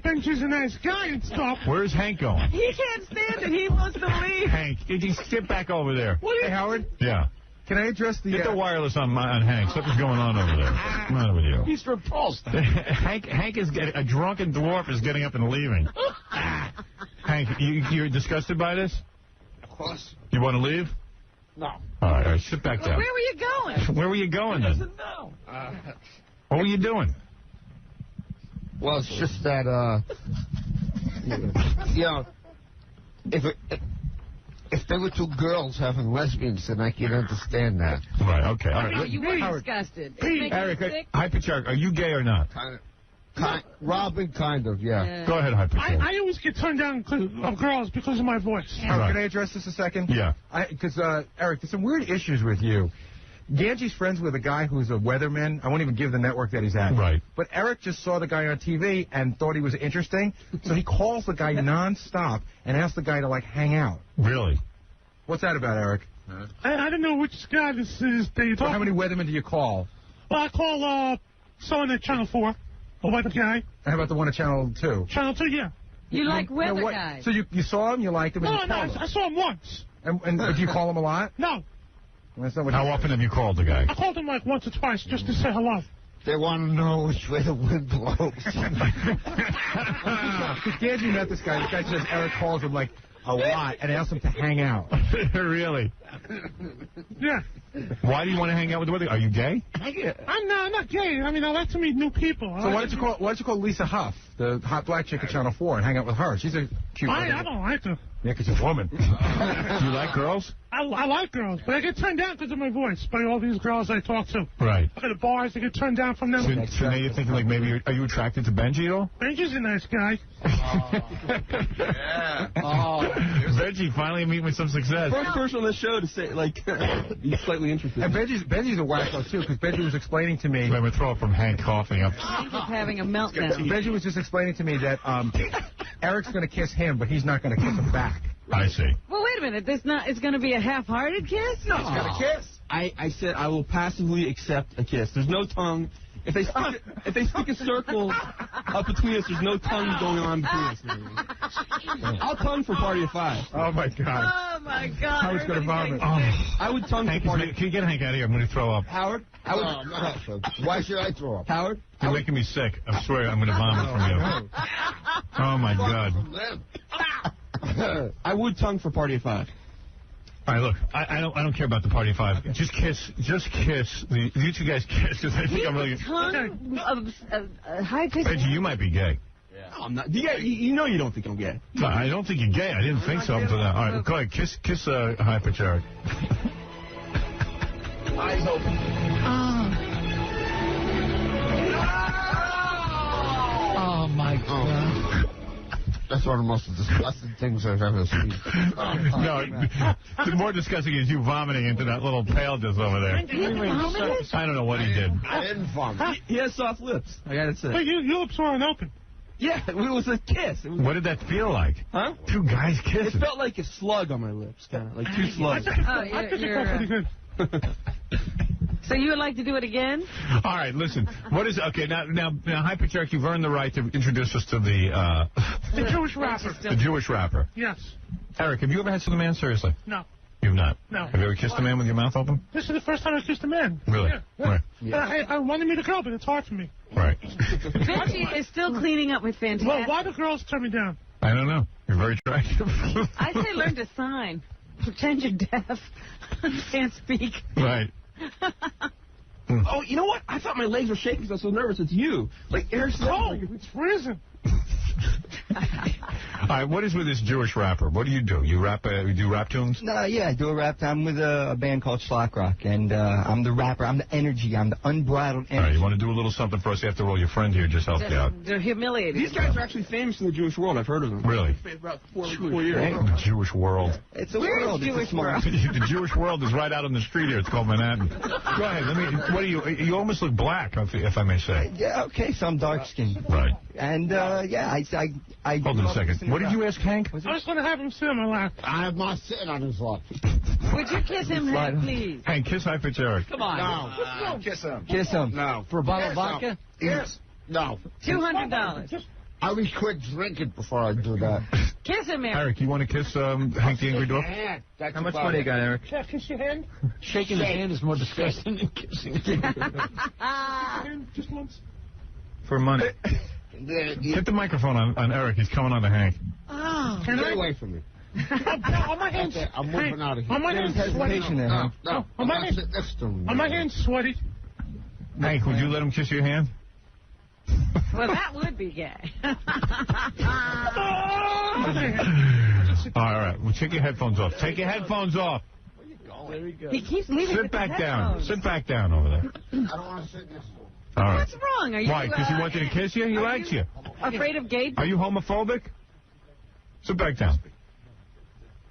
Benji's a nice guy and stuff. Where's Hank going? He can't stand it. He wants to leave. Hank, you skip back over there. Hey, Howard, Yeah. can I address the... Get the wireless on Hank. Something's going on over there. What's the matter with you? He's repulsed. Hank is a drunken dwarf is getting up and leaving. Hank, you're disgusted by this? Of course. You want to leave? No. All right, sit back down. Where were you going? Where were you going then? know. What were you doing? Well, it's just that, you know, if there were two girls having lesbians, then I can understand that. Right, okay. All right. You were disgusted. It makes Eric, you sick. High Pitch Eric, are you gay or not? Robin, kind of, yeah. Go ahead, High Pitch Eric. I always get turned down of girls because of my voice. Right. Can I address this a second? Yeah. Because, Eric, there's some weird issues with you. Ganji's friends with a guy who's a weatherman. I won't even give the network that he's at. Right. But Eric just saw the guy on TV and thought he was interesting, so he calls the guy nonstop and asks the guy to, like, hang out. Really? What's that about, Eric? I don't know which guy this is that you're Well, how talking many weathermen do you call? Well, I call someone at Channel 4, a weather guy. How about the one at Channel 2? Channel 2, yeah. You like weather what- guys. So you saw him, you liked him, and No, you no, called him. I saw him once. And do you call him a lot? No, That's not what How often have you called the guy? I called him like once or twice just to say hello. They want to know which way the wind blows. Because Ganji met this guy. This guy says Eric calls him, like, a lot and asks him to hang out. Really? Yeah. Why do you want to hang out with the weather? Are you gay? I'm not gay. I mean, I like to meet new people. So why don't you call Lisa Huff, the hot black chick at Channel 4, and hang out with her? She's a cute I woman. don't like her. Yeah, because she's a woman. Do you like girls? I like girls, but I get turned down because of my voice by all these girls I talk to. Right. I go to bars, I get turned down from them. So now you're thinking, like, maybe are you attracted to Benji at all? Benji's a nice guy. Benji finally meeting with some success. First person on the show to say, like, be slightly interested. And Benji's a wacko, too, because Benji was explaining to me... Let me throw it from Hank coughing up. Hank is having a meltdown. Benji was just explaining to me that Eric's going to kiss him, but he's not going to kiss him back. I see. Well, wait a minute. It's going to be a half-hearted kiss? No, it's got a kiss. I said I will passively accept a kiss. There's no tongue. If they stick a circle up between us, there's no tongue going on between us. I'll tongue for party of 5. Oh, my God. Oh, my God. Howard's going to vomit. I would tongue for party. Can you get Hank out of here? I'm going to throw up. Howard? Why should I throw up? Howard? You're making me sick. I swear I'm going to vomit from you. Oh, my God. I would tongue for party of 5. All right, look, I don't care about the party of 5. Just kiss. You two guys kiss, because I think I'm really... High-pitched... Reggie, you might be gay. Yeah. No, I'm not. You know you don't think I'm gay. No, I don't think you're gay. I didn't think so until now. All right, go ahead. Kiss High-pitched Eric. Eyes open. Oh, my God. That's one of the most disgusting things I've ever seen. No, the more disgusting is you vomiting into that little pail just over there. I don't know what he did. I didn't vomit. He has soft lips, I gotta say. But your lips weren't open. Yeah, it was a kiss. What did that feel like? Huh? Two guys kissing. It felt like a slug on my lips, kind of like 2 slugs. I think it felt pretty good. So you would like to do it again? All right, listen. What is okay now? High-pitched Eric, you've earned the right to introduce us to the Jewish rapper. The Jewish rapper. Yes. Eric, have you ever had sex with a man? Seriously? No. You've not? No. Have you ever kissed a man with your mouth open? This is the first time I kissed a man. Really? Yeah. Right. Yeah. I want to meet a girl, but it's hard for me. Right. Benji is still cleaning up with Fantastic. Well, why do girls turn me down? I don't know. You're very attractive. I say learn to sign. Pretend you're deaf. Can't speak. Right. Oh, you know what? I thought my legs were shaking because I was so nervous. It's you. Like, Eric's cold. It's freezing. All right, what is with this Jewish rapper? What do? You do rap tunes? Yeah, I do a rap. I'm with a band called Schlock Rock, and I'm the rapper. I'm the energy. I'm the unbridled energy. All right, you want to do a little something for us? After all, your friend here just helped you out. They're humiliated. These guys are actually famous in the Jewish world. I've heard of them. Really? About 4 years. The Jewish world. It's a world. It's a small world. The Jewish world is right out on the street here. It's called Manhattan. Go ahead. What are you? You almost look black, if I may say. Yeah. Okay. So I'm dark skinned. Right. And yeah, I hold on a second. What did you ask Hank? I was going to have him sit on my lap. I'm not sitting on his lap. Would you kiss him, Hank, please? Hank, kiss High-pitched Eric. Come on. No. Kiss him. Kiss him. No. For a bottle of vodka? Yes. No. $200. I will quit drinking before I do that. Kiss him, Eric. Eric, you want to kiss Hank the Angry Dwarf? How much money you got, Eric? Can I kiss your hand? Shaking the hand is more disgusting than kissing. Just once. For money. Hit the microphone on Eric. He's coming on to Hank. Oh. Get away from me. On my hands. Okay, I'm moving out of here. On my hands sweaty. No. On my hands. On my hands sweaty. Hank, would you let him kiss your hand? Well, that would be gay. All right. Well, take your headphones off. Take your headphones off. There we go. He keeps leaving. Sit back down. Sit back down over there. I don't want to sit next to him. All right. What's wrong? Are you, why? Because he wanted to kiss you? He likes you. Afraid of gay? Are you homophobic? Sit back down.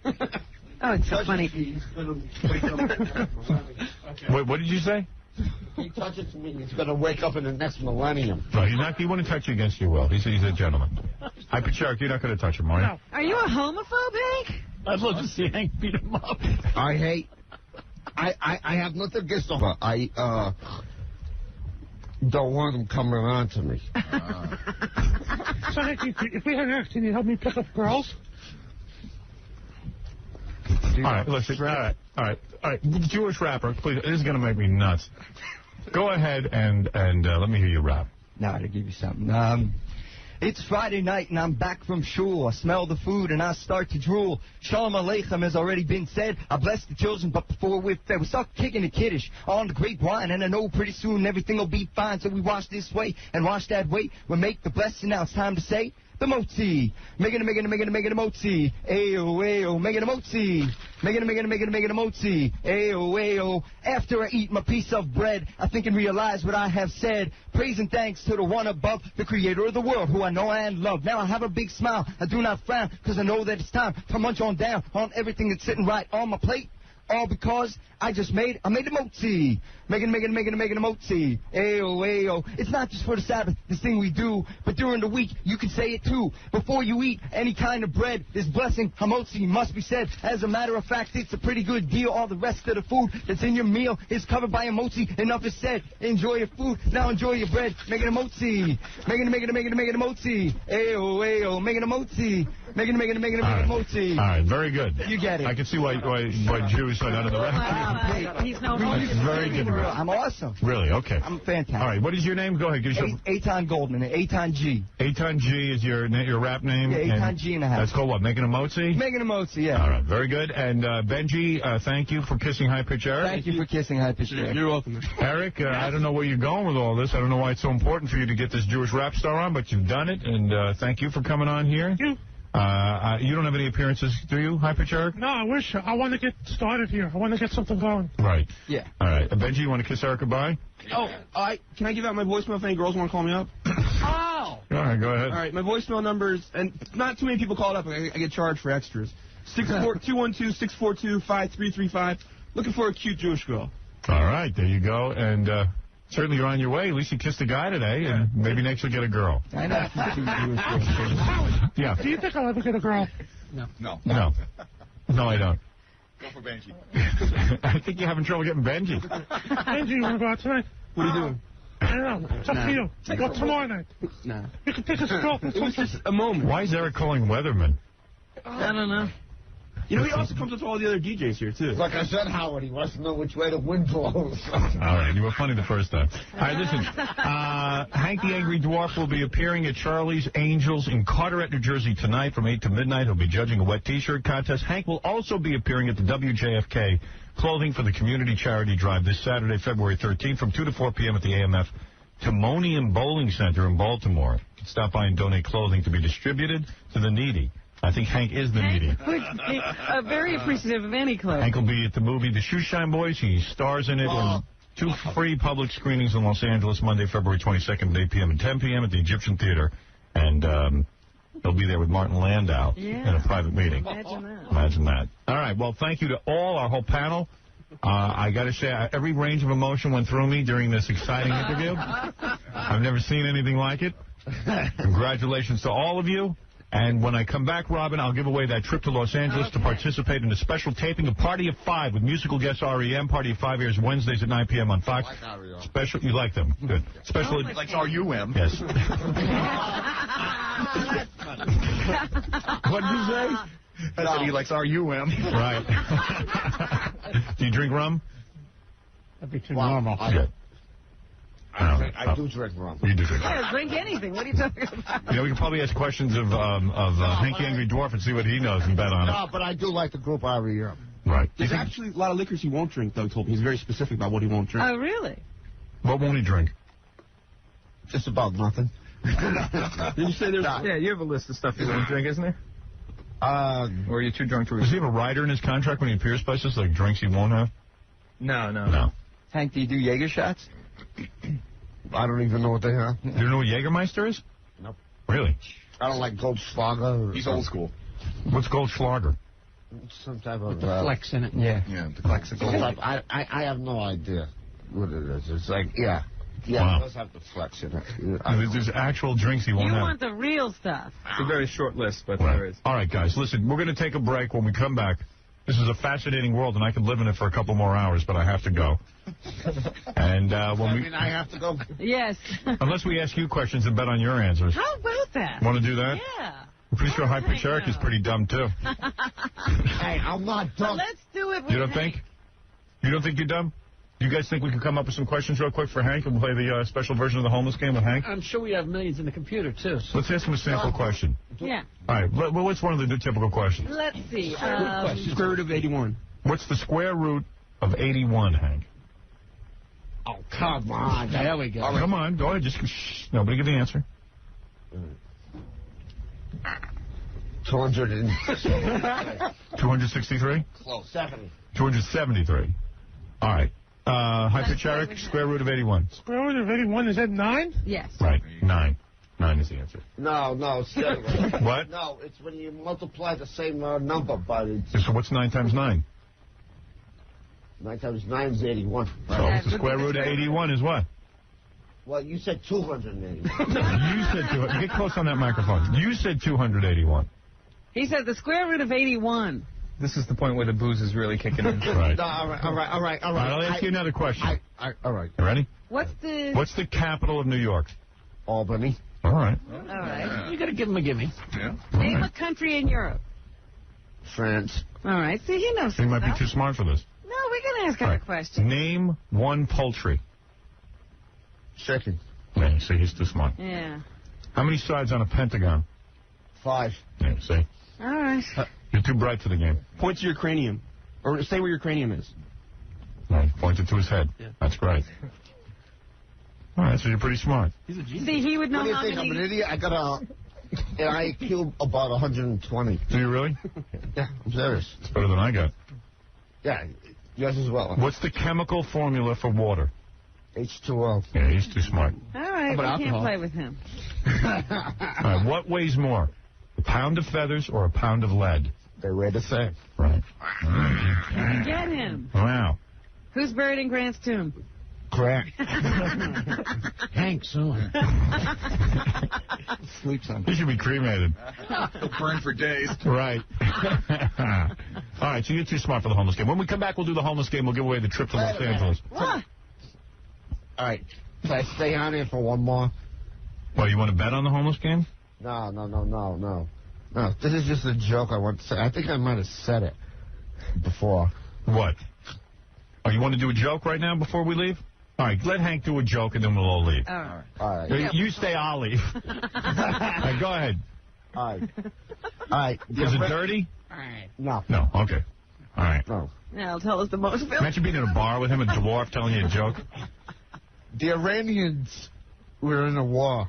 Oh, it's so funny. Wait, what did you say? He touches me, he's going to wake up in the next millennium. No, he wouldn't touch you against your will. He's a gentleman. High-pitched Eric, you're not going to touch him, are you? No. Are you a homophobe, Hank? I'd love to see Hank beat him up. I have nothing against him, but I don't want him coming around to me. So, Hank, if we had an accident, you help me pick up girls? All right, listen. All right. Jewish rapper, please. This is going to make me nuts. Go ahead and let me hear you rap. Now to give you something. It's Friday night and I'm back from shul. I smell the food and I start to drool. Shalom Aleichem has already been said. I bless the children, but before we're fed, we start kicking the kiddish on the grapevine. And I know pretty soon everything will be fine. So we wash this way and wash that way. We make the blessing. Now it's time to say the motzi. Making the motzi. Ayo, ayo. Making the motzi. Making the motzi. Ayo, ayo. After I eat my piece of bread, I think and realize what I have said. Praise and thanks to the one above, the creator of the world, who I know and love. Now I have a big smile. I do not frown, because I know that it's time to munch on down on everything that's sitting right on my plate. all because I made a motzi. Making a motzi. Ayo, ayo. It's not just for the Sabbath, this thing we do, but during the week, you can say it too. Before you eat any kind of bread, this blessing, hamotzi, must be said. As a matter of fact, it's a pretty good deal. All the rest of the food that's in your meal is covered by a motzi. Enough is said. Enjoy your food, now enjoy your bread. Making a motzi. Making a motzi. Ayo, ayo. Making a motzi. Making a motzi. All right, very good. You get it. I can see why Jews are not in the record. He's no Very good. I'm awesome. Really? Okay. I'm fantastic. All right, what is your name? Go ahead. Give us your... Eitan Goldman, Eitan G. Eitan G is your rap name? Yeah, Eitan G and a half. That's called what, Making a Motzi? Making a Motzi, yeah. All right, very good. And Benji, thank you for kissing High Pitch Eric. Thank you for kissing High Pitch Eric. You're welcome. Eric, I don't know where you're going with all this. I don't know why it's so important for you to get this Jewish rap star on, but you've done it, and thank you for coming on here. You don't have any appearances, do you, High Pitch Eric? No, I wish. I want to get started here. I want to get something going. Right. Yeah. All right. Benji, you want to kiss Eric goodbye? Oh, can I give out my voicemail if any girls want to call me up? Oh! All right, go ahead. All right, my voicemail numbers, and not too many people call it up. I get charged for extras. 212-642-5335. Looking for a cute Jewish girl. All right, there you go. And certainly you're on your way. At least you kissed a guy today, and maybe next you'll get a girl. I know. Yeah. Do you think I'll ever get a girl? No. No, I don't. Go for Benji. I think you're having trouble getting Benji. Benji, you want to go out tonight? What are you doing? I don't know. It's up to you. Go tomorrow night. Nah. You can take a stroll. It was just a moment. Why is Eric calling Weatherman? I don't know. You know, he also comes up to all the other DJs here, too. Like I said, Howard, he wants to know which way the wind blows. All right, you were funny the first time. All right, listen. Hank the Angry Dwarf will be appearing at Charlie's Angels in Carteret, New Jersey tonight from 8 to midnight. He'll be judging a wet T-shirt contest. Hank will also be appearing at the WJFK Clothing for the Community Charity Drive this Saturday, February 13th from 2 to 4 p.m. at the AMF Timonium Bowling Center in Baltimore. You can stop by and donate clothing to be distributed to the needy. I think Hank is the needy. Very appreciative of any clothes. Hank will be at the movie The Shoeshine Boys. He stars in it in 2 free public screenings in Los Angeles, Monday, February 22nd at 8 p.m. and 10 p.m. at the Egyptian Theater. And he'll be there with Martin Landau in a private meeting. Imagine that. All right. Well, thank you to our whole panel. I got to say, every range of emotion went through me during this exciting interview. I've never seen anything like it. Congratulations to all of you. And when I come back, Robin, I'll give away that trip to Los Angeles to participate in a special taping of Party of 5 with musical guest R.E.M. Party of 5 airs Wednesdays at 9 p.m. on Fox. I like R.E.M. Special, you like them? Good. Special. He likes R.U.M. Yes. What did you say? I said he likes R.U.M. Right. Do you drink rum? That'd be too normal. Yeah. I do drink rum. You do drink rum. Yeah, drink anything. What are you talking about? You know, we can probably ask questions of Hank the Angry Dwarf and see what he knows and bet on it. No, but I do like the group R.E.M. Right. There's actually a lot of liquors he won't drink, Doug told me. He's very specific about what he won't drink. Oh, really? What won't he drink? Just about nothing. Did you say there's... Yeah, you have a list of stuff you won't drink, isn't there? Or are you too drunk to... Does he have a rider in his contract when he appears places, like drinks he won't have? No. Hank, do you do Jaeger shots? I don't even know what they are. You don't know what Jägermeister is? Nope. Really? I don't like Goldschlager. He's old school. What's Goldschlager? Some type of... The flex in it. Yeah, the flex of gold. I have no idea what it is. It's like, yeah, Wow. it does have the flex in it. There's actual drinks he won't You have. want the real stuff. It's a very short list, but Right. there is. All right, guys, listen, we're going to take a break. When we come back, this is a fascinating world, and I could live in it for a couple more hours, but I have to go. And I have to go. Yes. unless we ask you questions and bet on your answers. How about that? Want to do that? Yeah. I'm pretty sure High Pitch Eric is pretty dumb, too. Hey, I'm not dumb. Let's do it with You don't think? You don't think you're dumb? You guys think we can come up with some questions real quick for Hank and play the special version of the homeless game with Hank? I'm sure we have millions in the computer, too. Let's ask him a sample question. Yeah. All right, well, what's one of the typical questions? Let's see. Square root of 81. What's the square root of 81, Hank? Oh, come on. There we go. Right. Come on, go ahead. Just shh. Nobody give the answer. 263? Close. 70. 273. All right. High Pitch Eric, square root of 81. Square root of 81, is that 9? Yes. Right, 9. 9 is the answer. No, it's What? No, it's when you multiply the same number, but it's... So what's 9 times 9? 9 times 9 is 81. So the square root of 81 is what? Well, you said 281. You said 200. Get close on that microphone. You said 281. He said the square root of 81. This is the point where the booze is really kicking in. Right. No, all right. I'll ask you another question. All right. You ready? What's the capital of New York? Albany. All right. All right. You got to give him a gimme. Yeah. Name a country in Europe. France. All right. See, he knows He might be stuff. too smart for this. No, we're going to ask other questions. Name one poultry. Chicken. Yeah, see, he's too smart. Yeah. How many sides on a pentagon? 5. Yeah, see? All right. You're too bright for the game. Point to your cranium. Or say where your cranium is. Right, pointed to his head. Yeah. That's great. All right, so you're pretty smart. He's a genius. See, he would know What do you how think? many... I'm an idiot. I got an IQ about 120. Do you really? Yeah, I'm serious. It's better than I got. Yeah, yours as well. What's the chemical formula for water? H2O. Yeah, he's too smart. All right, we can't play with him. All right, what weighs more? A pound of feathers or a pound of lead? They weigh the same. Right. Get him. Wow. Who's buried in Grant's tomb? Grant. Hank soon. Sleeps on. He should be cremated. He'll burn for days. Right. All right, so you're too smart for the homeless game. When we come back, we'll do the homeless game. We'll give away the trip to Los Angeles. What? All right. Can I stay on here for one more? Well, you want to bet on the homeless game? No. No, this is just a joke I want to say. I think I might have said it before. What? Oh, you want to do a joke right now before we leave? All right, let Hank do a joke and then we'll all leave. All right. You stay, I'll leave. All right, go ahead. All right. Was it dirty? All right. No. No, okay. All right. No. Now tell us the most. Imagine being in a bar with him, a dwarf telling you a joke. The Iranians were in a war.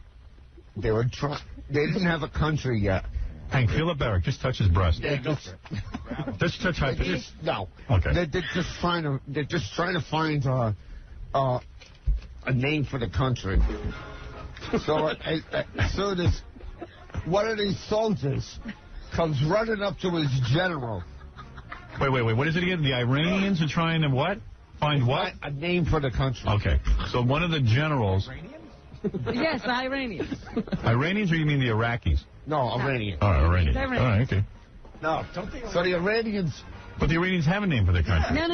They didn't have a country yet. Hank, feel it, Barrick. Just touch his breast. Yeah, Just touch hypothesis. No. Okay. They're just trying to find a name for the country. So so this one of these soldiers comes running up to his general. Wait. What is it again? The Iranians are trying to what? Find what? A name for the country. Okay. So one of the generals. Yes, the Iranians. Iranians, or you mean the Iraqis? No, Iranians. Oh, Iranians. Iranians. All right, okay. No. So the Iranians. But the Iranians have a name for their country. No.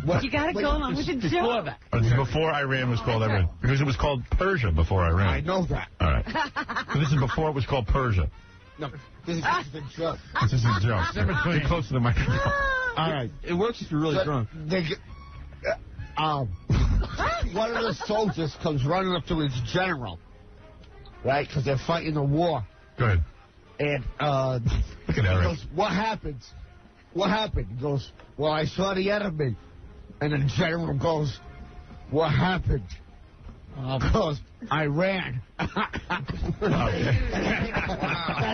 What? You got to go along with the joke. Before Iran was called Iran. Because it was called Persia before Iran. I know that. All right. So this is before it was called Persia. No, this is just a joke. This is a joke. Get close to the microphone. All right. It works if you're really drunk. One of the soldiers comes running up to his general, right? Because they're fighting a war. Good. And Look at he Eric. goes, "What happened? What happened?" He goes, "Well, I saw the enemy." And the general goes, "What happened?" Goes, "I ran." That's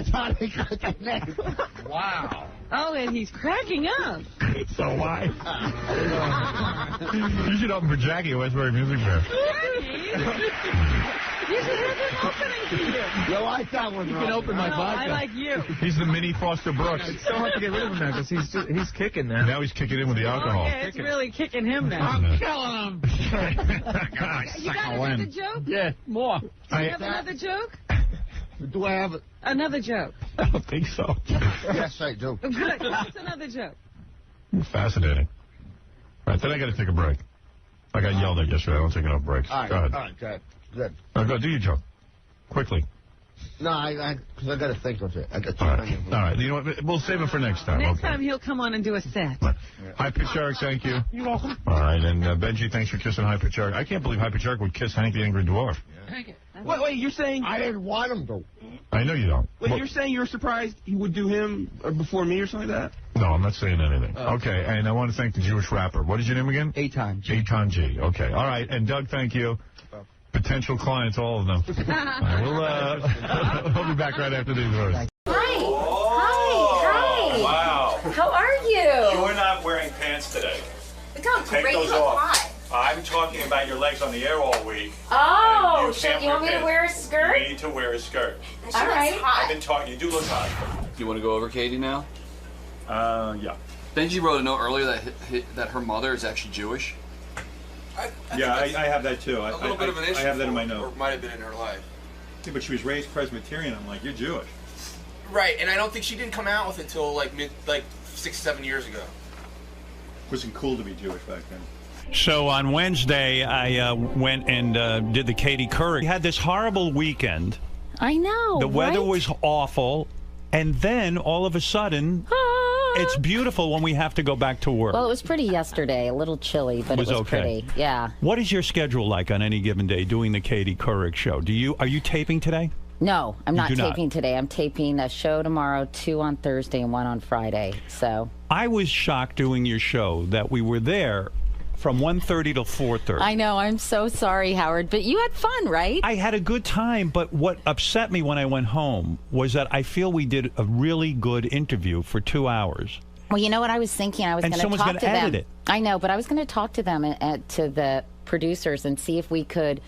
how they got the name. Wow. Oh, and he's cracking up. So why? You should open for Jackie, Westbury Music Fair. You should have him opening for you. You like that one, You can open my vodka. I like you. He's the mini Foster Brooks. It's so hard to get rid of him now because he's kicking now. Now he's kicking in with the alcohol. Oh, yeah, it's really kicking him now. I'm killing him. You got another joke? Yeah, more. Do you have another joke? Do I have it? Another joke. I don't think so. Yes, I do. Good. What's another joke? Fascinating. All right, then I got to take a break. I got yelled at yesterday. I don't take enough breaks. All right, Go ahead. all right, good. Now go do your joke. Quickly. No, because I got to think of it. I got too All many of them. right. You know what? We'll save it for next time. Next Okay. time he'll come on and do a set. High Pitch Shark, thank you. You're welcome. All right, and Benji, thanks for kissing High Pitch Shark. I can't believe High Pitch Shark would kiss Hank the Angry Dwarf. Wait, you're saying... I didn't want him to. I know you don't. Wait, you're saying you're surprised he would do him before me or something like that? No, I'm not saying anything. Okay, and I want to thank the Jewish rapper. What is your name again? Eitan. Eitan G. Okay, all right. And Doug, thank you. Potential clients, all of them. All right, we'll be back right after these words. Hi. Wow. How are you? You are not wearing pants today. Look how Take great those you look off. hot. I'm talking about your legs on the air all week. Oh, You so can't you want me to pants. wear a skirt? You need to wear a skirt. All right. I've been talking. You do look hot. You want to go over Katie now? Yeah. Benji wrote a note earlier that her mother is actually Jewish. Yeah, I have that too. A little bit of an issue. I have that in my Or note. might have been in her life. Yeah, but she was raised Presbyterian. I'm like, you're Jewish. Right, and I don't think she didn't come out with it until like 6-7 years ago. It wasn't cool to be Jewish back then. So on Wednesday, I went and did the Katie Couric. We had this horrible weekend. I know. The weather right? was awful, and then all of a sudden, it's beautiful when we have to go back to work. Well, it was pretty yesterday, a little chilly, but it was okay. pretty. Yeah. What is your schedule like on any given day doing the Katie Couric show? Are you taping today? No, I'm not do not. taping today. I'm taping a show tomorrow, 2 on Thursday and 1 on Friday. So I was shocked doing your show that we were there from 1:30 till 4:30. I know. I'm so sorry, Howard, but you had fun, right? I had a good time, but what upset me when I went home was that I feel we did a really good interview for 2 hours. Well, you know what I was thinking? I was And going to someone's talk gonna to them. edit it. I know, but I was going to talk to them, to the producers, and see if we could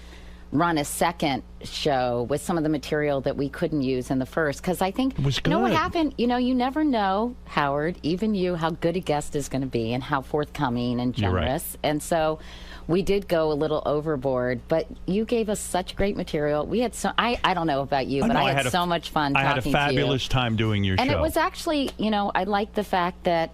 run a second show with some of the material that we couldn't use in the first. Because I think, it was good. You know what happened? You know, you never know, Howard, even you, how good a guest is going to be and how forthcoming and You're right. generous. And so we did go a little overboard, but you gave us such great material. We had I don't know about you, but I had so much fun talking to you. I had a fabulous time doing your show. And it was actually, you know, I liked the fact that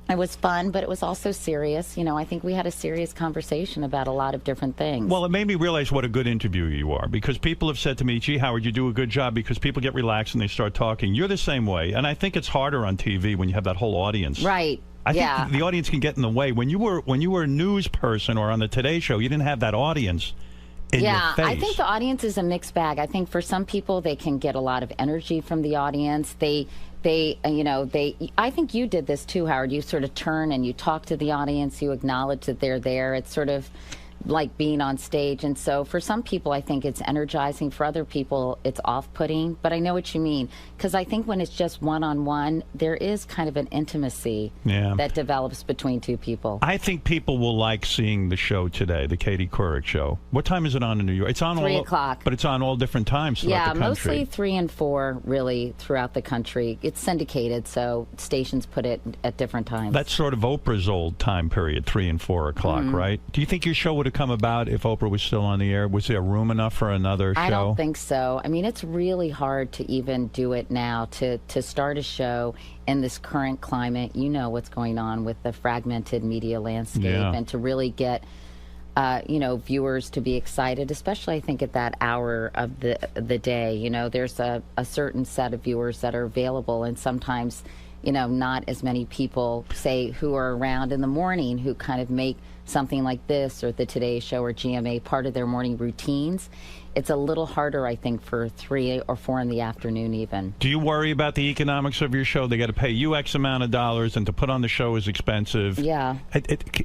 it was fun, but it was also serious. You know, I think we had a serious conversation about a lot of different things. Well, it made me realize what a good interviewer you are, because people have said to me, gee, Howard, you do a good job, because people get relaxed and they start talking. You're the same way, and I think it's harder on TV when you have that whole audience. Right. I think the audience can get in the way. When you were a news person or on the Today Show, you didn't have that audience in your face. I think the audience is a mixed bag. I think for some people, they can get a lot of energy from the audience. I think you did this too, Howard. You sort of turn and you talk to the audience. You acknowledge that they're there. It's sort of like being on stage. And so for some people, I think it's energizing. For other people, it's off-putting. But I know what you mean, because I think when it's just one-on-one, there is kind of an intimacy that develops between two people. I think people will like seeing the show today, the Katie Couric show. What time is it on in New York? It's on 3 o'clock. But it's on all different times throughout the country. Mostly 3 and 4, really, throughout the country. It's syndicated, so stations put it at different times. That's sort of Oprah's old time period, 3 and 4 o'clock, right? Do you think your show would have come about if Oprah was still on the air? Was there room enough for another show? I don't think so. I mean, it's really hard to even do it now, to start a show in this current climate. You know what's going on with the fragmented media landscape, and to really get viewers to be excited, especially I think at that hour of the day. You know, there's a certain set of viewers that are available, and sometimes, you know, not as many people, say, who are around in the morning who kind of make something like this or the Today Show or GMA part of their morning routines. It's a little harder, I think, for 3 or 4 in the afternoon even. Do you worry about the economics of your show? They got to pay you X amount of dollars, and to put on the show is expensive. Yeah.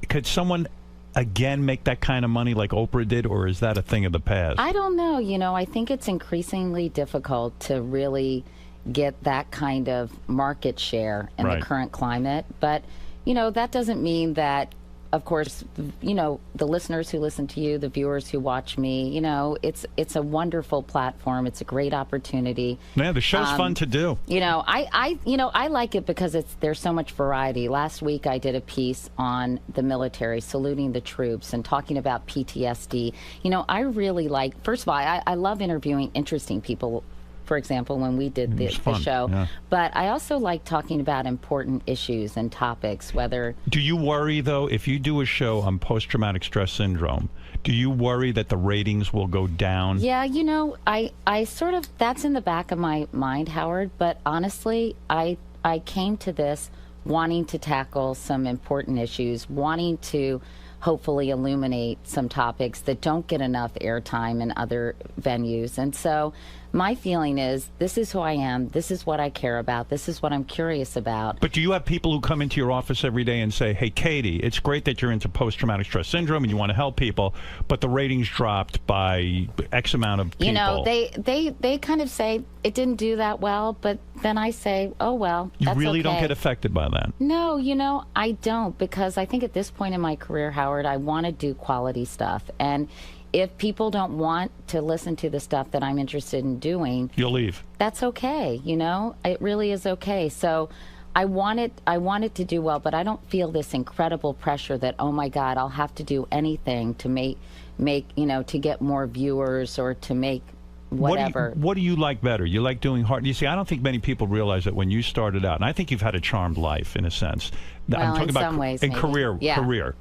Could someone again make that kind of money like Oprah did, or is that a thing of the past? I don't know. You know, I think it's increasingly difficult to really get that kind of market share in the current climate. But, you know, that doesn't mean that, of course, you know, the listeners who listen to you, the viewers who watch me, you know, it's a wonderful platform. It's a great opportunity. Yeah, the show's fun to do. You know, I like it because there's so much variety. Last week I did a piece on the military, saluting the troops and talking about PTSD. You know, I really like, first of all, I love interviewing interesting people. For example, when we did the show. But I also like talking about important issues and topics, whether... Do you worry, though, if you do a show on post-traumatic stress syndrome, do you worry that the ratings will go down? Yeah, you know, I sort of... That's in the back of my mind, Howard, but honestly, I came to this wanting to tackle some important issues, wanting to hopefully illuminate some topics that don't get enough airtime in other venues. And so my feeling is, this is who I am, this is what I care about, this is what I'm curious about. But do you have people who come into your office every day and say, hey, Katie, it's great that you're into post-traumatic stress syndrome and you want to help people, but the ratings dropped by X amount of people? You know, they kind of say, it didn't do that well, but then I say, oh, well, that's okay. You really don't get affected by that? No, you know, I don't, because I think at this point in my career, Howard, I want to do quality stuff. And if people don't want to listen to the stuff that I'm interested in doing, you'll leave. That's okay, you know? It really is okay. So I wanted to do well, but I don't feel this incredible pressure that, oh my God, I'll have to do anything to make to get more viewers or to make whatever. What do you like better? You like doing hard? You see, I don't think many people realize that when you started out, and I think you've had a charmed life in a sense. Well, I'm talking in about some ways, in maybe. career.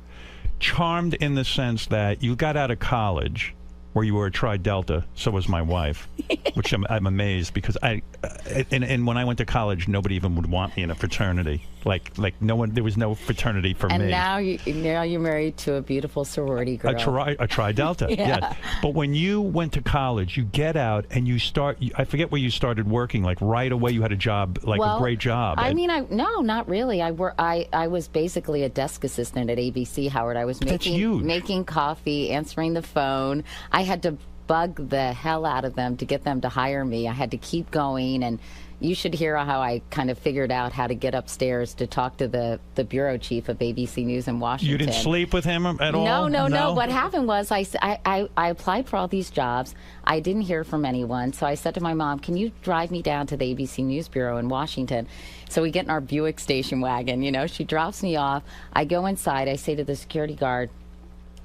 Charmed in the sense that you got out of college where you were a Tri Delta, so was my wife, which I'm amazed because and when I went to college, nobody even would want me in a fraternity. Like no one, there was no fraternity for me. And now you're married to a beautiful sorority girl. A Tri Delta, yeah. Yes. But when you went to college, you get out and you start. I forget where you started working. Like right away, you had a job, a great job. No, not really. I was basically a desk assistant at ABC, Howard. I was making coffee, answering the phone. I had to bug the hell out of them to get them to hire me. I had to keep going, and you should hear how I kind of figured out how to get upstairs to talk to the bureau chief of ABC News in Washington. You didn't sleep with him at all? No. What happened was I applied for all these jobs. I didn't hear from anyone, so I said to my mom, can you drive me down to the ABC News Bureau in Washington? So we get in our Buick station wagon. She drops me off. I go inside. I say to the security guard,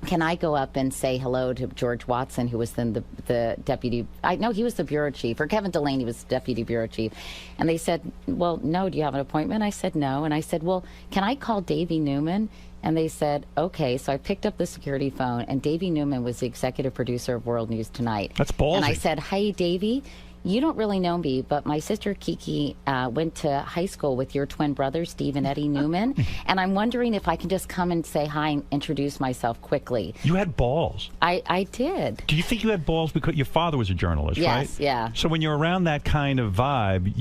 can I go up and say hello to George Watson, who was then the deputy? He was the bureau chief, or Kevin Delaney was the deputy bureau chief. And they said, well, no, do you have an appointment? I said, no. And I said, well, can I call Davey Newman? And they said, okay. So I picked up the security phone, and Davey Newman was the executive producer of World News Tonight. That's ballsy. And I said, hey, Davey, you don't really know me, but my sister Kiki went to high school with your twin brothers, Steve and Eddie Newman, and I'm wondering if I can just come and say hi and introduce myself quickly. You had balls. I did. Do you think you had balls because your father was a journalist, right? Yes, yeah. So when you're around that kind of vibe,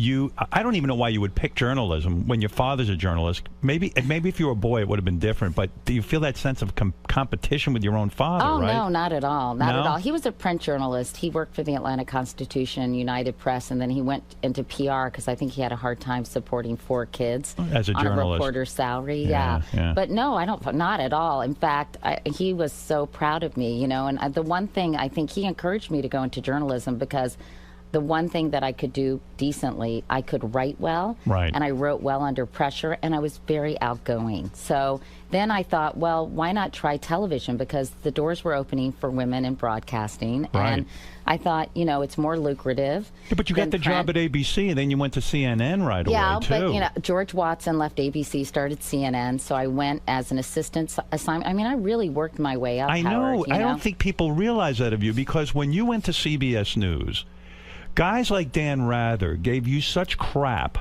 I don't even know why you would pick journalism when your father's a journalist. Maybe if you were a boy, it would have been different, but do you feel that sense of competition with your own father, right? No, not at all. Not at all. He was a print journalist. He worked for the Atlanta Constitution, United Press, and then he went into PR because I think he had a hard time supporting 4 kids as a on journalist. A reporter's salary. Yeah. But no, I don't. Not at all. In fact, he was so proud of me, and the one thing I think he encouraged me to go into journalism because the one thing that I could do decently, I could write well, right. And I wrote well under pressure, and I was very outgoing. So then I thought, well, why not try television? Because the doors were opening for women in broadcasting, right. And I thought, it's more lucrative. Yeah, but you got the job at ABC, and then you went to CNN right away, too. Yeah, but, George Watson left ABC, started CNN, so I went as an assistant assignment. I mean, I really worked my way up, I know. Howard, I don't think people realize that of you, because when you went to CBS News, guys like Dan Rather gave you such crap.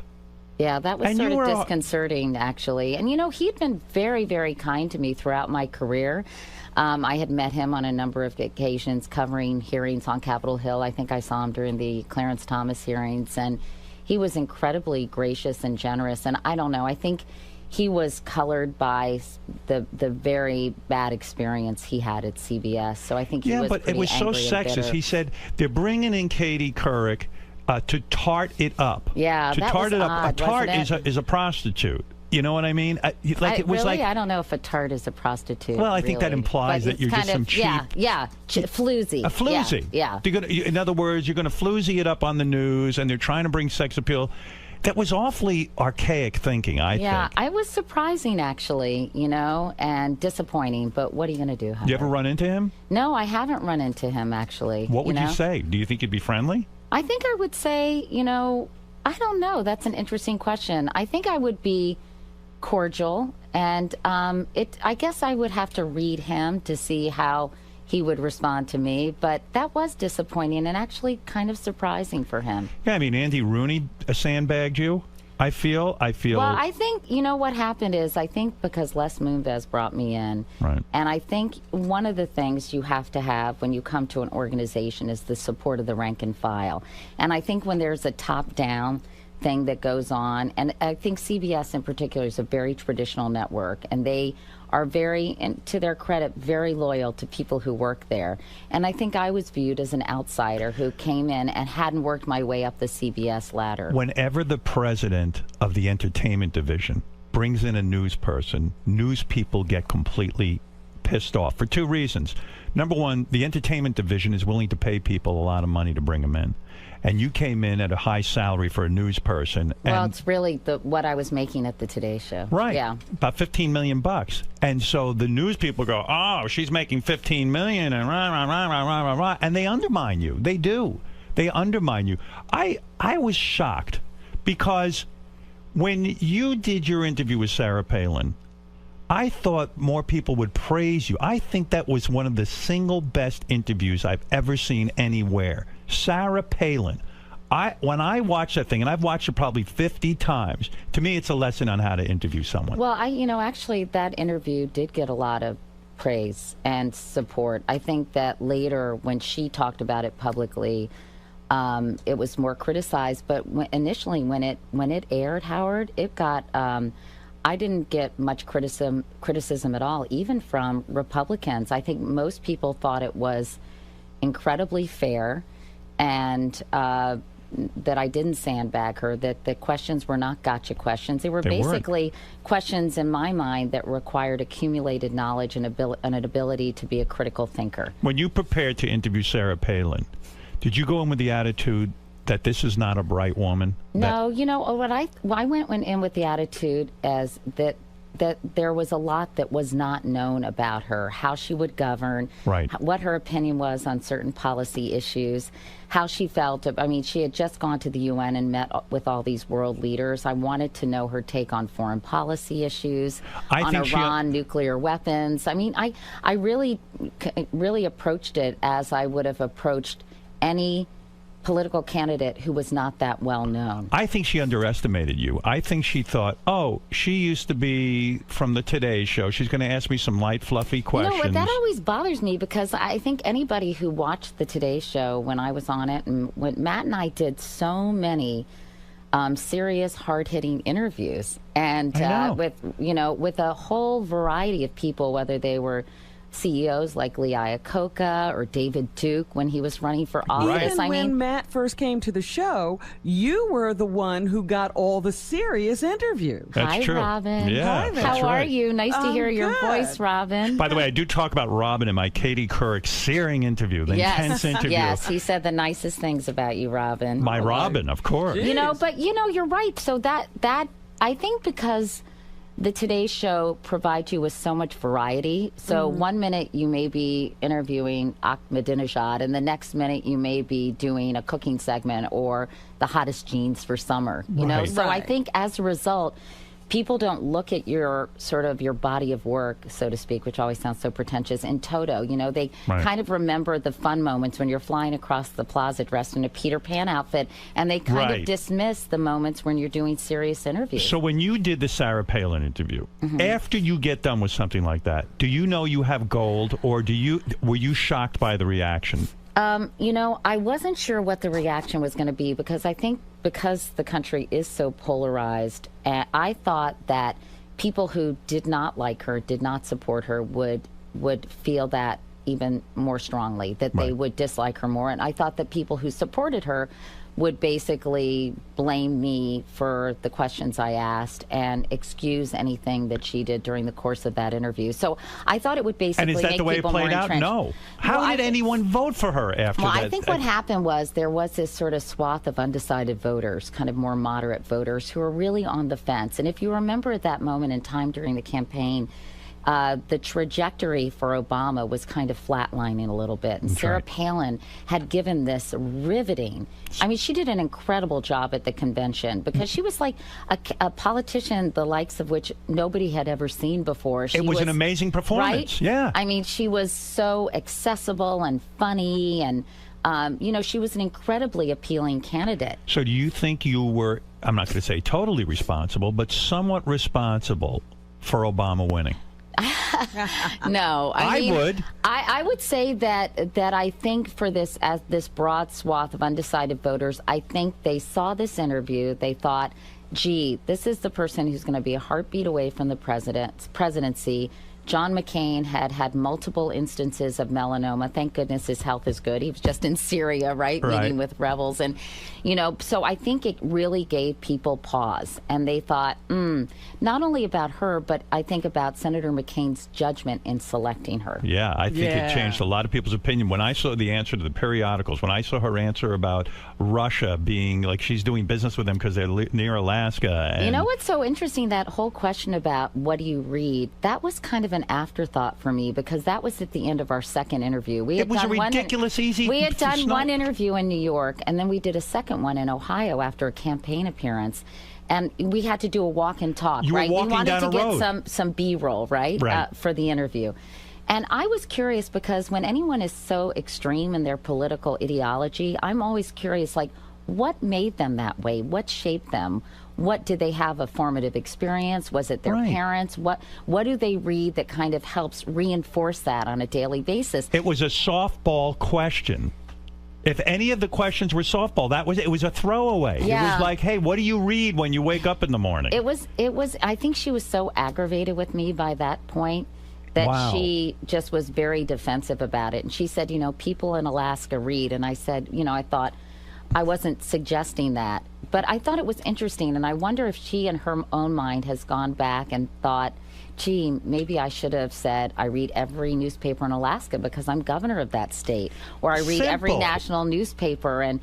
Yeah, that was sort of disconcerting, actually. And, he'd been very, very kind to me throughout my career. I had met him on a number of occasions covering hearings on Capitol Hill. I think I saw him during the Clarence Thomas hearings. And he was incredibly gracious and generous. And I don't know, I think he was colored by the very bad experience he had at CBS. So I think he was pretty angry. Yeah, but it was so sexist. He said, they're bringing in Katie Couric to tart it up. Yeah, to that tart was it up. odd, A tart is a prostitute. You know what I mean? I don't know if a tart is a prostitute. Well, I think that implies that you're just some cheap... floozy. A floozy. Yeah. In other words, you're going to floozy it up on the news, and they're trying to bring sex appeal. That was awfully archaic thinking, I think. Yeah, I was surprising, actually, and disappointing, but what are you going to do, Howard? You ever run into him? No, I haven't run into him, actually. What would you say? Do you think you'd be friendly? I think I would say, I don't know. That's an interesting question. I think I would be cordial, and I guess I would have to read him to see how he would respond to me, but that was disappointing and actually kind of surprising for him. Yeah, I mean, Andy Rooney sandbagged you. I feel. Well, I think, what happened is, I think because Les Moonves brought me in, right. And I think one of the things you have to have when you come to an organization is the support of the rank and file. And I think when there's a top-down thing that goes on, and I think CBS in particular is a very traditional network, and they are very, and to their credit, very loyal to people who work there. And I think I was viewed as an outsider who came in and hadn't worked my way up the CBS ladder. Whenever the president of the entertainment division brings in a news person, news people get completely pissed off for 2 reasons. Number one, the entertainment division is willing to pay people a lot of money to bring them in. and you came in at a high salary for a news person. Well, and it's really what I was making at the Today Show. Right. Yeah. About $15 million. And so the news people go, oh, she's making $15 million and rah, rah, rah, rah, rah, rah, rah. And they undermine you. They do. They undermine you. I was shocked because when you did your interview with Sarah Palin, I thought more people would praise you. I think that was one of the single best interviews I've ever seen anywhere. Sarah Palin. When I watch that thing, and I've watched it probably 50 times, to me it's a lesson on how to interview someone. Well, actually that interview did get a lot of praise and support. I think that later when she talked about it publicly, it was more criticized. But initially when it aired, Howard, it got... I didn't get much criticism at all, even from Republicans. I think most people thought it was incredibly fair, and that I didn't sandbag her, that the questions were not gotcha questions. They were basically questions, in my mind, that required accumulated knowledge and an ability to be a critical thinker. When you prepared to interview Sarah Palin, did you go in with the attitude that this is not a bright woman? No, I went in with the attitude as that there was a lot that was not known about her, how she would govern, right, what her opinion was on certain policy issues, how she felt. I mean, she had just gone to the UN and met with all these world leaders. I wanted to know her take on foreign policy issues, on Iran, nuclear weapons. I mean, I really approached it as I would have approached any political candidate who was not that well known. I think she underestimated you. I think she thought, oh, she used to be from the Today Show. She's going to ask me some light, fluffy questions. You know, that always bothers me because I think anybody who watched the Today Show when I was on it, and when Matt and I did so many serious, hard-hitting interviews, and with a whole variety of people, whether they were CEOs like Lee Iacocca or David Duke when he was running for office. Even when Matt first came to the show, you were the one who got all the serious interviews. That's true. Robin. Yeah, Hi there. How are you? Nice to hear your voice, Robin. By the way, I do talk about Robin in my Katie Couric searing interview, the intense interview. Yes, he said the nicest things about you, Robin. My Robin, of course. But you're right. So that I think because the Today Show provides you with so much variety. So 1 minute you may be interviewing Ahmadinejad, and the next minute you may be doing a cooking segment or the hottest jeans for summer. You know, so I think as a result, people don't look at your body of work, so to speak, which always sounds so pretentious, in toto. You know, they kind of remember the fun moments when you're flying across the plaza dressed in a Peter Pan outfit, and they kind of dismiss the moments when you're doing serious interviews. So when you did the Sarah Palin interview, after you get done with something like that, do you know you have gold, or were you shocked by the reaction? I wasn't sure what the reaction was going to be because I think because the country is so polarized, I thought that people who did not like her, did not support her, would feel that even more strongly, that they would dislike her more. And I thought that people who supported her would basically blame me for the questions I asked and excuse anything that she did during the course of that interview. So I thought it would basically make people more entrenched. And is that the way it played out? No. How did anyone vote for her after that? Well, I think what happened was there was this sort of swath of undecided voters, kind of more moderate voters, who were really on the fence. And if you remember at that moment in time during the campaign, the trajectory for Obama was kind of flatlining a little bit. And Sarah Palin had given this riveting, I mean, she did an incredible job at the convention because she was like a politician, the likes of which nobody had ever seen before. It was an amazing performance. Right? Yeah. I mean, she was so accessible and funny, and, she was an incredibly appealing candidate. So do you think you were, I'm not going to say totally responsible, but somewhat responsible for Obama winning? No, I mean, would. I would say that I think for this broad swath of undecided voters, I think they saw this interview, they thought, gee, this is the person who's going to be a heartbeat away from the presidency. John McCain had had multiple instances of melanoma. Thank goodness his health is good. He was just in Syria, right? Meeting with rebels. And, so I think it really gave people pause. And they thought, not only about her, but I think about Senator McCain's judgment in selecting her. Yeah, I think it changed a lot of people's opinion. When I saw the answer to the periodicals, when I saw her answer about Russia being like she's doing business with them because they're near Alaska. And What's so interesting? That whole question about what do you read, that was kind of an afterthought for me because that was at the end of our second interview. It was a ridiculous easy. We had done one interview in New York, and then we did a second one in Ohio after a campaign appearance. And we had to do a walk and talk, you right? Were walking we wanted down to a get road. some B-roll, right? For the interview. And I was curious because when anyone is so extreme in their political ideology, I'm always curious, like, what made them that way? What shaped them? What did they have a formative experience? Was it their parents? What do they read that kind of helps reinforce that on a daily basis? It was a softball question. If any of the questions were softball, it was a throwaway. Yeah. It was like, hey, what do you read when you wake up in the morning? It was I think she was so aggravated with me by that point that she just was very defensive about it. And she said, people in Alaska read. And I said, I thought I wasn't suggesting that. But I thought it was interesting, and I wonder if she in her own mind has gone back and thought, gee, maybe I should have said I read every newspaper in Alaska because I'm governor of that state, or I read every national newspaper, and,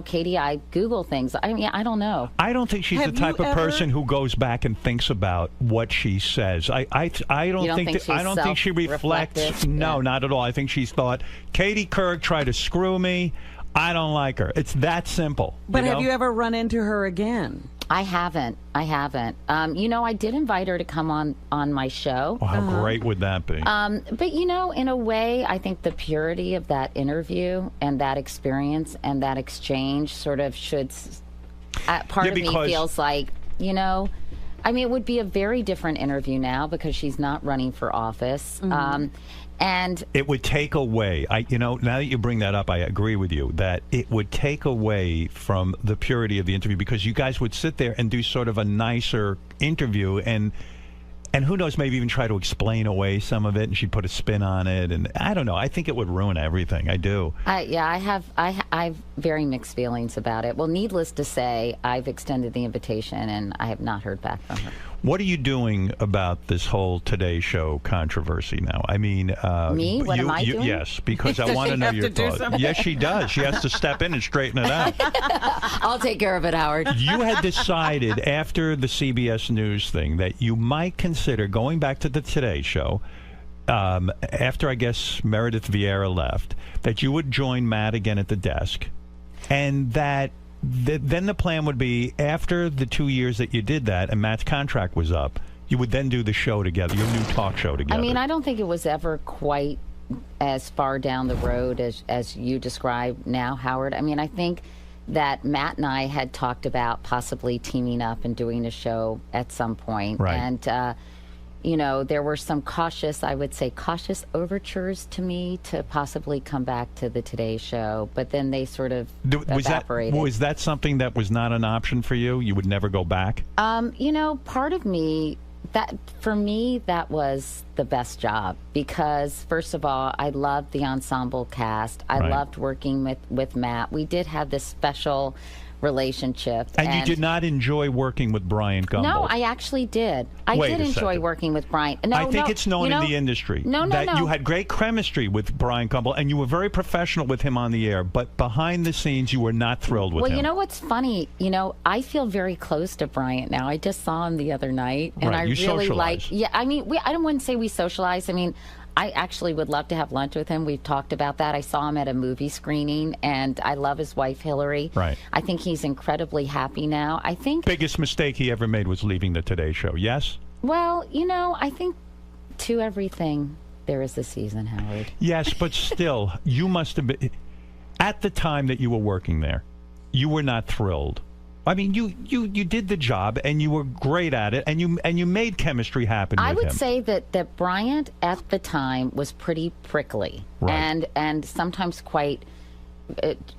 Katie, I Google things. I mean, I don't know. I don't think she's the type of person who goes back and thinks about what she says. I don't think she reflects. No, not at all. I think she's thought, Katie Couric tried to screw me. I don't like her. It's that simple. But have you ever run into her again? I haven't. I did invite her to come on my show. Oh, how great would that be? But, in a way, I think the purity of that interview and that experience and that exchange sort of should... part of me feels like, it would be a very different interview now because she's not running for office. And it would take away, now that you bring that up, I agree with you, that it would take away from the purity of the interview because you guys would sit there and do sort of a nicer interview and who knows, maybe even try to explain away some of it, and she'd put a spin on it, and I don't know. I think it would ruin everything. I do. I have very mixed feelings about it. Well, needless to say, I've extended the invitation, and I have not heard back from her. What are you doing about this whole Today Show controversy now? I mean, me? What am I doing? Yes, because I want to know your thoughts. Yes, she does. She has to step in and straighten it out. I'll take care of it, Howard. You had decided after the CBS News thing that you might consider going back to the Today Show after, I guess, Meredith Vieira left, that you would join Matt again at the desk, and that then the plan would be after the 2 years that you did that and Matt's contract was up, you would then do the show together, your new talk show together. I mean, I don't think it was ever quite as far down the road as you describe now, Howard. I mean, I think that Matt and I had talked about possibly teaming up and doing a show at some point. Right. And, there were some cautious overtures to me to possibly come back to the Today Show, but then they sort of evaporated. Was that something that was not an option for you? You would never go back? Part of me, for me, that was the best job because, first of all, I loved the ensemble cast. I loved working with Matt. We did have this special relationship. And you did not enjoy working with Brian Gumbel? No, I actually did. I did enjoy working with Brian. I think it's known in the industry that you had great chemistry with Brian Gumbel, and you were very professional with him on the air, but behind the scenes, you were not thrilled with him. Well, you know what's funny? I feel very close to Brian now. I just saw him the other night, and I really like... Yeah, I mean, I wouldn't say we socialized. I mean, I actually would love to have lunch with him. We've talked about that. I saw him at a movie screening, and I love his wife, Hillary. Right. I think he's incredibly happy now. I think... Biggest mistake he ever made was leaving the Today Show, yes? Well, I think to everything there is a season, Howard. Yes, but still, you must have been... At the time that you were working there, you were not thrilled. I mean, you did the job, and you were great at it, and you made chemistry happen with him. I would say that Bryant at the time was pretty prickly and sometimes quite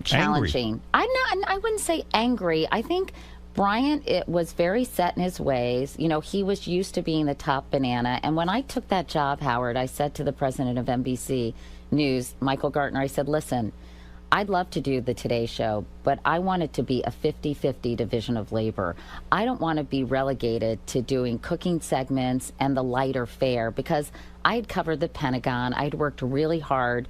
challenging. Angry. I wouldn't say angry. I think Bryant, it was very set in his ways. You know, he was used to being the top banana. And when I took that job, Howard, I said to the president of NBC News, Michael Gartner, I said, listen, I'd love to do the Today Show, but I want it to be a 50-50 division of labor. I don't want to be relegated to doing cooking segments and the lighter fare, because I had covered the Pentagon. I'd worked really hard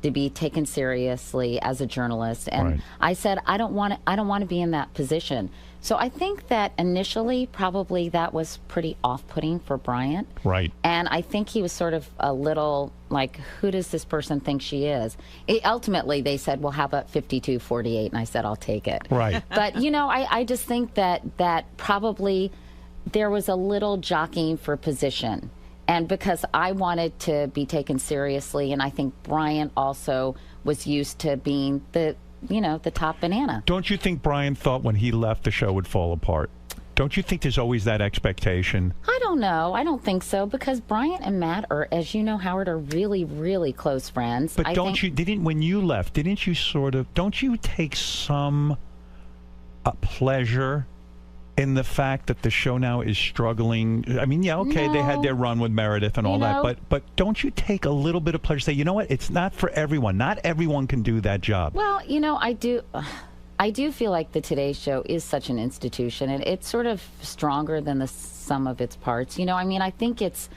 to be taken seriously as a journalist, and I said I don't want to be in that position. So I think that initially probably that was pretty off-putting for Bryant. Right. And I think he was sort of a little like, who does this person think she is? Ultimately, they said, well, how about 52-48? And I said, I'll take it. Right. But, you know, I just think that probably there was a little jockeying for position. And because I wanted to be taken seriously, and I think Bryant also was used to being the top banana. Don't you think Brian thought when he left the show would fall apart? Don't you think there's always that expectation? I don't know. I don't think so, because Bryant and Matt are, as you know, Howard, are really, really close friends. But when you left, don't you take some pleasure in the fact that the show now is struggling? I mean, yeah, okay, they had their run with Meredith and all that, but don't you take a little bit of pleasure? Say, you know what, it's not for everyone. Not everyone can do that job. Well, you know, I do feel like the Today Show is such an institution, and it's sort of stronger than the sum of its parts. You know, I mean, I think it's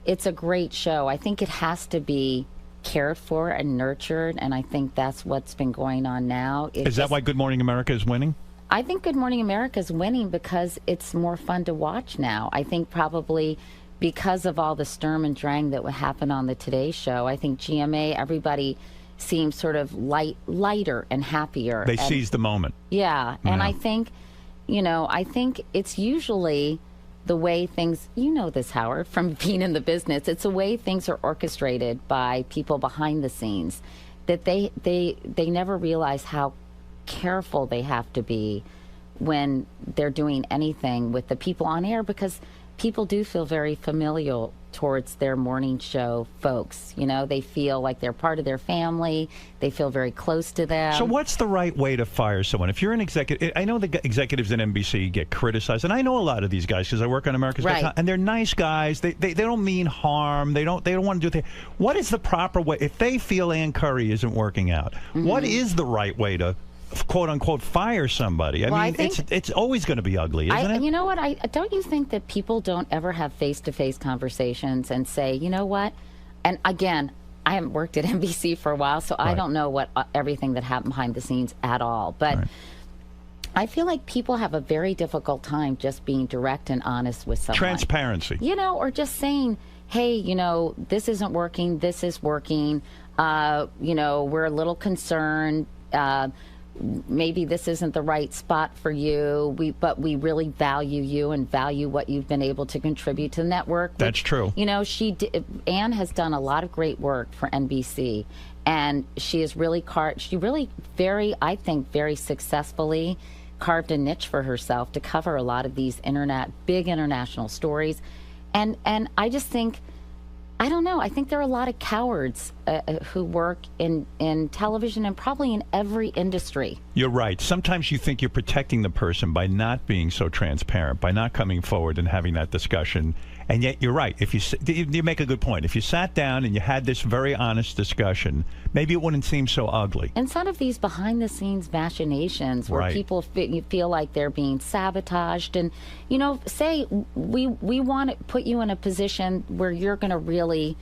a great show. I think it has to be cared for and nurtured, and I think that's what's been going on now. Is that why Good Morning America is winning? I think Good Morning America is winning because it's more fun to watch now. I think probably because of all the Sturm and Drang that would happen on the Today Show. I think GMA, everybody seems sort of lighter and happier. They seize the moment. Yeah, and I think, I think it's usually the way things, you know this, Howard, from being in the business, it's the way things are orchestrated by people behind the scenes, that they never realize how careful they have to be when they're doing anything with the people on air, because people do feel very familial towards their morning show folks. You know, they feel like they're part of their family. They feel very close to them. So what's the right way to fire someone? If you're an executive, I know the executives in NBC get criticized, and I know a lot of these guys because I work on America's Got Talent, and they're nice guys. They don't mean harm. They don't want to do it. What is the proper way? If they feel Ann Curry isn't working out, what is the right way to quote unquote fire somebody? I mean, it's always going to be ugly, isn't it? You know what? Don't you think that people don't ever have face-to-face conversations and say, you know what? And again, I haven't worked at NBC for a while, so I don't know what everything that happened behind the scenes at all. But I feel like people have a very difficult time just being direct and honest with someone. Transparency. You know, or just saying, hey, you know, this isn't working, this is working. You know, we're a little concerned. Maybe this isn't the right spot for you, but we really value you and value what you've been able to contribute to the network. That's true. You know, Ann has done a lot of great work for NBC, and she is really I think, very successfully carved a niche for herself to cover a lot of these big international stories. And I just think, I don't know. I think there are a lot of cowards who work in television and probably in every industry. You're right. Sometimes you think you're protecting the person by not being so transparent, by not coming forward and having that discussion. And yet you're right. If you make a good point. If you sat down and you had this very honest discussion, maybe it wouldn't seem so ugly. And some of these behind-the-scenes machinations where people feel like they're being sabotaged, and you know, say we want to put you in a position where you're going to really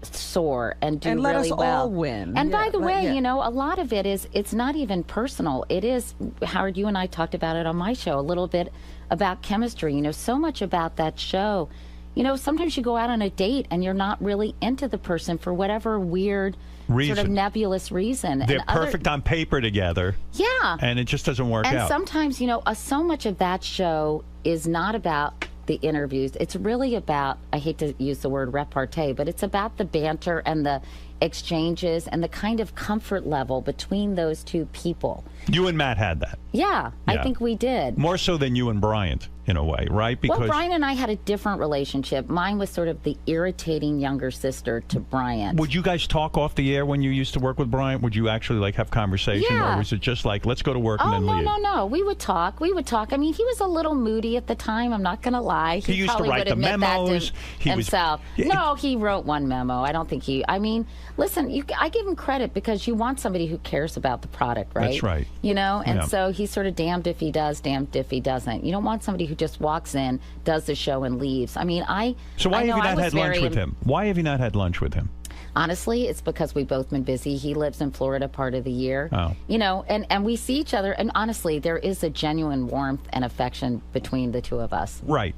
soar and do and let really us well. all win. And by the way, you know, a lot of it's not even personal. It is, Howard, you and I talked about it on my show a little bit about chemistry. You know, so much about that show. You know, sometimes you go out on a date and you're not really into the person for whatever weird, sort of nebulous reason. They're perfect on paper together. Yeah. And it just doesn't work out. And sometimes, you know, so much of that show is not about the interviews. It's really about, I hate to use the word repartee, but it's about the banter and exchanges and the kind of comfort level between those two people. You and Matt had that. Yeah, I think we did. More so than you and Bryant, in a way, right? Because well, Brian and I had a different relationship. Mine was sort of the irritating younger sister to Bryant. Would you guys talk off the air when you used to work with Bryant? Would you actually like have conversation, or was it just like, let's go to work and then leave? No. We would talk. I mean, he was a little moody at the time. I'm not going to lie. He used to write the memos. Himself. No, he wrote one memo. I don't think he. I mean, listen, I give him credit because you want somebody who cares about the product, right? That's right. You know, and so he's sort of damned if he does, damned if he doesn't. You don't want somebody who just walks in, does the show, and leaves. I mean, So why have you not had lunch with him? Why have you not had lunch with him? Honestly, it's because we've both been busy. He lives in Florida part of the year. Oh. You know, and we see each other, and honestly, there is a genuine warmth and affection between the two of us. Right.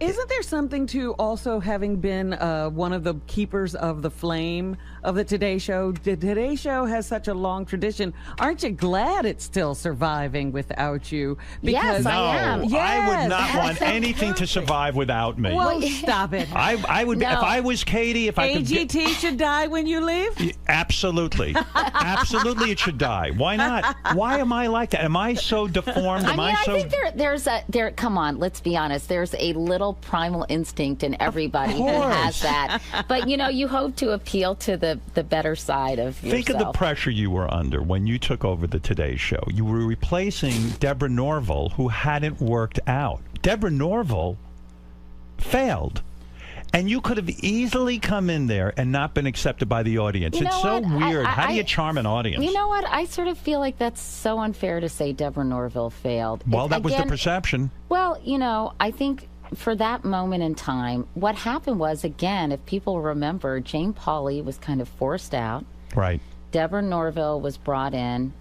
Isn't there something to also having been one of the keepers of the flame of the Today Show? The Today Show has such a long tradition. Aren't you glad it's still surviving without you? Yes, I am. No, I would not want anything to survive without me. Well, stop it. I would, if I was Katie, if I could AGT should die when you leave? Absolutely. Absolutely it should die. Why not? Why am I like that? Am I so deformed? I think there's come on, let's be honest. There's a little primal instinct in everybody who has that. But, you know, you hope to appeal to the better side of yourself. Think of the pressure you were under when you took over the Today Show. You were replacing Deborah Norville, who hadn't worked out. Deborah Norville failed. And you could have easily come in there and not been accepted by the audience. It's so weird. How do you charm an audience? You know what? I sort of feel like that's so unfair to say Deborah Norville failed. Well, that was the perception. Well, you know, I think for that moment in time, what happened was, again, if people remember, Jane Pauley was kind of forced out. Right. Deborah Norville was brought in.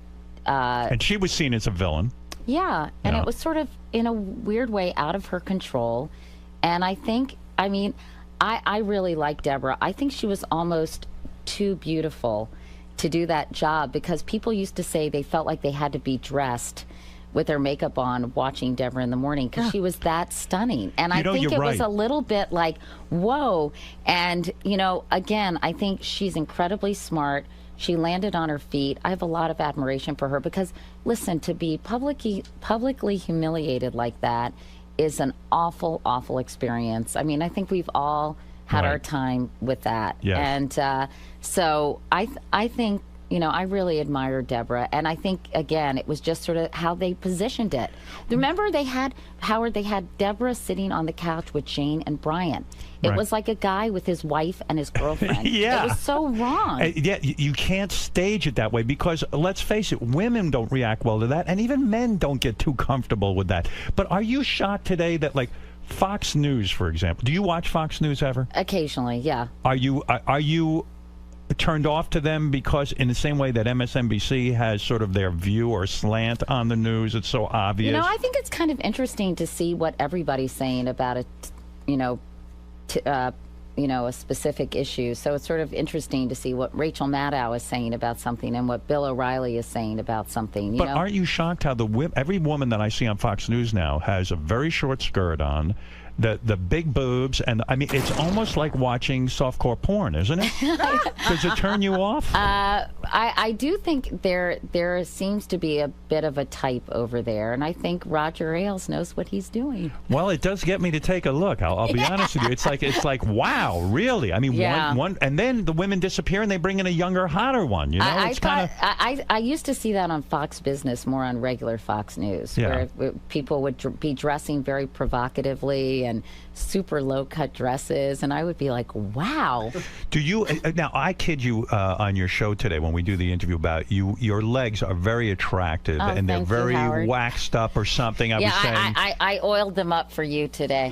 And she was seen as a villain. Yeah, and it was sort of, in a weird way, out of her control. And I think, I mean, I really like Deborah. I think she was almost too beautiful to do that job, because people used to say they felt like they had to be dressed with their makeup on watching Deborah in the morning because she was that stunning. And I think it was a little bit like, whoa. And, you know, again, I think she's incredibly smart. She landed on her feet. I have a lot of admiration for her because, listen, to be publicly humiliated like that is an awful, awful experience. I mean, I think we've all had our time with that. Yes. And so I think, you know, I really admire Deborah. And I think, again, it was just sort of how they positioned it. Remember, they had Deborah sitting on the couch with Jane and Brian. It was like a guy with his wife and his girlfriend. Yeah. It was so wrong. Yeah, you can't stage it that way because, let's face it, women don't react well to that, and even men don't get too comfortable with that. But are you shocked today that, like, Fox News, for example, do you watch Fox News ever? Occasionally, yeah. Are you turned off to them because, in the same way that MSNBC has sort of their view or slant on the news, it's so obvious? You know, I think it's kind of interesting to see what everybody's saying about it, you know, a specific issue. So it's sort of interesting to see what Rachel Maddow is saying about something and what Bill O'Reilly is saying about something. But aren't you shocked how every woman that I see on Fox News now has a very short skirt on, the big boobs, and I mean, it's almost like watching softcore porn, isn't it? Does it turn you off? I do think there seems to be a bit of a type over there, and I think Roger Ailes knows what he's doing. Well, it does get me to take a look. I'll be honest with you. It's like wow, really? I mean, one, and then the women disappear and they bring in a younger, hotter one. You know, I used to see that on Fox Business, more on regular Fox News, where people would be dressing very provocatively and super low-cut dresses, and I would be like, wow. Do you, now I kid you on your show today when we do the interview about you, your legs are very attractive, and they're very waxed up or something. I oiled them up for you today.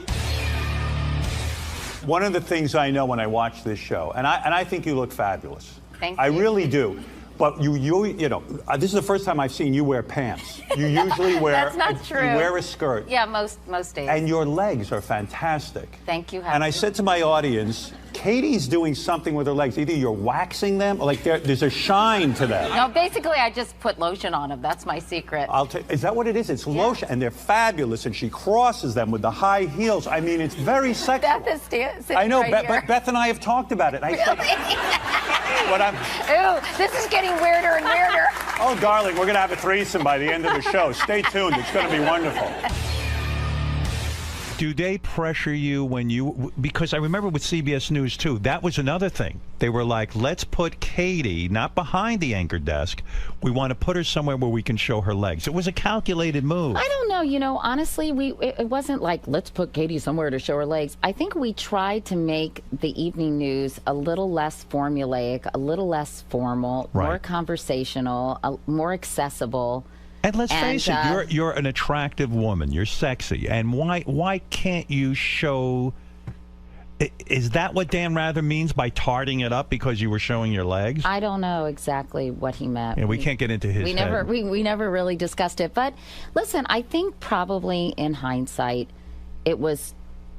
One of the things I know when I watch this show, and I think you look fabulous. Thank you. I really do. But you know, this is the first time I've seen you wear pants. You usually wear. That's not true. You wear a skirt. Yeah, most days. And your legs are fantastic. Thank you. And I said to my audience, Katie's doing something with her legs. Either you're waxing them, or like there's a shine to them. No, basically I just put lotion on them. That's my secret. Is that what it is? It's lotion, and they're fabulous. And she crosses them with the high heels. I mean, it's very sexual. Beth is sitting I know. right here. Beth and I have talked about it. Really? what I'm... Ooh, this is getting weirder and weirder. Oh, darling, we're going to have a threesome by the end of the show. Stay tuned. It's going to be wonderful. Do they pressure you when you... Because I remember with CBS News, too, that was another thing. They were like, let's put Katie not behind the anchor desk. We want to put her somewhere where we can show her legs. It was a calculated move. I don't know. You know, honestly, it wasn't like, let's put Katie somewhere to show her legs. I think we tried to make the evening news a little less formulaic, a little less formal, more conversational, more accessible. And let's face it, you're an attractive woman. You're sexy. And why can't you show... Is that what Dan Rather means by tarting it up because you were showing your legs? I don't know exactly what he meant. Yeah, we can't get into his head. We never really discussed it. But listen, I think probably in hindsight, it was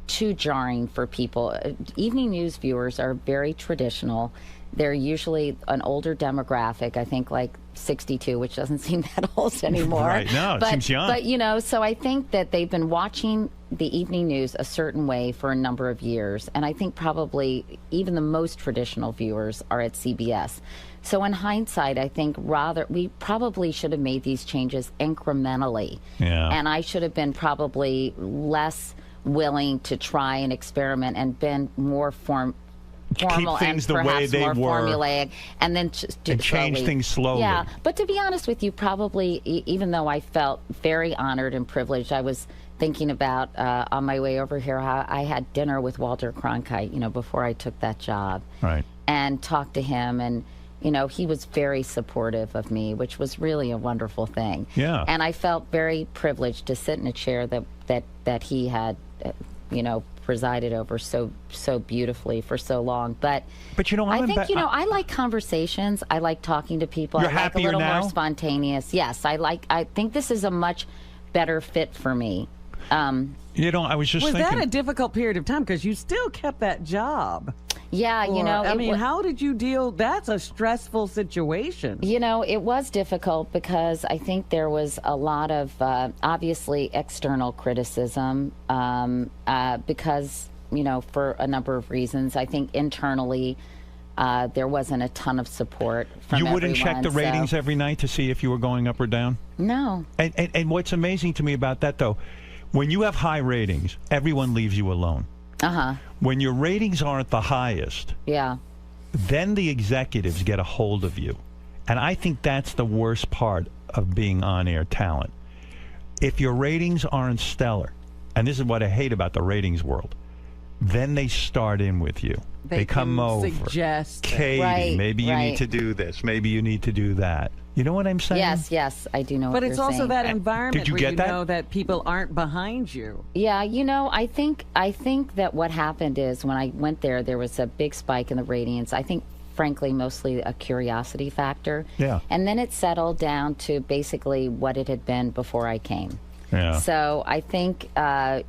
too jarring for people. Evening news viewers are very traditional. They're usually an older demographic, I think like 62, which doesn't seem that old anymore. Right, no, it seems young. But, you know, so I think that they've been watching the evening news a certain way for a number of years. And I think probably even the most traditional viewers are at CBS. So in hindsight, I think we probably should have made these changes incrementally. Yeah. And I should have been probably less willing to try and experiment and been more formal things and the way perhaps they more were. formulaic, and then change things slowly. Yeah, but to be honest with you, probably even though I felt very honored and privileged, I was thinking about on my way over here how I had dinner with Walter Cronkite, you know, before I took that job, right, and talked to him, and you know, he was very supportive of me, which was really a wonderful thing. Yeah, and I felt very privileged to sit in a chair that he had, you know, presided over so beautifully for so long. But you know, I think, you know, I like conversations. I like talking to people. You're I like happier a little now? more spontaneous. Yes, I think this is a much better fit for me. You know, I was just was thinking... that a difficult period of time? Because you still kept that job. Yeah, you know... I mean, how did you deal... That's a stressful situation. You know, it was difficult because I think there was a lot of, obviously, external criticism because, you know, for a number of reasons. I think internally there wasn't a ton of support from You wouldn't check the everyone, ratings every night to see if you were going up or down? No. And what's amazing to me about that, though, when you have high ratings, everyone leaves you alone. Uh-huh. When your ratings aren't the highest, yeah, then the executives get a hold of you. And I think that's the worst part of being on-air talent. If your ratings aren't stellar, and this is what I hate about the ratings world, then they start in with you. They come over. Suggest. Katie, maybe you need to do this. Maybe you need to do that. You know what I'm saying? Yes, I do know but what it's you're also saying. that environment Did you where get you that? know that people aren't behind you. Yeah, you know, I think that what happened is when I went there was a big spike in the ratings. I think, frankly, mostly a curiosity factor. Yeah. And then it settled down to basically what it had been before I came. Yeah. So I think,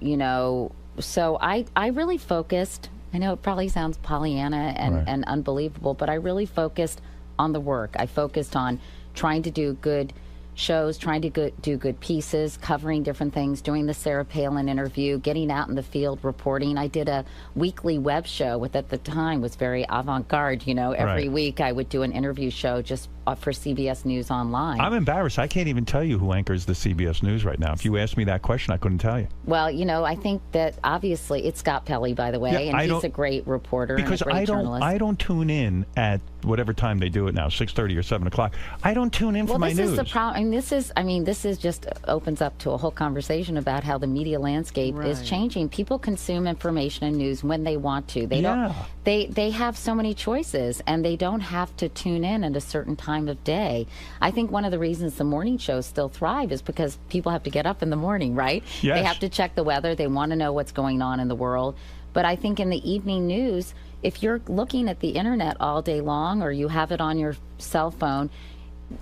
you know, so I really focused. I know it probably sounds Pollyanna and unbelievable, but I really focused on the work. I focused on trying to do good shows, trying to do good pieces, covering different things, doing the Sarah Palin interview, getting out in the field, reporting. I did a weekly web show, which at the time was very avant-garde. You know, every week I would do an interview show just for CBS News Online. I'm embarrassed. I can't even tell you who anchors the CBS News right now. If you asked me that question, I couldn't tell you. Well, you know, I think that obviously it's Scott Pelley, by the way, and he's a great reporter because and a great journalist. I don't tune in at whatever time they do it now, 6:30 or 7 o'clock. I don't tune in for my news. Well, this is the problem. This is just opens up to a whole conversation about how the media landscape is changing. People consume information and news when they want to. They don't. They have so many choices, and they don't have to tune in at a certain time of day. I think one of the reasons the morning shows still thrive is because people have to get up in the morning, right? Yes. They have to check the weather. They want to know what's going on in the world. But I think in the evening news, if you're looking at the internet all day long or you have it on your cell phone,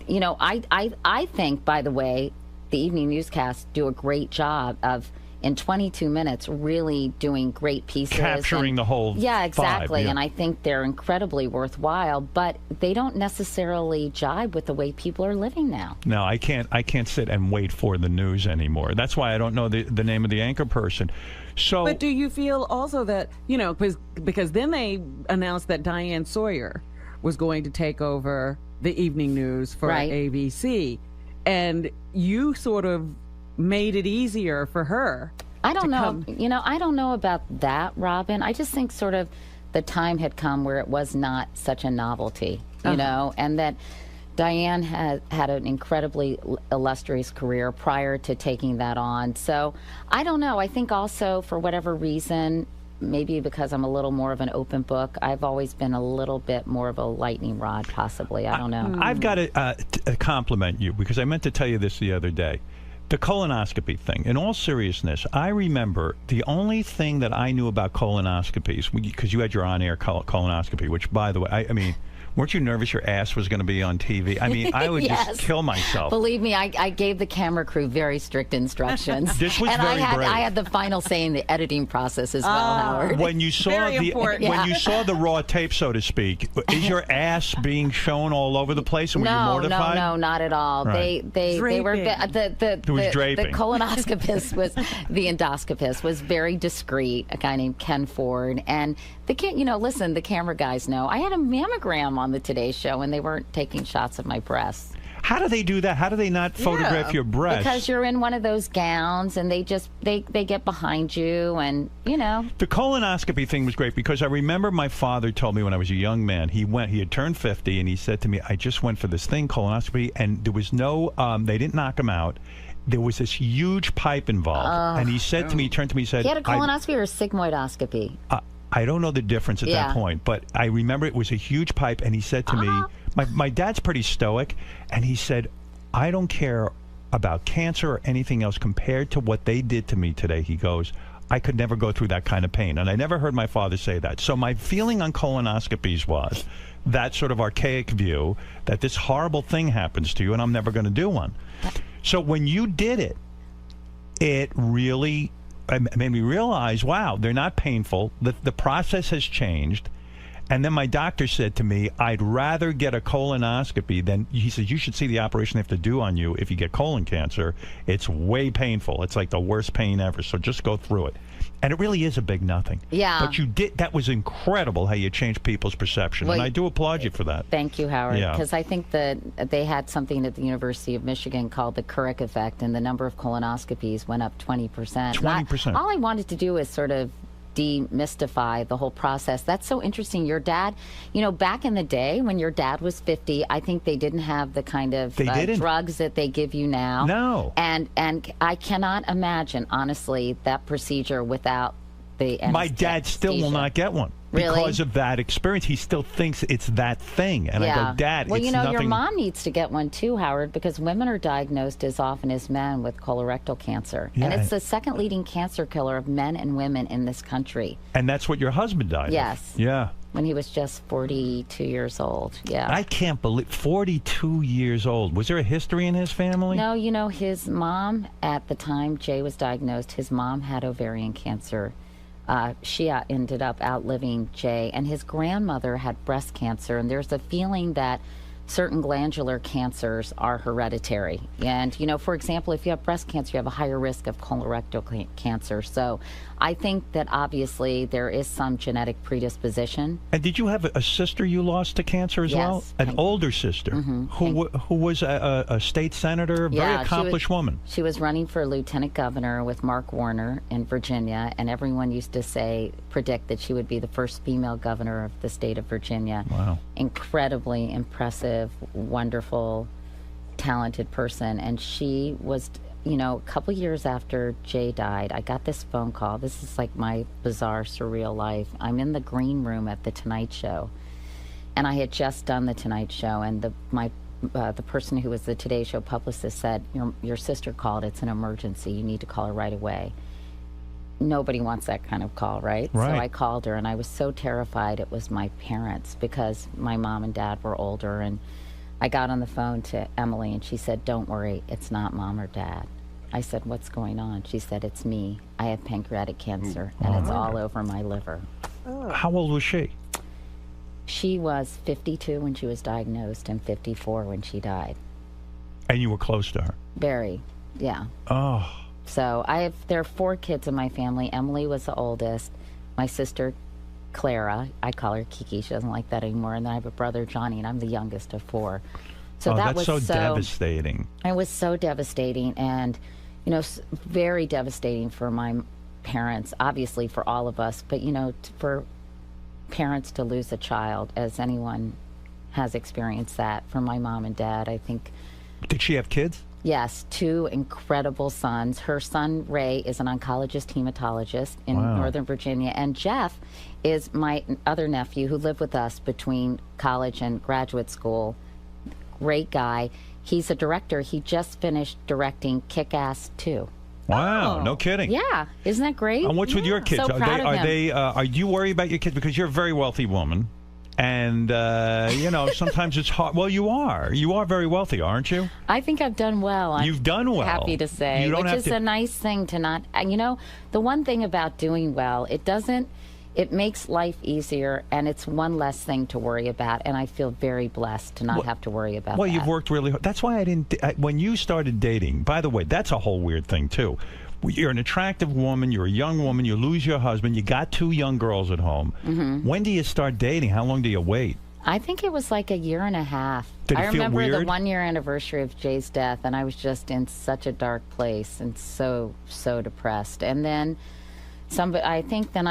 you know, I think, by the way, the evening newscasts do a great job of, in 22 minutes, really doing great pieces. Capturing the whole Yeah, exactly. vibe, yeah. And I think they're incredibly worthwhile, but they don't necessarily jibe with the way people are living now. No, I can't sit and wait for the news anymore. That's why I don't know the name of the anchor person. So, but do you feel also that, you know, because then they announced that Diane Sawyer was going to take over the evening news for Right. ABC. And you sort of made it easier for her. I don't to know. come- I don't know about that, Robin. I just think sort of the time had come where it was not such a novelty, you know, and that Diane had an incredibly illustrious career prior to taking that on. So I don't know. I think also for whatever reason, maybe because I'm a little more of an open book, I've always been a little bit more of a lightning rod, possibly. I don't know. I've got to compliment you because I meant to tell you this the other day. The colonoscopy thing, in all seriousness, I remember the only thing that I knew about colonoscopies, because you had your on-air colonoscopy, which, by the way, I mean, weren't you nervous your ass was going to be on TV? I mean, I would Yes. just kill myself. Believe me, I gave the camera crew very strict instructions. This was and very brave. I had the final say in the editing process as well, Howard. When you saw when you saw the raw tape, so to speak, is your ass being shown all over the place, and were you mortified? No, not at all. Right. They were It was the draping. colonoscopist was the endoscopist was very discreet. A guy named Ken Ford, and the listen, the camera guys know I had a mammogram on the Today Show, and they weren't taking shots of my breasts. How do they do that? How do they not photograph your breasts? Because you're in one of those gowns, and they get behind you, and The colonoscopy thing was great because I remember my father told me when I was a young man, he had turned 50, and he said to me, I just went for this thing, colonoscopy, and there was no, they didn't knock him out. There was this huge pipe involved. And he said to me, he turned to me and said, he had a colonoscopy or a sigmoidoscopy. I don't know the difference at that point, but I remember it was a huge pipe, and he said to me, my dad's pretty stoic, and he said, I don't care about cancer or anything else compared to what they did to me today. He goes, I could never go through that kind of pain. And I never heard my father say that. So my feeling on colonoscopies was that sort of archaic view that this horrible thing happens to you, and I'm never going to do one. So when you did it, it really made me realize, wow, they're not painful. The process has changed. And then my doctor said to me, I'd rather get a colonoscopy than, he says, you should see the operation they have to do on you if you get colon cancer. It's way painful. It's like the worst pain ever. So just go through it. And it really is a big nothing. Yeah. But you did, that was incredible how you changed people's perception. Well, and I do applaud you for that. Thank you, Howard. Yeah. Because I think that they had something at the University of Michigan called the Couric effect, and the number of colonoscopies went up 20%. 20%. All I wanted to do is sort of demystify the whole process. That's so interesting. Your dad, back in the day when your dad was 50, I think they didn't have the kind of drugs that they give you now. No. And I cannot imagine, honestly, that procedure without the My dad still will not get one. Really? Because of that experience. He still thinks it's that thing. And I go, Dad, well, it's your nothing. mom needs to get one too, Howard, because women are diagnosed as often as men with colorectal cancer. Yeah. And it's the second leading cancer killer of men and women in this country. And that's what your husband died of. Yes. Yeah. When he was just 42 years old. Yeah. I can't believe 42 years old. Was there a history in his family? No, his mom, at the time Jay was diagnosed, his mom had ovarian cancer. She ended up outliving Jay, and his grandmother had breast cancer, and there's a feeling that certain glandular cancers are hereditary. And, for example, if you have breast cancer, you have a higher risk of colorectal cancer. So I think that obviously there is some genetic predisposition. And did you have a sister you lost to cancer as well? An older sister who was a state senator, very accomplished woman. She was running for lieutenant governor with Mark Warner in Virginia, and everyone used to predict that she would be the first female governor of the state of Virginia. Wow. Incredibly impressive, wonderful, talented person. And she was, a couple years after Jay died, I got this phone call. This is like my bizarre, surreal life. I'm in the green room at The Tonight Show, and I had just done The Tonight Show, and the person who was the Today Show publicist said, your sister called, it's an emergency, you need to call her right away. Nobody wants that kind of call, right? So I called her, and I was so terrified it was my parents, because my mom and dad were older. And I got on the phone to Emily, and she said, don't worry, it's not mom or dad. I said, what's going on? She said, it's me. I have pancreatic cancer, and it's all over my liver. How old was she? She was 52 when she was diagnosed and 54 when she died. And you were close to her? Very, yeah. Oh. So there are 4 kids in my family. Emily was the oldest. My sister Clara. I call her Kiki. She doesn't like that anymore. And then I have a brother, Johnny, and I'm the youngest of 4. So that that's was so devastating. It was so devastating, and very devastating for my parents, obviously for all of us, but for parents to lose a child, as anyone has experienced that. For my mom and dad, I think. Did she have kids? Yes, 2 incredible sons. Her son, Ray, is an oncologist hematologist in Northern Virginia. And Jeff is my other nephew who lived with us between college and graduate school. Great guy. He's a director. He just finished directing Kick-Ass 2. Wow, no kidding. Yeah, isn't that great? And what's with your kids? So proud of him. Are you worried about your kids? Because you're a very wealthy woman. And, sometimes it's hard. Well, you are. You are very wealthy, aren't you? I think I've done well. You've done well. Happy to say. Which is a nice thing to not... the one thing about doing well, it makes life easier, and it's one less thing to worry about. And I feel very blessed to not have to worry about that. Well, you've worked really hard. That's why when you started dating, by the way, that's a whole weird thing, too. You're an attractive woman. You're a young woman. You lose your husband. You got 2 young girls at home. Mm-hmm. When do you start dating? How long do you wait? I think it was like a year and a half. Did it feel remember weird? The 1-year anniversary of Jay's death, and I was just in such a dark place and so depressed. And then I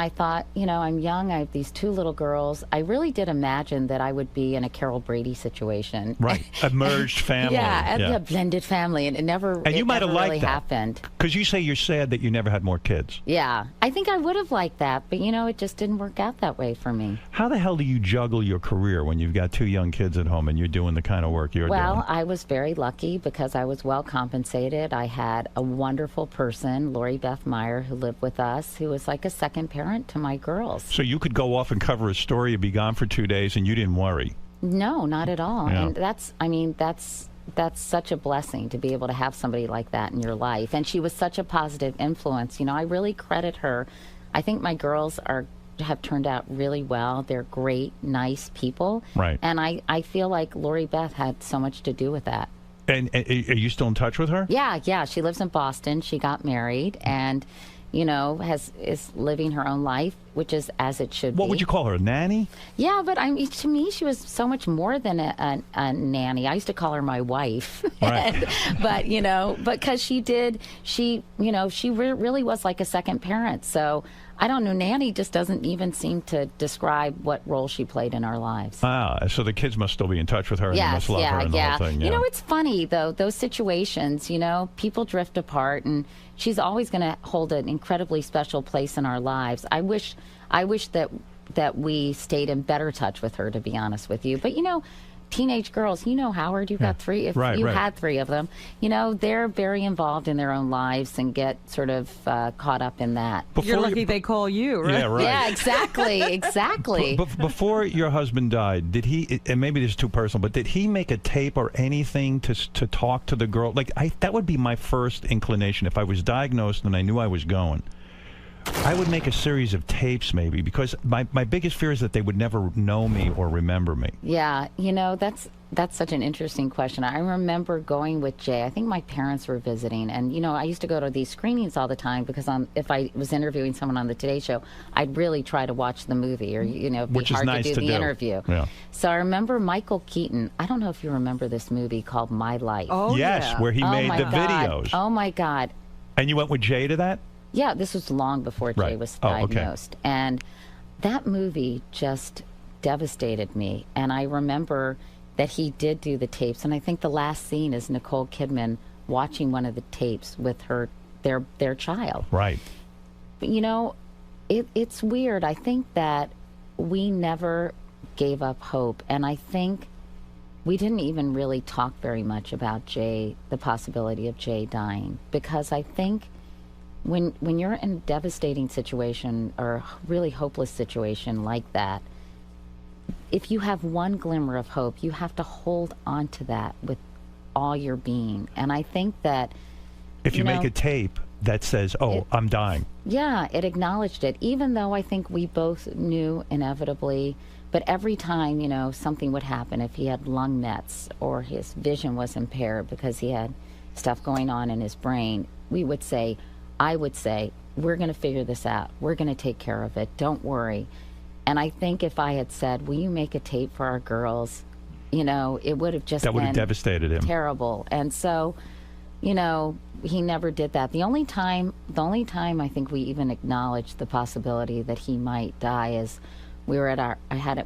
thought, I'm young. I have these 2 little girls. I really did imagine that I would be in a Carol Brady situation. Right. A merged family. A blended family. And it never really happened. Because you say you're sad that you never had more kids. Yeah. I think I would have liked that, but, it just didn't work out that way for me. How the hell do you juggle your career when you've got 2 young kids at home and you're doing the kind of work you're doing? Well, I was very lucky because I was well compensated. I had a wonderful person, Lori Beth Meyer, who lived with us, who was like a second parent to my girls. So you could go off and cover a story and be gone for 2 days and you didn't worry? No, not at all. Yeah. And that's such a blessing to be able to have somebody like that in your life. And she was such a positive influence. I really credit her. I think my girls have turned out really well. They're great, nice people. Right. And I feel like Lori Beth had so much to do with that. And are you still in touch with her? Yeah. She lives in Boston. She got married and is living her own life, which is as it should be. What would you call her, a nanny? Yeah, but to me, she was so much more than a nanny. I used to call her my wife. Right. But, because she really was like a second parent. So I don't know, nanny just doesn't even seem to describe what role she played in our lives. Ah, so the kids must still be in touch with her and they must love her and the whole thing. Yeah. It's funny, though, those situations, people drift apart, and she's always going to hold an incredibly special place in our lives. I wish that we stayed in better touch with her, to be honest with you. But, teenage girls, Howard, you've got 3. If you had 3 of them, they're very involved in their own lives and get sort of caught up in that. You're lucky they call you, right? Yeah, right. Yeah, exactly. Before your husband died, did he, and maybe this is too personal, but did he make a tape or anything to talk to the girl? That would be my first inclination. If I was diagnosed and I knew I was going, I would make a series of tapes maybe, because my biggest fear is that they would never know me or remember me. Yeah, that's such an interesting question. I remember going with Jay. I think my parents were visiting, and I used to go to these screenings all the time because if I was interviewing someone on the Today Show, I'd really try to watch the movie or be hard nice to do the interview. Yeah. So I remember Michael Keaton. I don't know if you remember this movie called My Life. Oh, yes, yeah. where he made the videos. Oh my God. And you went with Jay to that? Yeah, this was long before Jay was diagnosed. Okay. And that movie just devastated me. And I remember that he did do the tapes. And I think the last scene is Nicole Kidman watching one of the tapes with their child. Right. But, it's weird. I think that we never gave up hope. And I think we didn't even really talk very much about Jay, the possibility of Jay dying. Because I think when you're in a devastating situation or a really hopeless situation like that, if you have one glimmer of hope, you have to hold on to that with all your being. And I think that if you make a tape that says, I'm dying. Yeah, it acknowledged it, even though I think we both knew inevitably. But every time, something would happen, if he had lung mets or his vision was impaired because he had stuff going on in his brain, I would say, we're going to figure this out. We're going to take care of it. Don't worry. And I think if I had said, will you make a tape for our girls, you know, it would have just That would have been devastated him. terrible. And so, you know, he never did that. The only time I think we even acknowledged the possibility that he might die is we were at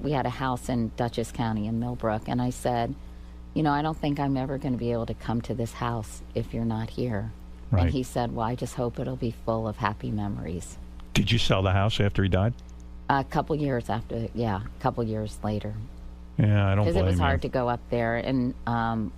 we had a house in Dutchess County in Millbrook, and I said, you know, I don't think I'm ever going to be able to come to this house if you're not here. Right. And he said, well, I just hope it'll be full of happy memories. Did you sell the house after he died? A couple years later. Yeah, I don't blame you. Because it was hard to go up there and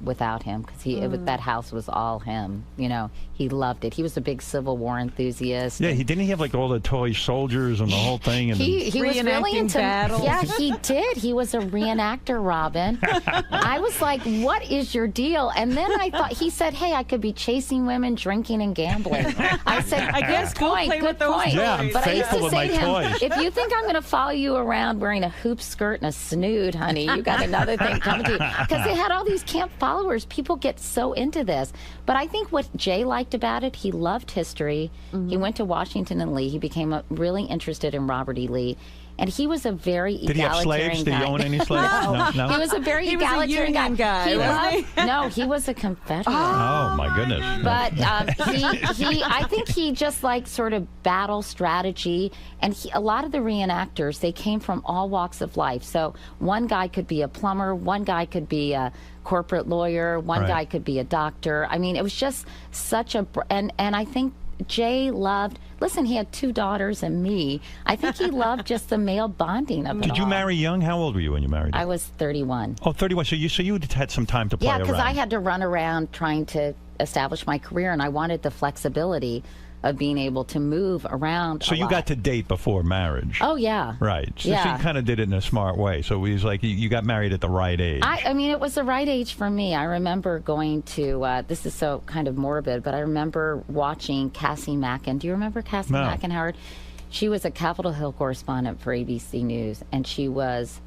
without him, because that house was all him. You know, he loved it. He was a big Civil War enthusiast. Yeah, didn't he have like all the toy soldiers and the whole thing? And He was really into battles. Yeah, he did. He was a reenactor, Robin. I was like, what is your deal? And then I thought, he said, hey, I could be chasing women, drinking, and gambling. I said, I guess good point, play good with those point. Yeah, I'm but I used faithful to with say my to him, toys. if you think I'm going to follow you around wearing a hoop skirt and a snood, honey, you got another thing coming to you. Because they had all these camp followers. People get so into this. But I think what Jay liked about it, he loved history. Mm-hmm. He went to Washington and Lee. He became really interested in Robert E. Lee. And he was a very Did he have slaves? Did he own any slaves? No. He was a very egalitarian guy. No, he was a Confederate. Oh, my goodness. But I think he just like sort of battle strategy. And a lot of the reenactors, they came from all walks of life. So one guy could be a plumber, one guy could be a corporate lawyer, one guy could be a doctor. I mean, it was just such a, and I think Jay loved, listen, he had 2 daughters and me. I think he loved just the male bonding of it Did you all. marry young? How old were you when you married him? I was 31. Oh, 31. So you had some time to play around. Yeah, because I had to run around trying to establish my career, and I wanted the flexibility of being able to move around So a you lot. got to date before marriage. Oh, yeah. Right. So Yeah. you kind of did it in a smart way. So it was like you got married at the right age. I mean, it was the right age for me. I remember going to, this is so kind of morbid, but I remember watching Cassie Mackin. Do you remember Cassie No. Mackin, Howard? She was a Capitol Hill correspondent for ABC News, and she was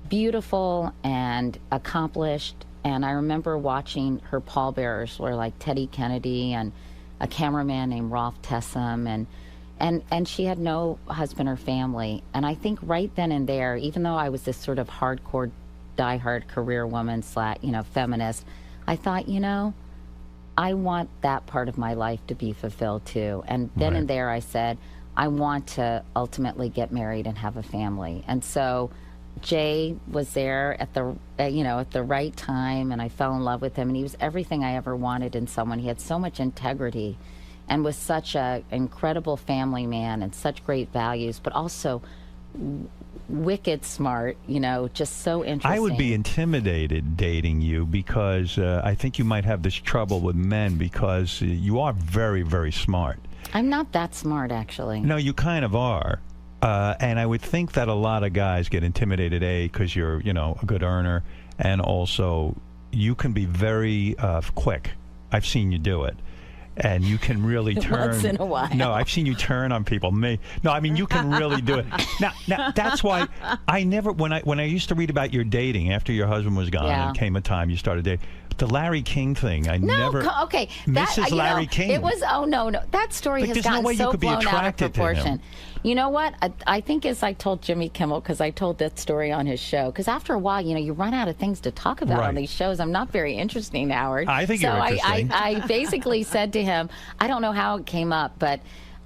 beautiful and accomplished. And I remember watching her pallbearers were like Teddy Kennedy and a cameraman named Rolf Tessem, and she had no husband or family. And I think right then and there, even though I was this sort of hardcore, diehard career woman / feminist, I thought, I want that part of my life to be fulfilled too. And then and there I said, I want to ultimately get married and have a family. And so Jay was there at the at the right time, and I fell in love with him, and he was everything I ever wanted in someone. He had so much integrity and was such an incredible family man and such great values, but also wicked smart, just so interesting. I would be intimidated dating you because I think you might have this trouble with men because you are very, very smart. I'm not that smart, actually. No, you kind of are. And I would think that a lot of guys get intimidated, because you're, a good earner, and also you can be very quick. I've seen you do it. And you can really turn. Once in a while. No, I've seen you turn on people. You can really do it. Now that's why I never, when I used to read about your dating after your husband was gone, and came a time you started dating. The Larry King thing, okay. Mrs. Larry King. It was, no. That story has gotten so blown out of proportion. You know what? I think as I told Jimmy Kimmel, because I told that story on his show, because after a while, you run out of things to talk about on these shows. I'm not very interesting, Howard. I think you're interesting. I basically said to him, I don't know how it came up, but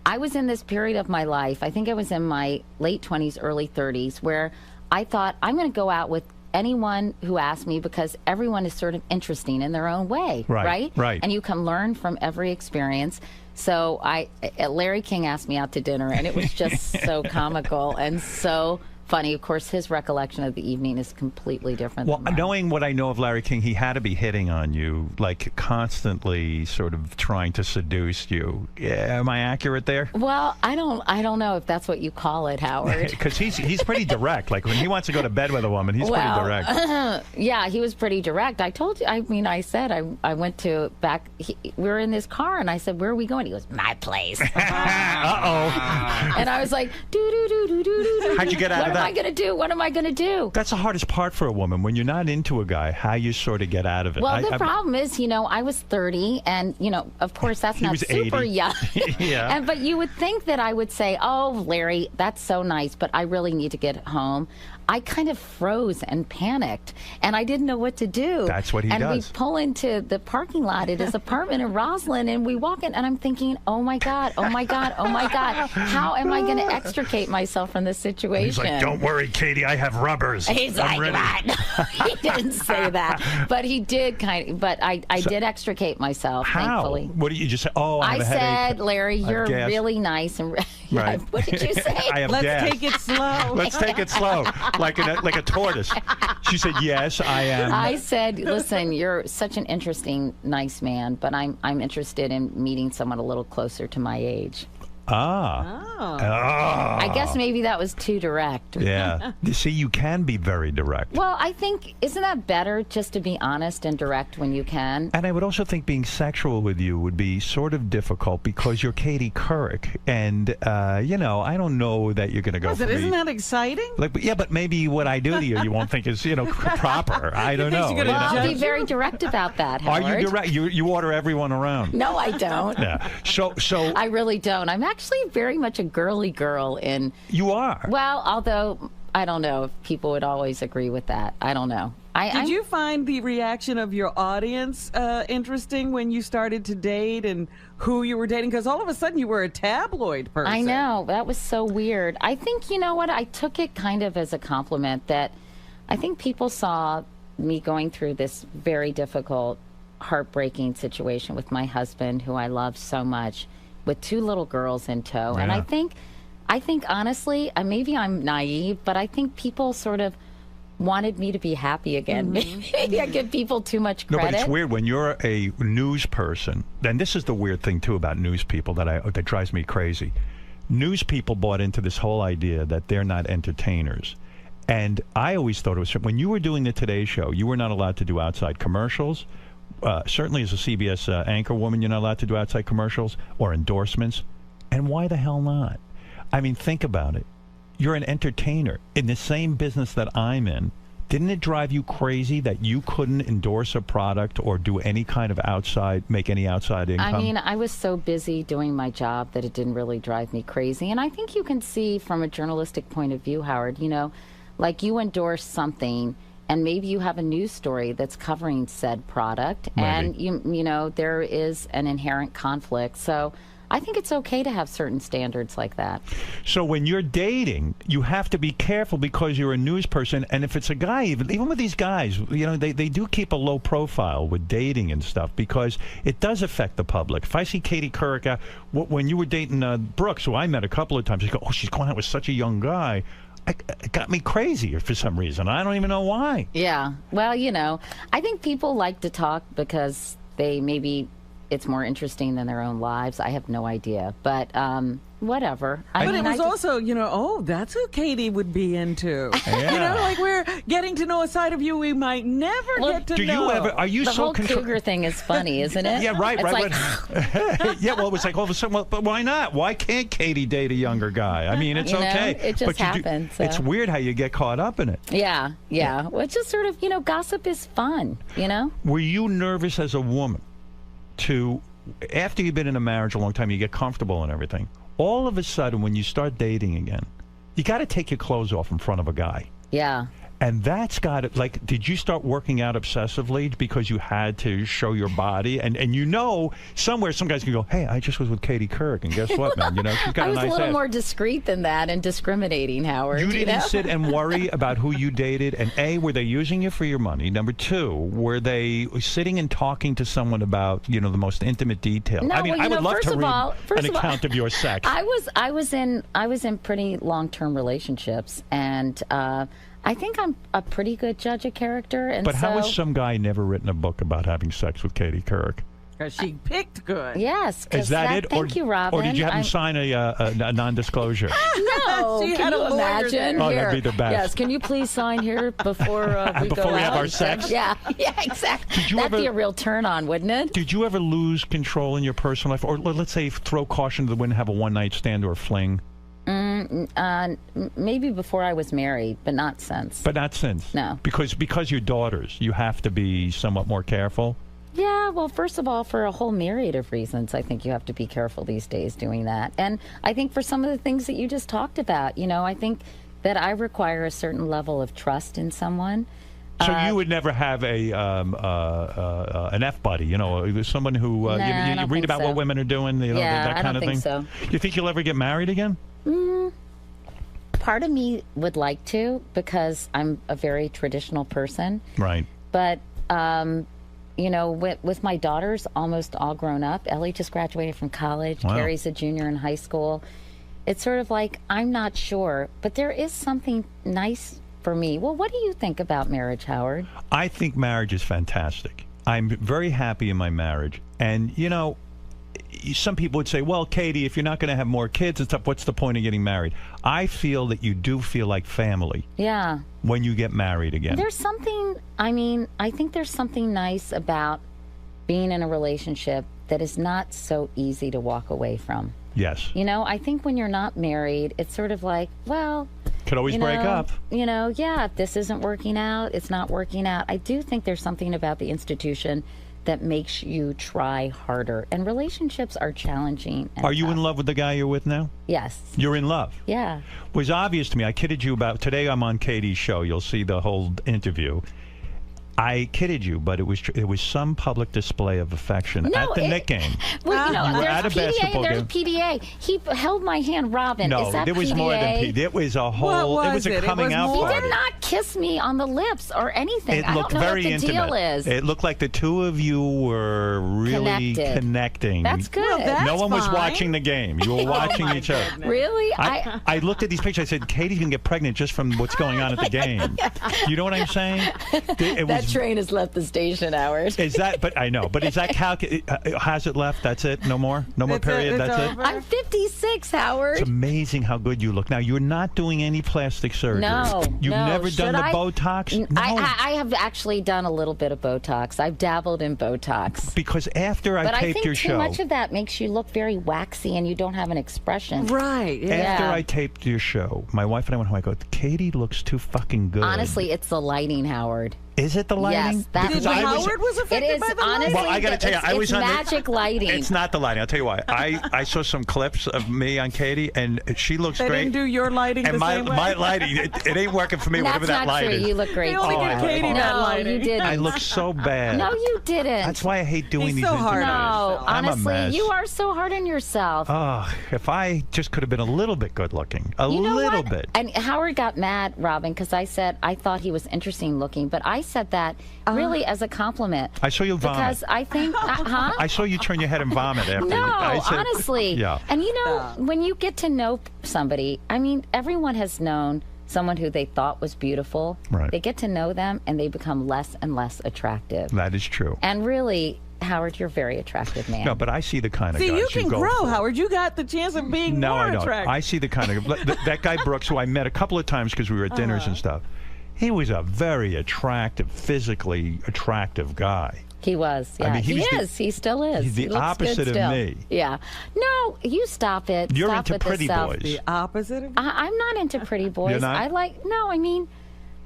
I was in this period of my life, I think I was in my late 20s, early 30s, where I thought, I'm going to go out with anyone who asked me, because everyone is sort of interesting in their own way, right? And you can learn from every experience. So Larry King asked me out to dinner, and it was just so comical and so funny. Of course, his recollection of the evening is completely different. Well, than mine. knowing what I know of Larry King, he had to be hitting on you, like constantly sort of trying to seduce you. Yeah, am I accurate there? Well, I don't know if that's what you call it, Howard. Because he's pretty direct. Like when he wants to go to bed with a woman, he's pretty direct. Yeah, he was pretty direct. I told you. I said I went to we were in this car, and I said, "Where are we going?" He goes, "My place." Uh-oh. And I was like, "Do do do do do do." How'd you get out of am I going to do? What am I going to do? That's the hardest part for a woman when you're not into a guy. How you sort of get out of it. Well, the problem is, I was 30, and of course that's not super 80. young. Yeah. But you would think that I would say, "Oh, Larry, that's so nice, but I really need to get home." I kind of froze and panicked, and I didn't know what to do. That's what he does. And we pull into the parking lot at his apartment in Roslyn, and we walk in, and I'm thinking, oh my God, oh my God, oh my God, how am I going to extricate myself from this situation? He's like, don't worry, Katie, I have rubbers. He's I'm like, ready. what? He didn't say that, but he did but I did extricate myself, thankfully. What did you just say? Oh, I have a said, headache. Larry, you're really nice. And Right. What did you say? I have Let's gas. take it slow. Let's take it slow, like a tortoise. She said, yes, I am. I said, listen, you're such an interesting, nice man, but I'm interested in meeting someone a little closer to my age. I guess maybe that was too direct. Yeah. See, you can be very direct. Well, I think, isn't that better just to be honest and direct when you can? And I would also think being sexual with you would be sort of difficult because you're Katie Couric. And, I don't know that you're going to go for me. Isn't that exciting? But maybe what I do to you won't think is, proper. I don't know. Well, I'll be very direct about that, Howard. Are you direct? You order everyone around. No, I don't. Yeah. So I really don't. I'm actually very much a girly girl in. You are. Well, although I don't know if people would always agree with that. I don't know. Did you find the reaction of your audience interesting when you started to date and who you were dating? Because all of a sudden you were a tabloid person. I know. That was so weird. I think, you know what? I took it kind of as a compliment that I think people saw me going through this very difficult, heartbreaking situation with my husband, who I love so much, with 2 little girls in tow. Yeah. And I think honestly, maybe I'm naive, but I think people sort of wanted me to be happy again. Maybe I give people too much credit. No, but it's weird when you're a news person. And this is the weird thing too about news people that drives me crazy. News people bought into this whole idea that they're not entertainers. And I always thought it was when you were doing the Today Show, you were not allowed to do outside commercials. Certainly as a CBS anchor woman, you're not allowed to do outside commercials or endorsements. And why the hell not? I mean, think about it. You're an entertainer in the same business that I'm in. Didn't it drive you crazy that you couldn't endorse a product or do any kind of make any outside income? I mean, I was so busy doing my job that it didn't really drive me crazy. And I think you can see from a journalistic point of view, Howard, like you endorse something and maybe you have a news story that's covering said product, and there is an inherent conflict. So I think it's okay to have certain standards like that. So when you're dating, you have to be careful because you're a news person, and if it's a guy, even with these guys, they do keep a low profile with dating and stuff because it does affect the public. If I see Katie Couric, when you were dating Brooks, who I met a couple of times, you go, oh, she's going out with such a young guy. It got me crazy for some reason. I don't even know why. Yeah. Well, I think people like to talk because it's more interesting than their own lives. I have no idea. But whatever. But it was also, that's who Katie would be into. Yeah. Like we're getting to know a side of you we might never get to know. Do you ever, are you the so whole cougar thing is funny, isn't it? Yeah, right, it's right. Like, Yeah, well, it was like all of a sudden, but why not? Why can't Katie date a younger guy? I mean, it's okay. It just happens. So. It's weird how you get caught up in it. Yeah. Well, it's just sort of, gossip is fun, Were you nervous as a woman after you've been in a marriage a long time, you get comfortable and everything, all of a sudden when you start dating again, you got to take your clothes off in front of a guy. Yeah. And that's got it. Like, did you start working out obsessively because you had to show your body? And somewhere some guys can go, hey, I just was with Katie Couric, and guess what, man? She's got I was a nice a little ass. more discreet than that and discriminating, Howard. You didn't sit and worry about who you dated. And A, were they using you for your money? Number 2, were they sitting and talking to someone about, the most intimate detail? No, I mean, I would love to read an account of your sex. I was in pretty long-term relationships, and I think I'm a pretty good judge of character. And but how has some guy never written a book about having sex with Katie Couric? Because she picked good. Yes. Is that it? Thank you, Robin. Or did you have him sign a non-disclosure? No. She can had you a lawyer imagine? Oh, Here. that'd be the best. Yes. Can you please sign here before we before go we have out? our sex? Yeah, exactly. That'd be a real turn on, wouldn't it? Did you ever lose control in your personal life? Or let's say throw caution to the wind, have a one-night stand or a fling? Maybe before I was married, but not since. But not since. No. Because you're daughters, you have to be somewhat more careful. Yeah, well, first of all, for a whole myriad of reasons, I think you have to be careful these days doing that. And I think for some of the things that you just talked about, I think that I require a certain level of trust in someone. So you would never have an F buddy, someone who you read about what women are doing, that kind of thing. So. You think you'll ever get married again? Part of me would like to, because I'm a very traditional person. Right. But with my daughters almost all grown up, Ellie just graduated from college. Wow. Carrie's a junior in high school. It's sort of like, I'm not sure, but there is something nice for me. Well, what do you think about marriage, Howard? I think marriage is fantastic. I'm very happy in my marriage. And, some people would say, well, Katie, if you're not going to have more kids and stuff, what's the point of getting married? I feel that you do feel like family. Yeah. When you get married again. There's something, I think there's something nice about being in a relationship that is not so easy to walk away from. Yes. I think when you're not married, it's sort of like, well... Could always break up. Yeah, if this isn't working out, it's not working out. I do think there's something about the institution that makes you try harder. And relationships are challenging. Are you in love with the guy you're with now? Yes. You're in love? Yeah. It was obvious to me. I kidded you about... Today I'm on Katie's show. You'll see the whole interview. I kidded you, but it was some public display of affection at the Knick game. Well, you were there's at a PDA basketball and there's game. PDA. He held my hand, Robin. No, is that there was PDA? more than PDA. It was a whole... It was a coming out party. He did not kiss me on the lips or anything. It looked I don't know very what the intimate. deal is. It looked like the two of you were really connecting. That's good. Well, that's no one was fine. watching the game. You were watching each other. Really? I looked at these pictures. I said, Katie's going to get pregnant just from what's going on at the game. You know what I'm saying? That train has left the station, Howard. Is that? But I know. But is that has it left? That's it. No more. No more. Period. That's it. I'm 56, Howard. It's amazing how good you look. Now you're not doing any plastic surgery. No. You've never done the Botox. No. I have actually done a little bit of Botox. I've dabbled in Botox. Because after I taped your show, too much of that makes you look very waxy and you don't have an expression. Right. Yeah. After I taped your show, my wife and I went home. I go, Katie looks too fucking good. Honestly, it's the lighting, Howard. Is it the lighting? Yes, that's Howard was affected by the honestly, well, I got to tell you, I was on magic lighting. It's not the lighting. I'll tell you why. I saw some clips of me on Katie, and she looks great. They didn't do your lighting and the same way? my lighting, it ain't working for me. That's whatever that light true. is. You look great. They only give Katie that lighting. You didn't. I look so bad. No, you didn't. That's why I hate doing these so hard interviews. on No, I'm a honestly, mess. you are so hard on yourself. Oh, if I just could have been a little bit good looking, a You know little what? bit. And Howard got mad, Robin, because I said I thought he was interesting looking, but I said that really as a compliment. I saw you vomit. Because I think, huh? I saw you turn your head and vomit after. No, I said, honestly. Yeah. And when you get to know somebody, I mean, everyone has known someone who they thought was beautiful. Right. They get to know them and they become less and less attractive. That is true. And really, Howard, you're a very attractive man. No, but I see the kind of guys you can go grow, for. Howard. You got the chance of being No, more I don't. attractive. I see the kind of that guy Brooks, who I met a couple of times because we were at dinners and stuff. He was a very attractive, physically attractive guy. He was. Yeah. I mean, he still is. He's the He looks opposite good of still. me. Yeah. No, you stop it. You're Stop into with pretty this self. boys. The opposite of I'm not into pretty boys. You're not? I mean,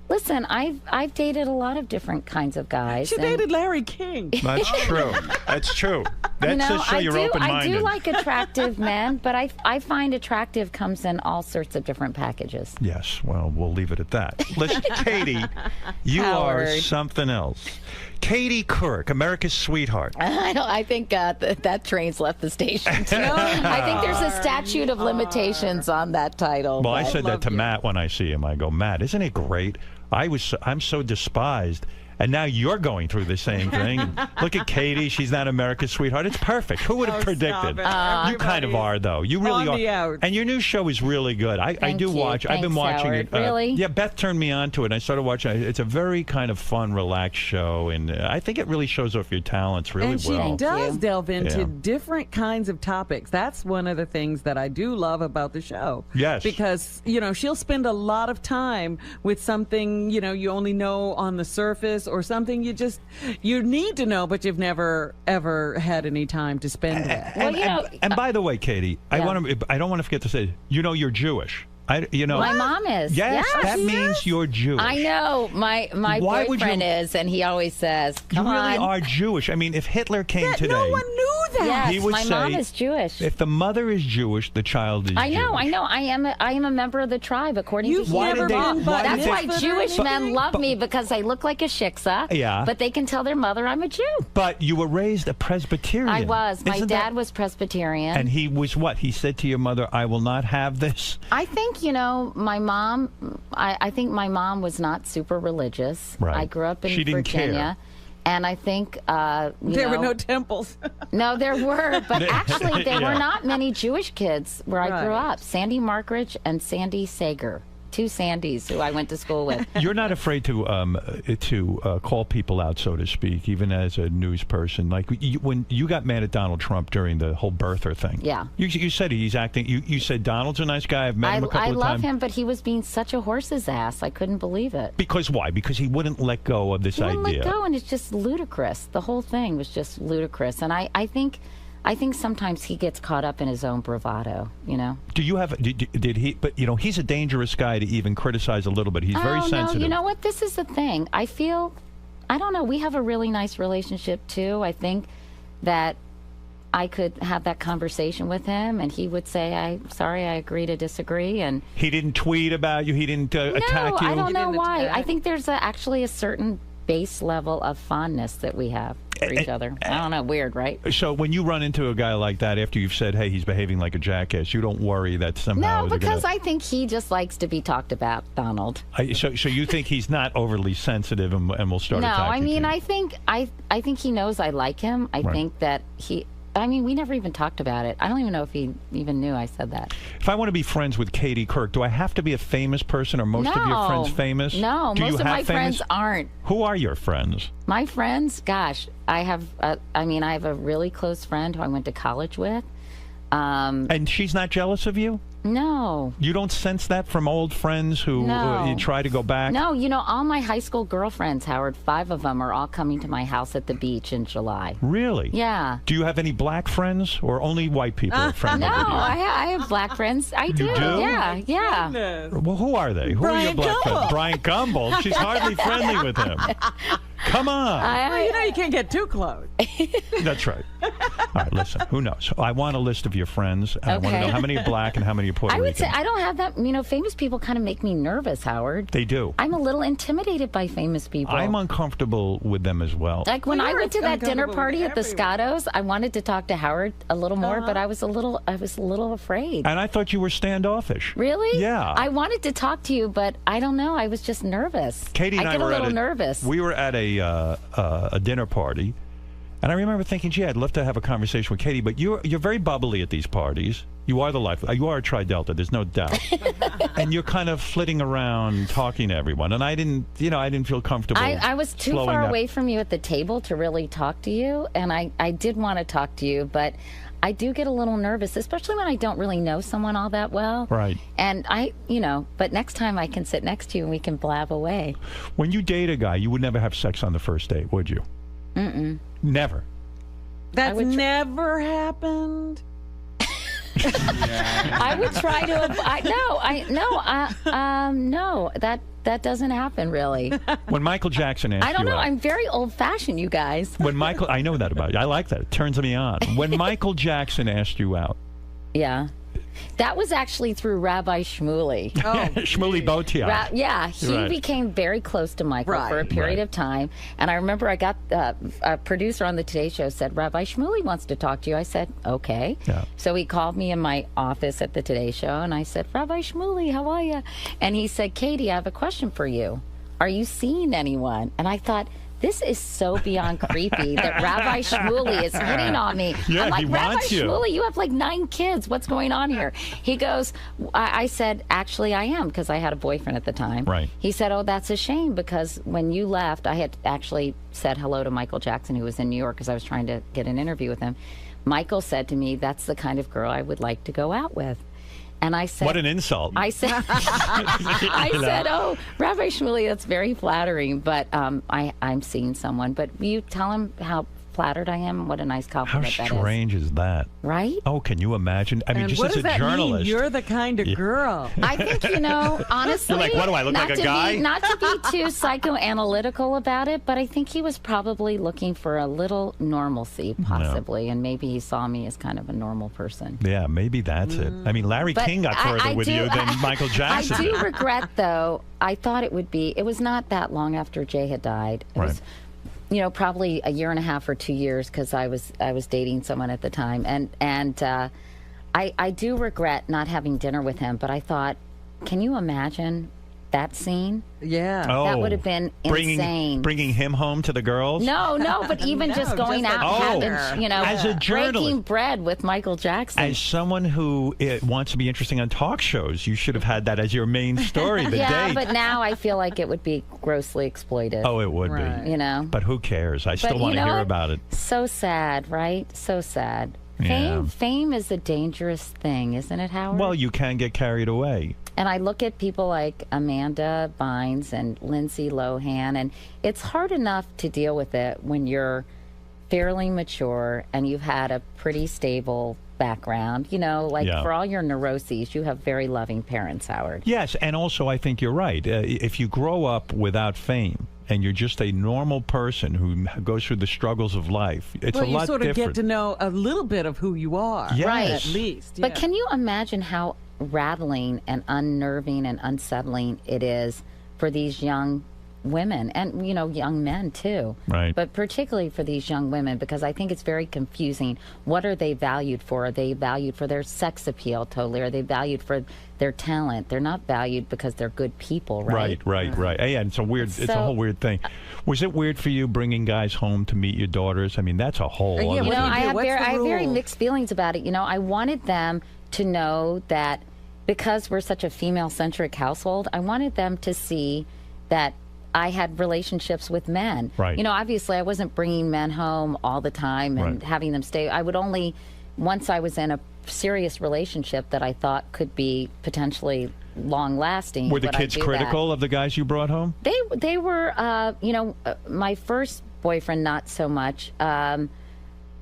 listen, I've dated a lot of different kinds of guys. She and- dated Larry King. That's true. That's true. That says show you're open-minded. I do like attractive men, but I find attractive comes in all sorts of different packages. Yes, well, we'll leave it at that. Listen, Katie, you are Howard. something else. Katie Couric, America's sweetheart. I think that train's left the station. I think there's a statute of limitations on that title. Well, I but- said that to Matt when I see him. I go, Matt, isn't it great? I'm so despised. And now you're going through the same thing. Look at Katie. She's not America's sweetheart. It's perfect. Who would have predicted? You kind of are, though. You really on the are. outs. And your new show is really good. I do you. watch. I've been Thanks, watching Howard. it. Really? Yeah, Beth turned me on to it. And I started watching it. It's a very kind of fun, relaxed show. And I think it really shows off your talents really and she well. does delve into Yeah. different kinds of topics. That's one of the things that I do love about the show. Yes. Because, she'll spend a lot of time with something, you only know on the surface or something you need to know, but you've never ever had any time to spend with. And by the way, Katie, I don't want to forget to say, you're Jewish. My mom is. Yes, that means you're Jewish. I know. My boyfriend is, and he always says, "Come on." You really are Jewish. I mean, if Hitler came today, no one knew that. Yes, he would my say, mom is Jewish. If the mother is Jewish, the child is I know. Jewish. I am a member of the tribe, according to never Hebrew. That's why Jewish men love but- me, because I look like a shiksa. Yeah. But they can tell their mother I'm a Jew. But you were raised a Presbyterian. I was. My Isn't dad that- was Presbyterian. And he was what? He said to your mother, "I will not have this." I think, my mom, I think my mom was not super religious. Right. I grew up in She didn't Virginia. care. And I think, there were no temples. No, there were. But actually, there were Yeah. not many Jewish kids where I grew up. Sandy Markridge and Sandy Sager. Two Sandys who I went to school with. You're not afraid to call people out, so to speak, even as a news person. Like when you got mad at Donald Trump during the whole birther thing. Yeah. You said he's acting. You said Donald's a nice guy. I've met him a couple of times. I love him, but he was being such a horse's ass. I couldn't believe it. Because why? Because he wouldn't let go of this He wouldn't idea. let go, and it's just ludicrous. The whole thing was just ludicrous. And I think sometimes he gets caught up in his own bravado, Do you have? Did he? But he's a dangerous guy to even criticize a little bit. He's very sensitive. No, you know what? This is the thing. I don't know. We have a really nice relationship too. I think that I could have that conversation with him, and he would say, "I'm sorry, I agree to disagree." And he didn't tweet about you. He didn't attack you. I don't know why. I think there's actually a certain base level of fondness that we have for each other. I don't know. Weird, right? So when you run into a guy like that after you've said, "Hey, he's behaving like a jackass," you don't worry that somehow. No, because I think he just likes to be talked about, Donald. So you think he's not overly sensitive and will start attacking No, I mean, you? I think he knows I like him. I think that we never even talked about it. I don't even know if he even knew I said that. If I want to be friends with Katie Couric, do I have to be a famous person? Are most of your friends famous? No, most of my friends aren't. Who are your friends? My friends, gosh, I have a really close friend who I went to college with. And she's not jealous of you? No. You don't sense that from old friends who you try to go back? No, all my high school girlfriends, Howard, 5 of them are all coming to my house at the beach in July. Really? Yeah. Do you have any black friends or only white people are friendly with you? No, I have black friends. I do. You do? Yeah. Well, who are they? Who are your black friends? Brian Gumbel. She's hardly friendly with him. Come on. Well, you can't get too close. That's right. All right, listen, who knows? I want a list of your friends. I want to know how many are black and how many are Puerto Rican. I would say I don't have that. Famous people kind of make me nervous, Howard. They do. I'm a little intimidated by famous people. I'm uncomfortable with them as well. Like when I went to that dinner party at the Scottos, I wanted to talk to Howard a little more, but I was a little afraid. And I thought you were standoffish. Really? Yeah. I wanted to talk to you, but I don't know. I was just nervous. Katie and I get were a little nervous. We were at a dinner party, and I remember thinking, gee, I'd love to have a conversation with Katie, but you're very bubbly at these parties. You are the life. You are a Tri-Delta. There's no doubt. And you're kind of flitting around talking to everyone, and I didn't feel comfortable. I was too far away from you at the table to really talk to you, and I did want to talk to you, but I do get a little nervous, especially when I don't really know someone all that well. Right. And but next time I can sit next to you and we can blab away. When you date a guy, you would never have sex on the first date, would you? Mm-mm. Never. That's never happened. I would try to. No, that doesn't happen really. When Michael Jackson asked you I don't know. out, I'm very old-fashioned, you guys. I know that about you. I like that. It turns me on. When Michael Jackson asked you out. Yeah. That was actually through Rabbi Shmuley. Shmuley Boteach. He became very close to Michael for a period of time. And I remember I got a producer on the Today Show said, Rabbi Shmuley wants to talk to you. I said, okay. Yeah. So he called me in my office at the Today Show, and I said, Rabbi Shmuley, how are you? And he said, Katie, I have a question for you. Are you seeing anyone? And I thought, this is so beyond creepy that Rabbi Shmuley is hitting on me. Yeah, I'm like, he Rabbi wants you. Shmuley, you have like 9 kids. What's going on here? He goes, I said, actually, I am, because I had a boyfriend at the time. Right. He said, oh, that's a shame, because when you left, I had actually said hello to Michael Jackson, who was in New York, because I was trying to get an interview with him. Michael said to me, that's the kind of girl I would like to go out with. And I said, what an insult. I said, oh, Rabbi Shmuley, that's very flattering, but I'm seeing someone. But will you tell him how flattered I am? What a nice compliment How that is. strange is that? Right? Oh, can you imagine? I mean, And just what as does a that journalist. mean? You're the kind of girl. I think, honestly. You're like, what do I look like, a guy? Not to be too psychoanalytical about it, but I think he was probably looking for a little normalcy, possibly, and maybe he saw me as kind of a normal person. Yeah, maybe that's it. I mean, Larry But King got further with you than Michael Jackson. I do regret, though, I thought it was not that long after Jay had died. It was, probably a year and a half or 2 years, because I was dating someone at the time, and I do regret not having dinner with him. But I thought, can you imagine that scene? Yeah, that would have been insane. Bringing him home to the girls? No, but even just going out, having, as a journalist, breaking bread with Michael Jackson. As someone who wants to be interesting on talk shows, you should have had that as your main story. The date. But now I feel like it would be grossly exploited. Oh, it would be. But who cares? I still want to hear about it. So sad, right? So sad. Yeah. Fame is a dangerous thing, isn't it, Howard? Well, you can get carried away. And I look at people like Amanda Bynes and Lindsay Lohan, and it's hard enough to deal with it when you're fairly mature and you've had a pretty stable background. For all your neuroses, you have very loving parents, Howard. Yes, and also I think you're right. If you grow up without fame, and you're just a normal person who goes through the struggles of life, it's a lot different. You sort of get to know a little bit of who you are, Right. at least. But can you imagine how rattling and unnerving and unsettling it is for these young women and young men too, right? But particularly for these young women, because I think it's very confusing. What are they valued for? Are they valued for their sex appeal totally? Are they valued for their talent? They're not valued because they're good people, right? Right. Yeah, it's a weird. It's a whole weird thing. Was it weird for you bringing guys home to meet your daughters? I mean, that's a whole. Other thing. I have very mixed feelings about it. I wanted them to know that because we're such a female-centric household, I wanted them to see that I had relationships with men. Right. Obviously I wasn't bringing men home all the time and having them stay. I would only, once I was in a serious relationship that I thought could be potentially long-lasting. Were the kids critical of the guys you brought home? They were, my first boyfriend, not so much.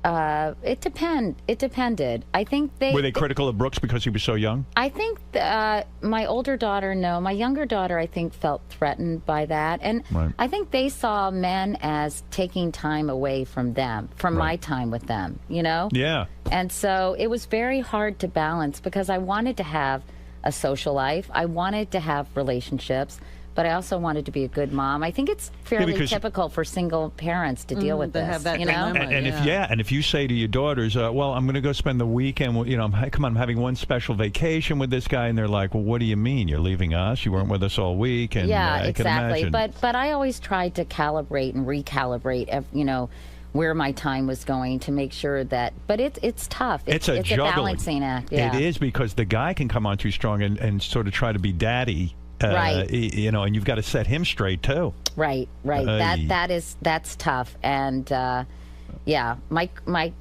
It depended. I think Were they critical of Brooks because he was so young? I think my older daughter, no. My younger daughter, I think, felt threatened by that. And I think they saw men as taking time away from them, from my time with them, Yeah. And so it was very hard to balance because I wanted to have a social life. I wanted to have relationships. But I also wanted to be a good mom. I think it's fairly typical for single parents to deal with this. Have that And if you say to your daughters, well, I'm going to go spend the weekend, come on, I'm having one special vacation with this guy, and they're like, well, what do you mean? You're leaving us? You weren't with us all week? And I can imagine. But I always tried to calibrate and recalibrate, where my time was going to make sure that. But it's tough. It's a balancing act. Yeah. It is, because the guy can come on too strong and sort of try to be daddy. Right. And you've got to set him straight too. Right. That's tough. And my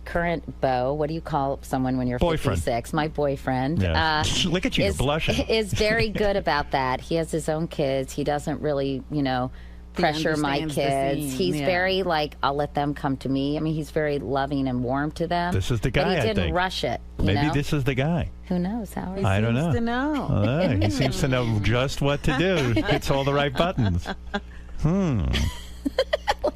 current beau, what do you call someone when you're boyfriend. 56? My boyfriend. Yes. Look at you, you're blushing. Is very good about that. He has his own kids. He doesn't really, pressure my kids. He's very I'll let them come to me. I mean, he's very loving and warm to them. This is the guy. But he didn't I think. rush it. Maybe this is the guy. Who knows, Howard? I don't know. He seems to know. He seems to know just what to do. Hits all the right buttons. Look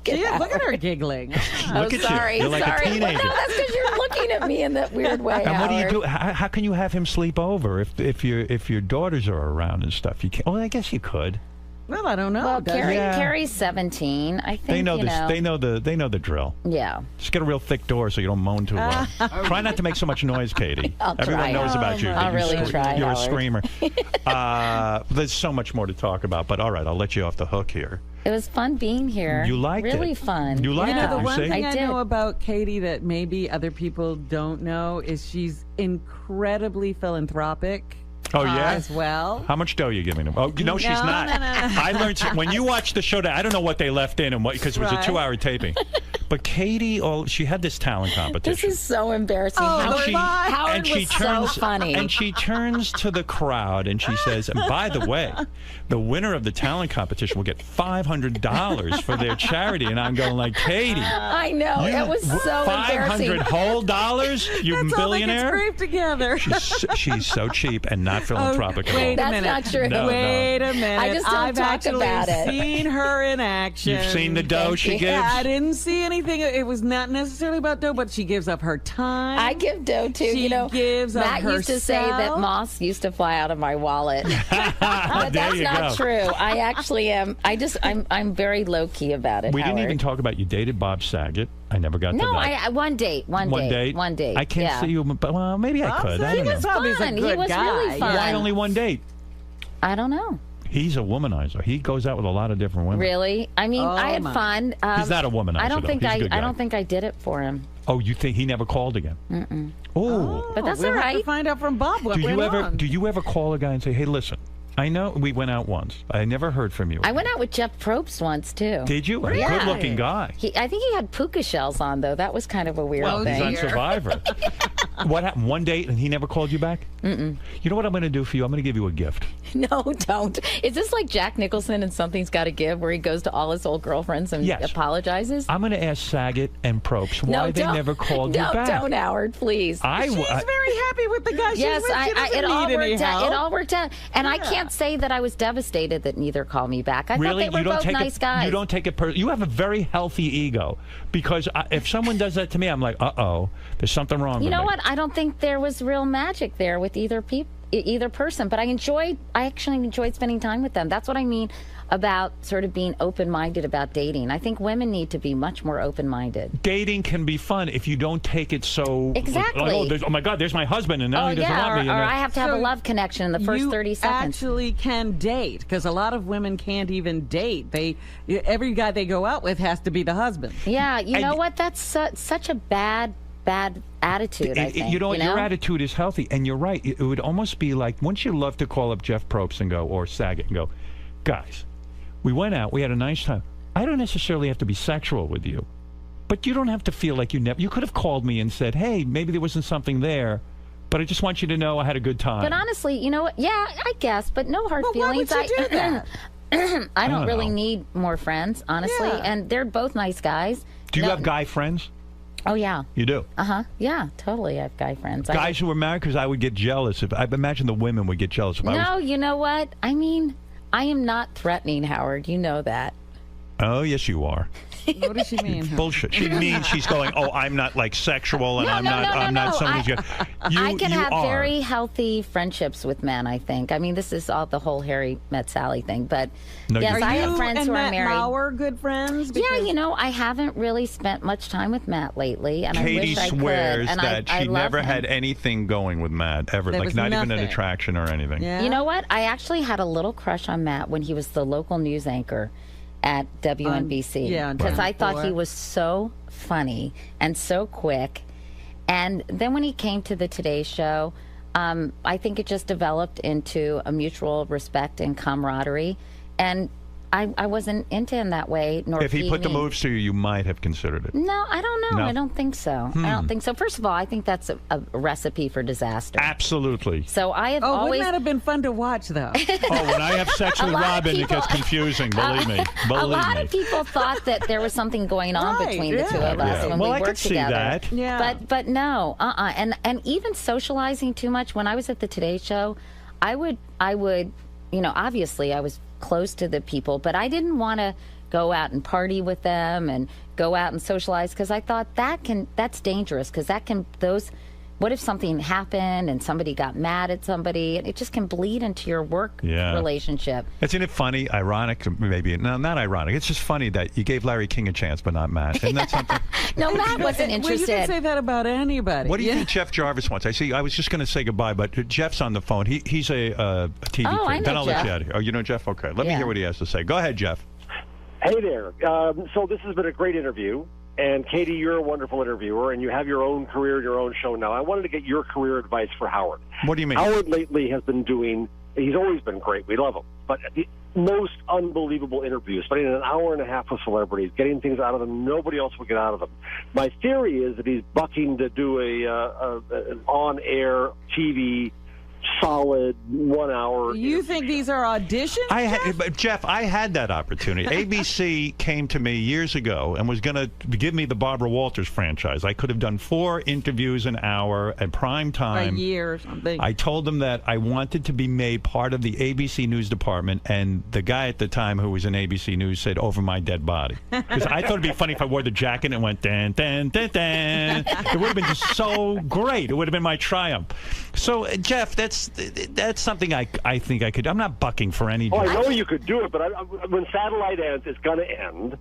at her giggling. Look at sorry, you. You're like a teenager. No, that's because you're looking at me in that weird way. And what do you Howard. do? How can you have him sleep over if your daughters are around and stuff? You can't. Oh, I guess you could. Well, I don't know. Well, Carrie's 17. I think they know this. They know the drill. Yeah. Just get a real thick door so you don't moan too loud. Try not to make so much noise, Katie. try. Everyone knows about you. I'll really try, You're Howard. a screamer. There's so much more to talk about, but all right, I'll let you off the hook here. It was fun being here. You liked it. Really fun. You liked it. The one thing I did. know about Katie that maybe other people don't know is she's incredibly philanthropic. Oh, yeah? As well. How much dough are you giving him? Oh, no, she's not. No. I learned when you watch the show, I don't know what they left in and what, because it was a 2-hour taping. But Katie, she had this talent competition. This is so embarrassing. Howard was so funny. And she turns to the crowd and she says, and by the way, the winner of the talent competition will get $500 for their charity. And I'm going like, Katie. I know. It was so embarrassing. $500 whole dollars? You That's billionaire? all they could scrape together. She's so cheap and not philanthropic at all. Wait a That's minute. not true. No, Wait a minute. I just don't I've talk actually about it. seen her in action. You've seen the dough she gives? Yeah, I didn't see anything. It was not necessarily about dough, but she gives up her time. I give dough too. She gives up Matt used to say that herself. moss used to fly out of my wallet. But that's not true. I actually am. I'm very low key about it. We Howard. didn't even talk about you dated Bob Saget. I never got to No, that. one date. One date. I can't yeah. see you, but well, maybe I could. I He don't know. was fun. He was really fun. Why only one date? I don't know. He's a womanizer. He goes out with a lot of different women. Really? I mean, I had fun. He's not a womanizer. I don't though. think He's a good guy. I don't think I did it for him. Oh, you think he never called again? Mm-mm. Oh, But that's we'll all have right. to find out from Bob what do you went ever on. do you ever call a guy and say, "Hey, listen, I know we went out once. I never heard from you." I went out with Jeff Probst once too. Did you? A Yeah. good-looking guy. I think he had puka shells on though. That was kind of a weird Well, thing. he's on Survivor. What happened? One date and he never called you back? Mm-mm. You know what I'm going to do for you? I'm going to give you a gift. No, don't. Is this like Jack Nicholson and Something's Gotta Give, where he goes to all his old girlfriends and Yes. apologizes? I'm going to ask Saget and Probst why they don't. never called you back. Don't, Howard, please. She's very happy with the guy. Yes, she's with. She doesn't it all need any worked out. help. It all worked out, and I can't say that I was devastated that neither called me back. I Really? thought they were both nice guys. You don't take it you have a very healthy ego, because if someone does that to me, I'm like, uh-oh, there's something wrong with You me. know what? I don't think there was real magic there with either person, but I actually enjoyed spending time with them. That's what I mean about sort of being open-minded about dating. I think women need to be much more open-minded. Dating can be fun if you don't take it so... Exactly. Oh my God, there's my husband, and now he doesn't love me. Or I have to have a love connection in the first 30 seconds. You actually can date, because a lot of women can't even date. Every guy they go out with has to be the husband. Yeah, you know what? That's such a bad attitude, I think. You know, you know? your attitude is healthy, and you're right. It would almost be like, wouldn't you love to call up Jeff Probst and go, or Saget, and go, guys, we went out, we had a nice time. I don't necessarily have to be sexual with you, but you don't have to feel like you could have called me and said, hey, maybe there wasn't something there, but I just want you to know I had a good time. But honestly, you know what? Yeah, I guess, but no hard feelings. Why would you do that? I don't really know. need more friends, honestly, and they're both nice guys. Do you have guy friends? Oh, yeah. You do? Uh-huh. Yeah, totally. I have guy friends. Guys who are married, because I would get jealous. I imagine the women would get jealous if I was... No, you know what? I mean, I am not threatening, Howard. You know that. Oh, yes, you are. What does she mean? Bullshit. She means she's going, oh, I'm not like sexual, and I'm not somebody's good. I can have very healthy friendships with men, I think. I mean, this is all the whole Harry met Sally thing, but yes, I have friends who are married. Matt Lauer good friends? Yeah, you know, I haven't really spent much time with Matt lately, and Katie I wish I could. swears And that I she love never him. had anything going with Matt, ever. There Like, was not even an nothing. attraction or anything. You know what? I actually had a little crush on Matt when he was the local news anchor at WNBC. on Because I thought 24. he was so funny and so quick. And then when he came to the Today Show, I think it just developed into a mutual respect and camaraderie. And I wasn't into him that way, nor If he put the me. moves to you, you might have considered it. No, I don't know. No? I don't think so. I don't think so. First of all, I think that's a recipe for disaster. Absolutely. So I have Oh, always... wouldn't that have been fun to watch, though? Oh, when I have sex A with lot of Robin, it people- gets confusing. Believe me. A lot Believe of me. people thought that there was something going on Right, between the two of us Yeah. when Well, we I worked could see together. that. Yeah. But no, and even socializing too much. When I was at the Today Show, I would, you know, obviously I was close to the people, but I didn't want to go out and party with them and go out and socialize because I thought that's dangerous because what if something happened and somebody got mad at somebody and it just can bleed into your work relationship. Isn't it funny, ironic, maybe? No, not ironic. It's just funny that you gave Larry King a chance, but not Matt. Isn't that something? No, Matt wasn't Well, interested. you can say that about anybody. What do you think Jeff Jarvis wants? I was just going to say goodbye, but Jeff's on the phone. He's a TV Oh, I critic. know Then I'll let Jeff. you out of here. Oh, you know Jeff? Okay. Let me Yeah. hear what he has to say. Go ahead, Jeff. Hey there. So this has been a great interview. And Katie, you're a wonderful interviewer, and you have your own career, your own show now. I wanted to get your career advice for Howard. What do you mean? Howard lately has been he's always been great. We love him. But most unbelievable interviews, spending an hour and a half with celebrities, getting things out of them nobody else will get out of them. My theory is that he's bucking to do an on-air TV solid 1 hour. You think these are auditions? Jeff, I had that opportunity. ABC came to me years ago and was going to give me the Barbara Walters franchise. I could have done 4 interviews an hour at prime time. A year or something. I told them that I wanted to be made part of the ABC News department, and the guy at the time who was in ABC News said, "Over my dead body." Because I thought it'd be funny if I wore the jacket and it went, dan, dan, dan, dan. It would have been just so great. It would have been my triumph. So, Jeff, that's something I think I could. I'm not bucking for any job. I know you could do it, but when Satellite ends, it's going to end.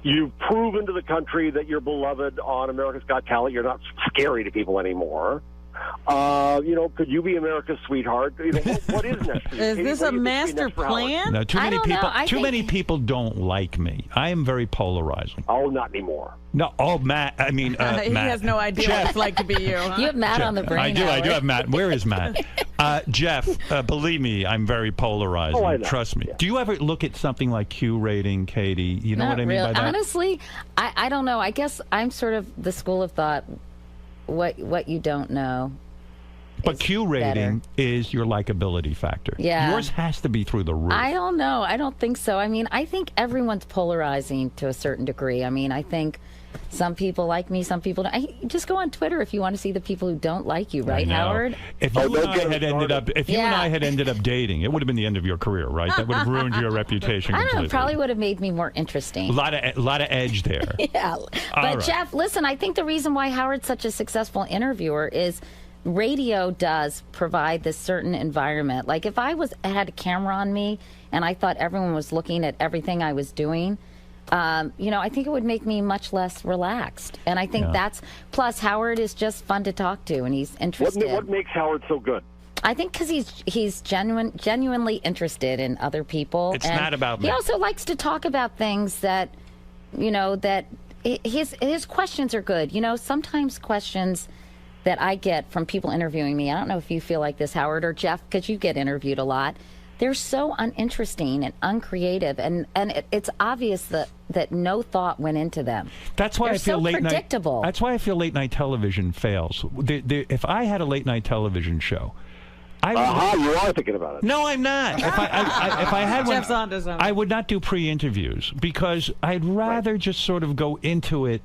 You've proven to the country that you're beloved on America's Got Talent. You're not scary to people anymore. Could you be America's sweetheart? What is next? Is this a master plan? No, too many people don't like me. I am very polarizing. Oh, not anymore. No, Matt. I mean, he Matt. has no idea what it's like to be you. Huh? You have Matt on the brain. I do have Matt. Where is Matt? Jeff, believe me, I'm very polarizing. Oh, I know. Trust me. Yeah. Do you ever look at something like Q rating, Katie? You know Not what I mean really. by that? Honestly, I don't know. I guess I'm sort of the school of thought. What you don't know. But Q rating is your likability factor. Yeah. Yours has to be through the roof. I don't know. I don't think so. I mean, I think everyone's polarizing to a certain degree. I mean, I think some people like me, some people don't. Just go on Twitter if you want to see the people who don't like you, right, Howard? If you and I had ended up dating, it would have been the end of your career, right? That would have ruined your reputation I don't completely. know. Probably would have made me more interesting. A lot of edge there. Yeah. But Jeff, listen, I think the reason why Howard's such a successful interviewer is radio does provide this certain environment. Like if I had a camera on me and I thought everyone was looking at everything I was doing, I think it would make me much less relaxed. And I think plus Howard is just fun to talk to and he's interested. What makes Howard so good? I think because he's genuinely interested in other people. It's not about me. He also likes to talk about things that, that his questions are good. Sometimes questions that I get from people interviewing me, I don't know if you feel like this, Howard or Jeff, because you get interviewed a lot. They're so uninteresting and uncreative, and it's obvious that no thought went into them. That's why I feel late predictable. night. That's why I feel late night television fails. If I had a late night television show, you are thinking about it. No, I'm not. If I had one, Jeff's onto something. I would not do pre-interviews because I'd rather just sort of go into it.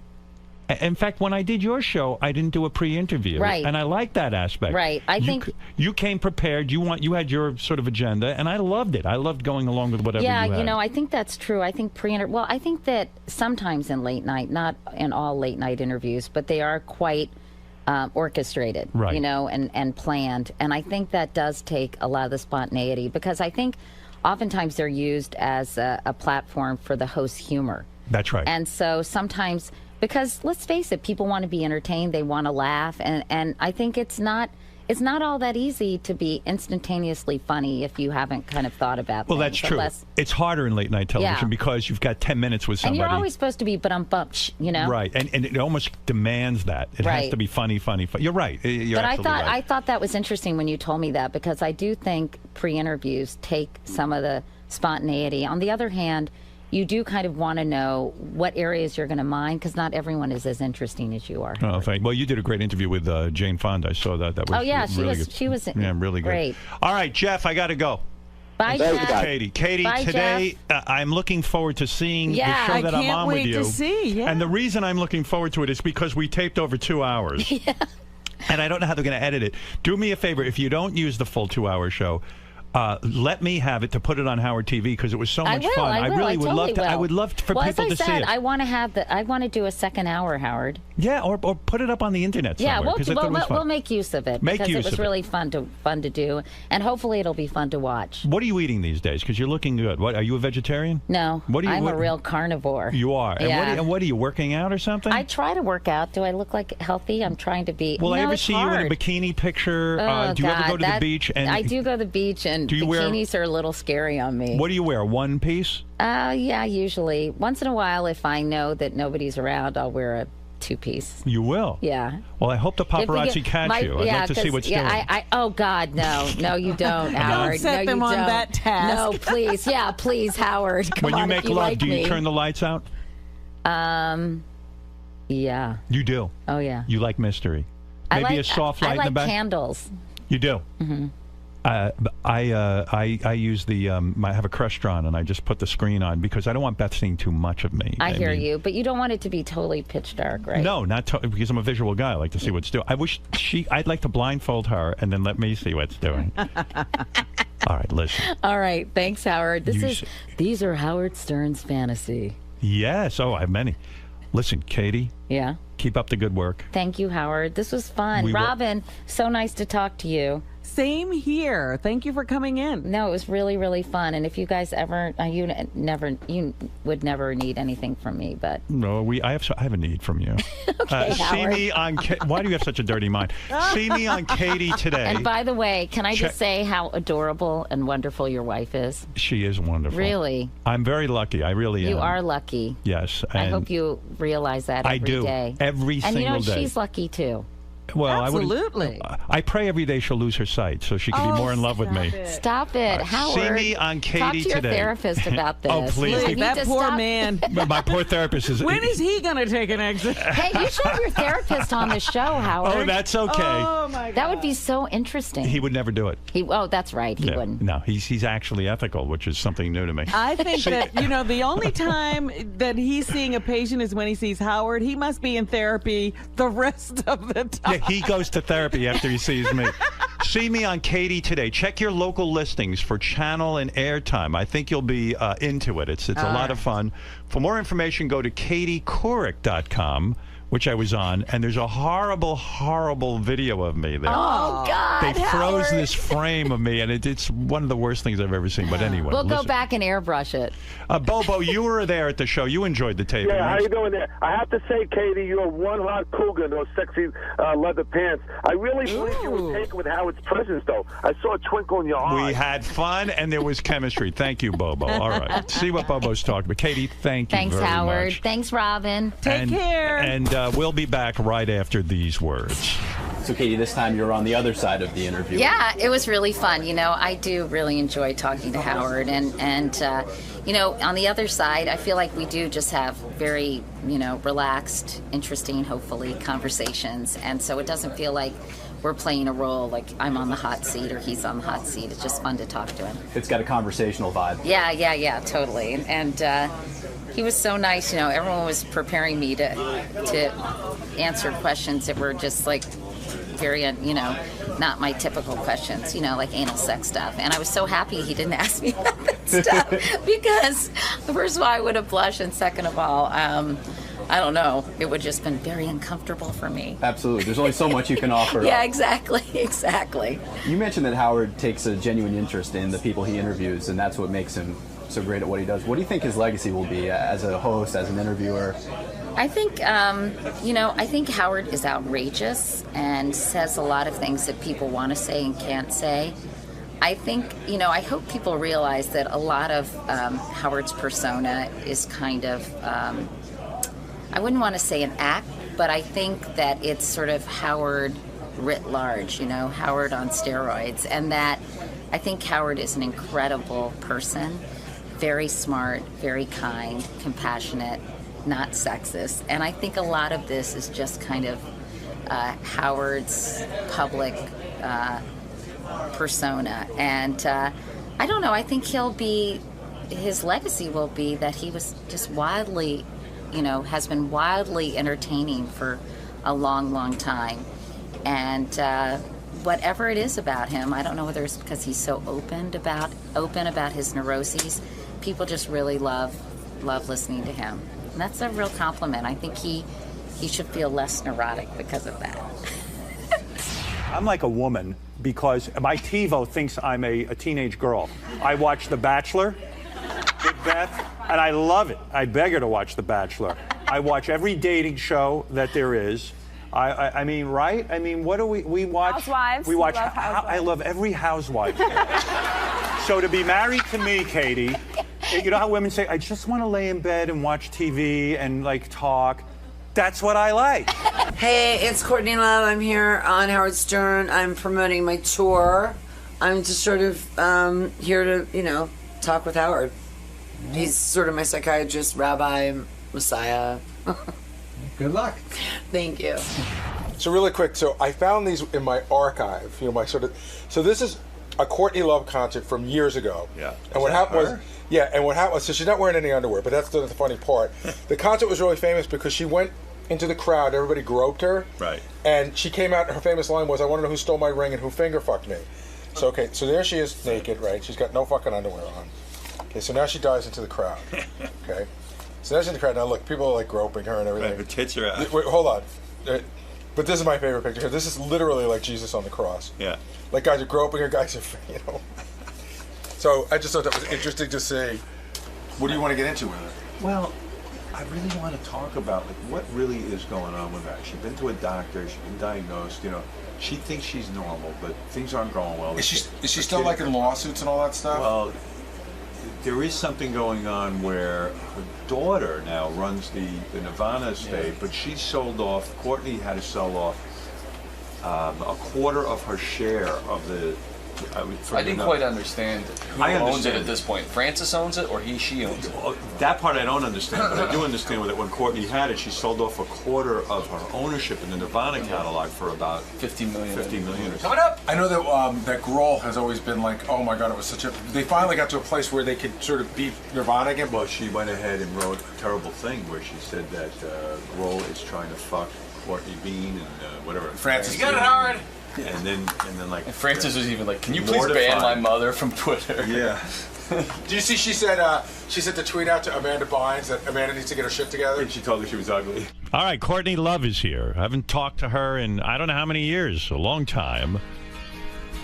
In fact, when I did your show, I didn't do a pre-interview, right? And I like that aspect. Right. I think you came prepared. You had your sort of agenda, and I loved it. I loved going along with whatever. Yeah, you had. I think that's true. I think Well, I think that sometimes in late night, not in all late night interviews, but they are quite orchestrated, right? And planned. And I think that does take a lot of the spontaneity because I think oftentimes they're used as a platform for the host's humor. That's right. And so sometimes. Because let's face it, people want to be entertained, they want to laugh, and I think it's not all that easy to be instantaneously funny if you haven't kind of thought about Well, things. that's true. It's harder in late night television because you've got 10 minutes with somebody. And you're always supposed to be but-um-bump, Right, and it almost demands that. It has to be funny. You're right. But I thought that was interesting when you told me that because I do think pre-interviews take some of the spontaneity. On the other hand, you do kind of want to know what areas you're going to mine because not everyone is as interesting as you are. Oh, thank you. Well, you did a great interview with Jane Fonda. I saw that. That was really good. She was really great. Good. All right, Jeff, I got to go. Bye, Jeff. Katie, Bye, today I'm looking forward to seeing the show that I'm on with you. To see, And the reason I'm looking forward to it is because we taped over 2 hours. Yeah. And I don't know how they're going to edit it. Do me a favor, if you don't use the full 2-hour show, let me have it to put it on Howard TV because it was so much fun. I really would love to. I would love for people to see it. I want to I want to do a second hour, Howard. Yeah, or put it up on the internet somewhere. Yeah, we'll make use of it because it was really fun to do, and hopefully it'll be fun to watch. What are you eating these days? Because you're looking good. What are you, a vegetarian? No, I'm a real carnivore. You are. Yeah. And what are you, working out or something? I try to work out. Do I look like healthy? I'm trying to be. Will I ever see you in a bikini picture? Do you ever go to the beach? I do go to the beach, and bikinis are a little scary on me. What do you wear? One piece? Yeah, usually. Once in a while, if I know that nobody's around, I'll wear a two-piece. You will? Yeah. Well, I hope the paparazzi catch you. I'd like to see what's doing. Oh, God, no. No, you don't, Howard. Don't set them on that task. No, please. Yeah, please, Howard. Come when on, you make love, like do you me. turn the lights out? Yeah. You do? Oh, yeah. You like mystery? Maybe a soft light in the back? I like candles. You do? Mm-hmm. I use the I have a Crestron and I just put the screen on because I don't want Beth seeing too much of me. I hear you, but you don't want it to be totally pitch dark, right? No, not because I'm a visual guy. I like to see what's doing. I'd like to blindfold her and then let me see what's doing. All right, listen. All right, thanks, Howard. These are Howard Stern's fantasy. Yes. Oh, I have many. Listen, Katie. Yeah. Keep up the good work. Thank you, Howard. This was fun. Robin, so nice to talk to you. Same here. Thank you for coming in. No, it was really, really fun. And if you guys ever, you would never need anything from me, but no, I have a need from you. Okay, see me on. Why do you have such a dirty mind? See me on Katie today. And by the way, can I just say how adorable and wonderful your wife is? She is wonderful. Really? I'm very lucky. I really am. You are lucky. Yes. I hope you realize that every day. I do. Every single day. And she's lucky too. Well, absolutely. I pray every day she'll lose her sight so she can be more in love with me. Stop it, Howard. See me on Katie Talk to your today. therapist about this. Oh, please. Look, that poor man. My poor therapist is. When is he going to take an exit? Hey, you should have your therapist on the show, Howard. Oh, that's okay. Oh my God. That would be so interesting. He would never do it. Oh, that's right. He wouldn't. No, he's actually ethical, which is something new to me. I think that, the only time that he's seeing a patient is when he sees Howard. He must be in therapy the rest of the time. Yeah, he goes to therapy after he sees me. See me on Katie today. Check your local listings for channel and airtime. I think you'll be into it. It's a lot of fun. For more information, go to katiecouric.com, which I was on, and there's a horrible, horrible video of me there. Oh, God, They froze Howard. this frame of me, and it's one of the worst things I've ever seen. But anyway. We'll go back and airbrush it. Bobo, you were there at the show. You enjoyed the taping. Yeah, right? how you doing there? I have to say, Katie, you're one hot cougar in those sexy leather pants. I really believe you were taken with Howard's presence, though. I saw a twinkle in your eye. We had fun, and there was chemistry. Thank you, Bobo. All right. See what Bobo's talking about. Katie, thank you Thanks, very Howard. much. Thanks, Robin. Take care. And we'll be back right after these words. So, Katie, this time you're on the other side of the interview. Yeah, it was really fun. I do really enjoy talking to Howard. And on the other side, I feel like we do just have very, relaxed, interesting, hopefully, conversations. And so it doesn't feel like we're playing a role like I'm on the hot seat or he's on the hot seat. It's just fun to talk to him. It's got a conversational vibe. Yeah, totally. And he was so nice. Everyone was preparing me to answer questions that were just like very, not my typical questions, like anal sex stuff. And I was so happy he didn't ask me about that stuff because, first of all, I would have blushed, and second of all, I don't know, it would have just been very uncomfortable for me. Absolutely. There's only so much you can offer. Yeah, exactly. You mentioned that Howard takes a genuine interest in the people he interviews, and that's what makes him so great at what he does. What do you think his legacy will be as a host, as an interviewer? I think, I think Howard is outrageous and says a lot of things that people want to say and can't say. I think, I hope people realize that a lot of Howard's persona is kind of, I wouldn't want to say an act, but I think that it's sort of Howard writ large, Howard on steroids. And that I think Howard is an incredible person, very smart, very kind, compassionate, not sexist. And I think a lot of this is just kind of Howard's public persona. And I don't know, I think his legacy will be that he was just wildly, has been wildly entertaining for a long, long time. And whatever it is about him, I don't know whether it's because he's so open about his neuroses, people just really love listening to him. And that's a real compliment. I think he should feel less neurotic because of that. I'm like a woman because my TiVo thinks I'm a teenage girl. I watch The Bachelor with Beth, and I love it. I beg her to watch The Bachelor. I watch every dating show that there is. I mean, right? I mean, what do we watch? Housewives. We watch. Love Housewives. I love every housewife. So to be married to me, Katie, you know how women say, I just want to lay in bed and watch TV and like talk. That's what I like. Hey, it's Courtney Love. I'm here on Howard Stern. I'm promoting my tour. I'm just sort of here to, talk with Howard. He's sort of my psychiatrist, rabbi, messiah. Good luck. Thank you. So really quick, so I found these in my archive, so this is a Courtney Love concert from years ago. Yeah. And what happened was, so she's not wearing any underwear, but that's the funny part. The concert was really famous because she went into the crowd, everybody groped her. Right. And she came out, her famous line was, I want to know who stole my ring and who finger fucked me. So, okay, so there she is naked, right? She's got no fucking underwear on. Okay, so now she dives into the crowd. Okay. So now she's in the crowd. Now look, people are like groping her and everything. Right, her tits are out. Wait, hold on. But this is my favorite picture here. This is literally like Jesus on the cross. Yeah. Like guys are groping her, guys are, So I just thought that was interesting to see. What do you want to get into with her? Well, I really want to talk about what really is going on with her. She's been to a doctor. She's been diagnosed. She thinks she's normal, but things aren't going well. Is she still like in lawsuits and all that stuff? Well, there is something going on where her daughter now runs the Nirvana estate, but she sold off. Courtney had to sell off a quarter of her share of the. I didn't quite understand who owns it at this point. Francis owns it, or she owns it? That part I don't understand, but I do understand that when Courtney had it, she sold off a quarter of her ownership in the Nirvana catalog for about $50 million. $50 million or Coming up! I know that that Grohl has always been like, oh my god, it was such a... They finally got to a place where they could sort of beat Nirvana again. Well, she went ahead and wrote a terrible thing where she said that Grohl is trying to fuck Courtney Bean and whatever. Francis. You got it, Howard! And then like... And Francis was even like, can you please ban my mother from Twitter? Yeah. Do you see she sent the tweet out to Amanda Bynes that Amanda needs to get her shit together? And she told her she was ugly. All right, Courtney Love is here. I haven't talked to her in I don't know how many years, a long time.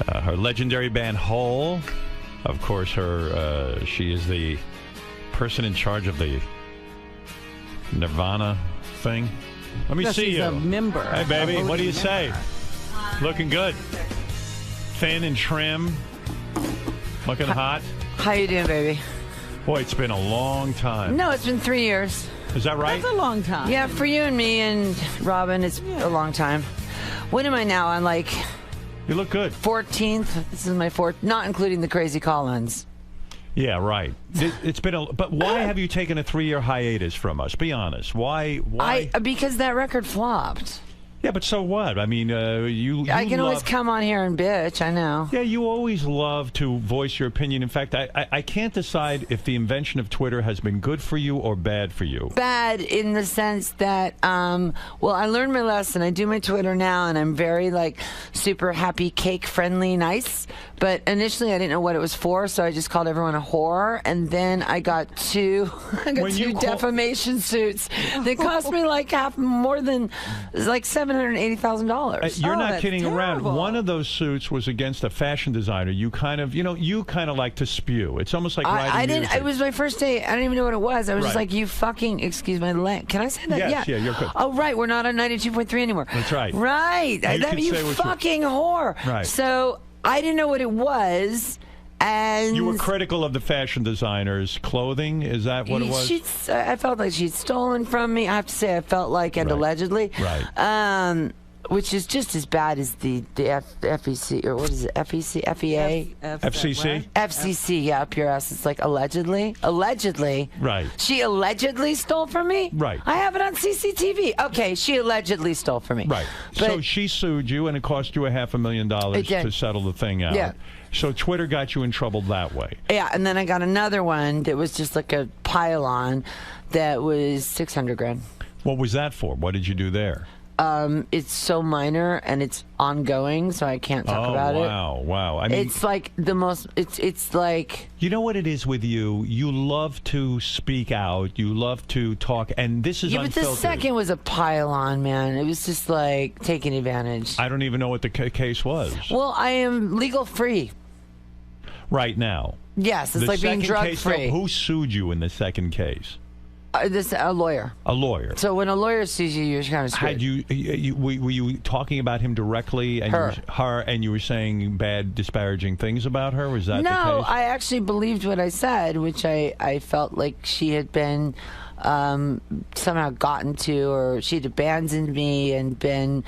Her legendary band Hole. Of course, she is the person in charge of the Nirvana thing. Let me see she's you. A member. Hey, baby, what do you say? Looking good. Thin and trim. Looking hot. How you doing, baby? Boy, it's been a long time. No, it's been 3 years. Is that right? That's a long time. Yeah, for you and me and Robin, it's a long time. What am I now? I'm like... You look good. 14th. This is my 4th, not including the crazy call-ins. Yeah, right. It's been but why have you taken a 3-year hiatus from us? Be honest. Why? Because that record flopped. Yeah, but so what? I mean, you I can always come on here and bitch, I know. Yeah, you always love to voice your opinion. In fact, I can't decide if the invention of Twitter has been good for you or bad for you. Bad in the sense that, well, I learned my lesson. I do my Twitter now, and I'm very, super happy, cake, friendly, nice. But initially, I didn't know what it was for, so I just called everyone a whore. And then I got two defamation suits that cost me more than $780,000. You're not kidding around. One of those suits was against a fashion designer. You kind of like to spew. It's almost like writing music. It was my first day. I didn't even know what it was. I was just like, you fucking, excuse my language. Can I say that? Yes, yeah, you're good. Oh, right. We're not on 92.3 anymore. That's right. Right. You fucking whore. Right. So I didn't know what it was. And you were critical of the fashion designer's clothing. Is that what it was? I felt like she'd stolen from me. I have to say, I felt like, and allegedly. Right. Which is just as bad as the FEC, or what is it, FEC, FEA? FCC? FCC, yeah, up your ass. It's like allegedly. Allegedly. Right. She allegedly stole from me? Right. I have it on CCTV. Okay, she allegedly stole from me. Right. So she sued you, and it cost you $500,000 to settle the thing out. Yeah. So Twitter got you in trouble that way. Yeah, and then I got another one that was just like a pile-on that was $600,000. What was that for? What did you do there? It's so minor and it's ongoing, so I can't talk about it. Wow. I mean, it's like the most. It's like. You know what it is with you? You love to speak out. You love to talk, and this is unfiltered. But the second was a pile-on, man. It was just like taking advantage. I don't even know what the case was. Well, I am legal free. Right now. Yes, it's like being drug free. Who sued you in the second case? A lawyer. A lawyer. So when a lawyer sees you, you're kind of screwed. Had were you talking about him directly? And you were saying bad, disparaging things about her? Was that the case? No, I actually believed what I said, which I felt like she had been somehow gotten to, or she'd abandoned me and been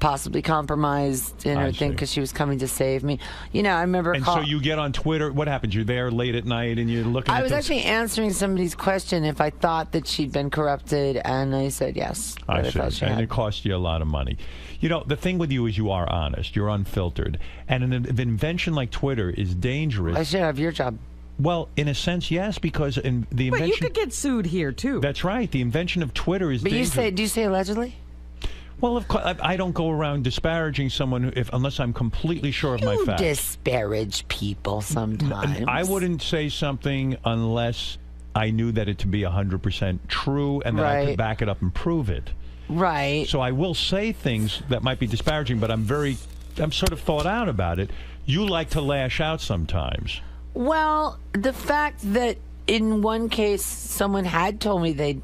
possibly compromised in her thing because she was coming to save me. You know, I remember. And so you get on Twitter. What happens? You're there late at night and you're looking. I was actually answering somebody's question if I thought that she'd been corrupted, and I said yes. I see. And it cost you a lot of money. You know, the thing with you is you are honest. You're unfiltered. And an invention like Twitter is dangerous. I should have your job. Well, in a sense, yes, because the invention. But you could get sued here too. That's right. The invention of Twitter is. But dangerous. do you say allegedly? Well, of course, I don't go around disparaging someone unless I'm completely sure of my facts. You disparage people sometimes. I wouldn't say something unless I knew that it to be 100% true and that I could back it up and prove it. Right. So I will say things that might be disparaging, but I'm sort of thought out about it. You like to lash out sometimes. Well, the fact that in one case someone had told me they'd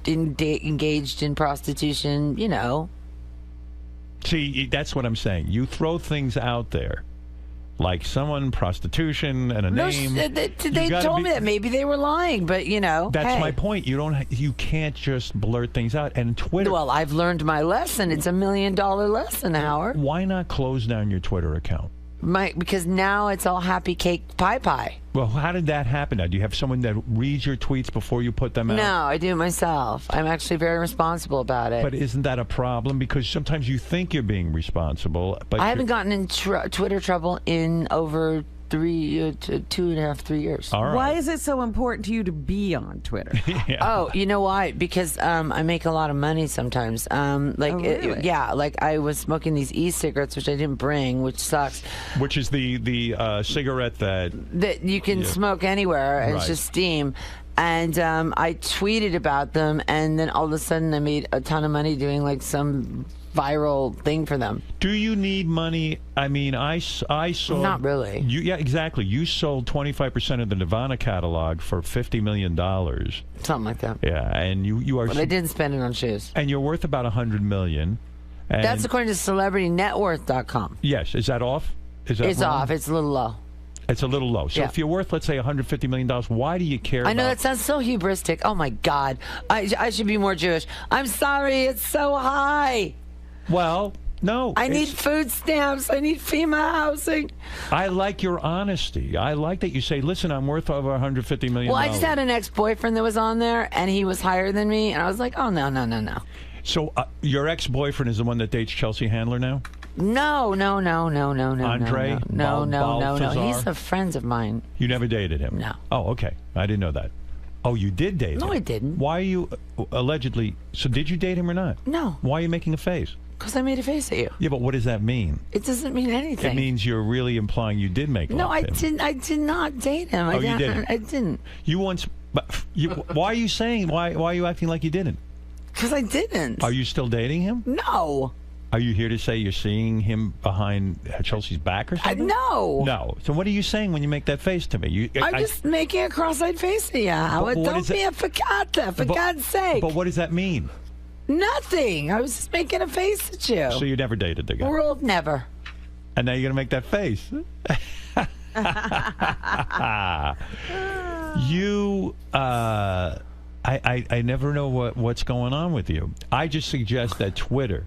engaged in prostitution, you know. See, that's what I'm saying. You throw things out there, like someone, prostitution, and a name. They told me that maybe they were lying, but you know. That's my point. You can't just blurt things out. And Twitter. Well, I've learned my lesson. It's $1 million lesson, Howard. Why not close down your Twitter account? Because now it's all happy cake pie. Well, how did that happen now? Do you have someone that reads your tweets before you put them out? No, I do it myself. I'm actually very responsible about it. But isn't that a problem? Because sometimes you think you're being responsible, but I haven't gotten in Twitter trouble in over 2.5-3 years. All right. Why is it so important to you to be on Twitter? Oh, you know why? Because I make a lot of money sometimes. Really? Like I was smoking these e-cigarettes, which I didn't bring, which sucks. Which is the cigarette that you can smoke anywhere, and it's just steam. And I tweeted about them, and then all of a sudden I made a ton of money doing like some viral thing for them. Do you need money? I mean, I sold... Not really. Yeah, exactly. You sold 25% of the Nirvana catalog for $50 million. Something like that. Yeah, and you are... But I didn't spend it on shoes. And you're worth about $100 million. And that's according to CelebrityNetWorth.com. Yes. Is that off? It's wrong? Off. It's a little low. It's a little low. So if you're worth, let's say, $150 million, why do you care I know that sounds so hubristic. Oh, my God. I should be more Jewish. I'm sorry. It's so high. Well, no. I need food stamps. I need FEMA housing. I like your honesty. I like that you say, listen, I'm worth over $150 million. Well, I just had an ex-boyfriend that was on there, and he was higher than me, and I was like, oh, no. So your ex-boyfriend is the one that dates Chelsea Handler now? No. Andre? No. He's a friend of mine. You never dated him? No. Oh, okay. I didn't know that. Oh, you did date him? No, I didn't. Why are you allegedly... So did you date him or not? No. Why are you making a face? Because I made a face at you. Yeah, but what does that mean? It doesn't mean anything. It means you're really implying you did make love to him. I did not date him. You didn't? I didn't. You once... why are you saying... Why are you acting like you didn't? Because I didn't. Are you still dating him? No. Are you here to say you're seeing him behind Chelsea's back or something? No. No. So what are you saying when you make that face to me? I'm just making a cross-eyed face at you, Howard. Don't be a fakata, for God's sake. But what does that mean? Nothing. I was just making a face at you. So you never dated the guy? Rule of never. And now you're going to make that face. I never know what's going on with you. I just suggest that Twitter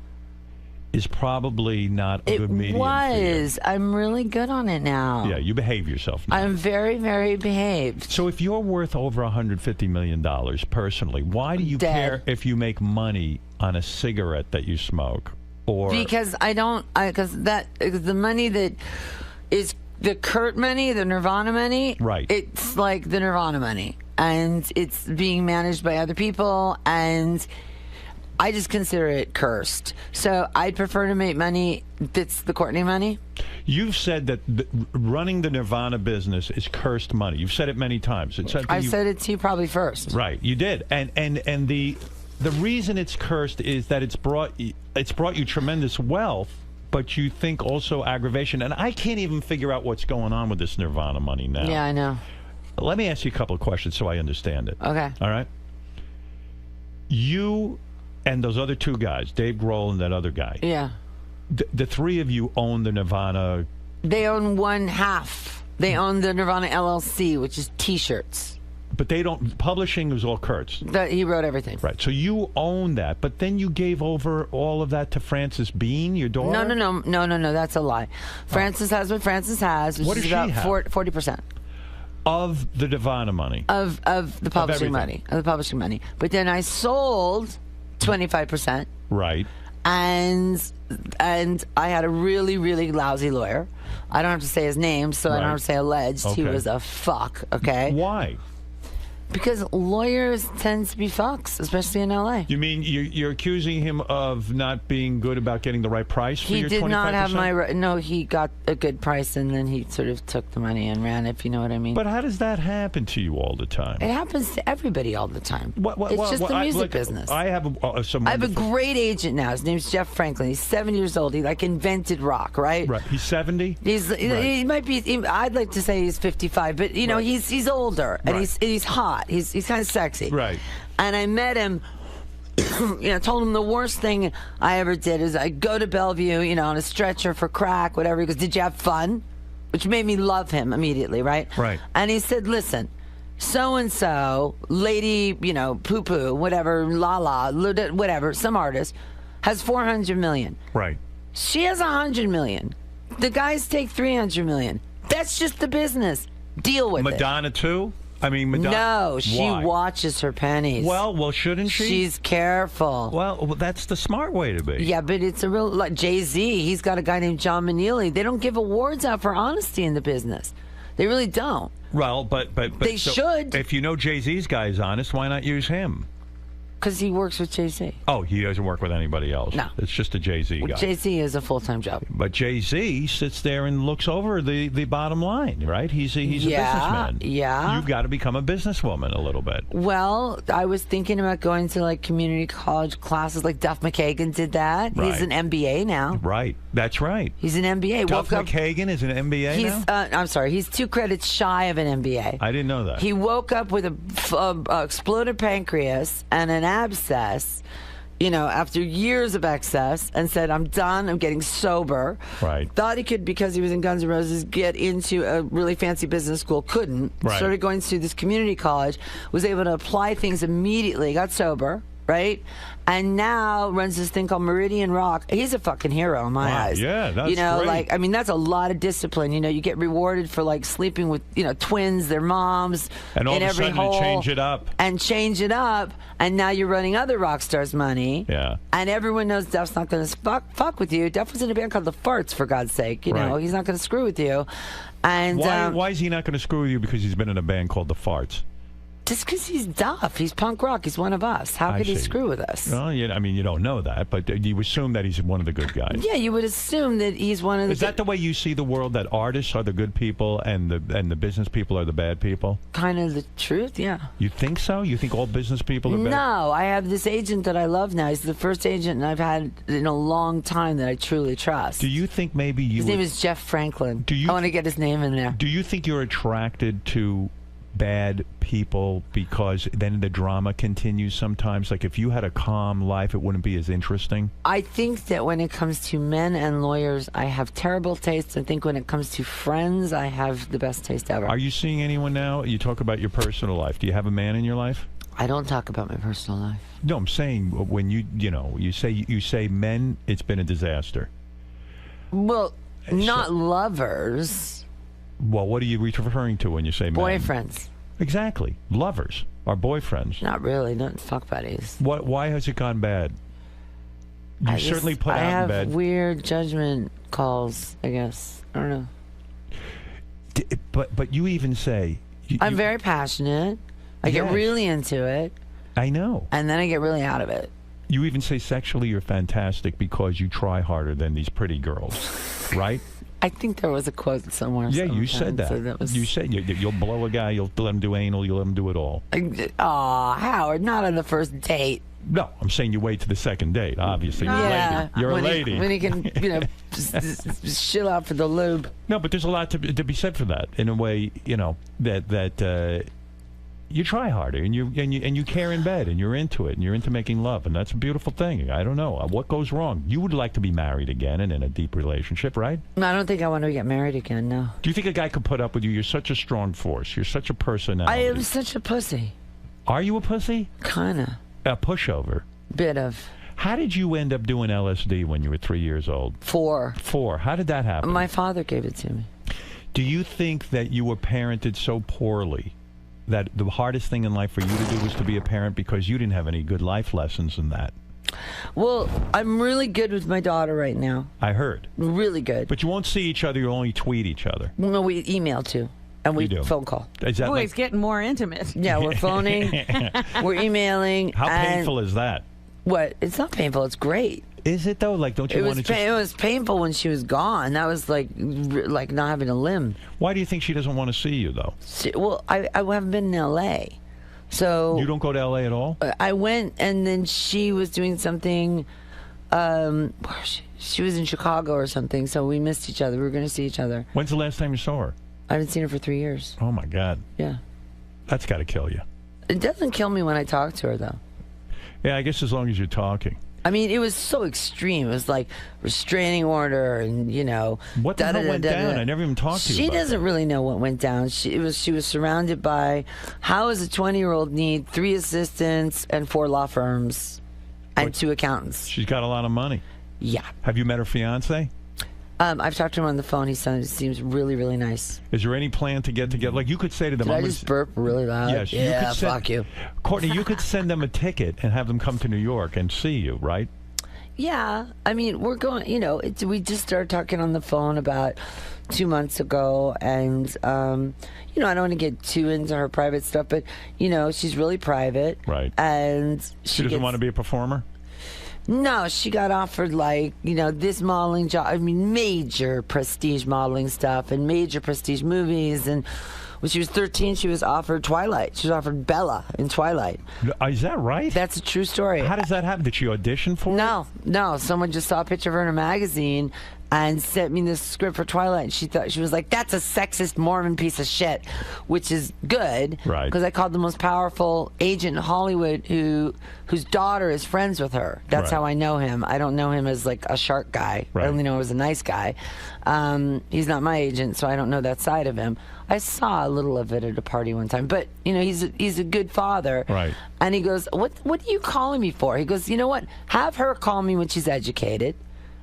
is probably not a good medium for you. I'm really good on it now. Yeah, you behave yourself now. I'm very, very behaved. So if you're worth over $150 million personally, why do you care if you make money on a cigarette that you smoke? Because the money that is the Kurt money, the Nirvana money, right? It's like the Nirvana money, and it's being managed by other people, and I just consider it cursed. So I'd prefer to make money that's the Courtney money. You've said that running the Nirvana business is cursed money. You've said it many times. I've said it to you probably first. Right, you did, and the reason it's cursed is that it's brought you tremendous wealth, but you think also aggravation. And I can't even figure out what's going on with this Nirvana money now. Yeah, I know. Let me ask you a couple of questions so I understand it. Okay. All right. You and those other two guys, Dave Grohl and that other guy. Yeah. The three of you own the Nirvana. They own one half. They own the Nirvana LLC, which is T-shirts. But they don't. Publishing was all Kurt's. He wrote everything. Right. So you own that, but then you gave over all of that to Frances Bean, your daughter. No. That's a lie. Frances has what Frances has, which What is does about she have? 40% of the Nirvana money. Of the publishing everything. money. Of the publishing money. But then I sold 25%. Right. And I had a really, really lousy lawyer. I don't have to say his name, so I don't have to say alleged. He Okay. was a fuck, okay? Why? Because lawyers tend to be fucks, especially in L.A. You mean you're accusing him of not being good about getting the right price for He your 25%? did not have no, he got a good price, and then he sort of took the money and ran, if you know what I mean. But how does that happen to you all the time? It happens to everybody all the time. It's just the music business. I have some. I have a great agent now. His name's Jeff Franklin. He's 7 years old. He invented rock, right? Right. He's 70. He might be. I'd like to say he's 55, but he's older and he's hot. He's kind of sexy. Right. And I met him. Told him the worst thing I ever did is I go to Bellevue, on a stretcher for crack, whatever. He goes, "Did you have fun?" Which made me love him immediately, right? Right. And he said, "Listen, so and so, lady, poo poo, whatever, la la, whatever, some artist has 400 million. Right. She has 100 million. The guys take 300 million. That's just the business. Deal with it." Madonna too. I mean, Madonna. No, she Why? watches her pennies. Well, shouldn't she? She's careful. Well, that's the smart way to be. Yeah, but it's a real like Jay-Z. He's got a guy named John Manili. They don't give awards out for honesty in the business. They really don't. Well, but They should. If you know Jay-Z's guy is honest, why not use him? Because he works with Jay-Z. Oh, he doesn't work with anybody else. No. It's just a Jay-Z guy. Jay-Z is a full-time job. But Jay-Z sits there and looks over the bottom line, right? He's a businessman. Yeah. You've got to become a businesswoman a little bit. Well, I was thinking about going to community college classes like Duff McKagan did that. Right. He's an MBA now. Right. That's right. He's an MBA. Duff McKagan is an MBA now? I'm sorry. He's 2 credits shy of an MBA. I didn't know that. He woke up with a exploded pancreas and an abscess, after years of excess, and said, "I'm done. I'm getting sober." Right. Thought he could, because he was in Guns N' Roses, get into a really fancy business school. Couldn't. Right. Started going to this community college. Was able to apply things immediately. Got sober. Right? And now runs this thing called Meridian Rock. He's a fucking hero in my eyes. Yeah, that's great. that's a lot of discipline. You get rewarded for sleeping with, twins, their moms, and all in of a every sudden hole, change it up. And now you're running other rock stars' money. Yeah. And everyone knows Duff's not going to fuck with you. Duff was in a band called The Farts, for God's sake. Right. He's not going to screw with you. And why is he not going to screw with you? Because he's been in a band called The Farts. Just because he's Duff. He's punk rock. He's one of us. How could he screw with us? Well, you don't know that, but you assume that he's one of the good guys. Yeah, you would assume that he's one of the... Is that the way you see the world, that artists are the good people and the business people are the bad people? Kind of the truth, yeah. You think so? You think all business people are bad? No, I have this agent that I love now. He's the first agent I've had in a long time that I truly trust. Do you think maybe you... His name is Jeff Franklin. I want to get his name in there. Do you think you're attracted to bad people because then the drama continues sometimes? Like if you had a calm life, it wouldn't be as interesting? I think that when it comes to men and lawyers, I have terrible taste. I think when it comes to friends, I have the best taste ever. Are you seeing anyone now? You talk about your personal life. Do you have a man in your life? I don't talk about my personal life. No, I'm saying when you say men, it's been a disaster. Well, not lovers. Well, what are you referring to when you say men? Boyfriends. Exactly. Lovers. Our boyfriends. Not really. Not fuck buddies. Why has it gone bad? You certainly put out in bed. I have weird judgment calls, I guess. I don't know. But you even say... I'm very passionate. I get really into it. I know. And then I get really out of it. You even say sexually you're fantastic because you try harder than these pretty girls, right? I think there was a quote somewhere. Yeah, you said that. So that was... You said you'll blow a guy, you'll let him do anal, you'll let him do it all. Aw, Howard, not on the first date. No, I'm saying you wait to the second date, obviously. You're a lady. You're a lady. When he can, just chill out for the lube. No, but there's a lot to be said for that. In a way, that you try harder, and you care in bed, and you're into it, and you're into making love, and that's a beautiful thing. I don't know what goes wrong. You would like to be married again and in a deep relationship, right? No, I don't think I want to get married again. No. Do you think a guy could put up with you? You're such a strong force. You're such a personality. I am such a pussy. Are you a pussy? Kinda. A pushover. Bit of. How did you end up doing LSD when you were 3 years old? 4. 4. How did that happen? My father gave it to me. Do you think that you were parented so poorly that the hardest thing in life for you to do was to be a parent because you didn't have any good life lessons in that? Well, I'm really good with my daughter right now. I heard. Really good. But you won't see each other. You only tweet each other. No, we email too. And we phone call. Is that Boy, it's getting more intimate. Yeah, we're phoning. We're emailing. How painful is that? What? It's not painful. It's great. Is it though? Like, don't you want to just... It was painful when she was gone. That was like not having a limb. Why do you think she doesn't want to see you, though? Well, I haven't been in L.A., so... You don't go to L.A. at all? I went, and then she was doing something... she was in Chicago or something, so we missed each other. We were going to see each other. When's the last time you saw her? I haven't seen her for 3 years. Oh, my God. Yeah. That's got to kill you. It doesn't kill me when I talk to her, though. Yeah, I guess as long as you're talking. I mean, it was so extreme. It was like restraining order and, What the hell went down? I never even talked to you She about doesn't that. really know what went down. She was surrounded by, how does a 20-year-old need 3 assistants and 4 law firms and 2 accountants? She's got a lot of money. Yeah. Have you met her fiance? I've talked to him on the phone. He seems really, really nice. Is there any plan to get together? Like, you could say to them... Did I just burp really loud? Yes. Yeah, you could fuck you. Courtney, you could send them a ticket and have them come to New York and see you, right? Yeah. I mean, we're going... we just started talking on the phone about 2 months ago, and, I don't want to get too into her private stuff, but, she's really private. Right. And she doesn't want to be a performer? No, she got offered this modeling job. I mean, major prestige modeling stuff and major prestige movies. And when she was 13, she was offered Twilight. She was offered Bella in Twilight. Is that right? That's a true story. How does that happen? Did she audition for it? No. Someone just saw a picture of her in a magazine and sent me this script for Twilight. And she was like, that's a sexist Mormon piece of shit, which is good. Right. Because I called the most powerful agent in Hollywood whose daughter is friends with her. That's Right. how I know him. I don't know him as like a shark guy. Right. I only know him as a nice guy. He's not my agent, so I don't know that side of him. I saw a little of it at a party one time, but he's a good father. Right. And he goes, what are you calling me for? He goes, you know what? Have her call me when she's educated.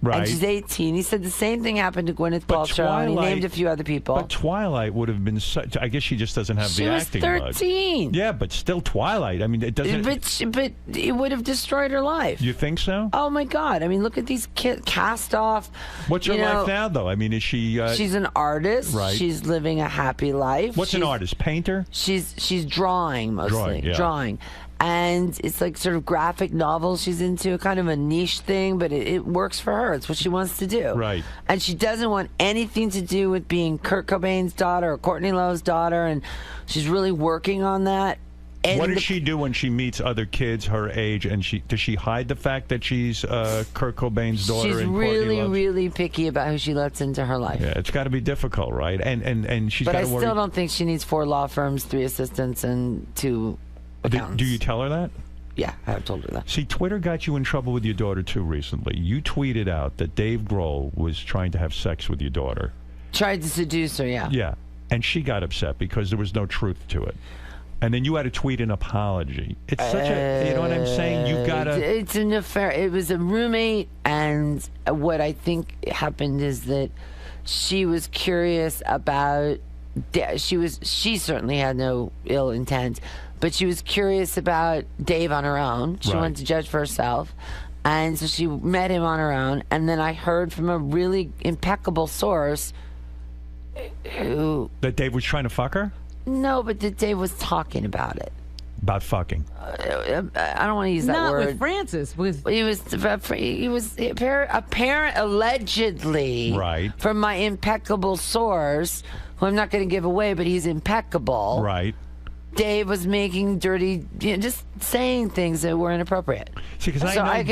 Right. And she's 18. He said the same thing happened to Gwyneth Paltrow, and he named a few other people. But Twilight would have been such... I guess she just doesn't have the acting bug. She was 13. Yeah, but still Twilight. I mean, it doesn't... But it would have destroyed her life. You think so? Oh, my God. I mean, look at these cast off. What's her life now, though? I mean, is she... she's an artist. Right. She's living a happy life. What's an artist? Painter? She's drawing, mostly. Drawing. And it's like sort of graphic novels she's into, kind of a niche thing, but it works for her. It's what she wants to do. Right. And she doesn't want anything to do with being Kurt Cobain's daughter or Courtney Love's daughter, and she's really working on that. And what does she do when she meets other kids her age? And does she hide the fact that she's Kurt Cobain's daughter? She's and really, really picky about who she lets into her life. Yeah, it's got to be difficult, right? And she's But got I to worry. still don't think she needs 4 law firms, 3 assistants, and 2 accountants. Do you tell her that? Yeah, I've told her that. See, Twitter got you in trouble with your daughter, too, recently. You tweeted out that Dave Grohl was trying to have sex with your daughter. Tried to seduce her, yeah. Yeah, and she got upset because there was no truth to it. And then you had to tweet an apology. It's such a, you know what I'm saying? You've got to... It's an affair. It was a roommate, and what I think happened is that she was curious about... She certainly had no ill intent, but she was curious about Dave on her own. She wanted to judge for herself. And so she met him on her own. And then I heard from a really impeccable source who... That Dave was trying to fuck her? No, but that Dave was talking about it. About fucking. I don't want to use that Not word. with Francis. He was apparent allegedly, right, from my impeccable source, who I'm not going to give away, but he's impeccable. Right. Dave was making dirty, just saying things that were inappropriate. See, because I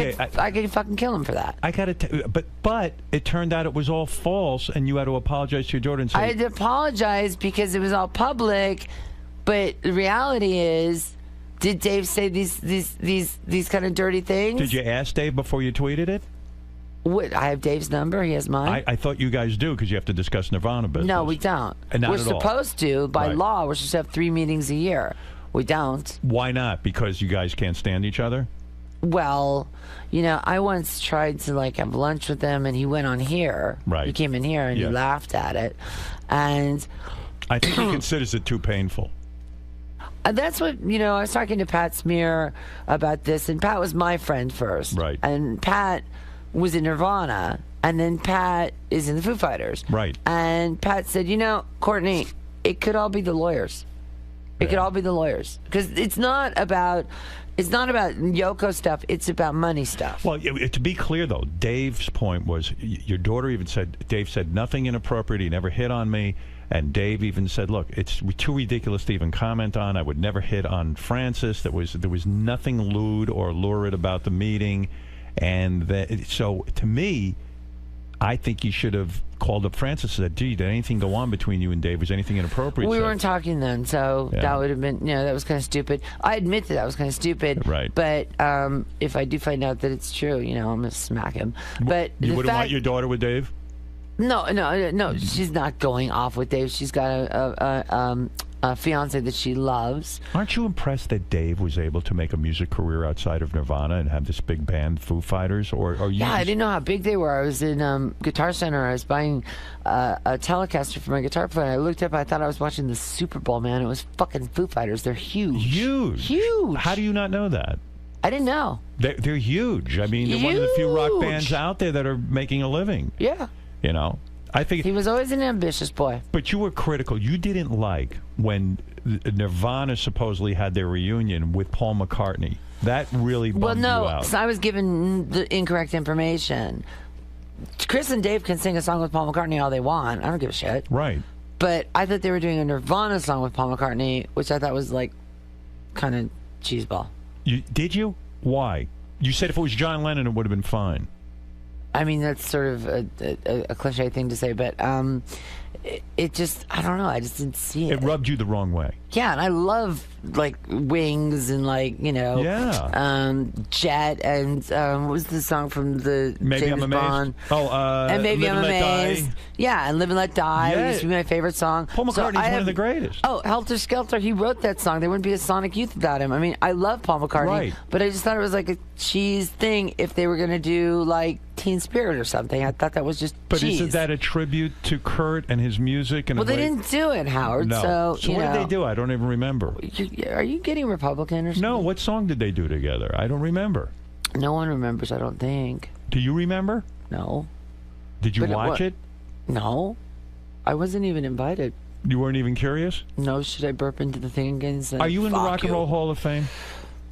could fucking kill him for that. I got to, but it turned out it was all false, and you had to apologize to your daughter and say I had to apologize because it was all public. But the reality is, did Dave say these kind of dirty things? Did you ask Dave before you tweeted it? What, I have Dave's number. He has mine. I thought you guys do because you have to discuss Nirvana business. No, we don't. Not we're at all. supposed to. By Right. law, we're supposed to have 3 meetings a year. We don't. Why not? Because you guys can't stand each other? Well, I once tried to have lunch with him, and he went on here. Right. He came in here and he laughed at it, and I think he considers it too painful. that's what I was talking to Pat Smear about this, and Pat was my friend first, right? And Pat was in Nirvana, and then Pat is in the Foo Fighters, right? And Pat said, Courtney, it could all be the lawyers. It could all be the lawyers, because it's not about Yoko stuff. It's about money stuff. Well, to be clear, though, Dave's point was your daughter even said, Dave said nothing inappropriate. He never hit on me. And Dave even said, look, it's too ridiculous to even comment on. I would never hit on Francis. There was nothing lewd or lurid about the meeting. And so to me, I think you should have called up Francis and said, gee, did anything go on between you and Dave? Was anything inappropriate? We weren't talking then, so that would have been, that was kind of stupid. I admit that was kind of stupid. Right. But if I do find out that it's true, I'm going to smack him. But you wouldn't want your daughter with Dave? No, she's not going off with Dave. She's got a fiance that she loves. Aren't you impressed that Dave was able to make a music career outside of Nirvana and have this big band, Foo Fighters? Or you? Yeah, I didn't know how big they were. I was in Guitar Center. I was buying a Telecaster for my guitar player. I looked up. I thought I was watching the Super Bowl. Man, it was fucking Foo Fighters. They're huge. Huge. How do you not know that? I didn't know. They're huge. I mean, they're one of the few rock bands out there that are making a living. Yeah. I think he was always an ambitious boy. But you were critical. You didn't like when Nirvana supposedly had their reunion with Paul McCartney. That really bummed you out. So I was given the incorrect information. Chris and Dave can sing a song with Paul McCartney all they want. I don't give a shit. Right. But I thought they were doing a Nirvana song with Paul McCartney, which I thought was kind of cheeseball. Did you? Why? You said if it was John Lennon, it would have been fine. I mean, that's sort of a cliche thing to say, but it just, I don't know, I just didn't see it. It rubbed you the wrong way. Yeah, and I love, Wings and, Jet and, what was the song from the Maybe James I'm Bond? Amazed. And Maybe I'm Amazed. Yeah, and Live and Let Die used to be my favorite song. Paul McCartney's one of the greatest. Oh, Helter Skelter, he wrote that song. There wouldn't be a Sonic Youth without him. I mean, I love Paul McCartney, but I just thought it was a cheese thing if they were going to do, Teen Spirit or something. I thought that was just But cheese. isn't that a tribute to Kurt and his music? And well, they didn't do it, Howard. No. So what did they do? I don't even remember. Are you getting Republican or something? No. What song did they do together? I don't remember. No one remembers, I don't think. Do you remember? No. Did you watch it? No. I wasn't even invited. You weren't even curious? No. Should I burp into the thing again? Are you in the Rock and Roll Hall of Fame?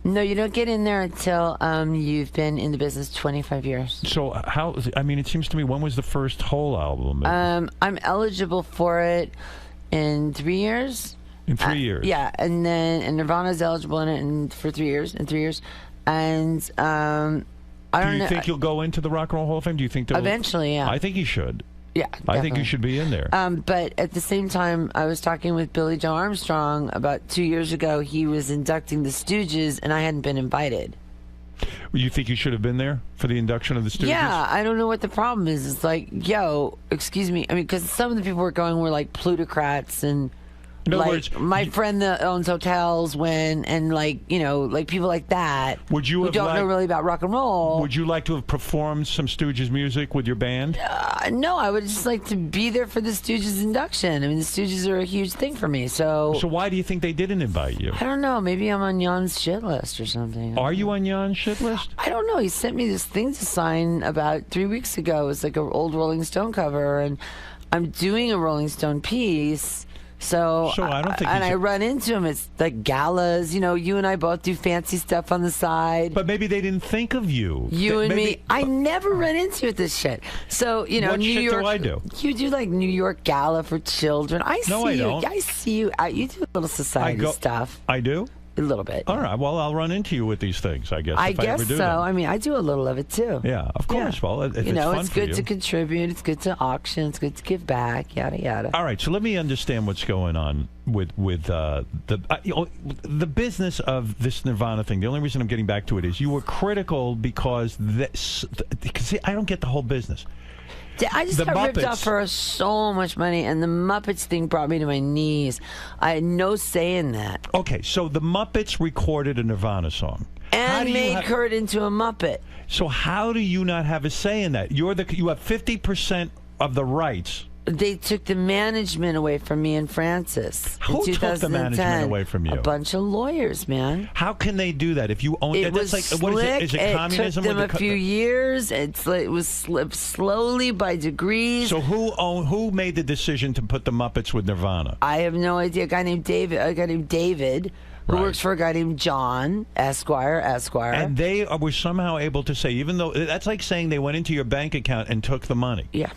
No, you don't get in there until you've been in the business 25 years. So how? I mean, it seems to me, when was the first whole album? I'm eligible for it in 3 years. In 3 years? Yeah, and Nirvana's eligible in it for 3 years. In 3 years, and I don't know. Do you think you'll go into the Rock and Roll Hall of Fame? Do you think they'll eventually? Yeah, I think you should. Yeah, I think you should be in there. But at the same time, I was talking with Billy Joe Armstrong about 2 years ago. He was inducting the Stooges, and I hadn't been invited. You think you should have been there for the induction of the Stooges? Yeah, I don't know what the problem is. It's yo, excuse me. I mean, because some of the people were going were plutocrats and. In other words, my friend that owns hotels and people like that who don't know really about rock and roll. Would you like to have performed some Stooges music with your band? No, I would just like to be there for the Stooges induction. I mean, the Stooges are a huge thing for me. So why do you think they didn't invite you? I don't know. Maybe I'm on Jan's shit list or something. Are you on Jan's shit list? I don't know. He sent me this thing to sign about 3 weeks ago. It's like an old Rolling Stone cover, and I'm doing a Rolling Stone piece. So I don't think I run into him. It's galas. You and I both do fancy stuff on the side. But maybe they didn't think of you. You and me. I never run into this shit. So what New shit York. do I do? You do New York Gala for children. I see you. I don't. I see you. You do little society stuff. I do. A little bit. All right. Well, I'll run into you with these things, I guess. I if guess I ever do so. them. I mean, I do a little of it too. Yeah, of course. Well, if you know, it's fun it's for good you. to contribute. It's good to auction. It's good to give back. Yada yada. All right, so let me understand what's going on with the business of this Nirvana thing. The only reason I'm getting back to it is you were critical because see, I don't get the whole business. I just got ripped off for so much money, and the Muppets thing brought me to my knees. I had no say in that. Okay, so the Muppets recorded a Nirvana song. And made Kurt into a Muppet. So how do you not have a say in that? You have 50% of the rights. They took the management away from me and Francis. Who in took the management away from you? A bunch of lawyers, man. How can they do that if you own it? Was like, slick. What is it? Is it communism? It took them a few years. It was slowly by degrees. So who made the decision to put the Muppets with Nirvana? I have no idea. A guy named David. Who works for a guy named John, Esquire. And they were somehow able to say, even though that's like saying they went into your bank account and took the money. Yeah.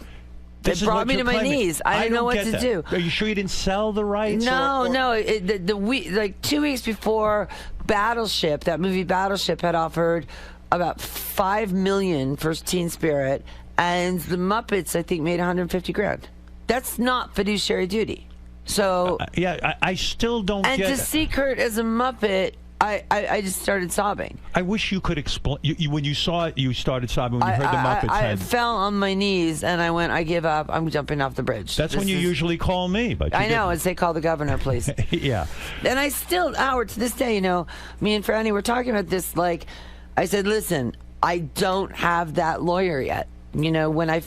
This it brought me to my knees. I didn't know what to do. Are you sure you didn't sell the rights? No. Like 2 weeks before Battleship, that movie Battleship had offered about $5 million for Teen Spirit, and the Muppets I think made $150,000. That's not fiduciary duty. So I still don't get it. And to see Kurt as a Muppet, I just started sobbing. I wish you could explain. When you saw it, you started sobbing when you heard the Muppets. I fell on my knees and I went, I give up. I'm jumping off the bridge. That's when you usually call me. But I know. I'd say call the governor, please. Yeah. And I still, Howard, to this day, you know, me and Franny were talking about this. Like, I said, listen, I don't have that lawyer yet. You know, when I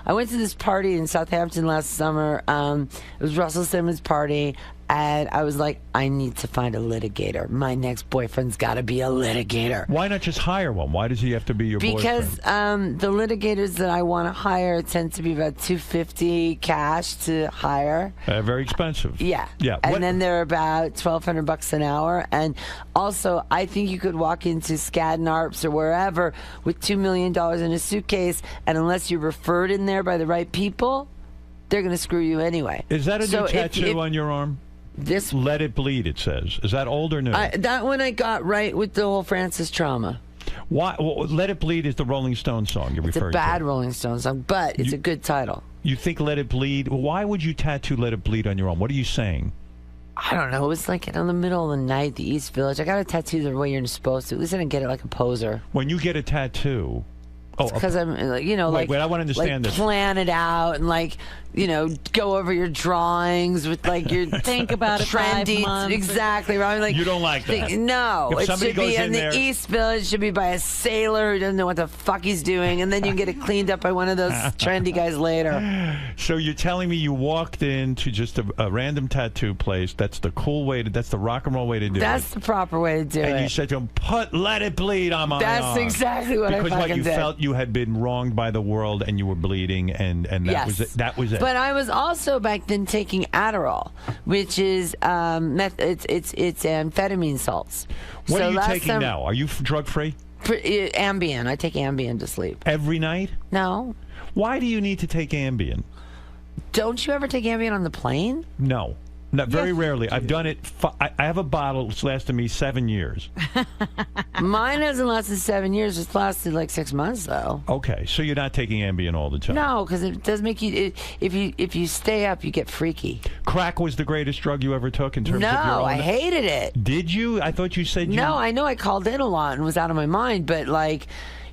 went to this party in Southampton last summer. It was Russell Simmons' party. And I was like, I need to find a litigator. My next boyfriend's got to be a litigator. Why not just hire one? Why does he have to be your boyfriend? Because the litigators that I want to hire tend to be about $250 cash to hire. Very expensive. Yeah. Yeah. And then they're about $1,200 an hour. And also, I think you could walk into Skadden Arps or wherever with $2 million in a suitcase, and unless you're referred in there by the right people, they're going to screw you anyway. Is that a new tattoo on your arm? This Let It Bleed, it says. Is that old or new? That one I got right with the whole Francis trauma. Why? Well, Let It Bleed is the Rolling Stones song you're referring to. It's a bad Rolling Stones song, but it's a good title. You think Let It Bleed? Why would you tattoo Let It Bleed on your arm? What are you saying? I don't know. It was like in the middle of the night, the East Village. I got a tattoo the way you're supposed to. At least I didn't get it like a poser. When you get a tattaoo... because I'm, you know, wait, I want to understand this. Plan it out and go over your drawings with your think about it. trendy. 5 months. Exactly. Right? Like you don't like that. No, if it should be in the East Village. Should be by a sailor who doesn't know what the fuck he's doing, and then you can get it cleaned up by one of those trendy guys later. So you're telling me you walked into just a random tattoo place? That's the cool way to. That's the rock and roll way to do it. That's the proper way to do it. And you said to him, "Let it bleed on my arm." That's exactly what I fucking because you did. felt you had been wronged by the world and you were bleeding, and that was it. But I was also back then taking Adderall, which is it's amphetamine salts. What are you taking now? Are you drug free? Ambien. I take Ambien to sleep. Every night? No. Why do you need to take Ambien? Don't you ever take Ambien on the plane? No. Not very rarely. I've done it. I have a bottle that's lasted me 7 years. Mine hasn't lasted 7 years. It's lasted like 6 months, though. Okay, so you're not taking Ambien all the time. No, because it does make you. If you stay up, you get freaky. Crack was the greatest drug you ever took in terms of your own. No, I hated it. Did you? I thought you said you. No, I know I called in a lot and was out of my mind, but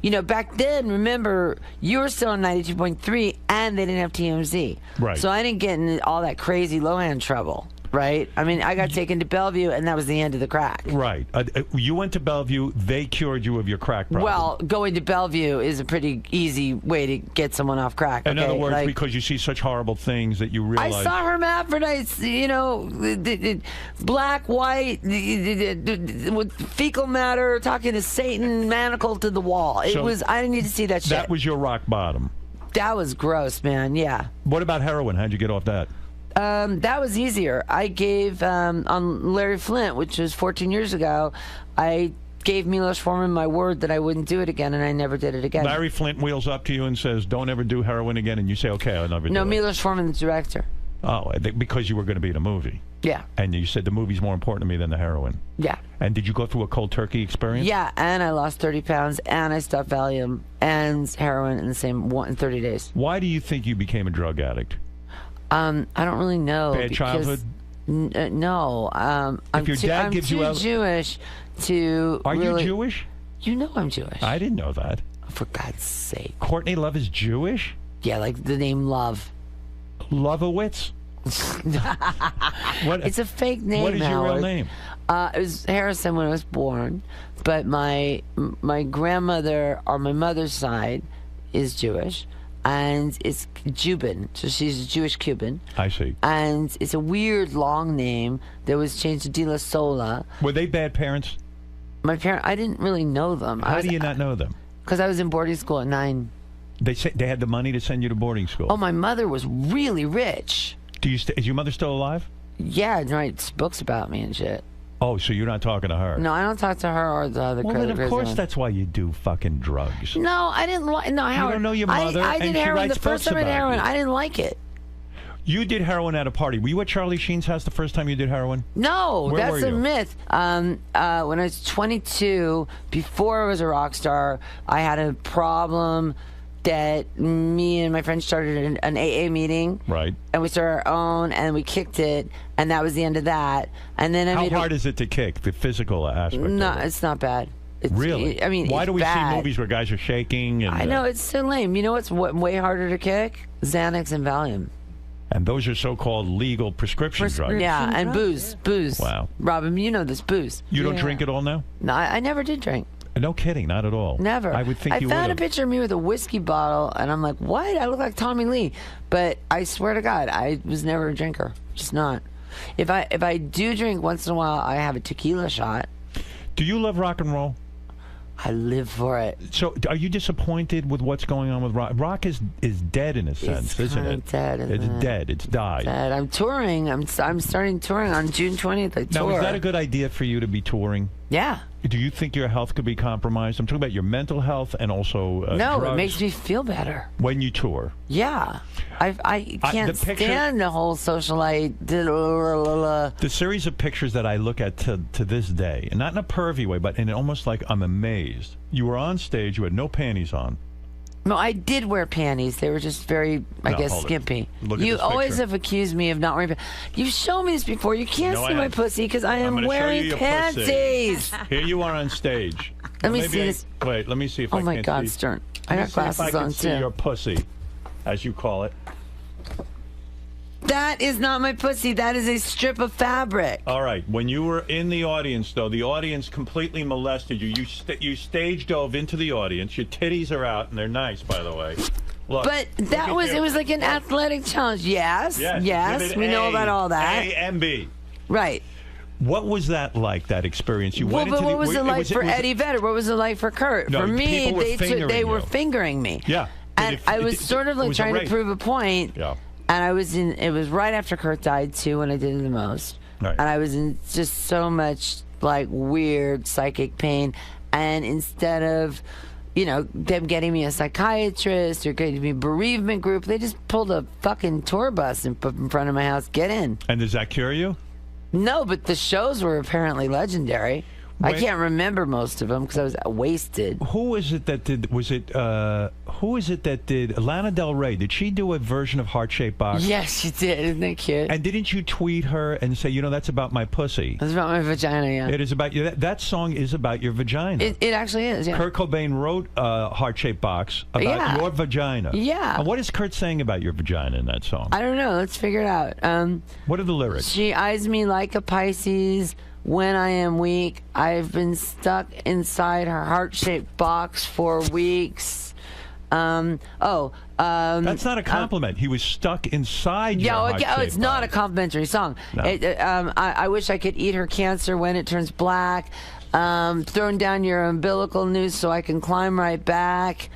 you know, back then, remember, you were still on 92.3, and they didn't have TMZ. Right. So I didn't get in all that crazy Lohan trouble, right? I mean, I got taken to Bellevue, and that was the end of the crack. Right. You went to Bellevue. They cured you of your crack problem. Well, going to Bellevue is a pretty easy way to get someone off crack. In other words, because you see such horrible things that you realize. I saw hermaphrodites, you know, black, white, with fecal matter, talking to Satan, manacled to the wall. I didn't need to see that shit. That was your rock bottom. That was gross, man, yeah. What about heroin? How'd you get off that? That was easier. I gave, on Larry Flint, which was 14 years ago, I gave Milos Forman my word that I wouldn't do it again, and I never did it again. Larry Flint wheels up to you and says, don't ever do heroin again, and you say, okay, I'll never do it. No, Milos Forman, the director. Oh, because you were going to be in a movie. Yeah. And you said the movie's more important to me than the heroin. Yeah. And did you go through a cold turkey experience? Yeah, and I lost 30 pounds, and I stopped Valium and heroin in the same in 30 days. Why do you think you became a drug addict? I don't really know. Bad childhood? No. I'm your dad gives too you a- Jewish to. Are really, you Jewish? You know I'm Jewish. I didn't know that. For God's sake. Courtney Love is Jewish? Yeah, like the name Love. Lovowitz? What? It's a fake name. What is your real Howard. name? It was Harrison when I was born, but my grandmother on my mother's side is Jewish, and it's Jubin, so she's a Jewish Cuban. I see. And it's a weird long name that was changed to De La Sola. Were they bad parents? My parents, I didn't really know them. How do you not know them? Because I was in boarding school at 9. They had the money to send you to boarding school. Oh, my mother was really rich. Is your mother still alive? Yeah, and writes books about me and shit. Oh, so you're not talking to her? No, I don't talk to her or the other. Well, then of crazy course one. that's why you do fucking drugs. No, I didn't like. No, Howard. You don't know your mother, I did and she heroin writes the first books time I did about heroin. you. I didn't like it. You did heroin at a party. Were you at Charlie Sheen's house the first time you did heroin? No, Where that's were a you? myth. When I was 22, before I was a rock star, I had a problem that me and my friends started an AA meeting. Right. And we started our own, and we kicked it, and that was the end of that. And then I How made hard is it to kick? The physical aspect. No, of it? it's not bad. It's, Really? I mean, why it's do we bad. see movies where guys are shaking? And, I know, it's so lame. You know what's way harder to kick? Xanax and Valium. And those are so-called legal prescription drugs. Yeah, and booze. Wow. Robin, you know this, booze. You don't drink at all now? No, I never did drink. No kidding, not at all. Never. I would think you found would a picture of me with a whiskey bottle, and I'm like, what? I look like Tommy Lee. But I swear to God, I was never a drinker. Just not. If I do drink once in a while, I have a tequila shot. Do you love rock and roll? I live for it. So, are you disappointed with what's going on with rock? Rock is dead in a sense, isn't it? Dead, isn't it's it? dead. It's died. Dead. I'm touring. I'm starting touring on June 20th. I Now, tour. is that a good idea for you to be touring? Yeah. Do you think your health could be compromised? I'm talking about your mental health and also No, drugs it makes me feel better. when you tour. Yeah. I can't the picture- stand the whole socialite. The series of pictures that I look at to this day, and not in a pervy way, but in almost like I'm amazed. You were on stage, you had no panties on. No, I did wear panties. They were just very, I No, guess, hold it. skimpy. Look at You this always picture. have accused me of not wearing panties. You've shown me this before. You can't No, see I my haven't. pussy because I I'm am gonna show wearing you your panties. pussy. Here you are on stage. Let me Maybe see I- this. Wait, let me see if Oh I my can God, see. Stern. Let I me got see if glasses I can on, see too. your pussy, as you call it. That is not my pussy. That is a strip of fabric. All right. When you were in the audience, though, the audience completely molested you. You stage dove into the audience. Your titties are out, and they're nice, by the way. Look, But look that at was, you. it was like an athletic challenge. Yes. Yes. Exhibit We know A, about all that. A and B. Right. What was that like? That experience? You Well, went but into what was the, it like for Eddie Vedder? What was it like for Kurt? No, for me, people were fingering they were you. fingering me. Yeah. And I was sort of it like was a trying to rape. prove a point. Yeah. And I was in. It was right after Kurt died too, when I did it the most. Right. And I was in just so much like weird psychic pain. And instead of, you know, them getting me a psychiatrist or getting me a bereavement group, they just pulled a fucking tour bus and put in front of my house. Get in. And does that cure you? No, but the shows were apparently legendary. I When- can't remember most of them because I was wasted. Who is it that did? Was it? Who is it that did? Lana Del Rey. Did she do a version of Heart Shaped Box? Yes, she did. Isn't that cute? And didn't you tweet her and say, you know, that's about my pussy? It's about my vagina, yeah. It is about you. That song is about your vagina. It actually is, yeah. Kurt Cobain wrote Heart Shaped Box about Yeah. your vagina. Yeah. And what is Kurt saying about your vagina in that song? I don't know. Let's figure it out. What are the lyrics? She eyes me like a Pisces when I am weak. I've been stuck inside her heart-shaped box for weeks. That's not a compliment. He was stuck inside your Yeah, okay. Oh, heart-shaped it's not a box. complimentary song. No. I wish I could eat her cancer when it turns black. Thrown down your umbilical noose so I can climb right back.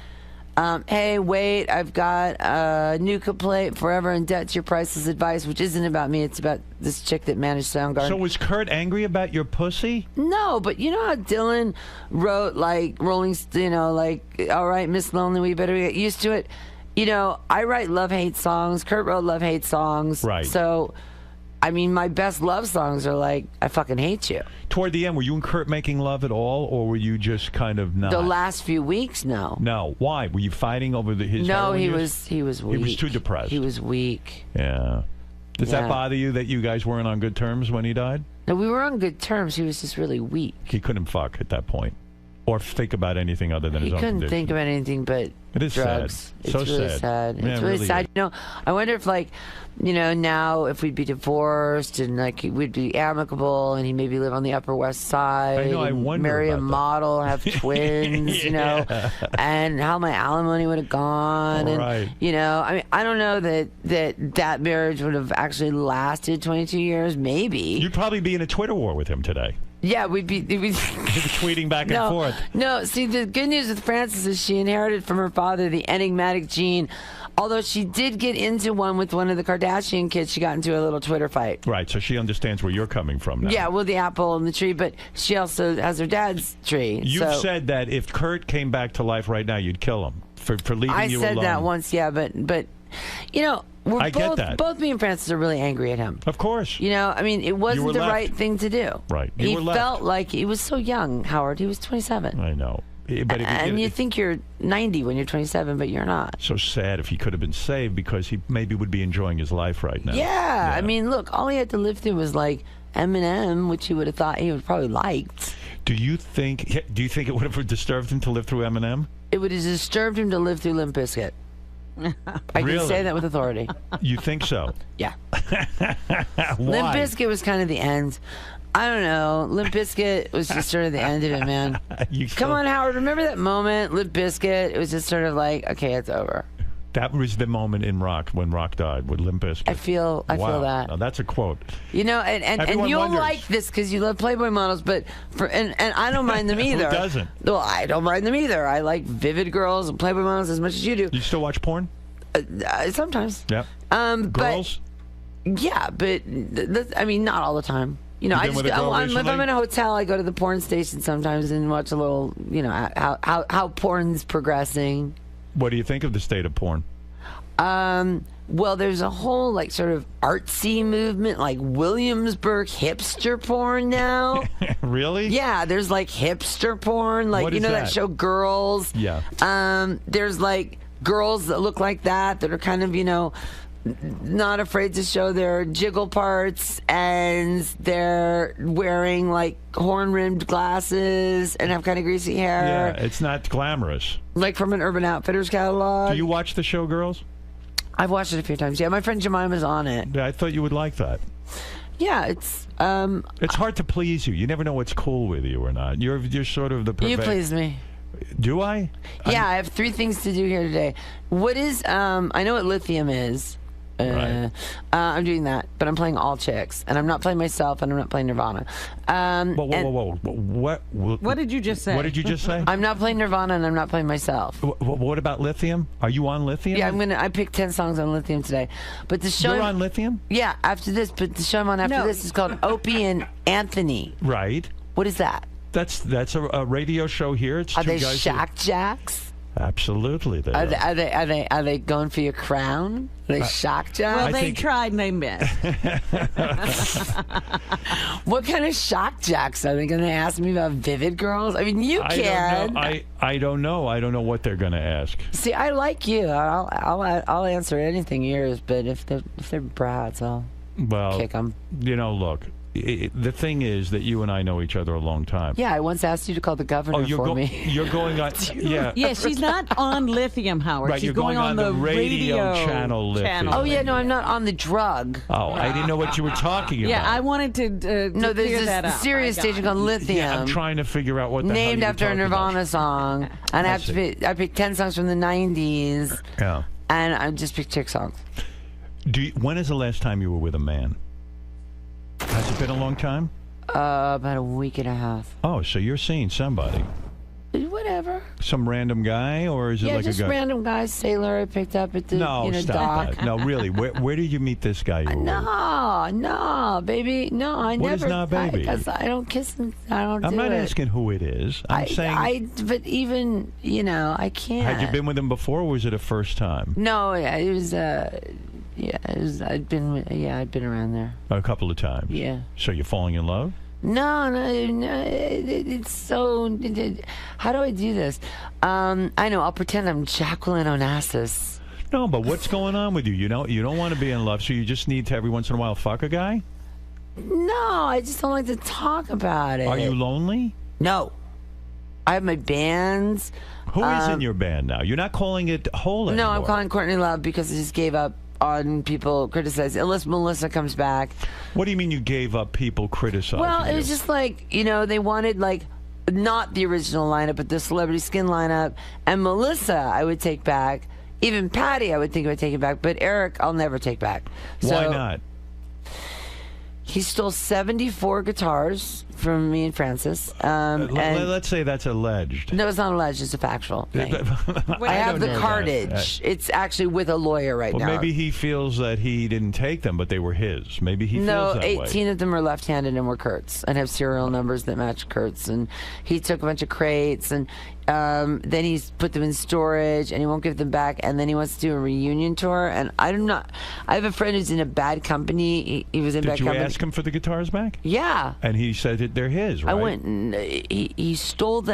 Hey, wait, I've got a new complaint, Forever in Debt to Your Priceless Advice, which isn't about me. It's about this chick that managed Soundgarden. So was Kurt angry about your pussy? No, but you know how Dylan wrote, like, like, all right, Miss Lonely, we better get used to it. You know, I write love-hate songs. Kurt wrote love-hate songs. Right. So I mean, my best love songs are like, I fucking hate you. Toward the end, were you and Kurt making love at all, or were you just kind of not? The last few weeks, no. No. Why? Were you fighting over his No, heroin he use? was weak. He was too depressed. He was weak. Yeah. Does that Yeah. bother you that you guys weren't on good terms when he died? No, we were on good terms. He was just really weak. He couldn't fuck at that point, or think about anything other than He his own couldn't condition. think about anything but It is drugs. sad. It's So really sad. sad. Yeah, It's it really really sad. is. You know, I wonder if, like, you know, now if we'd be divorced and like we'd be amicable and he maybe live on the Upper West Side. I know, I and wonder marry a about that. model, have twins, you know, and how my alimony would have gone. And, Right. you know, I mean, I don't know that marriage would have actually lasted 22 years. Maybe. You'd probably be in a Twitter war with him today. Yeah, we'd be tweeting back and no, forth. No, see, the good news with Frances is she inherited from her father the enigmatic gene. Although she did get into one with one of the Kardashian kids, she got into a little Twitter fight. Right, so she understands where you're coming from now. Yeah, well, the apple and the tree, but she also has her dad's tree. You've so said that if Kurt came back to life right now, you'd kill him for leaving I you said alone. that once, yeah, but you know, we're I get that. both me and Frances are really angry at him. Of course. You know, I mean, it wasn't were the left. right thing to do. Right. You He were left. felt like he was so young, Howard. He was 27. I know. But if And you think you're 90 when you're 27, but you're not. so sad if he could have been saved because he maybe would be enjoying his life right now. Yeah, I mean, look, all he had to live through was like Eminem, which he would have thought he would probably liked. Do you think it would have disturbed him to live through Eminem? It would have disturbed him to live through Limp Bizkit. I Really? can say that with authority. You think so? Yeah. Why? Limp Bizkit was kind of the end. I don't know. Limp Bizkit was just sort of the end of it, man. Come on, Howard. Remember that moment, Limp Bizkit? It was just sort of like, okay, it's over. That was the moment in rock when Rock died with Limp Bizkit. I feel Wow. that. Now, that's a quote. You know, and Everyone you'll wonders. like this because you love Playboy models, but and I don't mind them either. Who doesn't? Well, I don't mind them either. I like Vivid girls and Playboy models as much as you do. You still watch porn? Sometimes. Yep. Girls? Yeah, but I mean, not all the time. You know, You I been just with a girl if I'm recently? in a hotel, I go to the porn station sometimes and watch a little. You know, how porn's progressing. What do you think of the state of porn? Well, there's a whole like sort of artsy movement, like Williamsburg hipster porn now. Really? Yeah, there's like hipster porn, like What you is know that? that show Girls. Yeah. There's like girls that look like that are kind of, you know, not afraid to show their jiggle parts, and they're wearing like horn-rimmed glasses and have kind of greasy hair, Yeah, it's not glamorous. like from an Urban Outfitters catalog. Do you watch the show Girls? I've watched it a few times. Yeah, my friend Jemima's on it. Yeah, I thought you would like that. Yeah, it's It's hard to please you. You never know what's cool with you or not. You're sort of the you please me. Do I? Yeah, I have 3 things to do here today. What is I know what lithium is. Right. I'm doing that, but I'm playing all chicks, and I'm not playing myself, and I'm not playing Nirvana. Whoa. What did you just say? What did you just say? I'm not playing Nirvana, and I'm not playing myself. What about Lithium? Are you on Lithium? Yeah, I picked 10 songs on Lithium today, but the show You're on Lithium? Yeah, after this, but the show I'm on after this is called Opie and Anthony. Right. What is that? That's a radio show here. It's Are two they guys. Shack Jacks? Absolutely, they are. Are they going for your crown? Are they shock jacks? Well, they tried and they missed. What kind of shock jacks are they going to ask me about Vivid girls? I mean, you can. I don't know. I don't know what they're going to ask. See, I like you. I'll answer anything yours, but if they're brats, I'll kick them. You know, look. The thing is that you and I know each other a long time. Yeah, I once asked you to call the governor for me. You're going on. Yeah. Yeah, she's not on Lithium, Howard. Right, she's you're going on the radio channel Lithium. Oh yeah, no, I'm not on the drug. Oh, I didn't know what you were talking about. Yeah, I wanted to no, there's clear that this up. serious station called Lithium. Yeah, I'm trying to figure out what the named hell after a Nirvana song, and I picked 10 songs from the 90s. Yeah. And I just picked chick songs. When is the last time you were with a man? Has it been a long time? About a week and a half. Oh, so you're seeing somebody. Whatever. Some random guy, or is it like just a guy? random guy, sailor I picked up at the Stop dock. that. No, really. Where did you meet this guy you were with? No, baby. No, I What never. is not, baby? Because I don't kiss him. I don't I'm do not it. asking who it is. I'm saying. But even, I can't. Had you been with him before, or was it a first time? No, it was Yeah, I'd been around there. A couple of times. Yeah. So you're falling in love? No, it's so. How do I do this? I know. I'll pretend I'm Jacqueline Onassis. No, but what's going on with you? You don't want to be in love, so you just need to every once in a while fuck a guy? No, I just don't like to talk about it. Are you lonely? No. I have my bands. Who is in your band now? You're not calling it Hole anymore. No, I'm calling Courtney Love because I just gave up on people criticizing. Unless Melissa comes back. What do you mean you gave up people criticizing? Well, it was just like, they wanted like not the original lineup, but the Celebrity Skin lineup. And Melissa, I would take back. Even Patty, I would think I would take it back. But Eric, I'll never take back. Why not? He stole 74 guitars from me and Francis. Let's say that's alleged. No, it's not alleged. It's a factual thing. I have the cartage. It's actually with a lawyer right now. Well, maybe he feels that he didn't take them, but they were his. Maybe he feels that way. 18 of them are left-handed and were Kurt's and have serial numbers that match Kurt's. And he took a bunch of crates and then he's put them in storage and he won't give them back. And then he wants to do a reunion tour. And I have a friend who's in a bad company. He was in bad company. Did you ask him for the guitars back? Yeah. And he said that they're his, right? I went and he stole them.